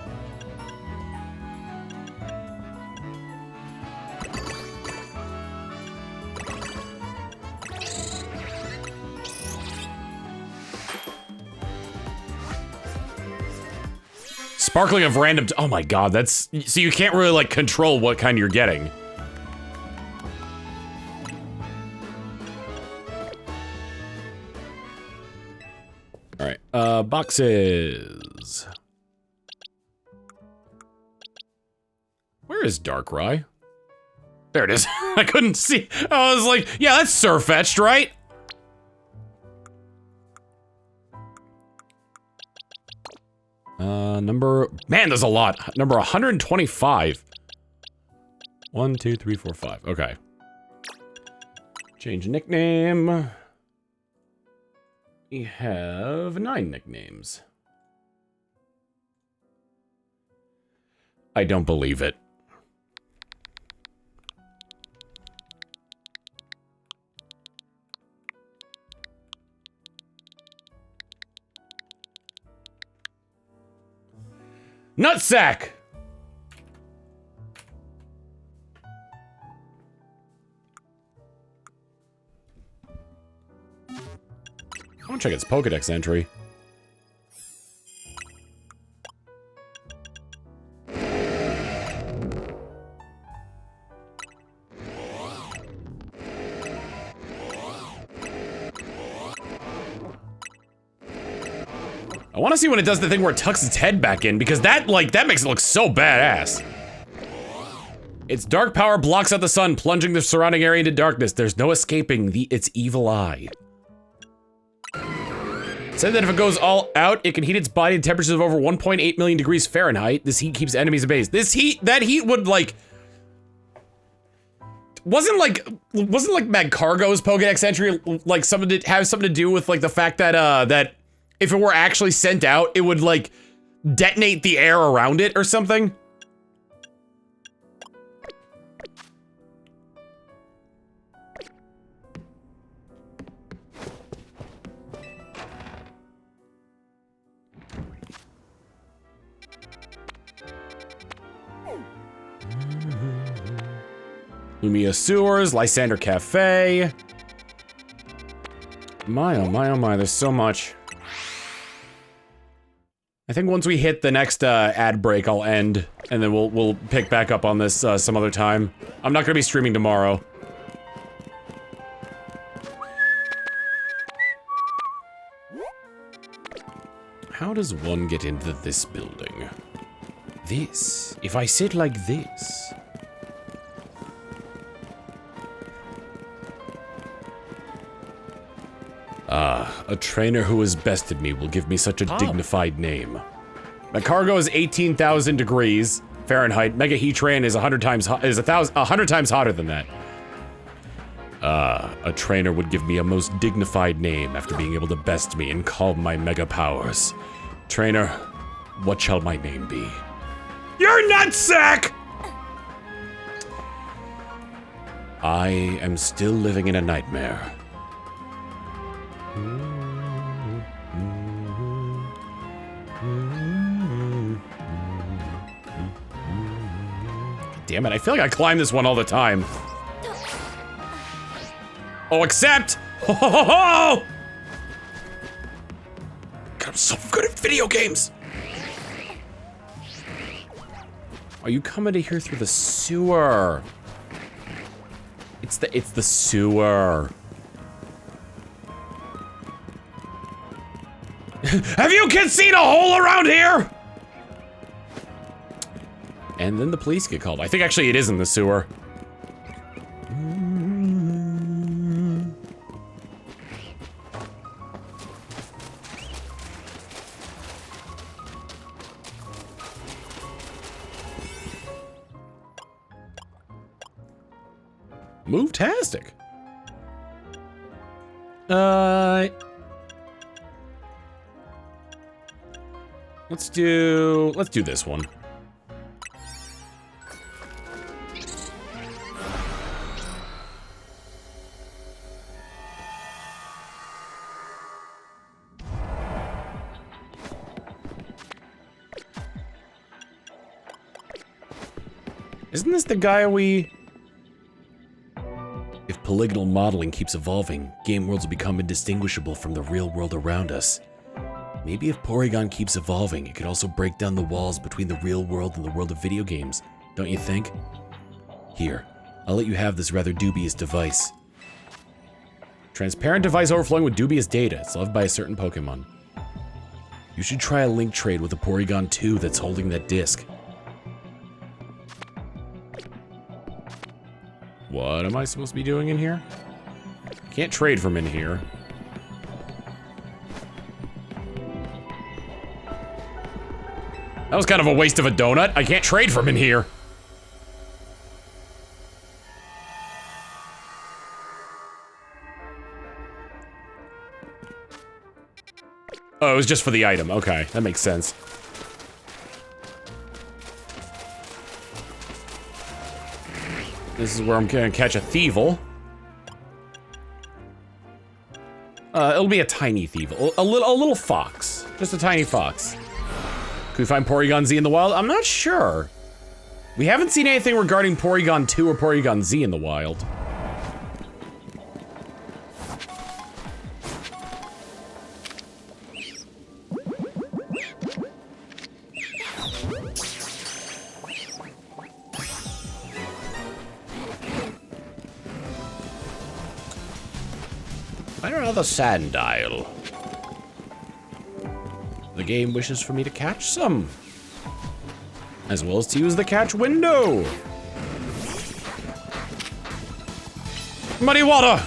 Sparkling of random, oh my god, that's, so you can't really like control what kind you're getting. Alright, boxes. Where is Darkrai? There it is. I couldn't see. I was like, yeah, that's Surfetched, right? Man, there's a lot. Number 125. 1, 2, 3, 4, 5. Okay. Change nickname. We have 9 nicknames. I don't believe it. Nutsack! I want to check its Pokedex entry. I want to see when it does the thing where it tucks its head back in, because that, like, that makes it look so badass. Its dark power blocks out the sun, plunging the surrounding area into darkness. There's no escaping its evil eye. It said that if it goes all out, it can heat its body to temperatures of over 1.8 million degrees Fahrenheit. This heat keeps enemies at bay. That heat would, like... Wasn't like Magcargo's Pokedex entry, like, something to have something to do with, like, the fact that, that if it were actually sent out, it would, like, detonate the air around it or something? Lumia Sewers, Lysander Cafe. My, oh my, oh my, there's so much. I think once we hit the next ad break, I'll end, and then we'll pick back up on this some other time. I'm not gonna be streaming tomorrow. How does one get into this building? This. If I sit like this. Ah, a trainer who has bested me will give me such a dignified name. Magcargo is 18,000 degrees Fahrenheit. Mega Heatran is 100 times hotter than that. Ah, a trainer would give me a most dignified name after being able to best me and calm my mega powers. Trainer, what shall my name be? You're Nutsack! I am still living in a nightmare. Damn it, I feel like I climb this one all the time. Oh, except! Ho ho ho ho! God, I'm so good at video games! Are you coming to here through the sewer? It's the sewer. Have you kids seen a hole around here? And then the police get called. I think actually it is in the sewer. Move-tastic. Let's do this one. Isn't this the guy we... If polygonal modeling keeps evolving, game worlds will become indistinguishable from the real world around us. Maybe if Porygon keeps evolving, it could also break down the walls between the real world and the world of video games, don't you think? Here, I'll let you have this rather dubious device. Transparent device overflowing with dubious data. It's loved by a certain Pokemon. You should try a link trade with a Porygon 2 that's holding that disc. What am I supposed to be doing in here? Can't trade from in here. That was kind of a waste of a donut. I can't trade from in here. Oh, it was just for the item. Okay, that makes sense. This is where I'm gonna catch a Thievul. It'll be a tiny Thievul. A little fox. Just a tiny fox. Could we find Porygon Z in the wild? I'm not sure. We haven't seen anything regarding Porygon 2 or Porygon Z in the wild. Find another Sandile. The game wishes for me to catch some, as well as to use the catch window. Muddy water!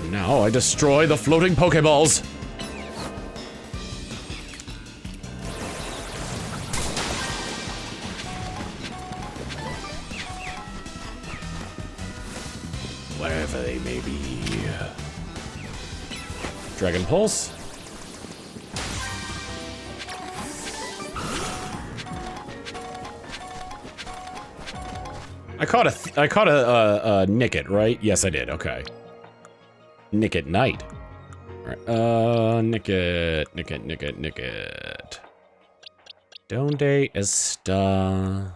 Now I destroy the floating Pokeballs. Wherever they may be. Dragon Pulse. I caught a Nickit, right? Yes, I did. Okay. Nickit Knight. Alright, Nickit. Donde está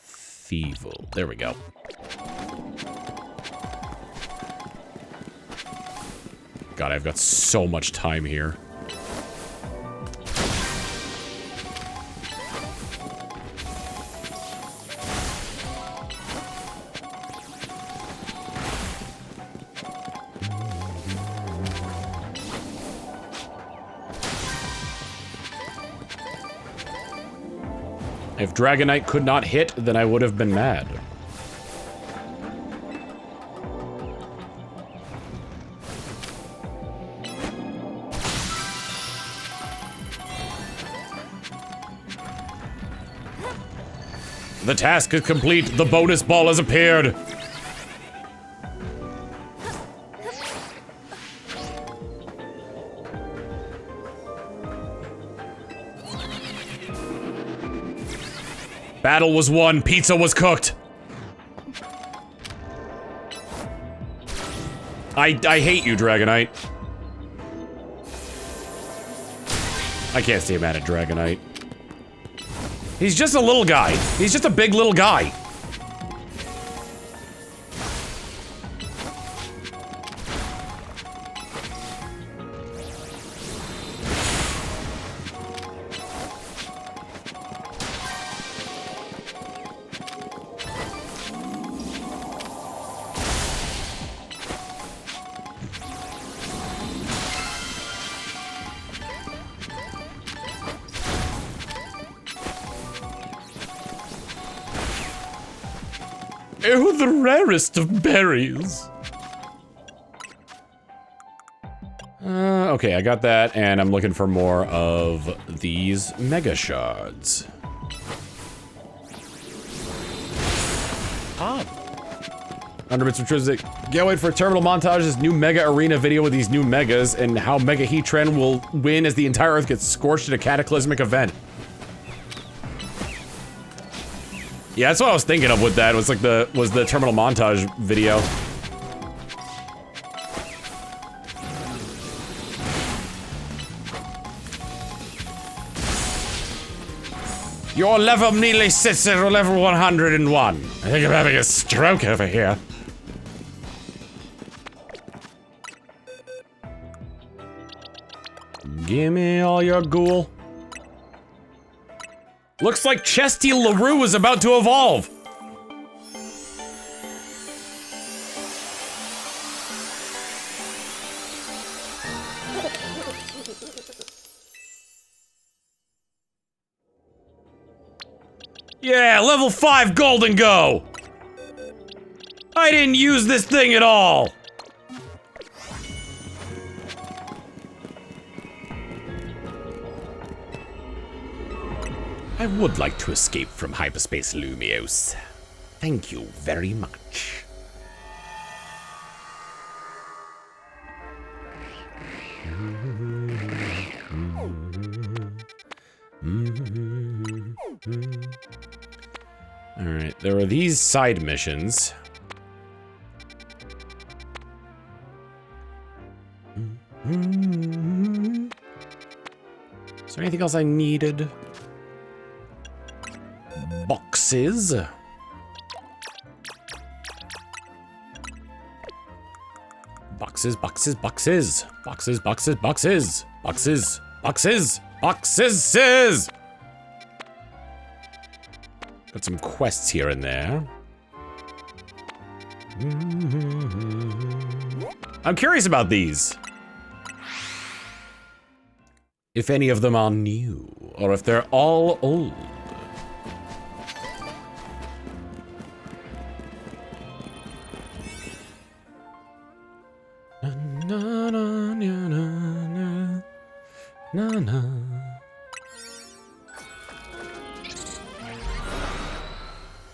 Thievul? There we go. God, I've got so much time here. If Dragonite could not hit, then I would have been mad. The task is complete. The bonus ball has appeared. Battle was won. Pizza was cooked. I hate you, Dragonite. I can't stay mad at Dragonite. He's just a little guy. He's just a big little guy. Oh, the rarest of berries. Okay, I got that, and I'm looking for more of these mega shards. Underbits of Trizzic. Can't wait for Terminal Montage's new Mega Arena video with these new Megas and how Mega Heatran will win as the entire Earth gets scorched in a cataclysmic event. Yeah, that's what I was thinking of with that. It was like the Terminal Montage video. Your level nearly sits at level 101. I think I'm having a stroke over here. Gimme all your ghoul. Looks like Chesty LaRue is about to evolve. Yeah, level 5 Golden Go! I didn't use this thing at all! I would like to escape from hyperspace Lumios. Thank you very much. Alright, there are these side missions. Is there anything else I needed? Boxes. Boxes, boxes, boxes. Boxes, boxes, boxes. Boxes, boxes, boxes. Got some quests here and there. I'm curious about these. If any of them are new, or if they're all old.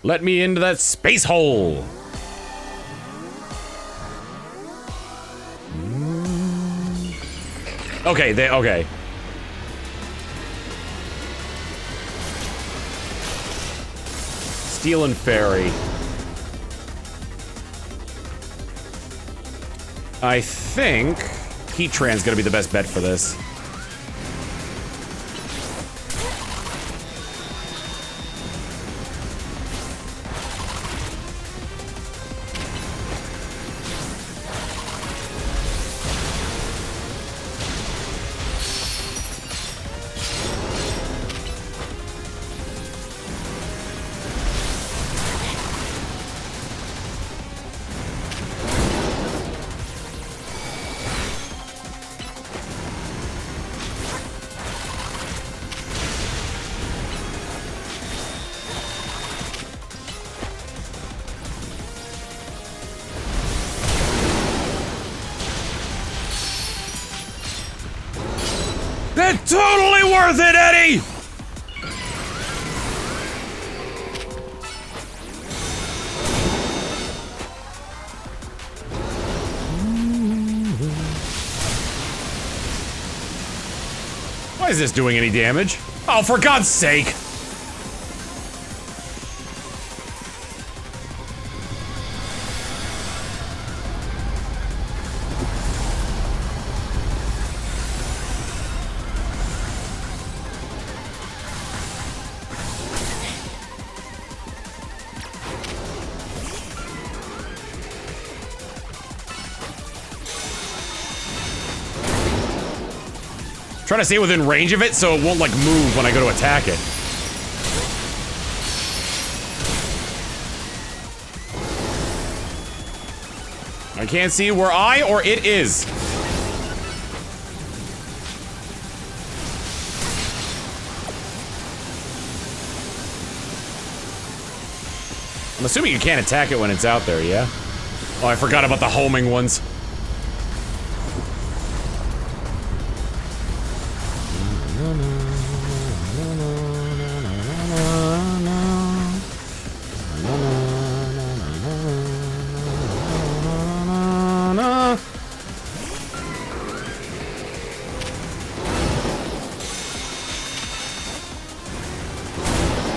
Let me into that space hole. Okay, okay. Steel and Fairy. I think Heatran's gonna be the best bet for this. It's totally worth it, Eddie! is this doing any damage? Oh, for God's sake! Trying to stay within range of it so it won't like move when I go to attack it. I can't see where I or it is. I'm assuming you can't attack it when it's out there, yeah? Oh, I forgot about the homing ones.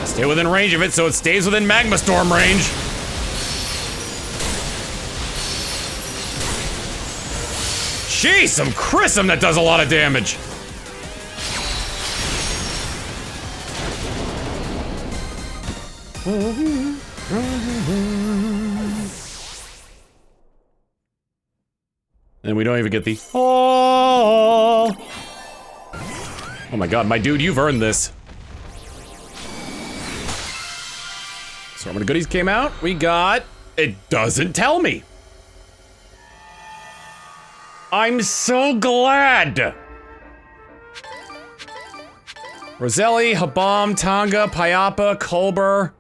Stay within range of it so it stays within Magma Storm range. Jeez, some Chrism that does a lot of damage. And we don't even get the oh my god, my dude, you've earned this. Assortment of goodies came out. We got... It doesn't tell me. I'm so glad. Roselli, Habam, Tonga, Pyappa, Culber.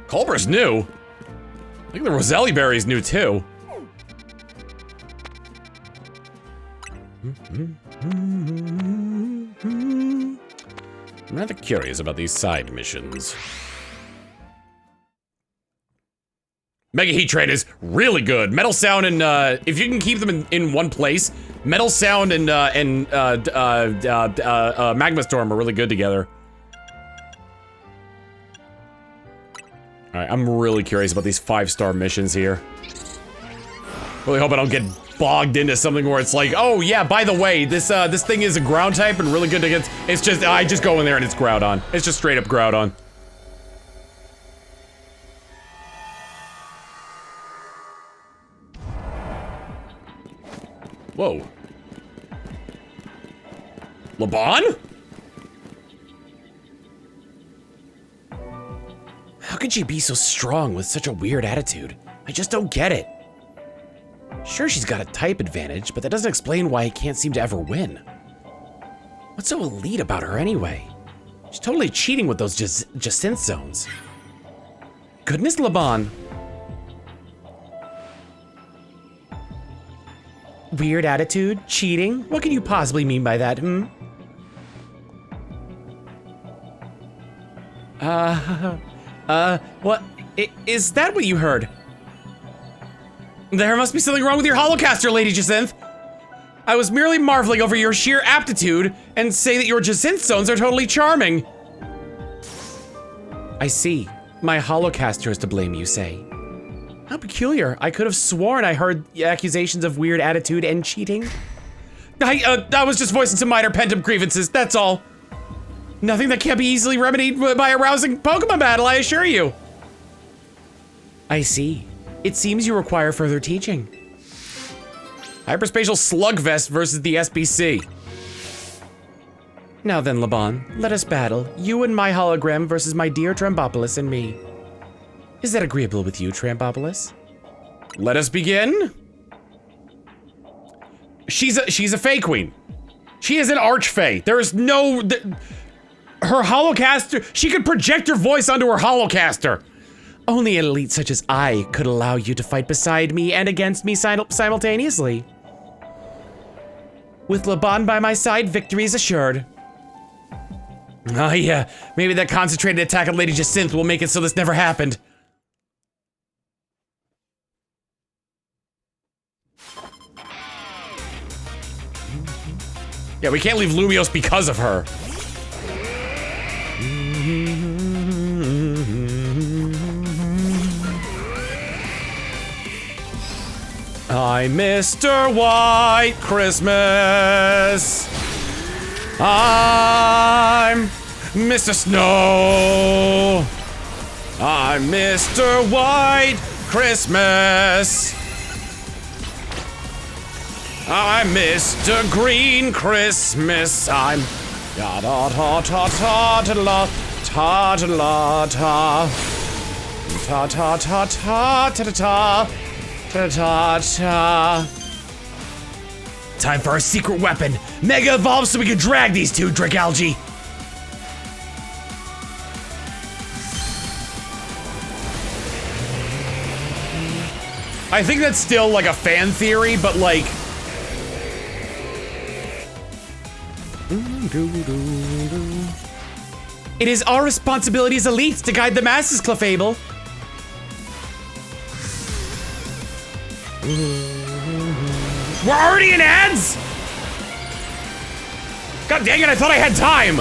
Culber's new. I think the Roselli berry's new too. I'm rather curious about these side missions. Mega Heat Train is really good. Metal Sound and, if you can keep them in one place, Metal Sound and Magma Storm are really good together. Alright, I'm really curious about these 5-star missions here. Really hope I don't get bogged into something where it's like, oh yeah, by the way, this thing is a ground type and really good against, it's just, I just go in there and it's Groudon. It's just straight up Groudon. Whoa. Laban? How could she be so strong with such a weird attitude? I just don't get it. Sure, she's got a type advantage, but that doesn't explain why I can't seem to ever win. What's so elite about her anyway? She's totally cheating with those Jacynth zones. Goodness, Laban. Weird attitude? Cheating? What can you possibly mean by that, hmm? What? Is that what you heard? There must be something wrong with your holocaster, Lady Jacynth. I was merely marveling over your sheer aptitude and say that your Jacynth zones are totally charming. I see. My holocaster is to blame, you say. How peculiar. I could have sworn I heard accusations of weird attitude and cheating. I was just voicing some minor pent-up grievances, that's all. Nothing that can't be easily remedied by a rousing Pokemon battle, I assure you. I see. It seems you require further teaching. Hyperspatial Slugvest versus the SBC. Now then, Laban, let us battle. You and my hologram versus my dear Trampopolis and me. Is that agreeable with you, Trampopolis? Let us begin. She's a Fey Queen. She is an Archfey. There is no... her holocaster... She could project her voice onto her holocaster. Only an elite such as I could allow you to fight beside me and against me simultaneously. With Laban by my side, victory is assured. Oh yeah, maybe that concentrated attack on Lady Jacynth will make it so this never happened. Yeah, we can't leave Lumios because of her. I'm Mr. White Christmas. I'm Mr. Snow. I'm Mr. White Christmas. I'm Mr. Green Christmas. I'm ta ta ta ta ta ta ta ta ta ta ta ta ta ta ta. Time for our secret weapon. Mega evolve so we can drag these two, Drake Algae. I think that's still like a fan theory, but like. It is our responsibility as elites to guide the masses, Clefable. We're already in ads? God dang it, I thought I had time.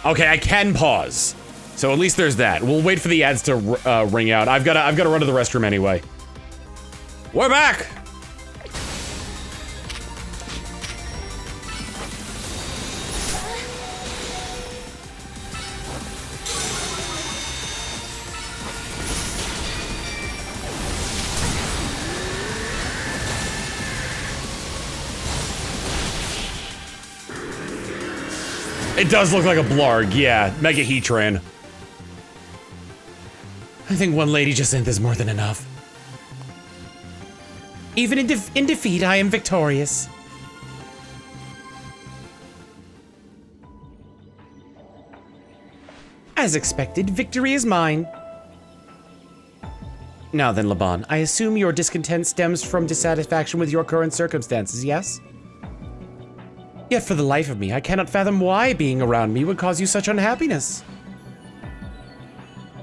Okay, I can pause. So at least there's that. We'll wait for the ads to ring out. I've got to run to the restroom anyway. We're back. It does look like a blarg, yeah. Mega Heatran. I think one Lady Jacinth is more than enough. Even in defeat, I am victorious. As expected, victory is mine. Now then, Laban, I assume your discontent stems from dissatisfaction with your current circumstances, yes? Yet for the life of me, I cannot fathom why being around me would cause you such unhappiness.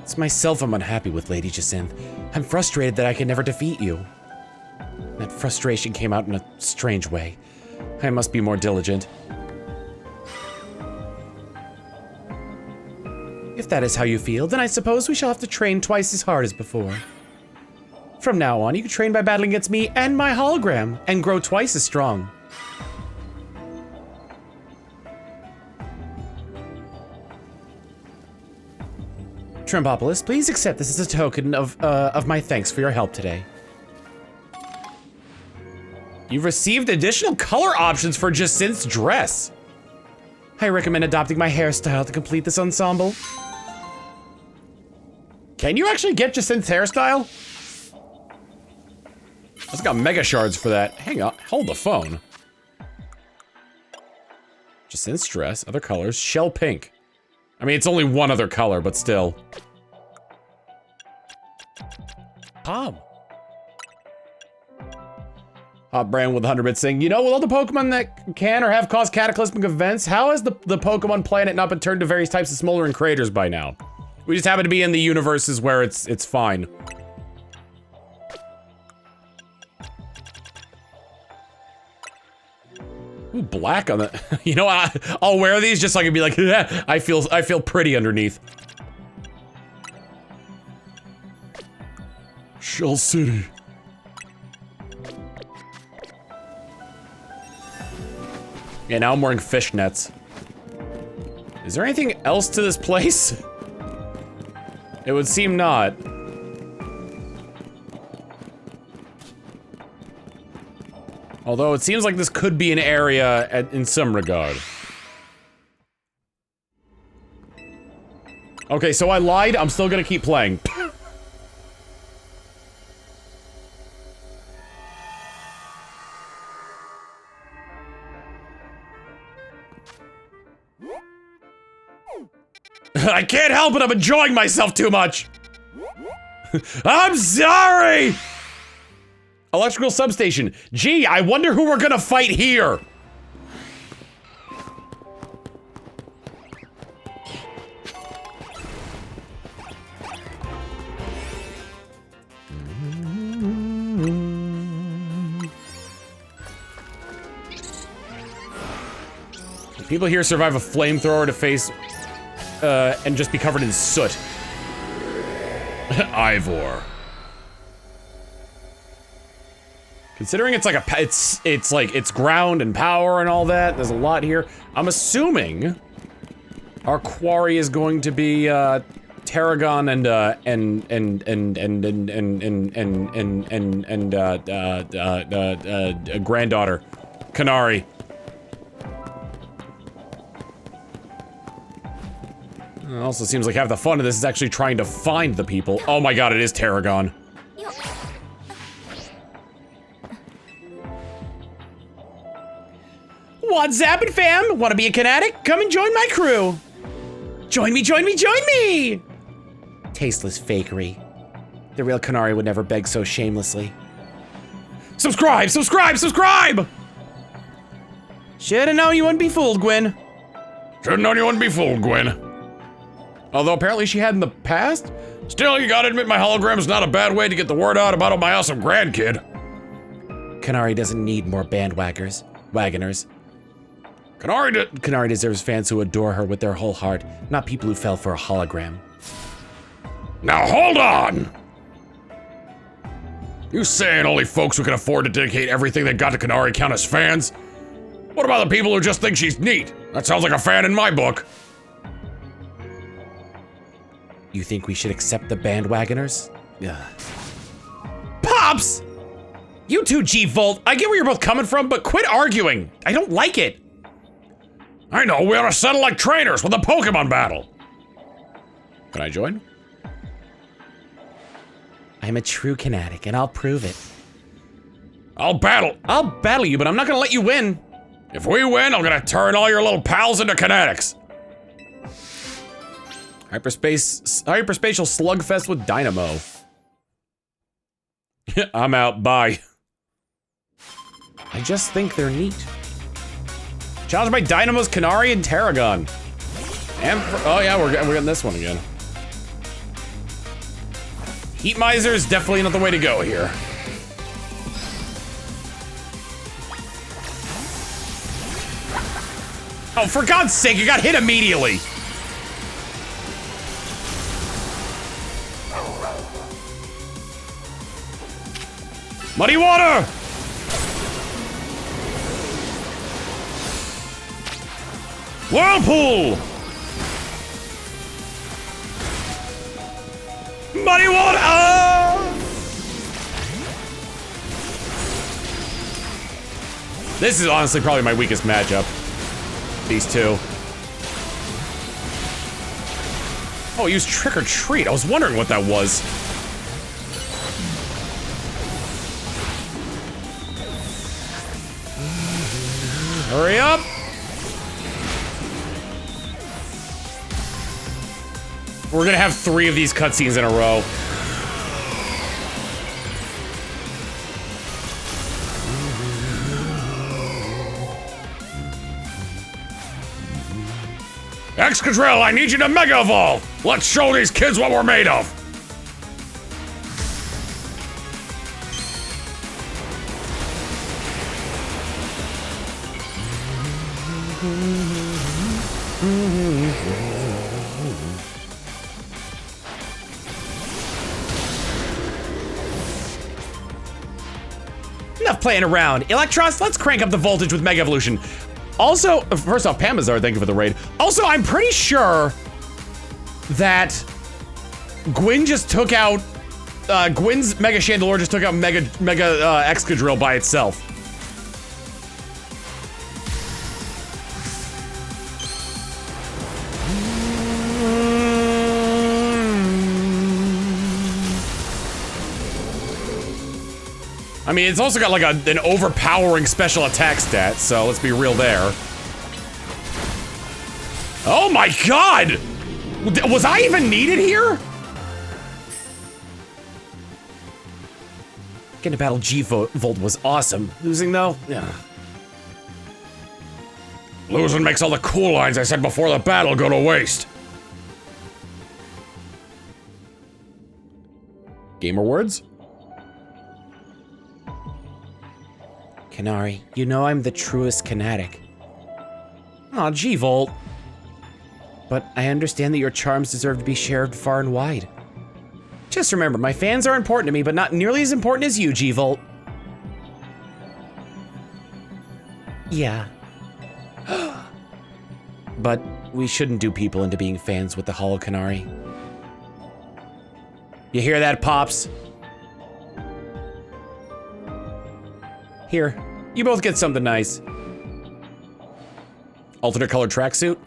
It's myself I'm unhappy with, Lady Jacinth. I'm frustrated that I can never defeat you. That frustration came out in a strange way. I must be more diligent. If that is how you feel, then I suppose we shall have to train twice as hard as before. From now on, you can train by battling against me and my hologram, and grow twice as strong. Trembopolis, please accept this as a token of my thanks for your help today. You've received additional color options for Jacinth's dress. I recommend adopting my hairstyle to complete this ensemble. Can you actually get Jacinth's hairstyle? I've got mega shards for that. Hang on, hold the phone. Jacinth's dress, other colors, shell pink. I mean, it's only one other color, but still. Tom. Hot Brand with 100 bits saying, you know, with all the Pokemon that can or have caused cataclysmic events, how has the Pokemon planet not been turned to various types of smoldering craters by now? We just happen to be in the universes where it's fine. Ooh, black on the. You know what? I'll wear these just so I can be like, yeah, I feel pretty underneath. Shell City. Yeah, now I'm wearing fishnets. Is there anything else to this place? It would seem not. Although it seems like this could be an area in some regard. Okay, so I lied. I'm still gonna keep playing. I can't help it, I'm enjoying myself too much. I'm sorry! Electrical substation. Gee, I wonder who we're gonna fight here. People here survive a flamethrower to face, and just be covered in soot. Ivor. Considering it's like it's like it's ground and power and all that, there's a lot here. I'm assuming our quarry is going to be Tarragon and granddaughter, Canary. It also seems like half the fun of this is actually trying to find the people. Oh my god, it is Tarragon. What's zappin', fam? Wanna be a Kinetic? Come and join my crew. Join me, join me, join me! Tasteless fakery. The real Canary would never beg so shamelessly. Subscribe, subscribe, subscribe! Should've known you wouldn't be fooled, Gwyn. Should've known you wouldn't be fooled, Gwyn. Although apparently she had in the past. Still, you gotta admit my hologram is not a bad way to get the word out about my awesome grandkid. Canary doesn't need more bandwagoners. Canary deserves fans who adore her with their whole heart, not people who fell for a hologram. Now hold on! You saying only folks who can afford to dedicate everything they got to Canary count as fans? What about the people who just think she's neat? That sounds like a fan in my book. You think we should accept the bandwagoners? Pops! You two, G-Volt, I get where you're both coming from, but quit arguing. I don't like it. I know, we ought to settle like trainers with a Pokemon battle. Can I join? I'm a true Kinetic, and I'll prove it. I'll battle you, but I'm not gonna let you win. If we win, I'm gonna turn all your little pals into Kinetics. Hyperspatial slugfest with Dynamo. I'm out, bye. I just think they're neat. Challenged by Dynamos, Canary, and Tarragon. And oh yeah, we're getting this one again. Heat Miser is definitely not the way to go here. Oh, for God's sake, you got hit immediately. Muddy water! Whirlpool! Muddy water! Oh! This is honestly probably my weakest matchup. These two. Oh, he used Trick or Treat. I was wondering what that was. Hurry up! We're gonna have 3 of these cutscenes in a row. Excadrill, I need you to Mega Evolve! Let's show these kids what we're made of! Enough playing around. Electros, let's crank up the voltage with Mega Evolution. Also, first off, Pamazar, thank you for the raid. Also, I'm pretty sure that Gwyn just took out, Gwyn's Mega Chandelure just took out Mega Excadrill by itself. I mean, it's also got like an overpowering special attack stat, so let's be real there. Oh my god! Was I even needed here? Getting to battle G-Volt was awesome. Losing though? Yeah. Losing makes all the cool lines I said before the battle go to waste. Gamer words? Canary, you know I'm the truest Kinetic. Aw, G-Volt. But I understand that your charms deserve to be shared far and wide. Just remember, my fans are important to me, but not nearly as important as you, G-Volt. Yeah. But we shouldn't do people into being fans with the Hollow Canary. You hear that, Pops? Here, you both get something nice. Alternate colored tracksuit.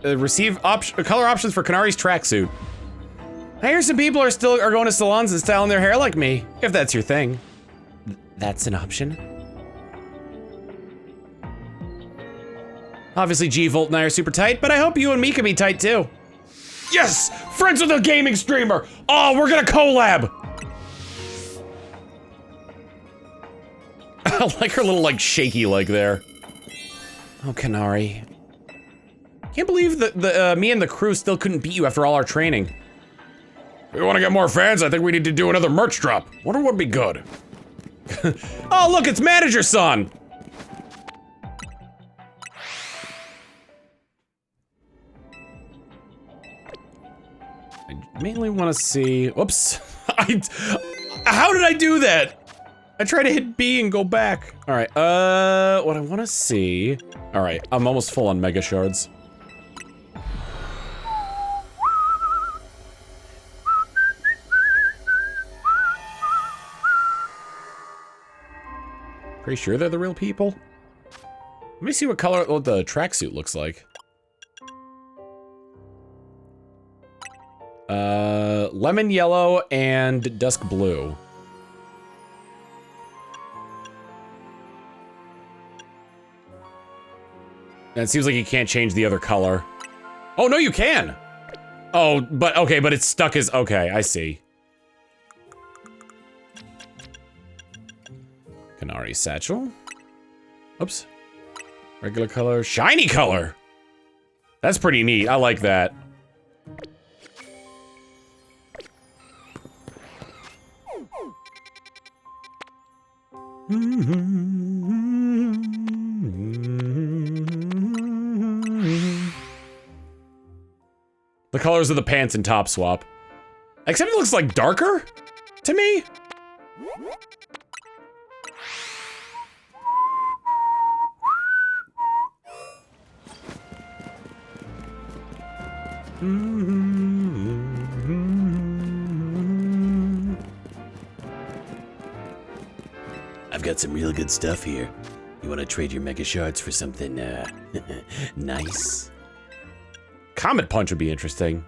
Receive color options for Canari's tracksuit. I hear some people are going to salons and styling their hair like me, if that's your thing. That's an option. Obviously, G-Volt and I are super tight, but I hope you and me can be tight too. Yes! Friends with a gaming streamer! Oh, we're gonna collab! I like her little, like, shaky leg there. Oh, Canary. Can't believe that me and the crew still couldn't beat you after all our training. If we want to get more fans, I think we need to do another merch drop. Wonder what'd be good. Oh, look, it's Manager Son! I mainly want to see... Oops. How did I do that? I tried to hit B and go back. All right, what I want to see... All right, I'm almost full on Mega Shards. Pretty sure they're the real people. Let me see what the tracksuit looks like. Lemon yellow and dusk blue. And it seems like you can't change the other color. Oh, no, you can! Oh, but, okay, but it's stuck as, okay, I see. Canary satchel. Oops. Regular color, shiny color! That's pretty neat, I like that. The colors of the pants and top swap. Except it looks like darker to me. I've got some real good stuff here. You want to trade your Mega Shards for something, nice? Comet Punch would be interesting.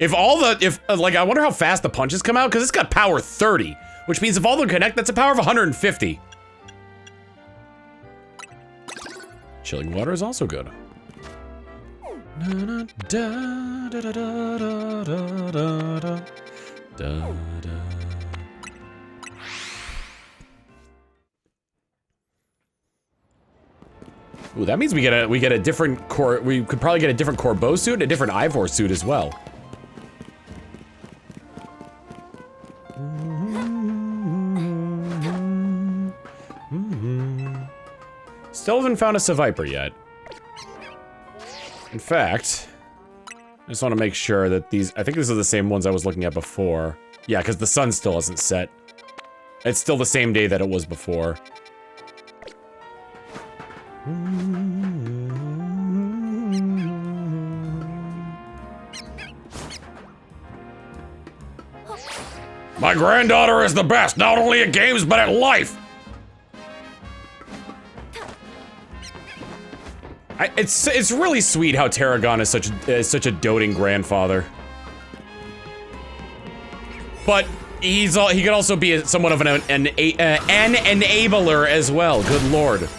Like, I wonder how fast the punches come out, because it's got power 30, which means if all of them connect, that's a power of 150. Chilling water is also good. Ooh, that means we get a different core. We could probably get a different Corbeau suit and a different Ivor suit as well. Still haven't found a Seviper yet. In fact, I just want to make sure that these. I think these are the same ones I was looking at before. Yeah, because the sun still hasn't set. It's still the same day that it was before. My granddaughter is the best, not only at games, but at life! It's really sweet how Tarragon is such a doting grandfather. But he could also be somewhat of an enabler as well. Good lord.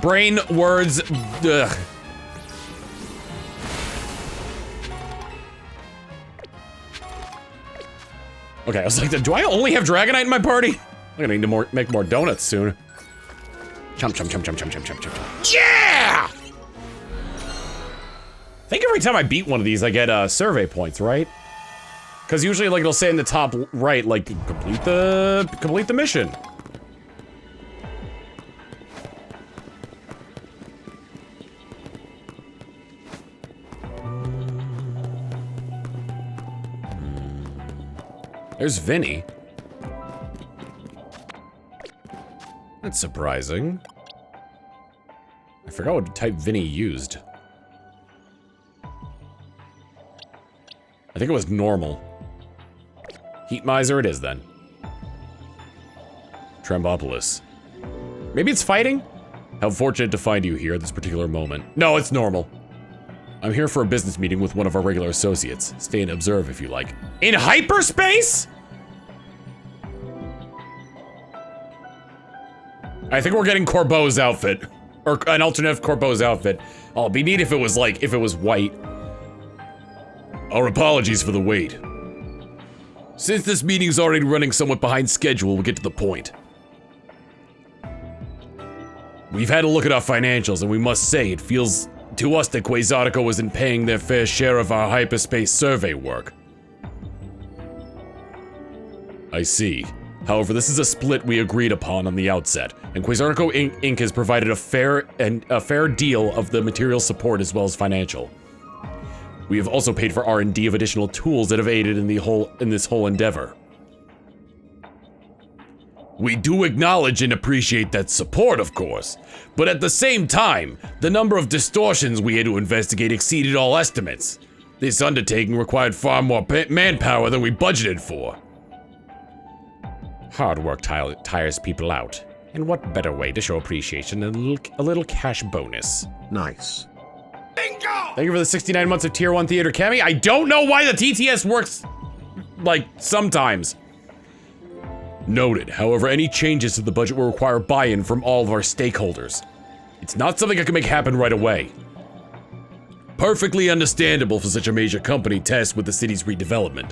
Brain words. Ugh. Okay, I was like, do I only have Dragonite in my party? I'm gonna need to make more donuts soon. Chomp, chomp, chomp, chomp, chomp, chomp, chomp, chomp. Yeah! I think every time I beat one of these, I get survey points, right? Because usually, like, it'll say in the top right, like, complete the mission. There's Vinny. That's surprising. I forgot what type Vinny used. I think it was normal. Heat Miser it is then. Trembopolis. Maybe it's fighting? How fortunate to find you here at this particular moment. No, it's normal. I'm here for a business meeting with one of our regular associates. Stay and observe if you like. In hyperspace? I think we're getting Corbeau's outfit. Or an alternate Corbeau's outfit. Oh, it'd be neat if it was like, if it was white. Our apologies for the wait. Since this meeting's already running somewhat behind schedule, we'll get to the point. We've had a look at our financials, and we must say it feels to us that Quasartico isn't paying their fair share of our hyperspace survey work. I see. However, this is a split we agreed upon on the outset, and Quasartico Inc. has provided a fair deal of the material support as well as financial. We have also paid for R&D of additional tools that have aided in this whole endeavor. We do acknowledge and appreciate that support, of course, but at the same time, the number of distortions we had to investigate exceeded all estimates. This undertaking required far more manpower than we budgeted for. Hard work tires people out. And what better way to show appreciation than a little cash bonus? Nice. Thank you for the 69 months of Tier 1 Theater, Kemi. I don't know why the TTS works, like, sometimes. Noted. However, any changes to the budget will require buy-in from all of our stakeholders. It's not something I can make happen right away. Perfectly understandable for such a major company tasked with the city's redevelopment.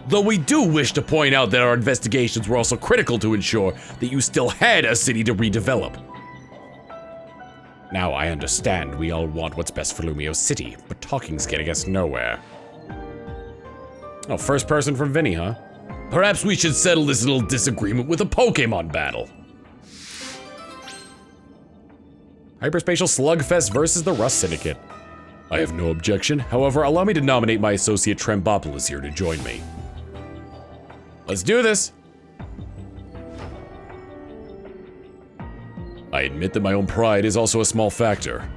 Though we do wish to point out that our investigations were also critical to ensure that you still had a city to redevelop. Now I understand we all want what's best for Lumio City, but talking's getting us nowhere. Oh, first person from Vinny, huh? Perhaps we should settle this little disagreement with a Pokemon battle. Hyperspatial Slugfest versus the Rust Syndicate. I have no objection. However, allow me to nominate my associate Trembopolis here to join me. Let's do this. I admit that my own pride is also a small factor.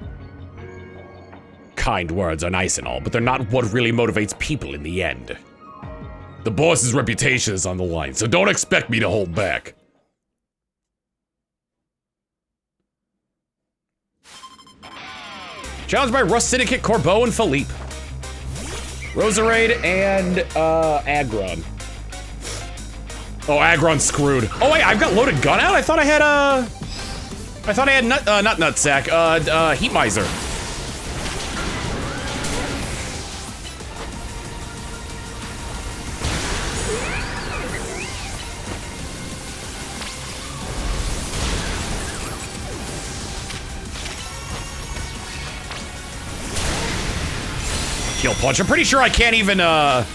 Kind words are nice and all, but they're not what really motivates people in the end. The boss's reputation is on the line, so don't expect me to hold back. Challenged by Rust Syndicate, Corbeau, and Philippe. Roserade and, Aggron. Oh, Aggron's screwed. Oh wait, I've got loaded gun out? I thought I had, not Nutsack, Heat Miser. Kill punch. I'm pretty sure I can't even, Oh,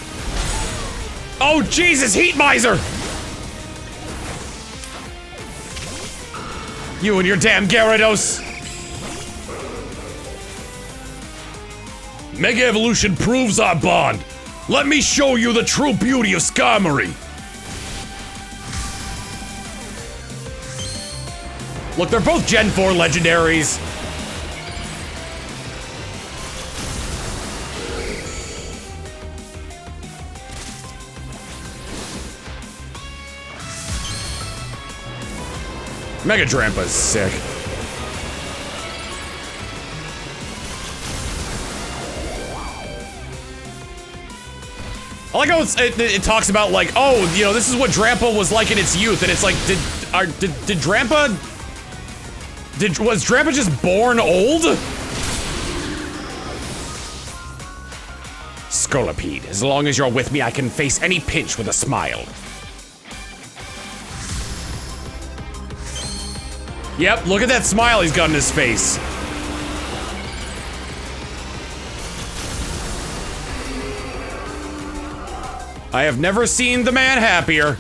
Jesus, Heat Miser! You and your damn Gyarados! Mega Evolution proves our bond. Let me show you the true beauty of Skarmory. Look, they're both Gen 4 legendaries. Mega Drampa's sick. I like how it talks about like, oh, you know, this is what Drampa was like in its youth, and it's like, did Drampa, was Drampa just born old? Scolipede, as long as you're with me, I can face any pinch with a smile. Yep, look at that smile he's got in his face. I have never seen the man happier.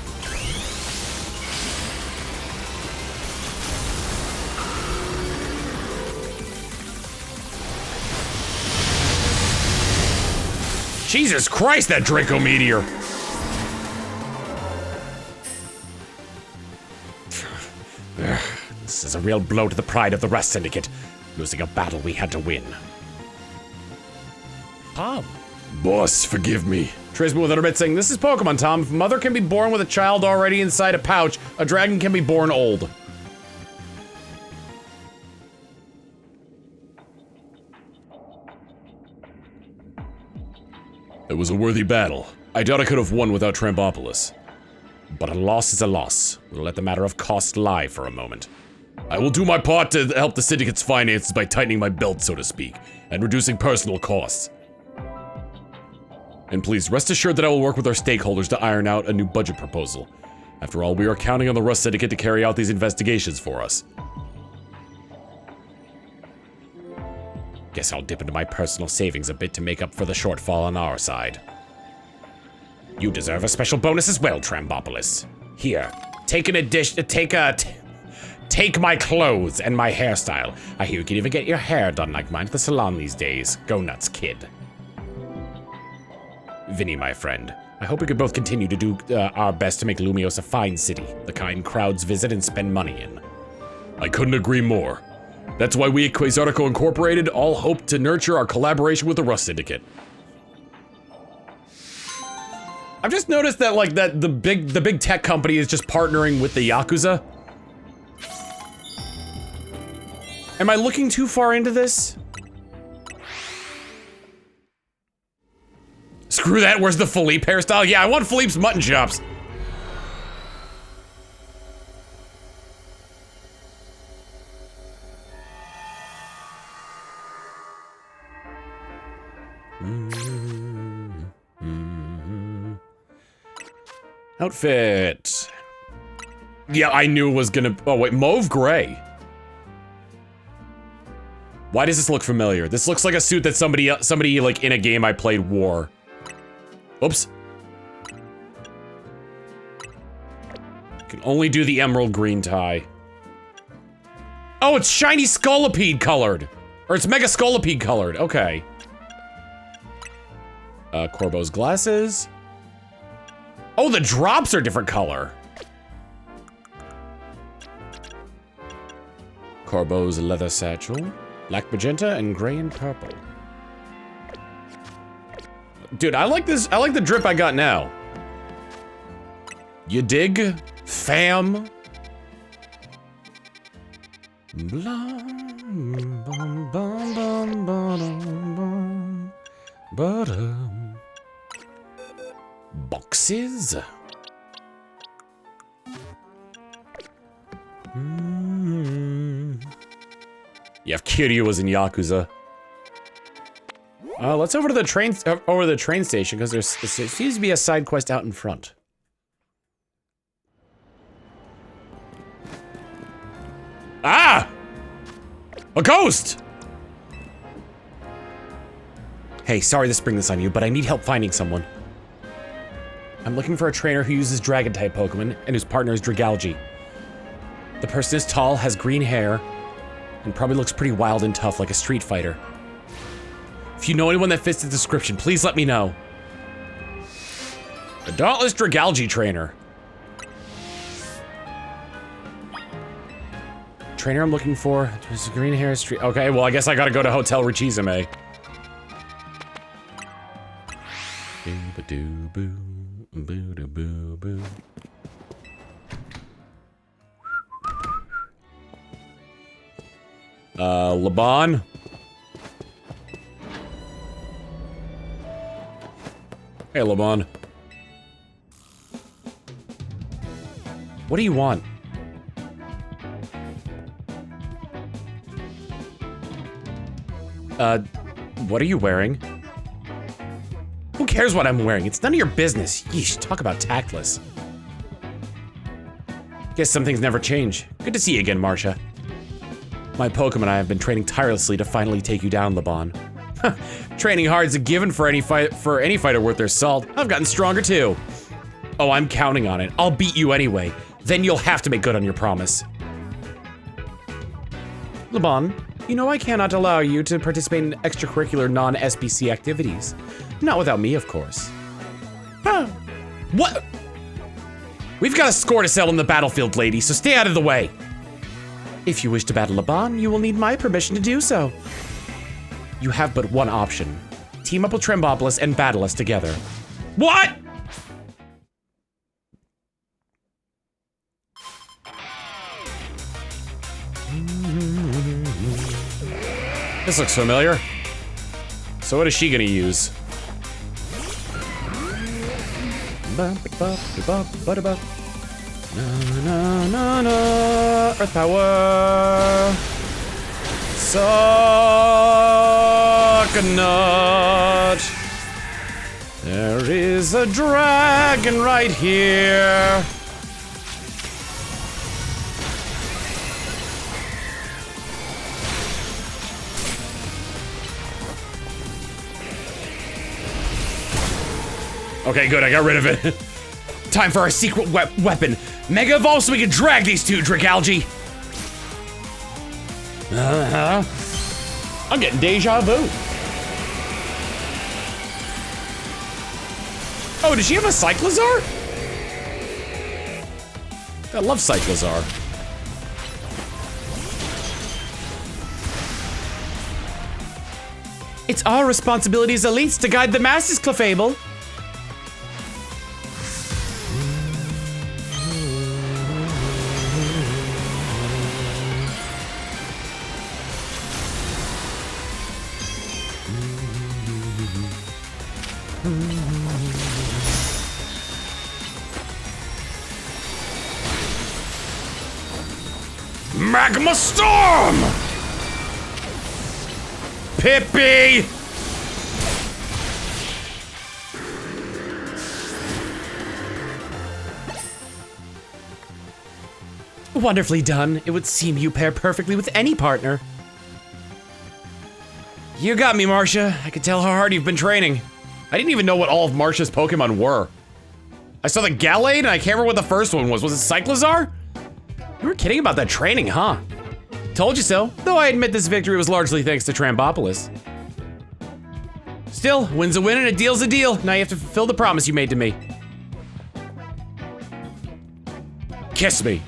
Jesus Christ, that Draco Meteor. was a real blow to the pride of the Rust Syndicate, losing a battle we had to win. Tom. Boss, forgive me. Trisman with an bit saying, this is Pokemon, Tom. If a mother can be born with a child already inside a pouch, a dragon can be born old. It was a worthy battle. I doubt I could have won without Trampopolis. But a loss is a loss. We'll let the matter of cost lie for a moment. I will do my part to help the Syndicate's finances by tightening my belt, so to speak, and reducing personal costs. And please, rest assured that I will work with our stakeholders to iron out a new budget proposal. After all, we are counting on the Rust Syndicate to carry out these investigations for us. Guess I'll dip into my personal savings a bit to make up for the shortfall on our side. You deserve a special bonus as well, Trampopolis. Here, take my clothes and my hairstyle. I hear you can even get your hair done like mine at the salon these days. Go nuts, kid. Vinny, my friend, I hope we could both continue to do our best to make Lumios a fine city, the kind crowds visit and spend money in. I couldn't agree more. That's why we at Quasartico Incorporated all hope to nurture our collaboration with the Rust Syndicate. I've just noticed that, like, the big tech company is just partnering with the Yakuza. Am I looking too far into this? Screw that, where's the Philippe hairstyle? Yeah, I want Philippe's mutton chops. Outfit. Yeah, I knew it was gonna. Oh wait, mauve gray. Why does this look familiar? This looks like a suit that somebody like in a game I played wore. Oops. Can only do the emerald green tie. Oh, it's shiny Scolipede colored, or it's Mega Scolipede colored. Okay. Corbo's glasses. Oh, the drops are different color. Corbo's leather satchel. Black magenta and gray and purple. Dude, I like this. I like the drip I got now. You dig, fam? Boxes? Yeah, if Kiryu was in Yakuza. Let's over to the train station because there seems to be a side quest out in front. Ah! A ghost! Hey, sorry to spring this on you, but I need help finding someone. I'm looking for a trainer who uses Dragon-type Pokemon and whose partner is Dragalge. The person is tall, has green hair, and probably looks pretty wild and tough like a street fighter. If you know anyone that fits the description, please let me know. A Dauntless Dragalge trainer. Trainer I'm looking for, there's a green hair street. Okay, well I guess I gotta go to Hotel Richizame. Boo-ba-doo-boo, boo-da-boo-boo. Laban? Hey, Laban. What do you want? What are you wearing? Who cares what I'm wearing? It's none of your business. Yeesh, talk about tactless. Guess some things never change. Good to see you again, Marcia. My Pokemon and I have been training tirelessly to finally take you down, Laban. Training hard is a given for any fighter worth their salt. I've gotten stronger too. Oh, I'm counting on it. I'll beat you anyway. Then you'll have to make good on your promise. Laban, you know I cannot allow you to participate in extracurricular non-SBC activities. Not without me, of course. Huh. What? We've got a score to settle in the battlefield, lady, so stay out of the way. If you wish to battle Laban, you will need my permission to do so. You have but one option. Team up with Trembopolis and battle us together. What? This looks familiar. So what is she gonna use? Earth power. Suckanut. There is a dragon right here. Okay, good, I got rid of it. Time for our secret weapon. Mega Evolve so we can drag these two, Dracalgae. I'm getting deja vu. Oh, does she have a Cyclozar? I love Cyclozar. It's our responsibility as elites to guide the masses, Clefable. Magma Storm! Pippi! Wonderfully done. It would seem you pair perfectly with any partner. You got me, Marcia. I could tell how hard you've been training. I didn't even know what all of Marcia's Pokemon were. I saw the Gallade and I can't remember what the first one was. Was it Cyclozar? You were kidding about that training, huh? Told you so, though I admit this victory was largely thanks to Trembopolis. Still, win's a win and a deal's a deal. Now you have to fulfill the promise you made to me. Kiss me.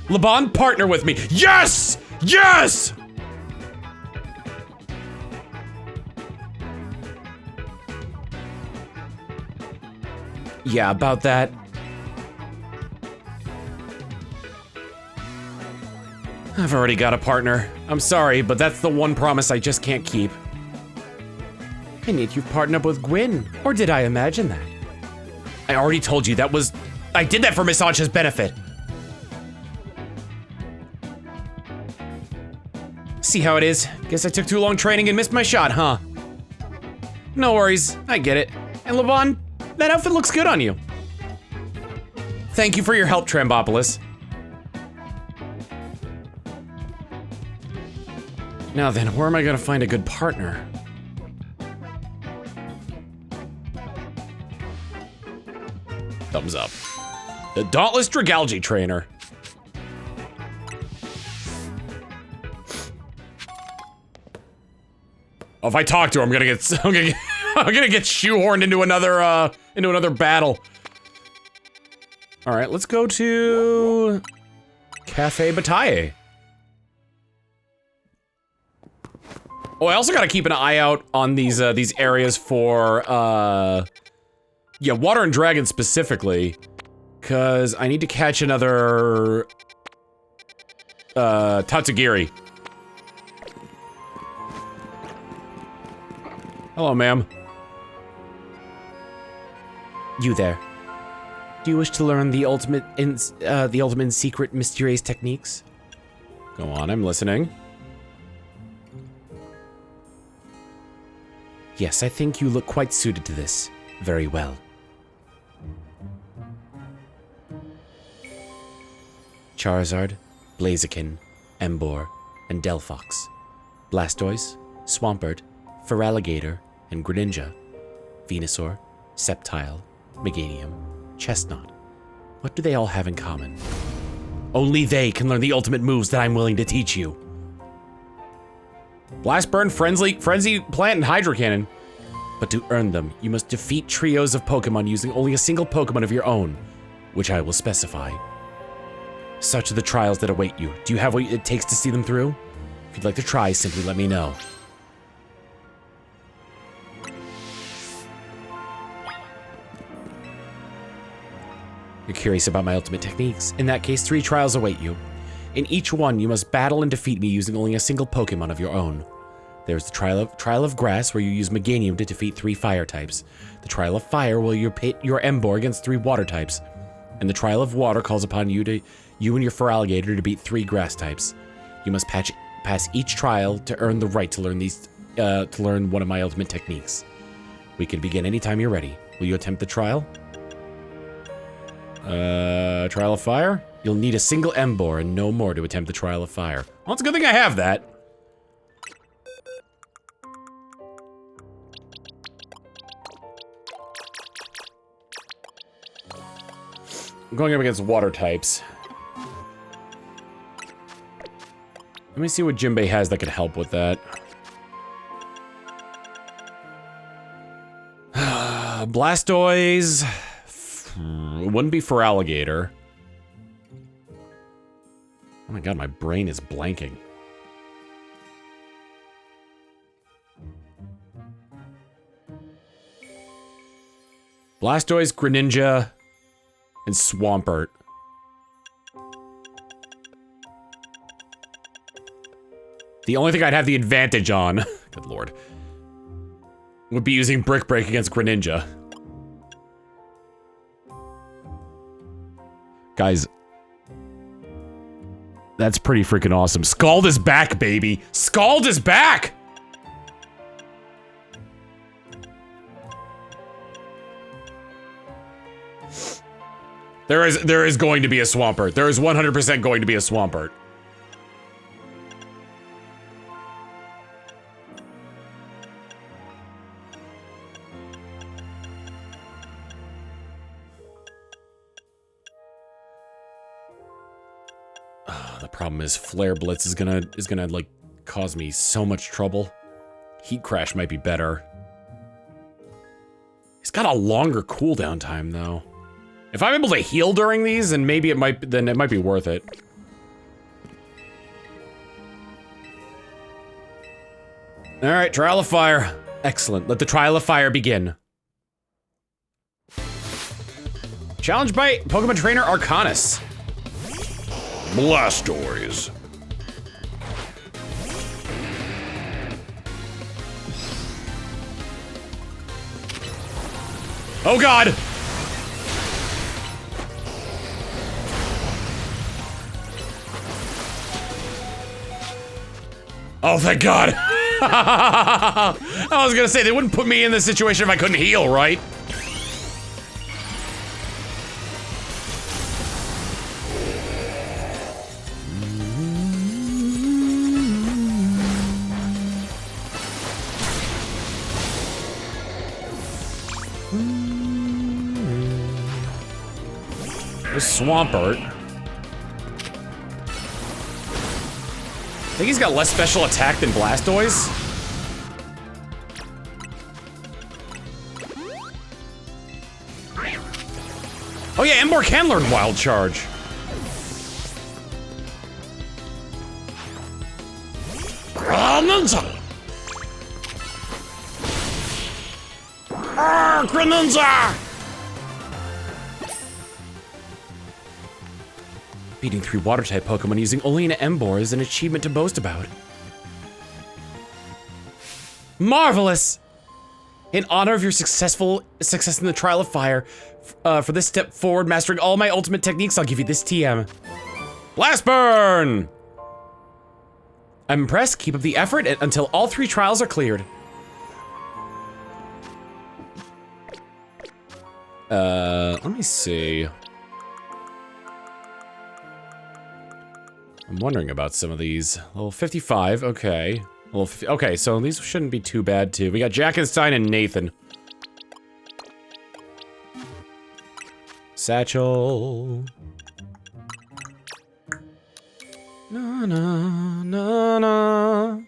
Laban, partner with me. Yes! Yes! Yeah, about that. I've already got a partner. I'm sorry, but that's the one promise I just can't keep. And yet you've partnered up with Gwyn, or did I imagine that? I already told you I did that for Miss Ancha's benefit. See how it is? Guess I took too long training and missed my shot, huh? No worries, I get it. And Laban, that outfit looks good on you. Thank you for your help, Trembopolis. Now then, where am I gonna find a good partner? Thumbs up. The Dauntless Dracalgae Trainer. Oh, if I talk to her, I'm gonna get shoehorned into another battle. All right, let's go to Cafe Bataille. Oh, I also gotta keep an eye out on these areas for, yeah, Water and Dragon specifically, cause I need to catch another, Tatsugiri. Hello, ma'am. You there. Do you wish to learn the ultimate secret mysterious techniques? Go on, I'm listening. Yes, I think you look quite suited to this. Very well. Charizard, Blaziken, Emboar, and Delphox. Blastoise, Swampert, Feraligatr, and Greninja. Venusaur, Sceptile, Meganium, Chestnut. What do they all have in common? Only they can learn the ultimate moves that I'm willing to teach you. Blast Burn, Frenzy Plant, and Hydro Cannon. But to earn them, you must defeat trios of Pokemon using only a single Pokemon of your own, which I will specify. Such are the trials that await you. Do you have what it takes to see them through? If you'd like to try, simply let me know. You're curious about my ultimate techniques? In that case, 3 trials await you. In each one, you must battle and defeat me using only a single Pokemon of your own. There's the trial of Grass, where you use Meganium to defeat 3 fire types. The Trial of Fire, where you pit your Emboar against 3 water types. And the Trial of Water calls upon you and your Feraligatr to beat 3 grass types. You must pass each trial to earn the right to learn one of my ultimate techniques. We can begin anytime you're ready. Will you attempt the trial? Trial of Fire? You'll need a single Emboar and no more to attempt the Trial of Fire. Well, it's a good thing I have that. I'm going up against water types. Let me see what Jinbei has that could help with that. Blastoise. It wouldn't be for Alligator. Oh my god, my brain is blanking. Blastoise, Greninja, and Swampert. The only thing I'd have the advantage on, good lord, would be using Brick Break against Greninja. Guys, that's pretty freaking awesome. Scald is back, baby! Scald is back! There is going to be a Swampert. There is 100% going to be a Swampert. The problem is Flare Blitz is gonna like cause me so much trouble. Heat Crash might be better. He's got a longer cooldown time though. If I'm able to heal during these, then maybe it might be worth it. All right, Trial of Fire. Excellent. Let the Trial of Fire begin. Challenged by Pokemon Trainer Arcanus. Blastoise. Oh god! Oh, thank God. I was gonna say, they wouldn't put me in this situation if I couldn't heal, right? There's Swampert. I think he's got less special attack than Blastoise. Oh yeah, Emboar can learn Wild Charge. Greninja! Greninja! Beating 3 Water-type Pokemon using only an Emboar is an achievement to boast about. Marvelous! In honor of your success in the Trial of Fire, for this step forward, mastering all my ultimate techniques, I'll give you this TM. Blast Burn! I'm impressed. Keep up the effort until all 3 trials are cleared. Let me see. I'm wondering about some of these. Level 55, okay. Level 50, okay, so these shouldn't be too bad too. We got Jackenstein and Nathan. Satchel. Na na na na.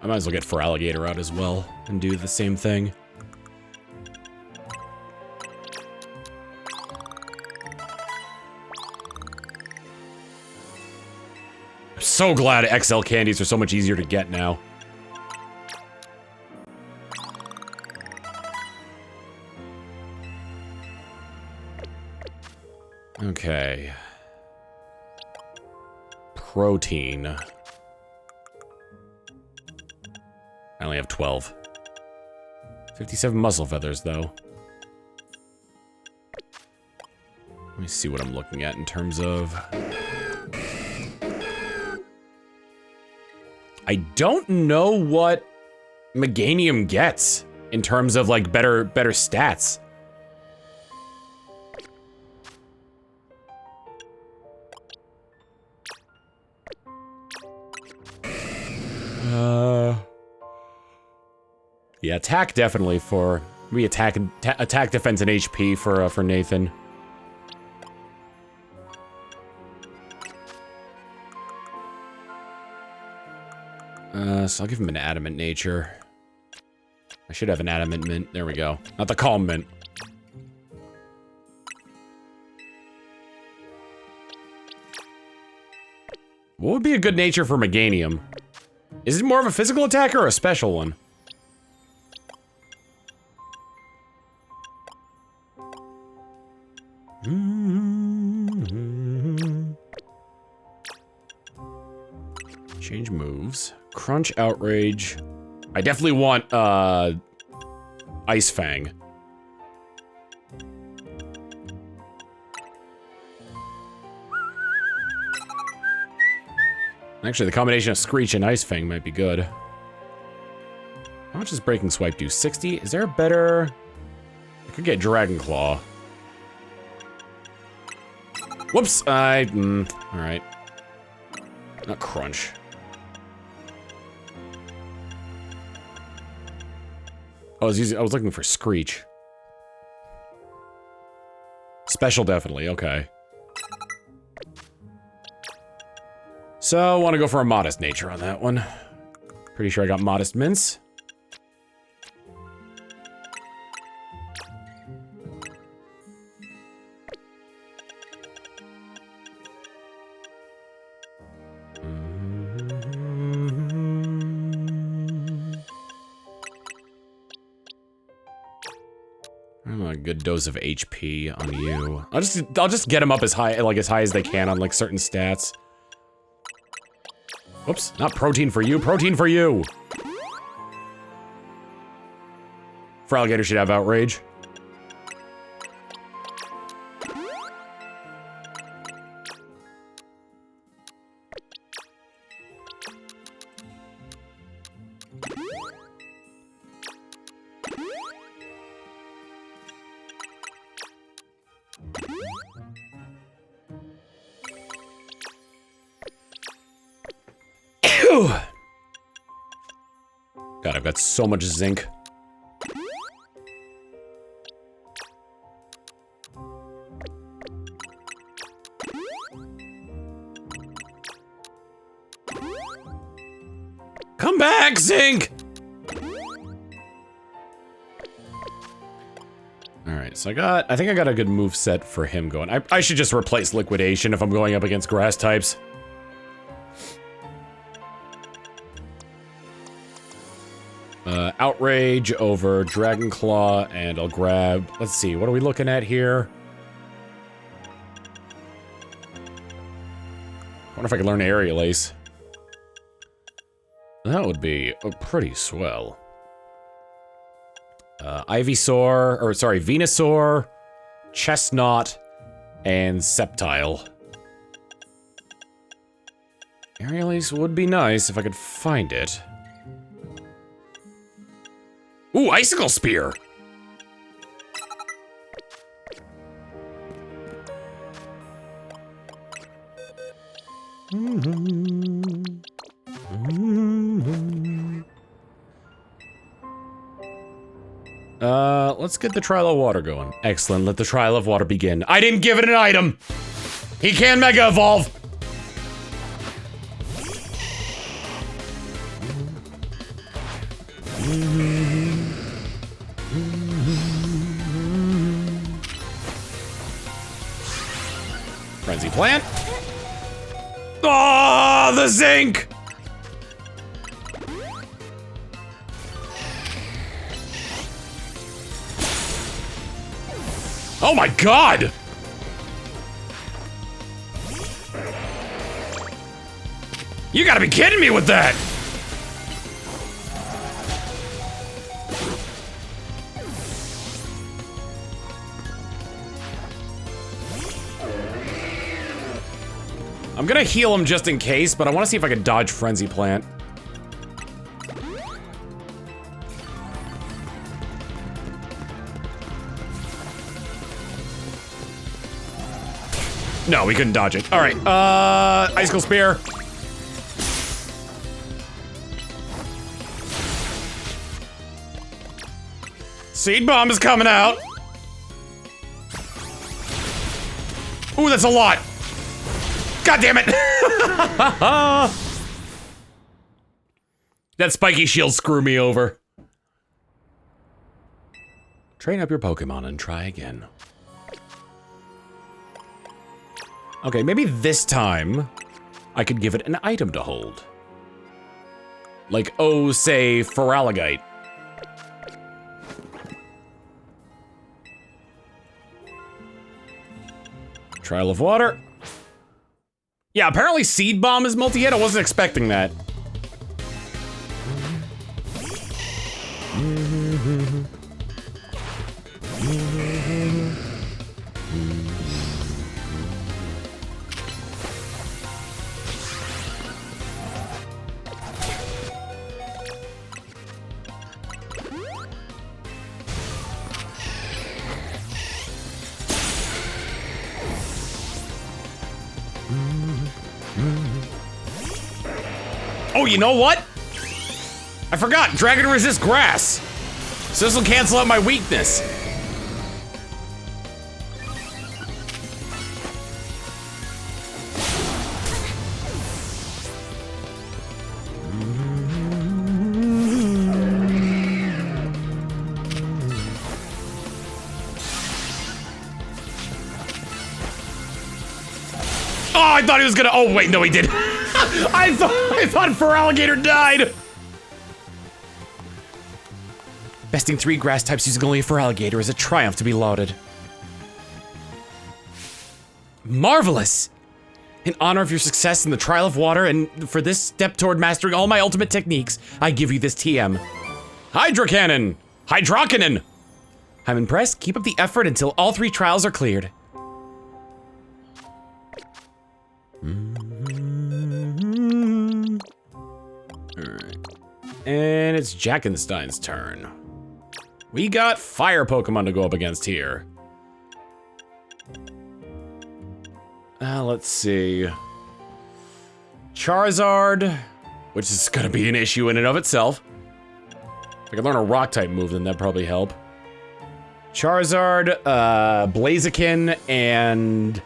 I might as well get Feraligatr out as well and do the same thing. I'm so glad XL candies are so much easier to get now. Okay. Protein. I only have 12. 57 muscle feathers, though. Let me see what I'm looking at in terms of... I don't know what Meganium gets in terms of, like, better stats. Yeah, attack definitely for attack, defense, and HP for Nathan. So I'll give him an adamant nature. I should have an adamant mint. There we go. Not the calm mint. What would be a good nature for Meganium? Is it more of a physical attack or a special one? Change moves. Crunch, outrage. I definitely want, Ice Fang. Actually, the combination of Screech and Ice Fang might be good. How much does Breaking Swipe do? 60? Is there a better... I could get Dragon Claw. Whoops! Alright. Not Crunch. I was looking for Screech. Special, definitely, okay. So, I want to go for a Modest Nature on that one. Pretty sure I got Modest Mints. A good dose of HP on you. I'll just get them up as high as they can on like certain stats. Whoops, not protein for you, protein for you! Feraligatr should have outrage. God, I've got so much zinc. Come back, zinc! Alright, so I think I got a good move set for him going. I should just replace Liquidation if I'm going up against grass types. Outrage over Dragon Claw, and I'll grab... Let's see, what are we looking at here? I wonder if I could learn Aerial Ace. That would be pretty swell. Venusaur, Chestnut, and Sceptile. Aerial Ace would be nice if I could find it. Ooh, Icicle Spear! Let's get the Trial of Water going. Excellent, let the Trial of Water begin. I didn't give it an item! He can Mega Evolve! Frenzy plant. Oh, the zinc! Oh my god! You gotta be kidding me with that! I'm gonna heal him just in case, but I wanna see if I can dodge Frenzy Plant. No, we couldn't dodge it. All right, Icicle Spear. Seed Bomb is coming out. Ooh, that's a lot. God damn it. That spiky shield screwed me over. Train up your Pokemon and try again. Okay, maybe this time I could give it an item to hold. Like, oh, say, Feraligatr. Trial of Water. Yeah, apparently Seed Bomb is multi-hit. I wasn't expecting that. Oh, you know what? I forgot, Dragon resists grass. So this will cancel out my weakness. Oh, I thought he was gonna, oh wait, no he didn't. I thought Feraligatr died. Besting 3 grass types using only a Feraligatr is a triumph to be lauded. Marvelous! In honor of your success in the Trial of Water and for this step toward mastering all my ultimate techniques, I give you this TM. Hydra Cannon! Hydrocannon! I'm impressed. Keep up the effort until all 3 trials are cleared. Alright. And it's Jackenstein's turn. We got fire Pokemon to go up against here. Let's see. Charizard, which is gonna be an issue in and of itself. If I could learn a rock type move, then that'd probably help. Charizard, Blaziken, and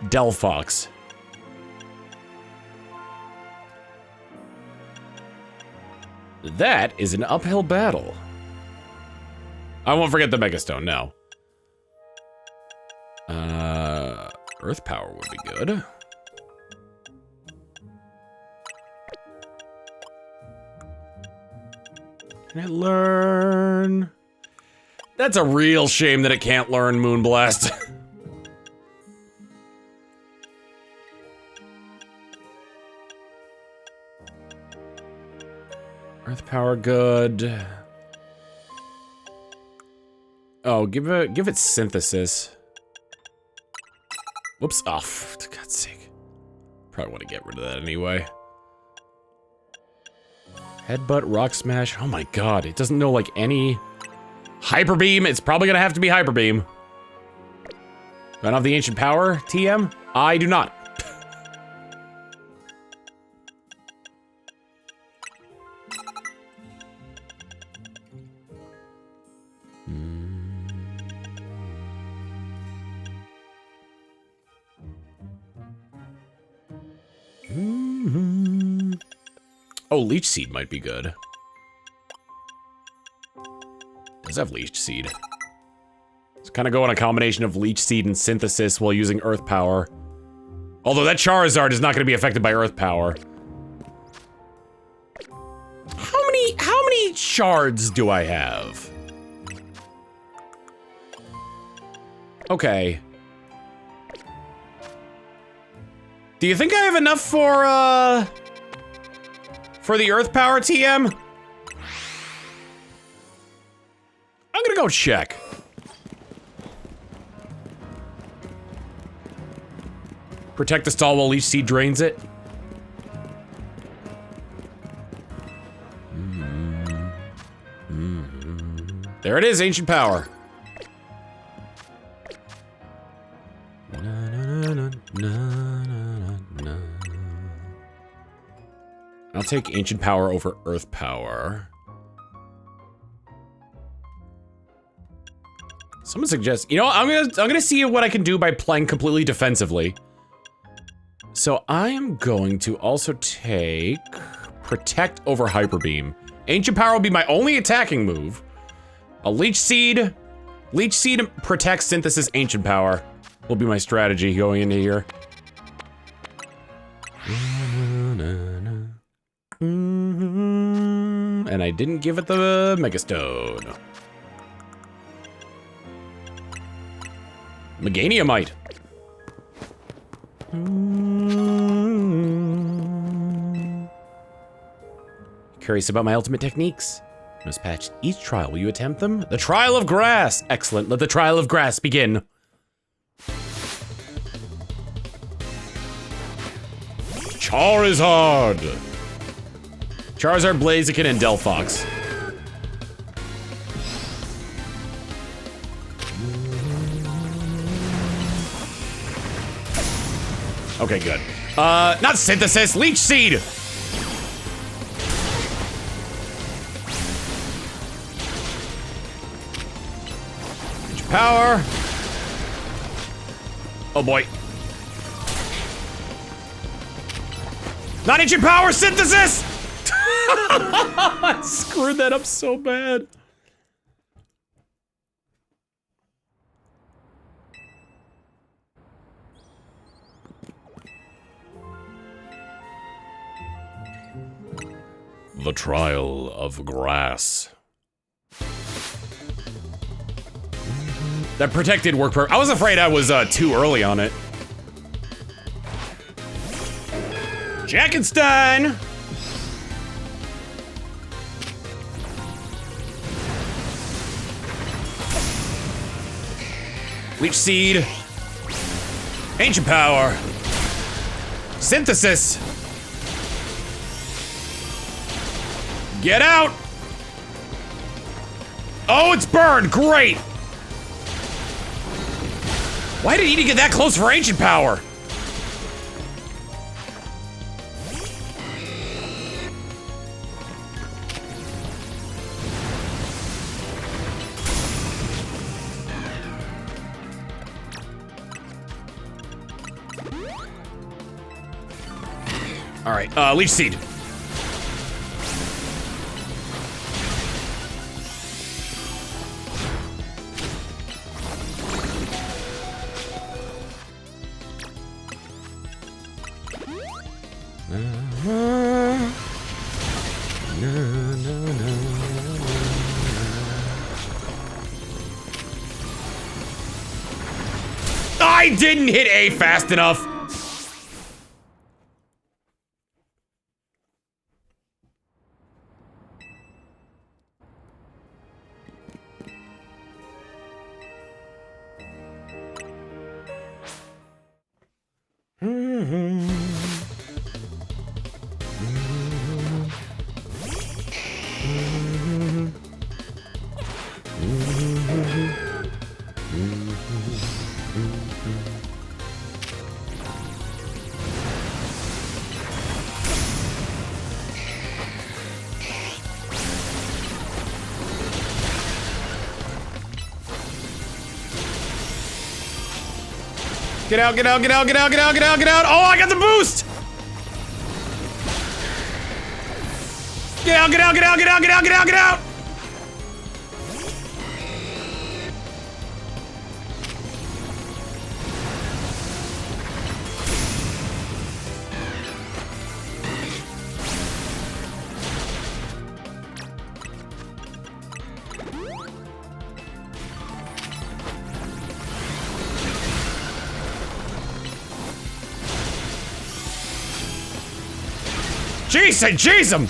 Delphox. That is an uphill battle. I won't forget the Megastone, no. Earth Power would be good. Can it learn? That's a real shame that it can't learn Moonblast. Earth Power good. Oh, give it Synthesis. Whoops, oh, for God's sake. Probably want to get rid of that anyway. Headbutt, Rock Smash, oh my god, it doesn't know like any... Hyper Beam, it's probably gonna have to be Hyper Beam. Do I have the Ancient Power, TM? I do not. Oh, Leech Seed might be good. does have Leech Seed. It's kind of going a combination of Leech Seed and Synthesis while using Earth Power. Although that Charizard is not going to be affected by Earth Power. How many shards do I have? Okay. Do you think I have enough for the Earth Power TM? I'm gonna go check. Protect the stall while Leech Seed drains it. There it is, Ancient Power. I'll take Ancient Power over Earth Power. Someone suggests, you know, I'm gonna see what I can do by playing completely defensively. So I am going to also take Protect over Hyper Beam. Ancient Power will be my only attacking move. A Leech Seed. Leech Seed protects Synthesis. Ancient Power will be my strategy going into here. And I didn't give it the Mega Stone. Meganiumite. Curious about my ultimate techniques? Must patch each trial. Will you attempt them? The Trial of Grass! Excellent. Let the Trial of Grass begin. Charizard! Charizard, Blaziken, and Delphox. Okay, good. Not Synthesis, Leech Seed! Power. Oh boy. Not Ancient Power, Synthesis! I screwed that up so bad. The Trial of Grass. That protected work per- I was afraid I was too early on it. Jackenstein! Leech Seed. Ancient Power. Synthesis. Get out! Oh, it's burned! Great! Why did he need to get that close for Ancient Power? All right, Leech Seed. I didn't hit A fast enough. Get out, get out, get out, get out, get out, get out, get out. Oh, I got the boost. Get out, get out, get out, get out, get out, get out, get out. Jeez him!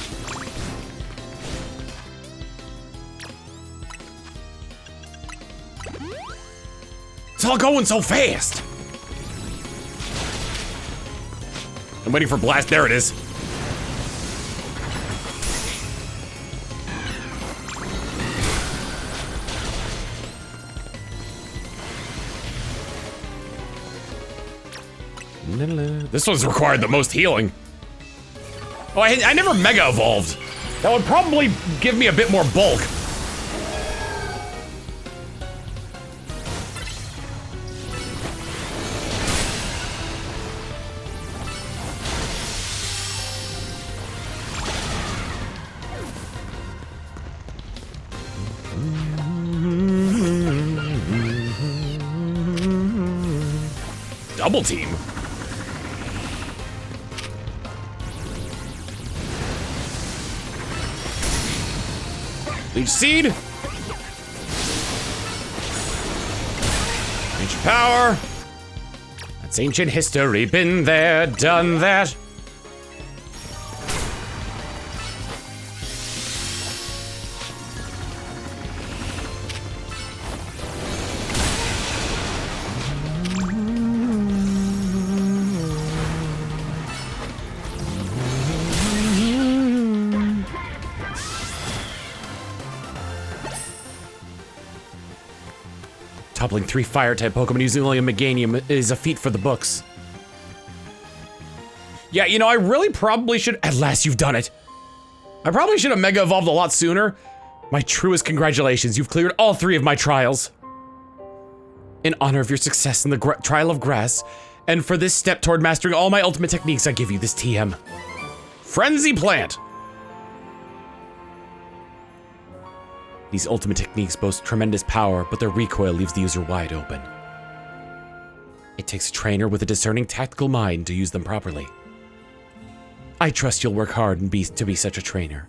It's all going so fast. I'm waiting for blast. There it is. This one's required the most healing. Oh, I never mega evolved. That would probably give me a bit more bulk. Double team. Leech Seed. Ancient Power. That's ancient history. Been there, done that. Toppling 3 fire-type Pokemon using only a Meganium is a feat for the books. Yeah, you know, I really probably should— at last you've done it. I probably should have Mega Evolved a lot sooner. My truest congratulations, you've cleared all 3 of my trials. In honor of your success in the Trial of Grass, and for this step toward mastering all my ultimate techniques, I give you this TM. Frenzy Plant. These ultimate techniques boast tremendous power, but their recoil leaves the user wide open. It takes a trainer with a discerning tactical mind to use them properly. I trust you'll work hard and to be such a trainer.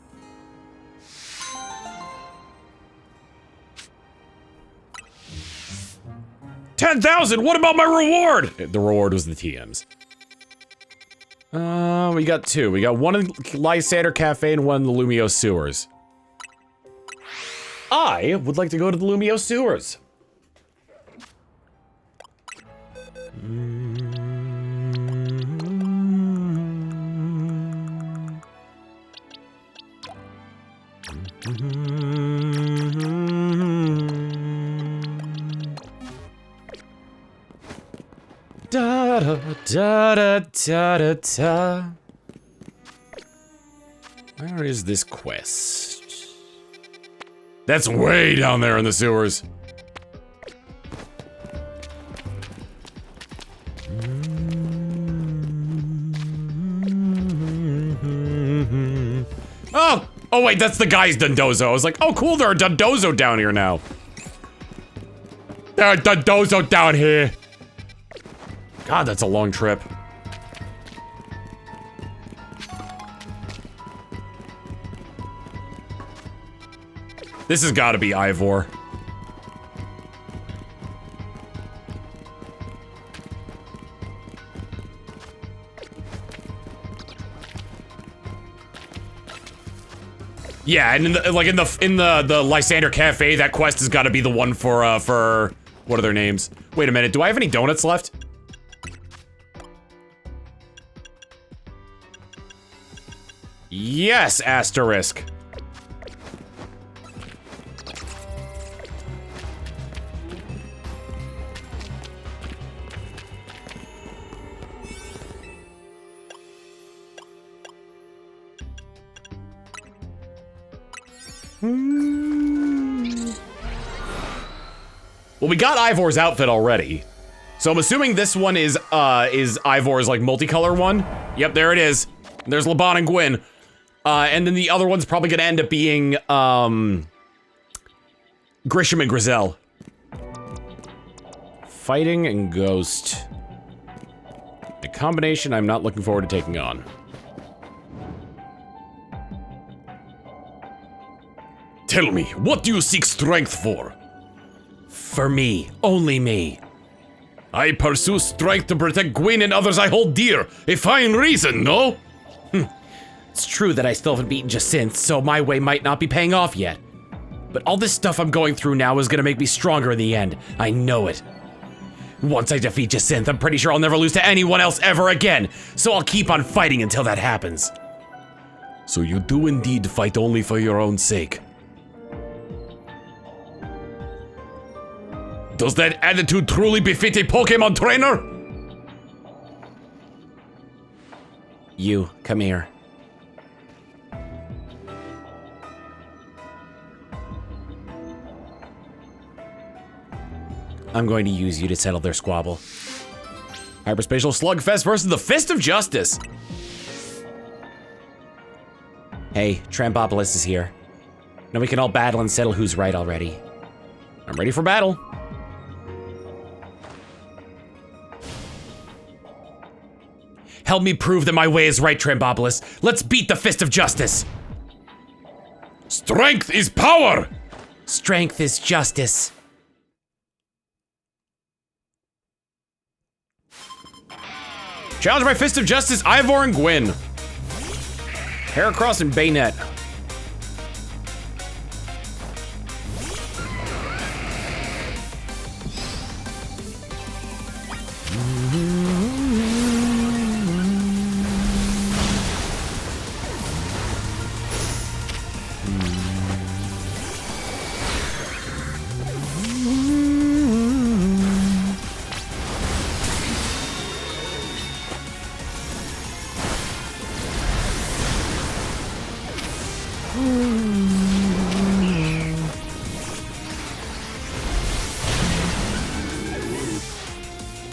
$10,000! What about my reward? The reward was the TMs. We got 2. We got one in Lysander Cafe and one in the Lumio Sewers. I would like to go to the Lumio Sewers. Da da da da da da da. Where is this quest? That's way down there in the sewers. Oh! Oh wait, that's the guy's Dundozo. I was like, oh cool, there are Dundozo down here now. There are Dundozo down here. God, that's a long trip. This has got to be Ivor. Yeah, and in the Lysander Cafe, that quest has got to be the one for what are their names? Wait a minute, do I have any donuts left? Yes, asterisk. Well, we got Ivor's outfit already. So I'm assuming this one is Ivor's, like, multicolor one. Yep, there it is. There's Laban and Gwyn. And then the other one's probably gonna end up being, Grisham and Grizel. Fighting and Ghost. A combination I'm not looking forward to taking on. Tell me, what do you seek strength for? For me, only me. I pursue strength to protect Gwyn and others I hold dear. A fine reason, no? It's true that I still haven't beaten Jacinth, so my way might not be paying off yet. But all this stuff I'm going through now is gonna make me stronger in the end. I know it. Once I defeat Jacinth, I'm pretty sure I'll never lose to anyone else ever again, so I'll keep on fighting until that happens. So you do indeed fight only for your own sake. Does that attitude truly befit a Pokemon trainer? You, come here. I'm going to use you to settle their squabble. Hyperspatial Slugfest versus the Fist of Justice. Hey, Trampopolis is here. Now we can all battle and settle who's right already. I'm ready for battle. Help me prove that my way is right, Trampopolis. Let's beat the Fist of Justice. Strength is power! Strength is justice. Challenge by Fist of Justice, Ivor and Gwyn. Heracross and Bayonet.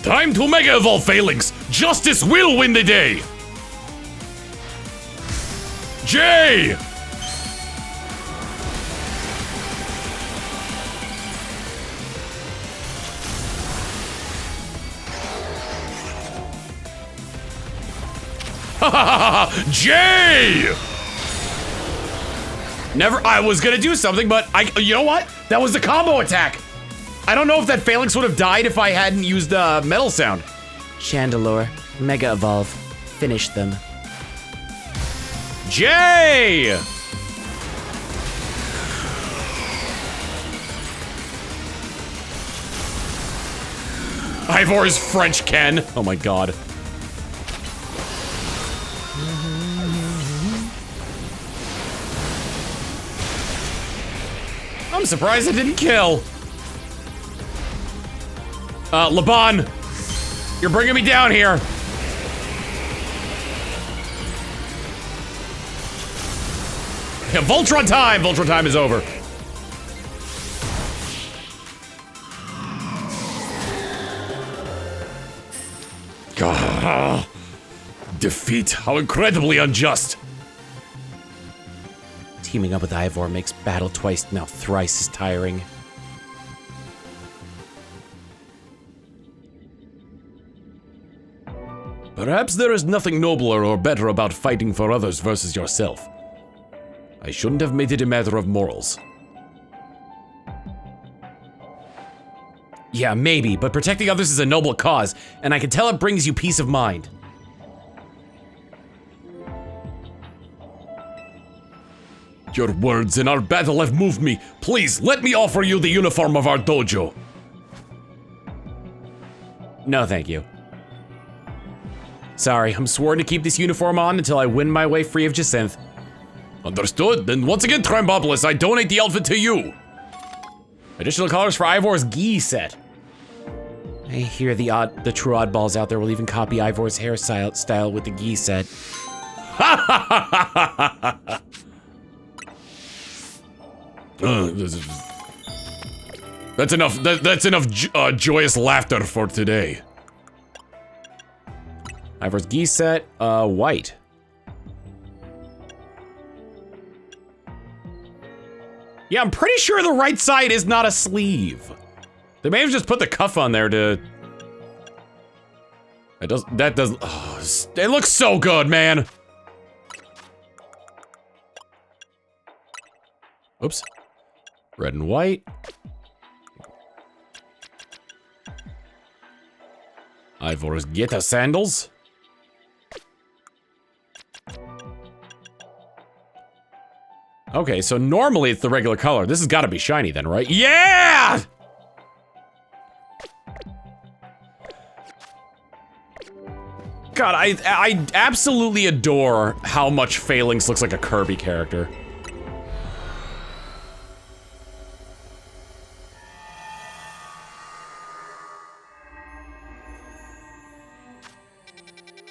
Time to Mega Evolve, Phalanx! Justice will win the day! J! J! Never, I was gonna do something, but you know what? That was the combo attack. I don't know if that Phalanx would have died if I hadn't used Metal Sound. Chandelure, Mega Evolve, finish them. J! Ivor's French Ken. Oh my god. I'm surprised it didn't kill. Laban, you're bringing me down here. Yeah, Voltron time! Voltron time is over. God. Defeat. How incredibly unjust. Teaming up with Ivor makes battle twice, now thrice as tiring. Perhaps there is nothing nobler or better about fighting for others versus yourself. I shouldn't have made it a matter of morals. Yeah, maybe, but protecting others is a noble cause, and I can tell it brings you peace of mind. Your words in our battle have moved me. Please, let me offer you the uniform of our dojo. No, thank you. Sorry, I'm sworn to keep this uniform on until I win my way free of Jacinth. Understood. Then once again, Trampopolis, I donate the outfit to you. Additional colors for Ivor's gi set. I hear the true oddballs out there will even copy Ivor's hairstyle with the gi set. That's enough. That's enough joyous laughter for today. Ivor's gi set, white. Yeah, I'm pretty sure the right side is not a sleeve. They may have just put the cuff on there to... It looks so good, man. Oops. Red and white. Ivor's Geta sandals. Okay, so normally it's the regular color. This has got to be shiny then, right? Yeah! God, I absolutely adore how much Phalanx looks like a Kirby character.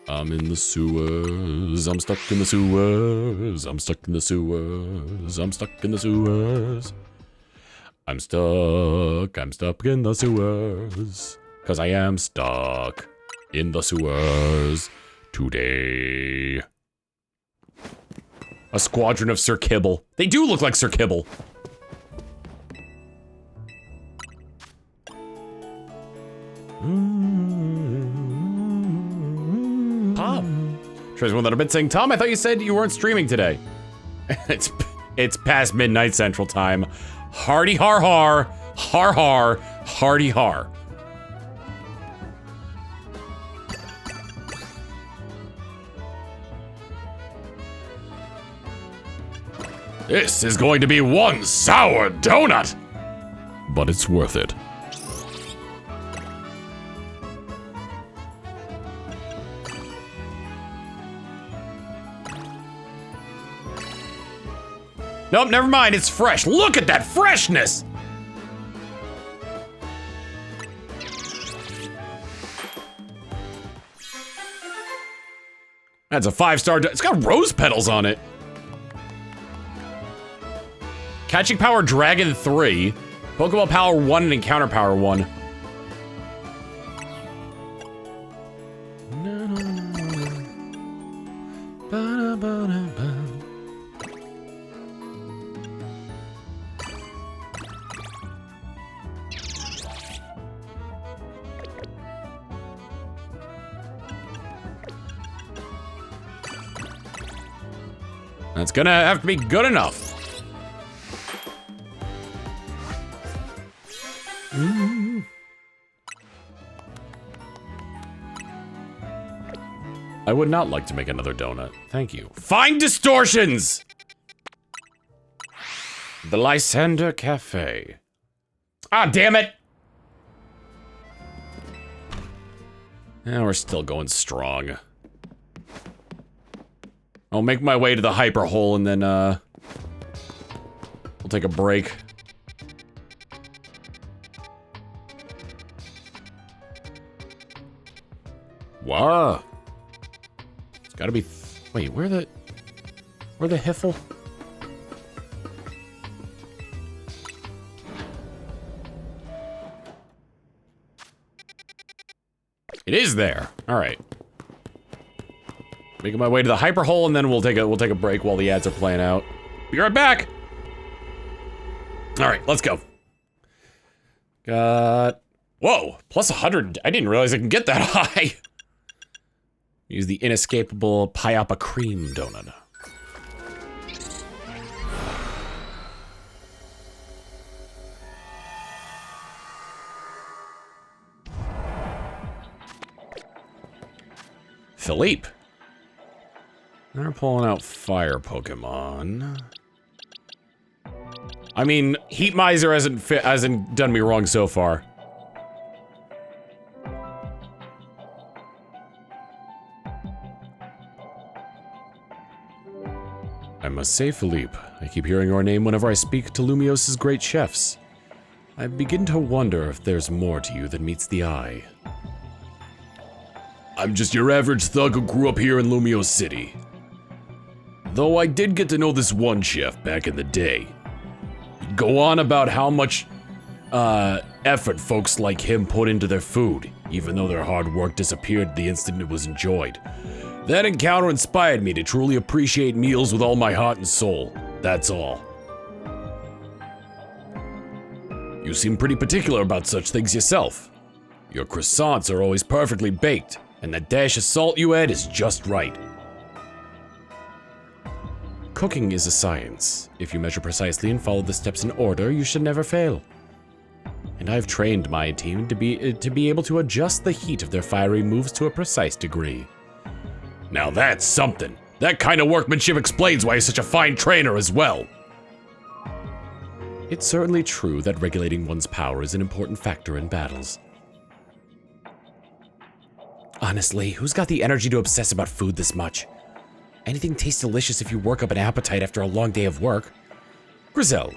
I'm in the sewers, I'm stuck in the sewers, I'm stuck in the sewers, I'm stuck in the sewers. I'm stuck in the sewers, 'cause I am stuck in the sewers today. A squadron of Sir Kibble. They do look like Sir Kibble. Tom. Trace one that I've been saying, Tom, I thought you said you weren't streaming today. It's past midnight Central Time. Hardy har har, har har, hardy har. This is going to be one sour donut, but it's worth it. Nope, never mind, it's fresh. Look at that freshness! That's a 5-star. It's got rose petals on it. Catching Power Dragon 3, Pokeball Power 1 and Encounter Power 1. That's gonna have to be good enough. I would not like to make another donut. Thank you. Find distortions! The Lysander Cafe. Ah, damn it! Yeah, we're still going strong. I'll make my way to the hyper hole and then, we'll take a break. Wow. It's gotta be, wait, where the Hiffle? It is there. All right. Making my way to the hyper hole, and then we'll take a break while the ads are playing out. Be right back. All right, let's go. Got, whoa, plus 100. I didn't realize I can get that high. Use the inescapable Payapa cream donut. Philippe. They're pulling out fire Pokemon. I mean, Heat Miser hasn't done me wrong so far. I must say, Philippe, I keep hearing your name whenever I speak to Lumios's great chefs. I begin to wonder if there's more to you than meets the eye. I'm just your average thug who grew up here in Lumiose City. Though I did get to know this one chef back in the day. He'd go on about how much effort folks like him put into their food, even though their hard work disappeared the instant it was enjoyed. That encounter inspired me to truly appreciate meals with all my heart and soul. That's all. You seem pretty particular about such things yourself. Your croissants are always perfectly baked, and that dash of salt you add is just right. Cooking is a science. If you measure precisely and follow the steps in order, you should never fail. And I've trained my team to be able to adjust the heat of their fiery moves to a precise degree. Now that's something. That kind of workmanship explains why he's such a fine trainer as well. It's certainly true that regulating one's power is an important factor in battles. Honestly, who's got the energy to obsess about food this much? Anything tastes delicious if you work up an appetite after a long day of work. Grizel,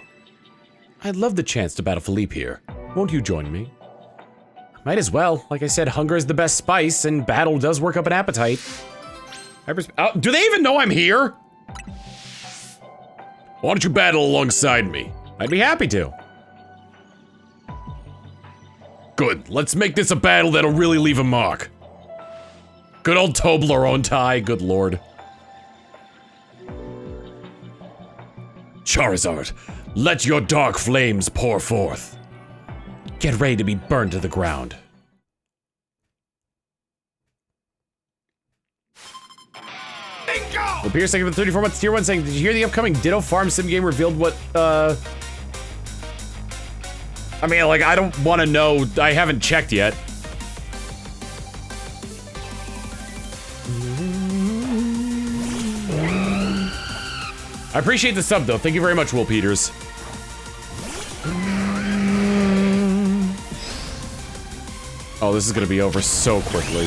I'd love the chance to battle Philippe here. Won't you join me? Might as well. Like I said, hunger is the best spice, and battle does work up an appetite. Oh, do they even know I'm here? Why don't you battle alongside me? I'd be happy to. Good, let's make this a battle that'll really leave a mark. Good old Toblerone, good lord. Charizard, let your dark flames pour forth. Get ready to be burned to the ground. Well, Pierce, thank you for the 34 months tier 1 saying, did you hear the upcoming Ditto Farm sim game revealed what, I mean, like, I don't want to know. I haven't checked yet. I appreciate the sub, though. Thank you very much, Will Peters. Oh, this is gonna be over so quickly.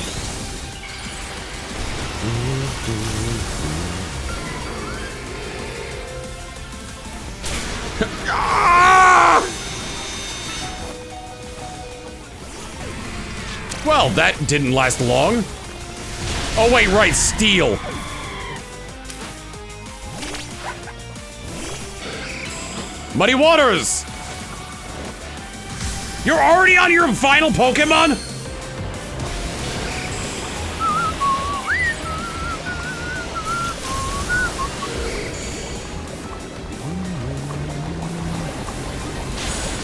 Well, that didn't last long. Oh, wait, right, steel. Muddy Waters! You're already on your final Pokemon?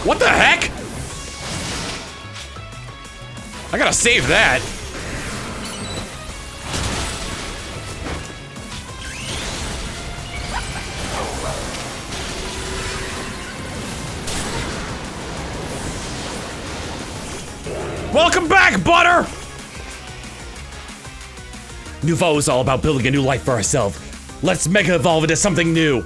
What the heck? I gotta save that. Welcome back, Butter! Nouveau is all about building a new life for ourselves. Let's Mega Evolve into something new.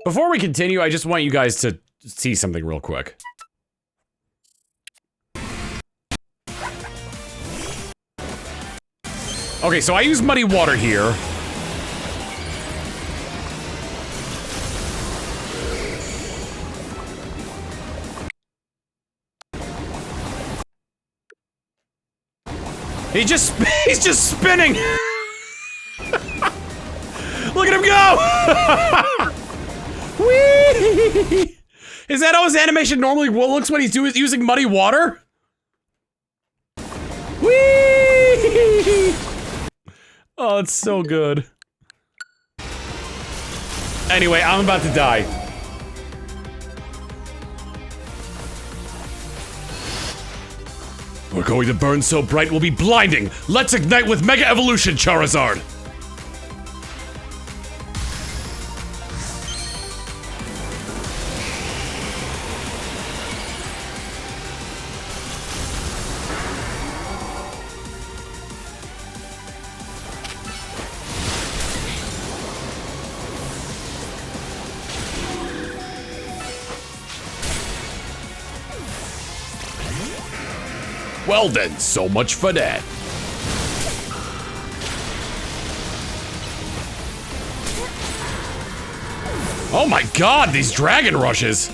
Before we continue, I just want you guys to see something real quick. Okay, so I use Muddy Water here. He's just spinning. Look at him go! Whee! Is that how his animation normally looks when he's using muddy water? Whee! Oh, it's so good. Anyway, I'm about to die. We're going to burn so bright we'll be blinding. Let's ignite with Mega Evolution, Charizard. Well then, so much for that. Oh my god, these dragon rushes!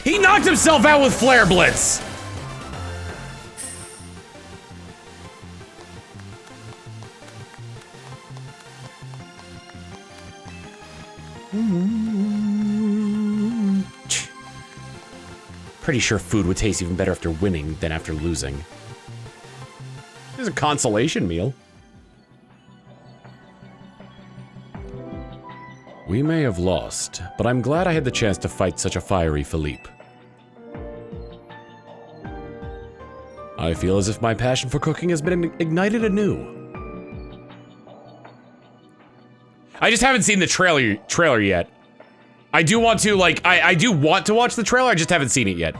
He knocked himself out with Flare Blitz! Pretty sure food would taste even better after winning than after losing. It's a consolation meal. We may have lost, but I'm glad I had the chance to fight such a fiery Philippe. I feel as if my passion for cooking has been ignited anew. I just haven't seen the trailer yet. I do want to, like, I do want to watch the trailer, I just haven't seen it yet.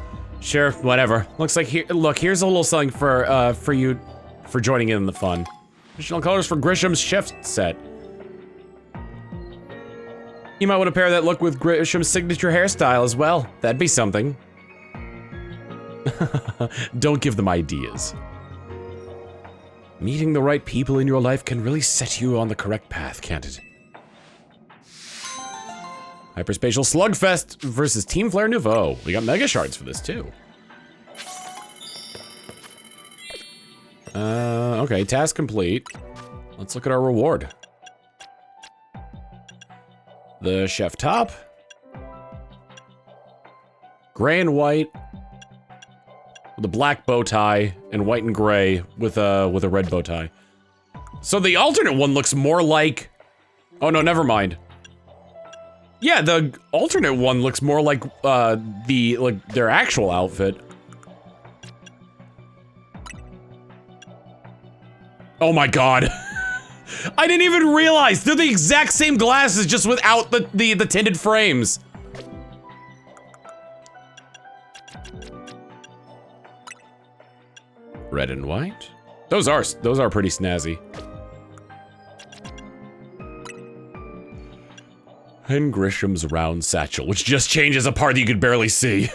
Sure, whatever. Looks like here. Look, here's a little something for you, for joining in the fun. Additional colors for Grisham's chef set. You might want to pair that look with Grisham's signature hairstyle as well. That'd be something. Don't give them ideas. Meeting the right people in your life can really set you on the correct path, can't it? Hyperspatial Slugfest versus Team Flare Nouveau. We got Mega Shards for this too. Okay, task complete. Let's look at our reward. The chef top. Gray and white. With a black bow tie, and white and gray with a red bow tie. So the alternate one looks more like... Oh no, never mind. Yeah, the alternate one looks more like their actual outfit. Oh my god. I didn't even realize they're the exact same glasses, just without the tinted frames. Red and white. Those are pretty snazzy. And Grisham's round satchel, which just changes a part that you could barely see.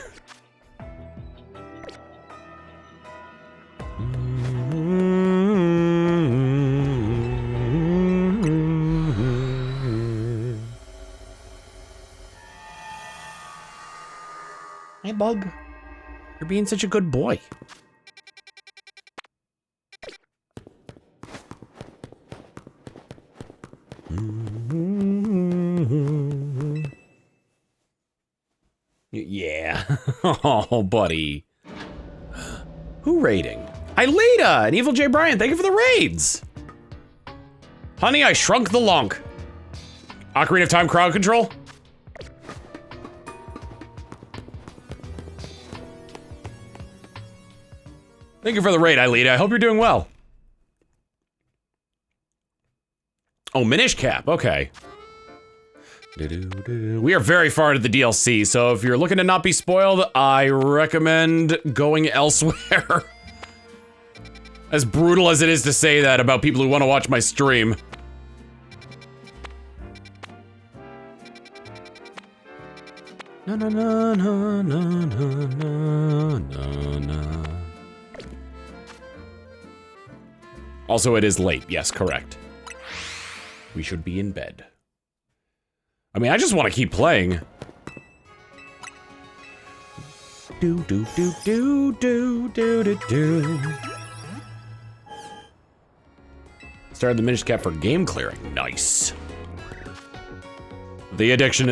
Hey, Bug. You're being such a good boy. Yeah. Oh, buddy. Who raiding? Ileta and Evil J. Bryan, thank you for the raids. Honey, I Shrunk the Lonk. Ocarina of Time crowd control. Thank you for the raid, Ileta. I hope you're doing well. Oh, Minish Cap, okay. We are very far into the DLC, so if you're looking to not be spoiled, I recommend going elsewhere. As brutal as it is to say that about people who want to watch my stream. No, no, no, no, no, no, no, no. Also, it is late. Yes, correct. We should be in bed. I mean, I just want to keep playing. Do do do do do do do do. Started the Minish Cap for game clearing. Nice. The addiction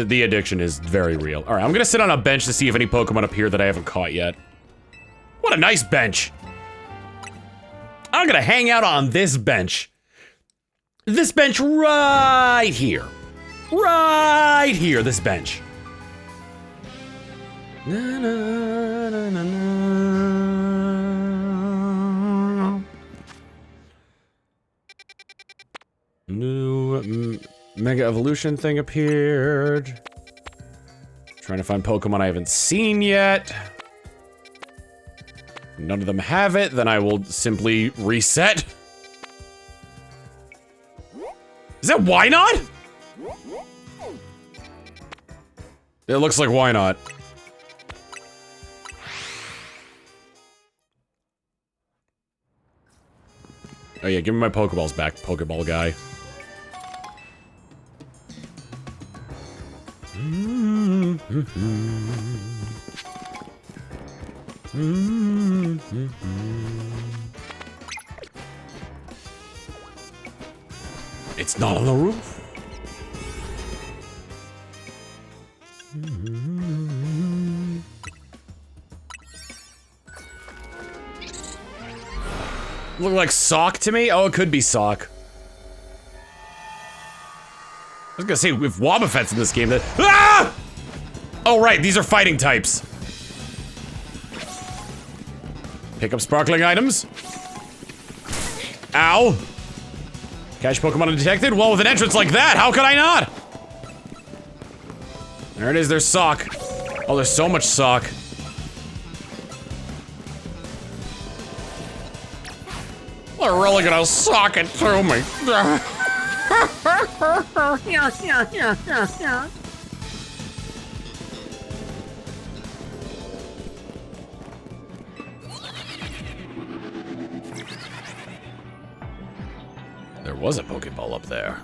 is very real. All right, I'm gonna sit on a bench to see if any Pokemon appear that I haven't caught yet. What a nice bench. I'm gonna hang out on this bench. This bench right here. Right here, this bench. Na, na, na, na, na. New Mega Evolution thing appeared. Trying to find Pokemon I haven't seen yet. If none of them have it, then I will simply reset. Is that why not? It looks like why not. Oh yeah, give me my Pokeballs back, Pokeball guy. It's not on the roof. Look like Sock to me? Oh, it could be Sock. I was gonna say, if Wobbuffet's in this game, that— Ah! Oh, right, these are fighting types. Pick up sparkling items. Ow. Catch Pokemon undetected? Well, with an entrance like that, how could I not? There it is, there's Sock. Oh, there's so much Sock. They're really gonna sock it to me. There was a Pokeball up there.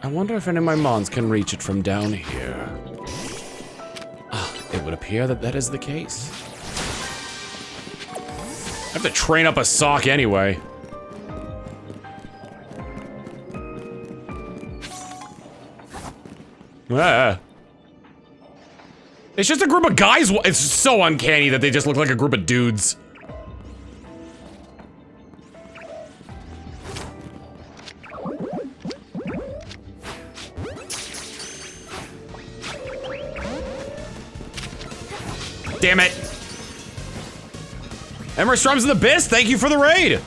I wonder if any of my mons can reach it from down here. It would appear that that is the case. I have to train up a sock anyway. Ah. It's just a group of guys. It's so uncanny that they just look like a group of dudes. Damn it. Emmer Strum's the Abyss, thank you for the raid.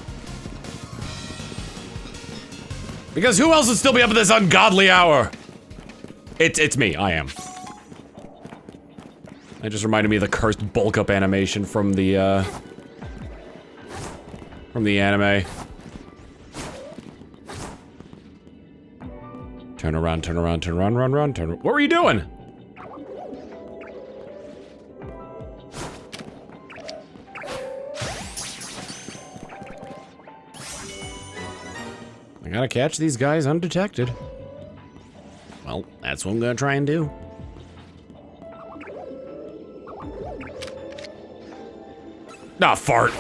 Because who else would still be up at this ungodly hour? It's me, I am. That just reminded me of the cursed bulk up animation from the anime. Turn around, turn around, turn around, run, run, turn. What were you doing? I gotta catch these guys undetected. Well, that's what I'm gonna try and do. Ah, fart.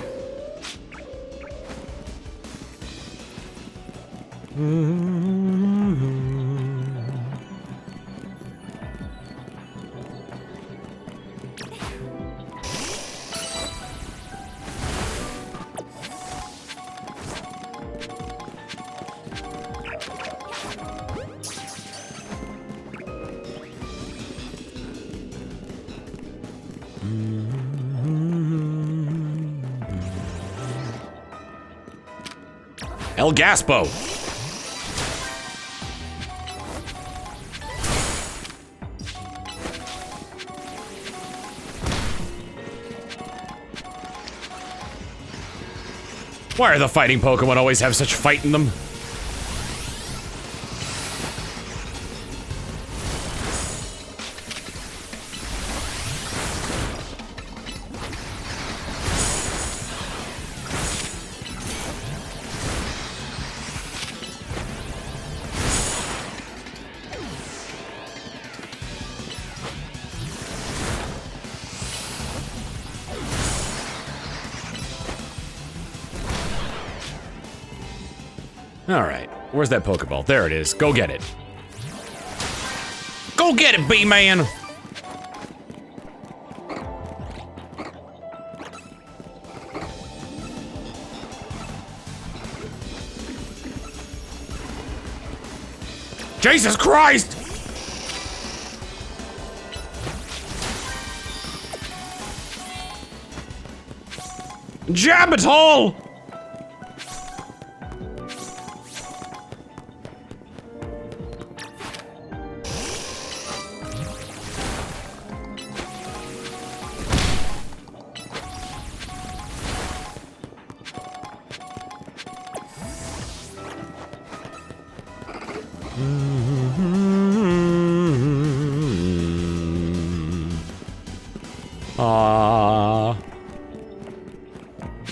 El Gaspo. Why are the fighting Pokemon always have such fight in them? Alright, where's that Pokeball? There it is. Go get it. Go get it, B-Man! Jesus Christ! Jab it all!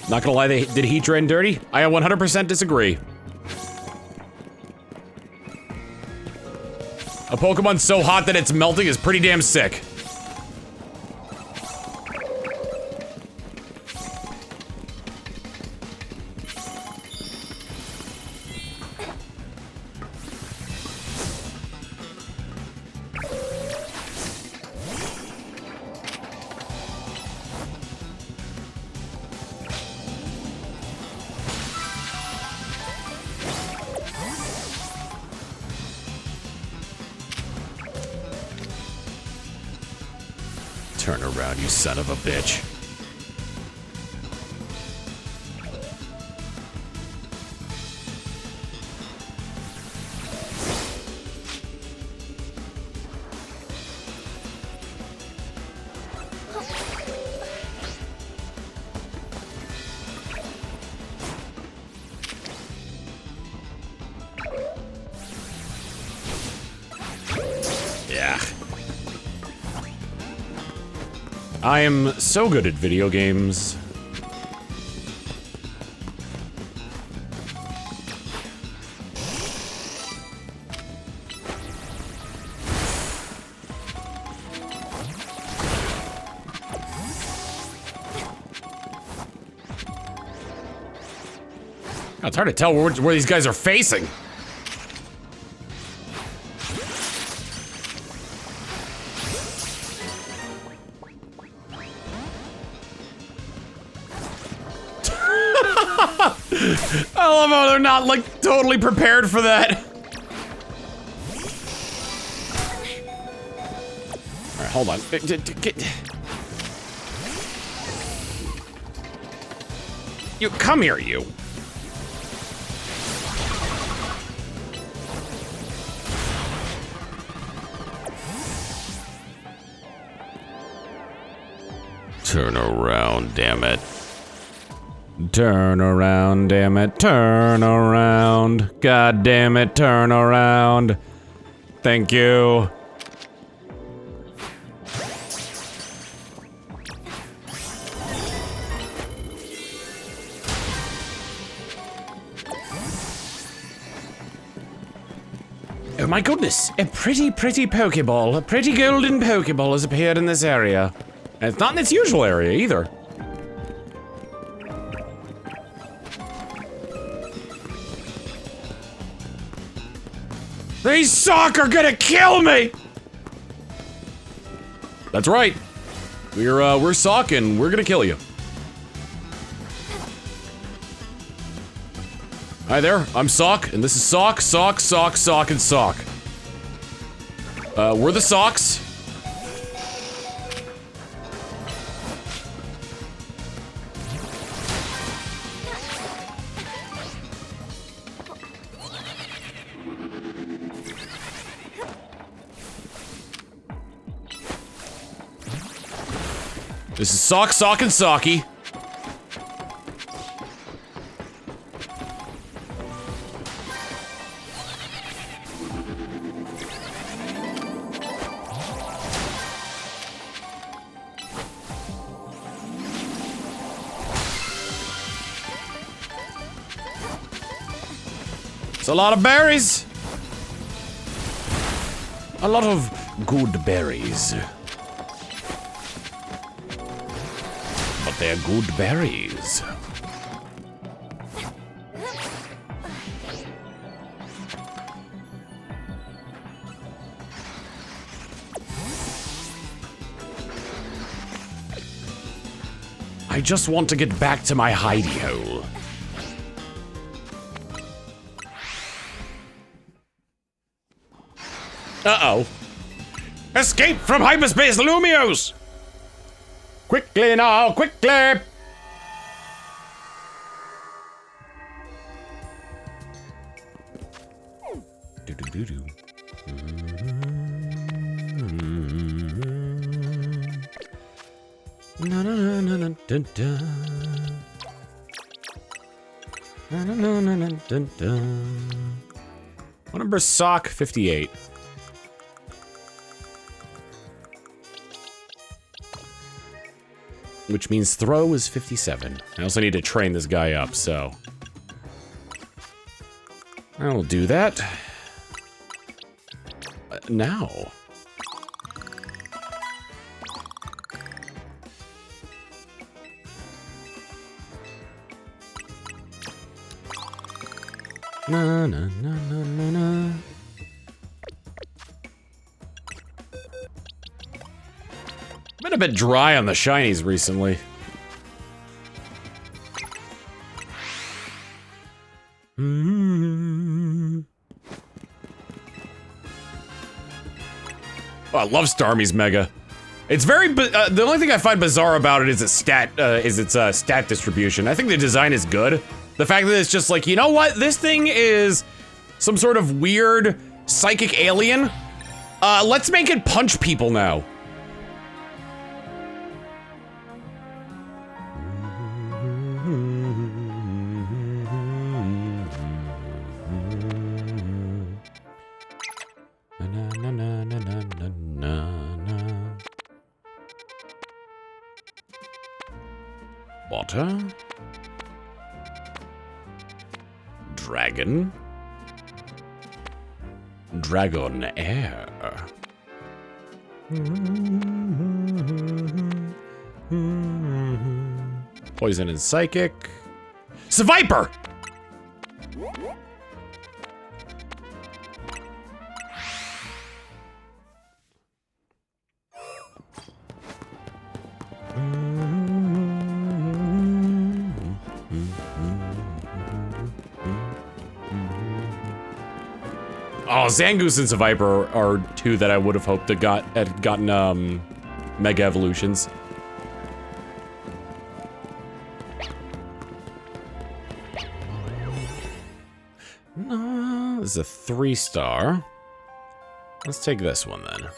Not gonna lie, did Heat drain dirty? I 100% disagree. A Pokemon so hot that it's melting is pretty damn sick. Turn around, you son of a bitch. I am so good at video games. It's hard to tell where these guys are facing. I love how they're not, like, totally prepared for that. Alright, hold on. You, come here, you. Turn around, damn it. Turn around, damn it. Turn around. God damn it, turn around. Thank you. Oh my goodness, a pretty Pokeball, a pretty golden Pokeball has appeared in this area. And it's not in its usual area either. These Sock are gonna kill me! That's right. We're Sock and we're gonna kill you. Hi there, I'm Sock, and this is Sock, Sock, Sock, Sock, and Sock. We're the Socks. This is Sock, Sock, and Socky. It's a lot of berries. A lot of good berries. But they're good berries. I just want to get back to my hidey hole. Uh-oh. Escape from hyperspace Lumios! Quickly now, quickly! Do-do-do-do. Na-na-na-na-na-dun-dun. Na-na-na-na-na-dun-dun. What number is Sock? 58. Which means throw is 57. I also need to train this guy up, so I will do that now. Na na na na na na. Been a bit dry on the shinies recently. Oh, I love Starmie's Mega. It's very, the only thing I find bizarre about it is its stat distribution. I think the design is good. The fact that it's just like, you know what? This thing is some sort of weird psychic alien. Let's make it punch people now. Water. Dragon. Dragon air. Poison and psychic. Viper! Oh, Zangoose and Viper are two that I would have hoped that had gotten Mega Evolutions. No, this is a 3-star. Let's take this one then.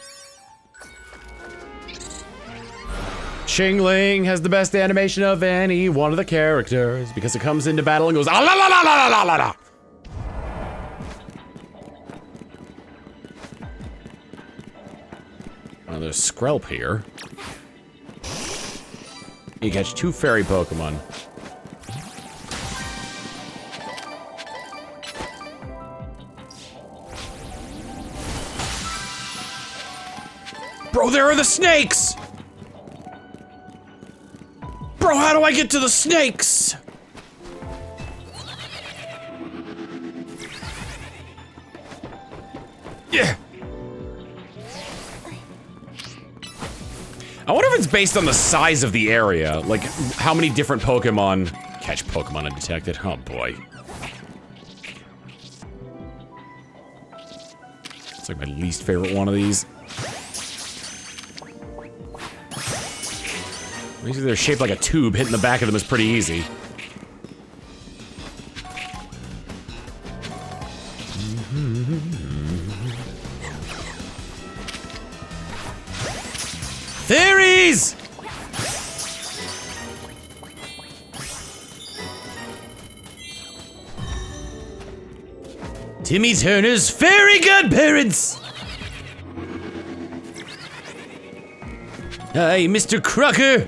Chingling has the best animation of any one of the characters because it comes into battle and goes ah la la la la la la la. Oh, there's Skrelp here. You catch 2 fairy Pokemon. Bro, there are the snakes! Bro, how do I get to the snakes? Yeah. I wonder if it's based on the size of the area, like how many different Pokemon catch Pokemon undetected. Oh boy. It's like my least favorite one of these. Usually they're shaped like a tube, hitting the back of them is pretty easy. Fairies! Timmy Turner's Fairy Godparents! Hi, Mr. Crocker!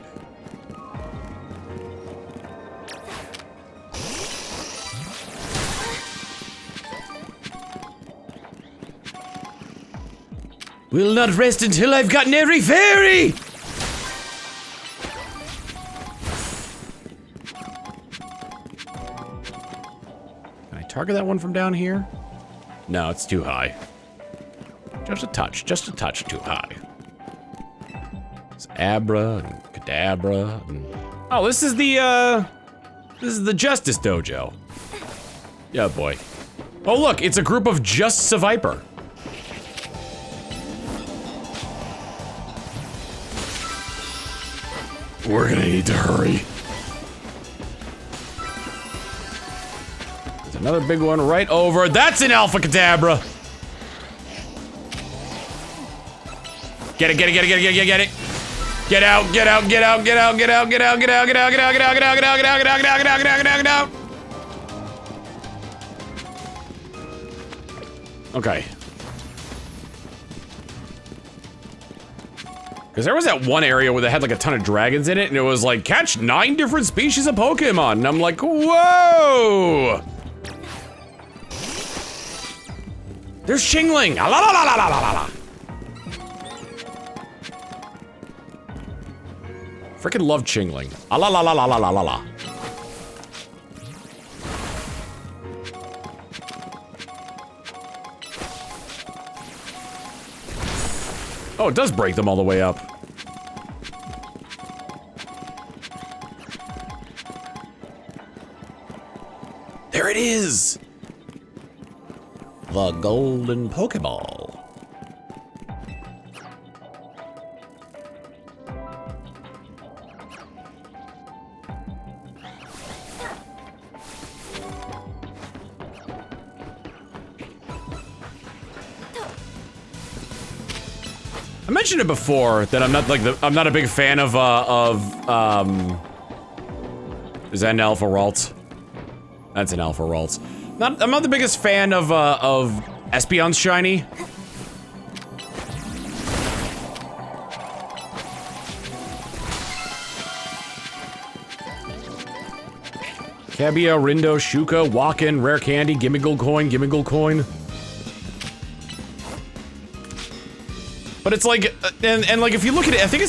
Will not rest until I've gotten every fairy! Can I target that one from down here? No, it's too high. Just a touch too high. It's Abra and Kadabra and... Oh, this is the Justice Dojo. Yeah, boy. Oh look, it's a group of just Viper. We're gonna need to hurry. There's another big one right over. That's an Alpha Kadabra. Get it, get it, get it, get it, get it, get it. Get out, get out, get out, get out, get out, get out, get out, get out, get out, get out, get out, get out, get out, get out, get out, get out, get out, get out, get out. Okay. Because there was that one area where they had like a ton of dragons in it, and it was like, catch 9 different species of Pokemon. And I'm like, whoa! There's Chingling! Ah, la, la, la, la, la, la, la. Frickin' love Chingling. Ah, la, la, la, la, la, la, la, la. Oh, it does break them all the way up. There it is! The golden Pokeball. I mentioned it before that I'm not like I'm not a big fan of is that an Alpha Ralt? That's an Alpha Ralt. I'm not the biggest fan of Espeon's shiny. Kebia, Rindo, Shuka, Walk-In, Rare Candy, Gimme Gold Coin, Gimme Gold Coin. But it's like, and like if you look at it, I think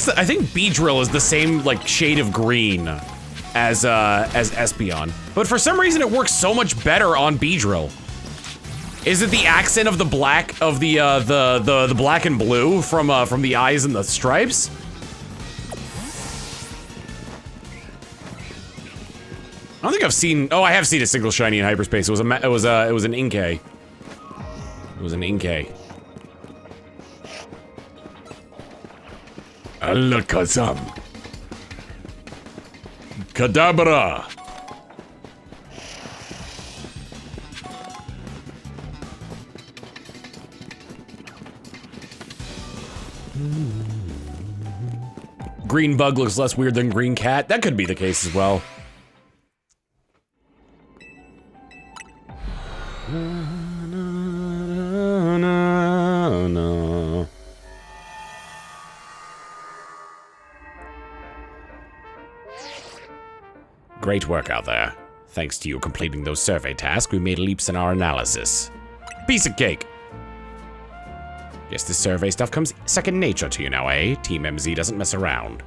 Beedrill is the same like shade of green as Espeon. But for some reason it works so much better on Beedrill. Is it the accent of the black of the black and blue from the eyes and the stripes? I don't think I've seen. Oh, I have seen a single shiny in hyperspace. It was an Inkay. It was an Inkay. Alakazam. Kadabra. Green bug looks less weird than green cat. That could be the case as well. Great work out there. Thanks to you completing those survey tasks, we made leaps in our analysis. Piece of cake. Guess this survey stuff comes second nature to you now, eh? Team MZ doesn't mess around.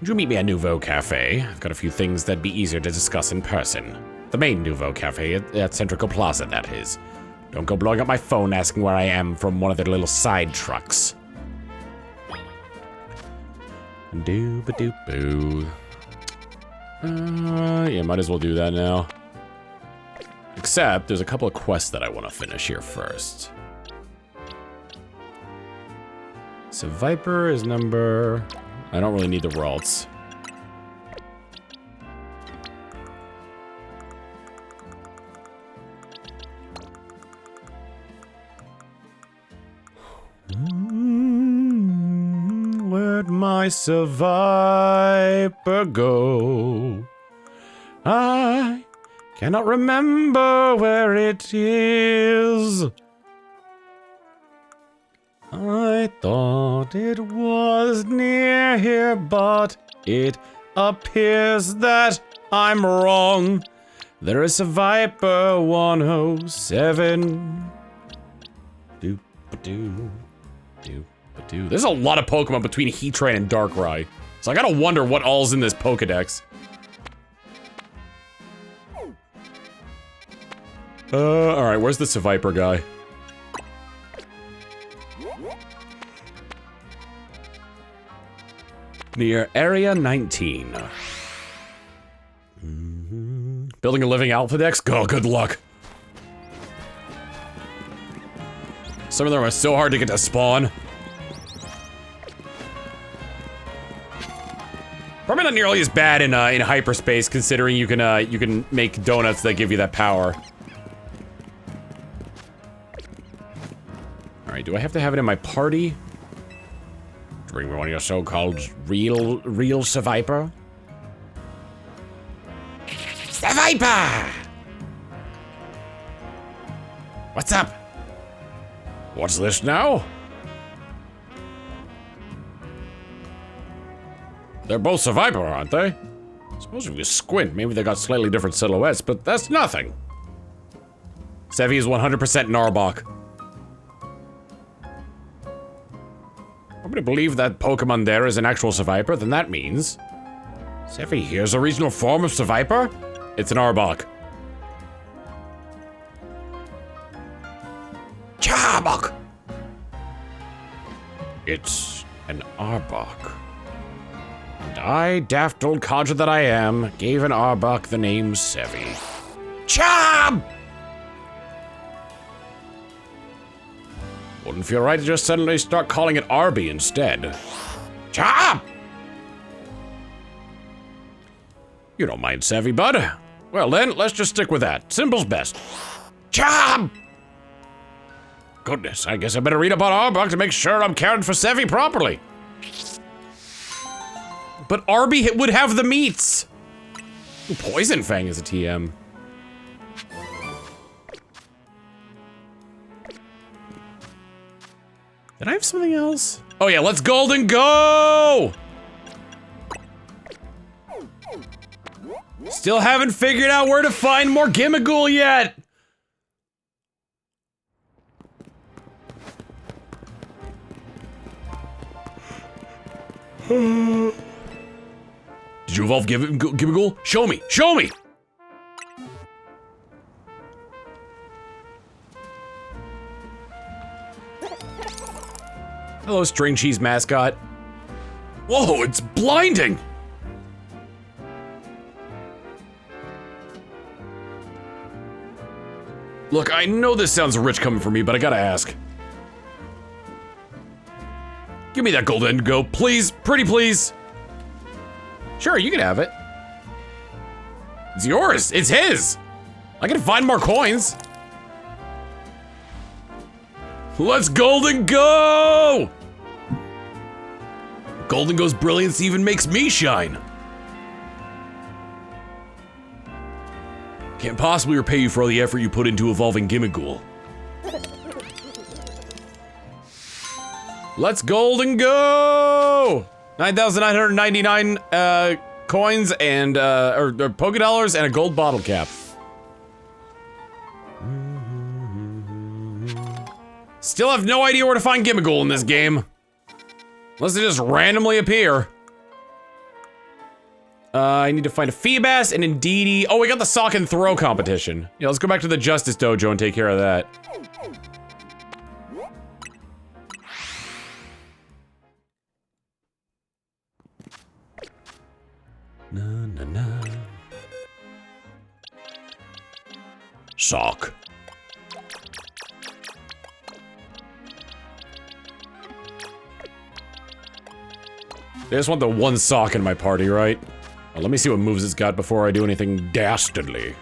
Would you meet me at Nouveau Cafe? I've got a few things that'd be easier to discuss in person. The main Nouveau Cafe at Centrical Plaza, that is. Don't go blowing up my phone asking where I am from one of their little side trucks. Doo-ba-doo-boo. Yeah, might as well do that now. Except, there's a couple of quests that I want to finish here first. So Viper is number... I don't really need the Ralts. Where'd my Viper go? I cannot remember where it is. I thought it was near here, but it appears that I'm wrong. There is a Viper 107. Doop-a-doo. Doop-a-doo. There's a lot of Pokemon between Heatran and Darkrai. So I gotta wonder what all's in this Pokedex. Alright, where's the Seviper guy? Near Area 19. Building a living Alpha Dex? Oh, good luck. Some of them are so hard to get to spawn. Probably not nearly as bad in hyperspace, considering you can make donuts that give you that power. All right, do I have to have it in my party? Bring me one of your so-called real Seviper? Seviper! What's up? What's this now? They're both Seviper, aren't they? Suppose if you squint, maybe they got slightly different silhouettes, but that's nothing. Sevi is 100% Narbok. I'm gonna believe that Pokemon there is an actual Seviper, then that means... Sevi, here's a regional form of Seviper? It's an Arbok. Charbok! It's an Arbok. And I, daft old codger that I am, gave an Arbok the name Sevi. Charm! Wouldn't feel right to just suddenly start calling it Arby instead. Chop! You don't mind Sevi, bud? Well then, let's just stick with that. Simple's best. Chop! Goodness, I guess I better read about Arbok to make sure I'm caring for Sevi properly. But Arby would have the meats! Ooh, Poison Fang is a TM. Did I have something else? Oh yeah, let's Golden go! Still haven't figured out where to find more Gimmighoul yet! Did you evolve Gimmighoul? Show me! Show me! Hello, string cheese mascot. Whoa, it's blinding! Look, I know this sounds rich coming from me, but I gotta ask. Give me that gold Indigo, please, pretty please. Sure, you can have it. It's yours, it's his. I can find more coins. Let's Golden Go! Golden Go's brilliance even makes me shine. Can't possibly repay you for all the effort you put into evolving Gimmighoul. Let's Golden Go! 9,999 coins and or Poké Dollars and a gold bottle cap. Still have no idea where to find Gimmighoul in this game. Unless they just randomly appear. I need to find a Feebas and Indeedee. Oh, we got the sock and throw competition. Yeah, let's go back to the Justice Dojo and take care of that. Na na na. Sock. I just want the one sock in my party, right? Well, let me see what moves it's got before I do anything dastardly.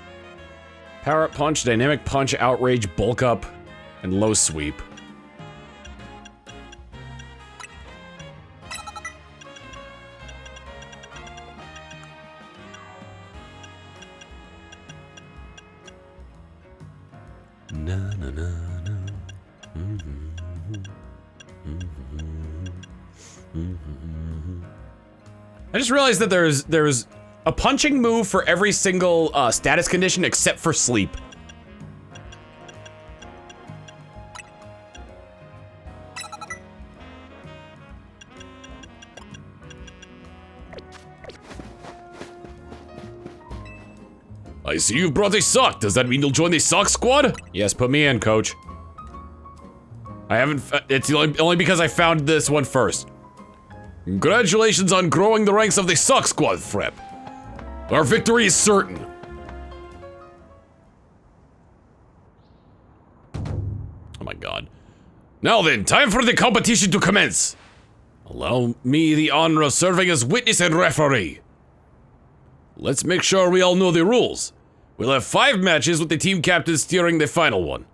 Power Up Punch, Dynamic Punch, Outrage, Bulk Up, and Low Sweep. Na na na na. I just realized that there's a punching move for every single status condition except for sleep. I see you've brought a sock. Does that mean you'll join the sock squad? Yes, put me in, coach. I haven't, it's only because I found this one first. Congratulations on growing the ranks of the sock squad, Frep. Our victory is certain. Oh my god. Now then, time for the competition to commence. Allow me the honor of serving as witness and referee. Let's make sure we all know the rules. We'll have 5 matches with the team captain steering the final one.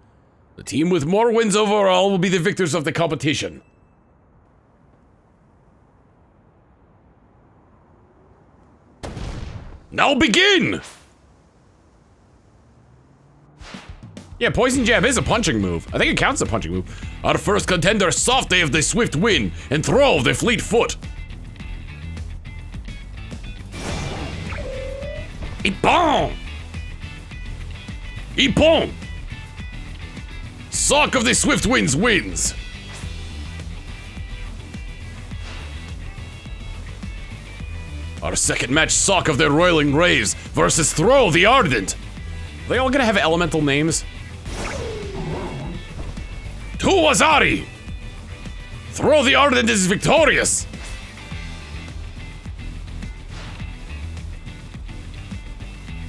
The team with more wins overall will be the victors of the competition. Now begin! Yeah, Poison Jab is a punching move. I think it counts as a punching move. Our first contender, Softy of the Swift Wind, and Throw of the Fleet Foot. Ippon! Ippon! Sock of the Swift Winds wins. Our second match, Sock of the Roiling Raves versus Throw the Ardent. Are they all gonna have elemental names? To Wazari! Throw the Ardent is victorious!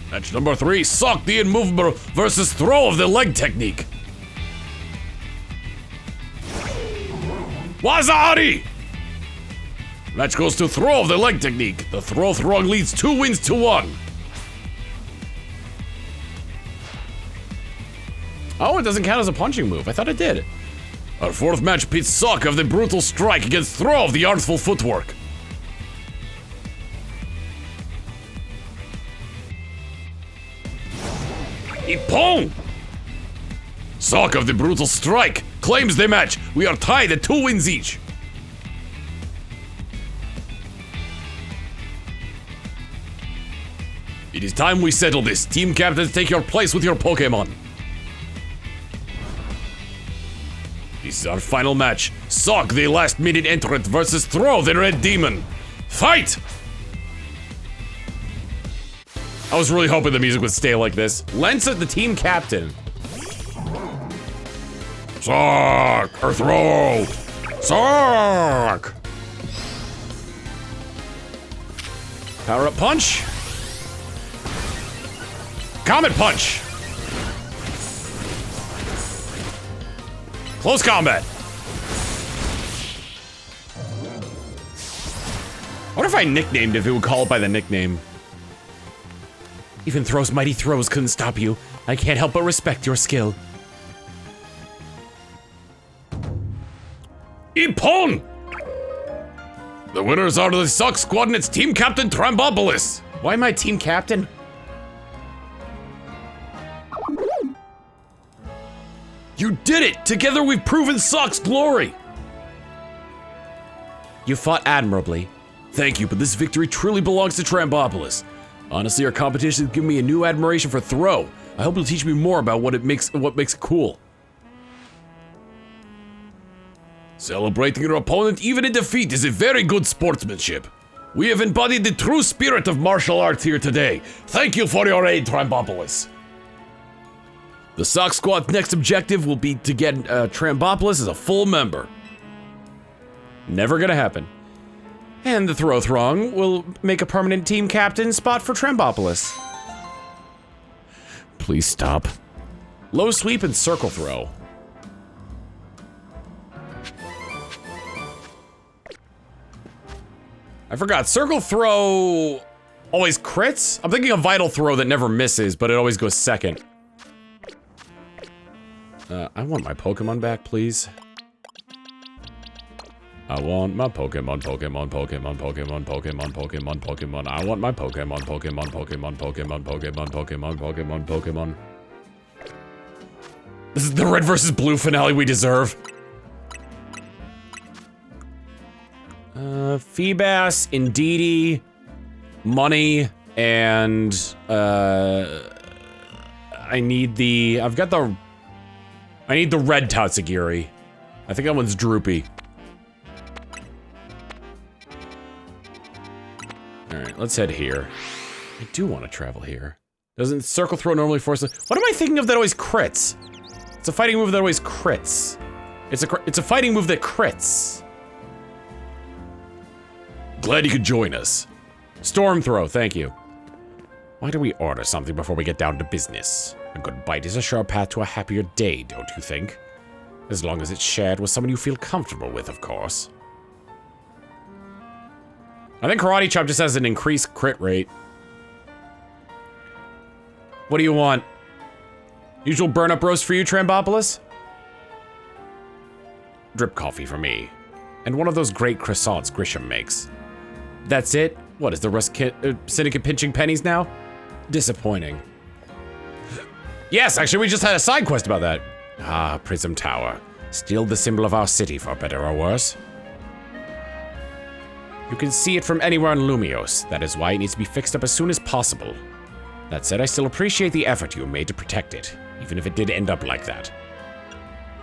Match number 3, Sock the Immovable versus Throw of the Leg Technique. Wazari! Match goes to Throw of the Leg Technique. The Throw throwing leads 2 wins to 1. Oh, it doesn't count as a punching move. I thought it did. Our 4th match pits Sock of the Brutal Strike against Throw of the Artful Footwork. Ippon! Sock of the Brutal Strike claims the match. We are tied at 2 wins each. It is time we settle this. Team captains, take your place with your Pokemon. This is our final match. Sock, the last-minute entrant, versus Throw, the Red Demon. Fight! I was really hoping the music would stay like this. Lensa, the team captain. Sock! Or Throw! Sock! Power up punch. Comet punch. Close combat. I wonder if I nicknamed if it would call it by the nickname. Even Throw's mighty throws couldn't stop you. I can't help but respect your skill. Ippon! The winners are the Sock Squad and its team captain, Trambopolis. Why am I team captain? You did it! Together we've proven Sock's glory! You fought admirably. Thank you, but this victory truly belongs to Trambopolis. Honestly, our competition has given me a new admiration for Throw. I hope you'll teach me more about what makes it cool. Celebrating your opponent even in defeat is a very good sportsmanship. We have embodied the true spirit of martial arts here today. Thank you for your aid, Trambopolis. The Sock Squad's next objective will be to get Trambopolis as a full member. Never gonna happen. And the Throw Throng will make a permanent team captain spot for Trambopolis. Please stop. Low sweep and circle throw. I forgot, circle throw always crits? I'm thinking of vital throw that never misses, but it always goes second. I want my Pokemon back, please. I want my Pokemon. I want my Pokemon. This is the red versus blue finale we deserve. Feebas, Indeedee, money, and I need the red Tatsugiri. I think that one's droopy. Alright, let's head here. I do want to travel here. Doesn't circle throw normally force it? What am I thinking of that always crits? It's a fighting move that always crits. It's a fighting move that crits. Glad you could join us. Storm throw, thank you. Why do we order something before we get down to business? A good bite is a sure path to a happier day, don't you think? As long as it's shared with someone you feel comfortable with, of course. I think Karate Chop just has an increased crit rate. What do you want? Usual burn-up roast for you, Trambopolis? Drip coffee for me. And one of those great croissants Grisham makes. That's it? What, is the rest syndicate pinching pennies now? Disappointing. Yes, actually, we just had a side quest about that. Ah, Prism Tower. Still the symbol of our city, for better or worse. You can see it from anywhere in Lumios. That is why it needs to be fixed up as soon as possible. That said, I still appreciate the effort you made to protect it, even if it did end up like that.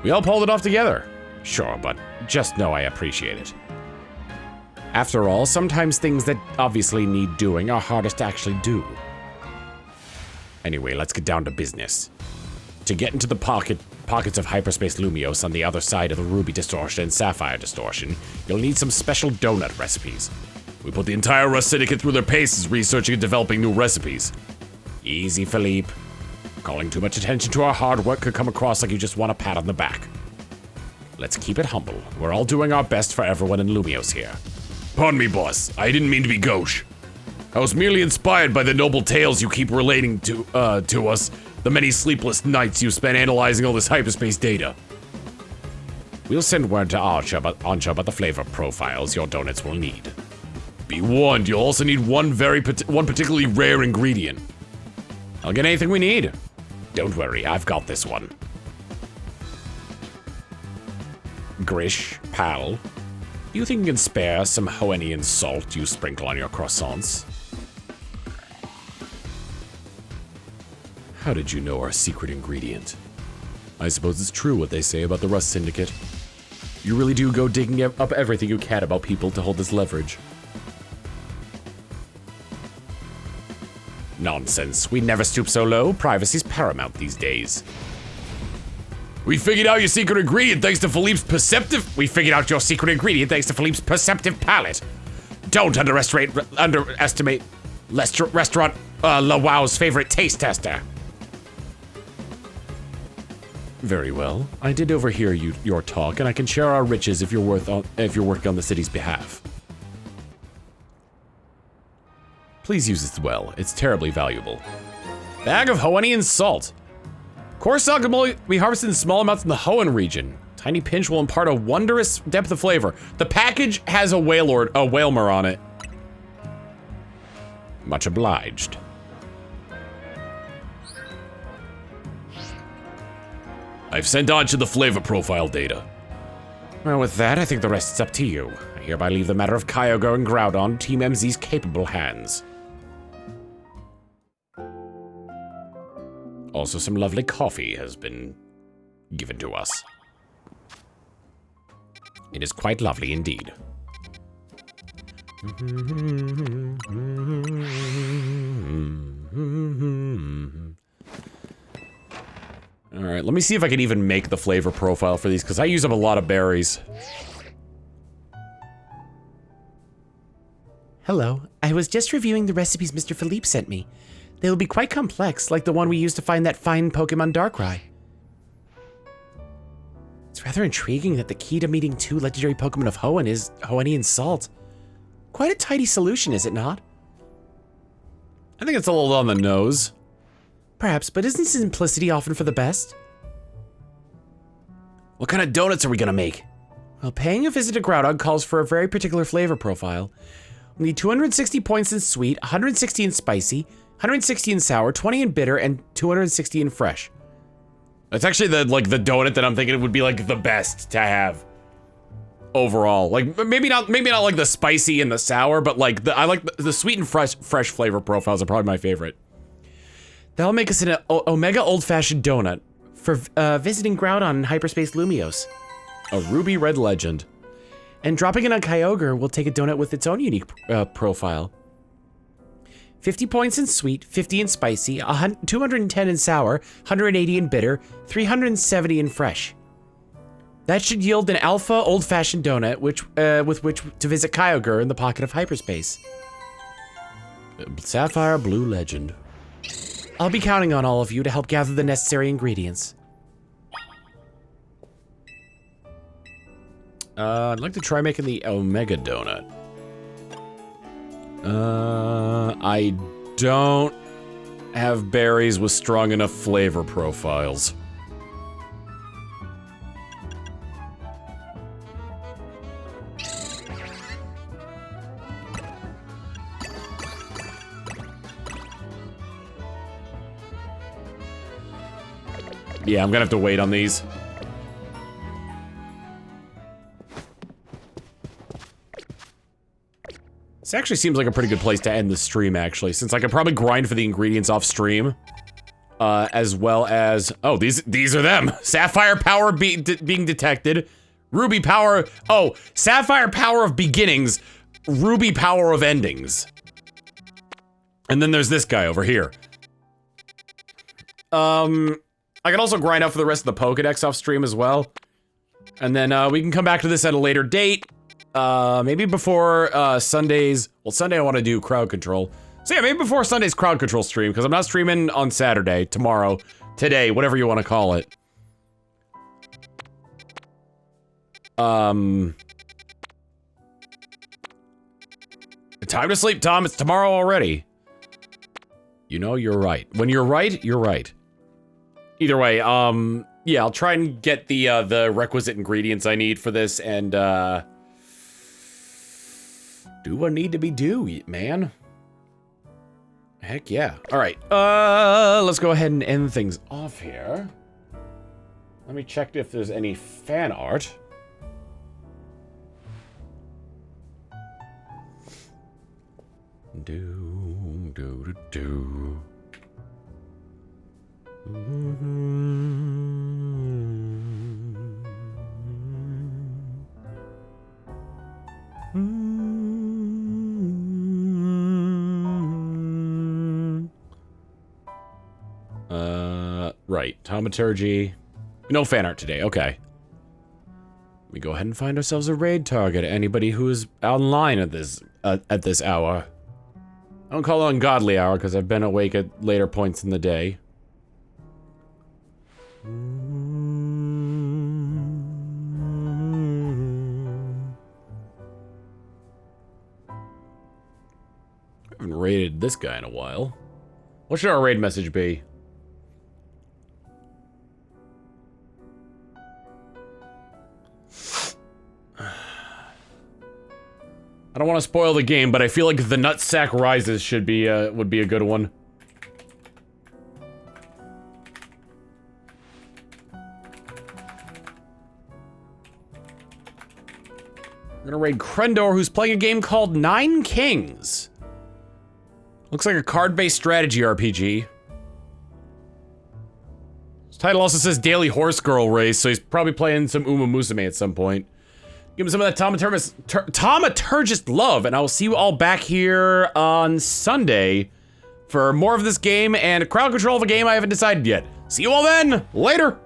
We all pulled it off together. Sure, but just know I appreciate it. After all, sometimes things that obviously need doing are hardest to actually do. Anyway, let's get down to business. To get into the pockets of Hyperspace Lumios on the other side of the Ruby Distortion and Sapphire Distortion, you'll need some special donut recipes. We put the entire Rust Syndicate through their paces researching and developing new recipes. Easy, Philippe. Calling too much attention to our hard work could come across like you just want a pat on the back. Let's keep it humble. We're all doing our best for everyone in Lumios here. Pardon me, boss. I didn't mean to be gauche. I was merely inspired by the noble tales you keep relating to us, the many sleepless nights you spent analyzing all this hyperspace data. We'll send word to Ancha about the flavor profiles your donuts will need. Be warned, you'll also need one particularly rare ingredient. I'll get anything we need. Don't worry, I've got this one. Grish, pal, do you think you can spare some Hoennian salt you sprinkle on your croissants? How did you know our secret ingredient? I suppose it's true what they say about the Rust Syndicate. You really do go digging up everything you can about people to hold this leverage. Nonsense. We never stoop so low. Privacy's paramount these days. We figured out your secret ingredient thanks to Philippe's perceptive... We figured out your secret ingredient thanks to Philippe's perceptive palate. Don't underestimate restaurant La Wow's favorite taste tester. Very well. I did overhear your talk, and I can share our riches if you're working on the city's behalf. Please use it well. It's terribly valuable. Bag of Hoennian salt. Coarse salt can be harvested in small amounts in the Hoenn region. Tiny pinch will impart a wondrous depth of flavor. The package has a whalmer on it. Much obliged. I've sent on to the flavor profile data. Well, with that, I think the rest is up to you. I hereby leave the matter of Kyogre and Groudon Team MZ's capable hands. Also, some lovely coffee has been given to us. It is quite lovely indeed. All right, let me see if I can even make the flavor profile for these, because I use up a lot of berries. Hello. I was just reviewing the recipes Mr. Philippe sent me. They will be quite complex, like the one we used to find that fine Pokemon Darkrai. It's rather intriguing that the key to meeting 2 legendary Pokemon of Hoenn is Hoennian salt. Quite a tidy solution, is it not? I think it's a little on the nose. Perhaps, but isn't simplicity often for the best? What kind of donuts are we gonna make? Well, paying a visit to Groudon calls for a very particular flavor profile. We need 260 points in sweet, 160 in spicy, 160 in sour, 20 in bitter, and 260 in fresh. That's actually the donut that I'm thinking would be like the best to have overall. Like maybe not like the spicy and the sour, but like I like the sweet and fresh flavor profiles are probably my favorite. That'll make us an Omega old-fashioned donut for visiting Groudon in Hyperspace Lumiose. A ruby red legend. And dropping it on Kyogre will take a donut with its own unique profile. 50 points in sweet, 50 in spicy, 210 in sour, 180 in bitter, 370 in fresh. That should yield an alpha old-fashioned donut with which to visit Kyogre in the pocket of hyperspace. Sapphire Blue Legend. I'll be counting on all of you to help gather the necessary ingredients. I'd like to try making the Omega donut. I don't have berries with strong enough flavor profiles. Yeah, I'm gonna have to wait on these. This actually seems like a pretty good place to end the stream, actually, since I could probably grind for the ingredients off stream. As well as... Oh, these are them! Sapphire Power being detected. Ruby Power... Oh, Sapphire Power of beginnings. Ruby Power of endings. And then there's this guy over here. I can also grind out for the rest of the Pokedex off stream as well. And then we can come back to this at a later date. Maybe before Sunday's... Well, Sunday I want to do crowd control. So yeah, maybe before Sunday's crowd control stream, because I'm not streaming on Saturday, tomorrow, today, whatever you want to call it. Time to sleep, Tom. It's tomorrow already. You know, you're right. When you're right, you're right. Either way, yeah, I'll try and get the requisite ingredients I need for this and, do what need to be do, man. Heck yeah. All right, let's go ahead and end things off here. Let me check if there's any fan art. Do. Right. Taumaturgy. No fan art today. Okay. Let me go ahead and find ourselves a raid target. Anybody who is online at this hour. I don't call it ungodly hour because I've been awake at later points in the day. I haven't raided this guy in a while. What should our raid message be? I don't want to spoil the game, but I feel like the Nutsack Rises should be would be a good one. I'm gonna raid Krendor, who's playing a game called Nine Kings. Looks like a card-based strategy RPG. His title also says Daily Horse Girl Race, so he's probably playing some Uma Musume at some point. Give him some of that Taumaturgist love, and I will see you all back here on Sunday for more of this game and crowd control of a game I haven't decided yet. See you all then! Later!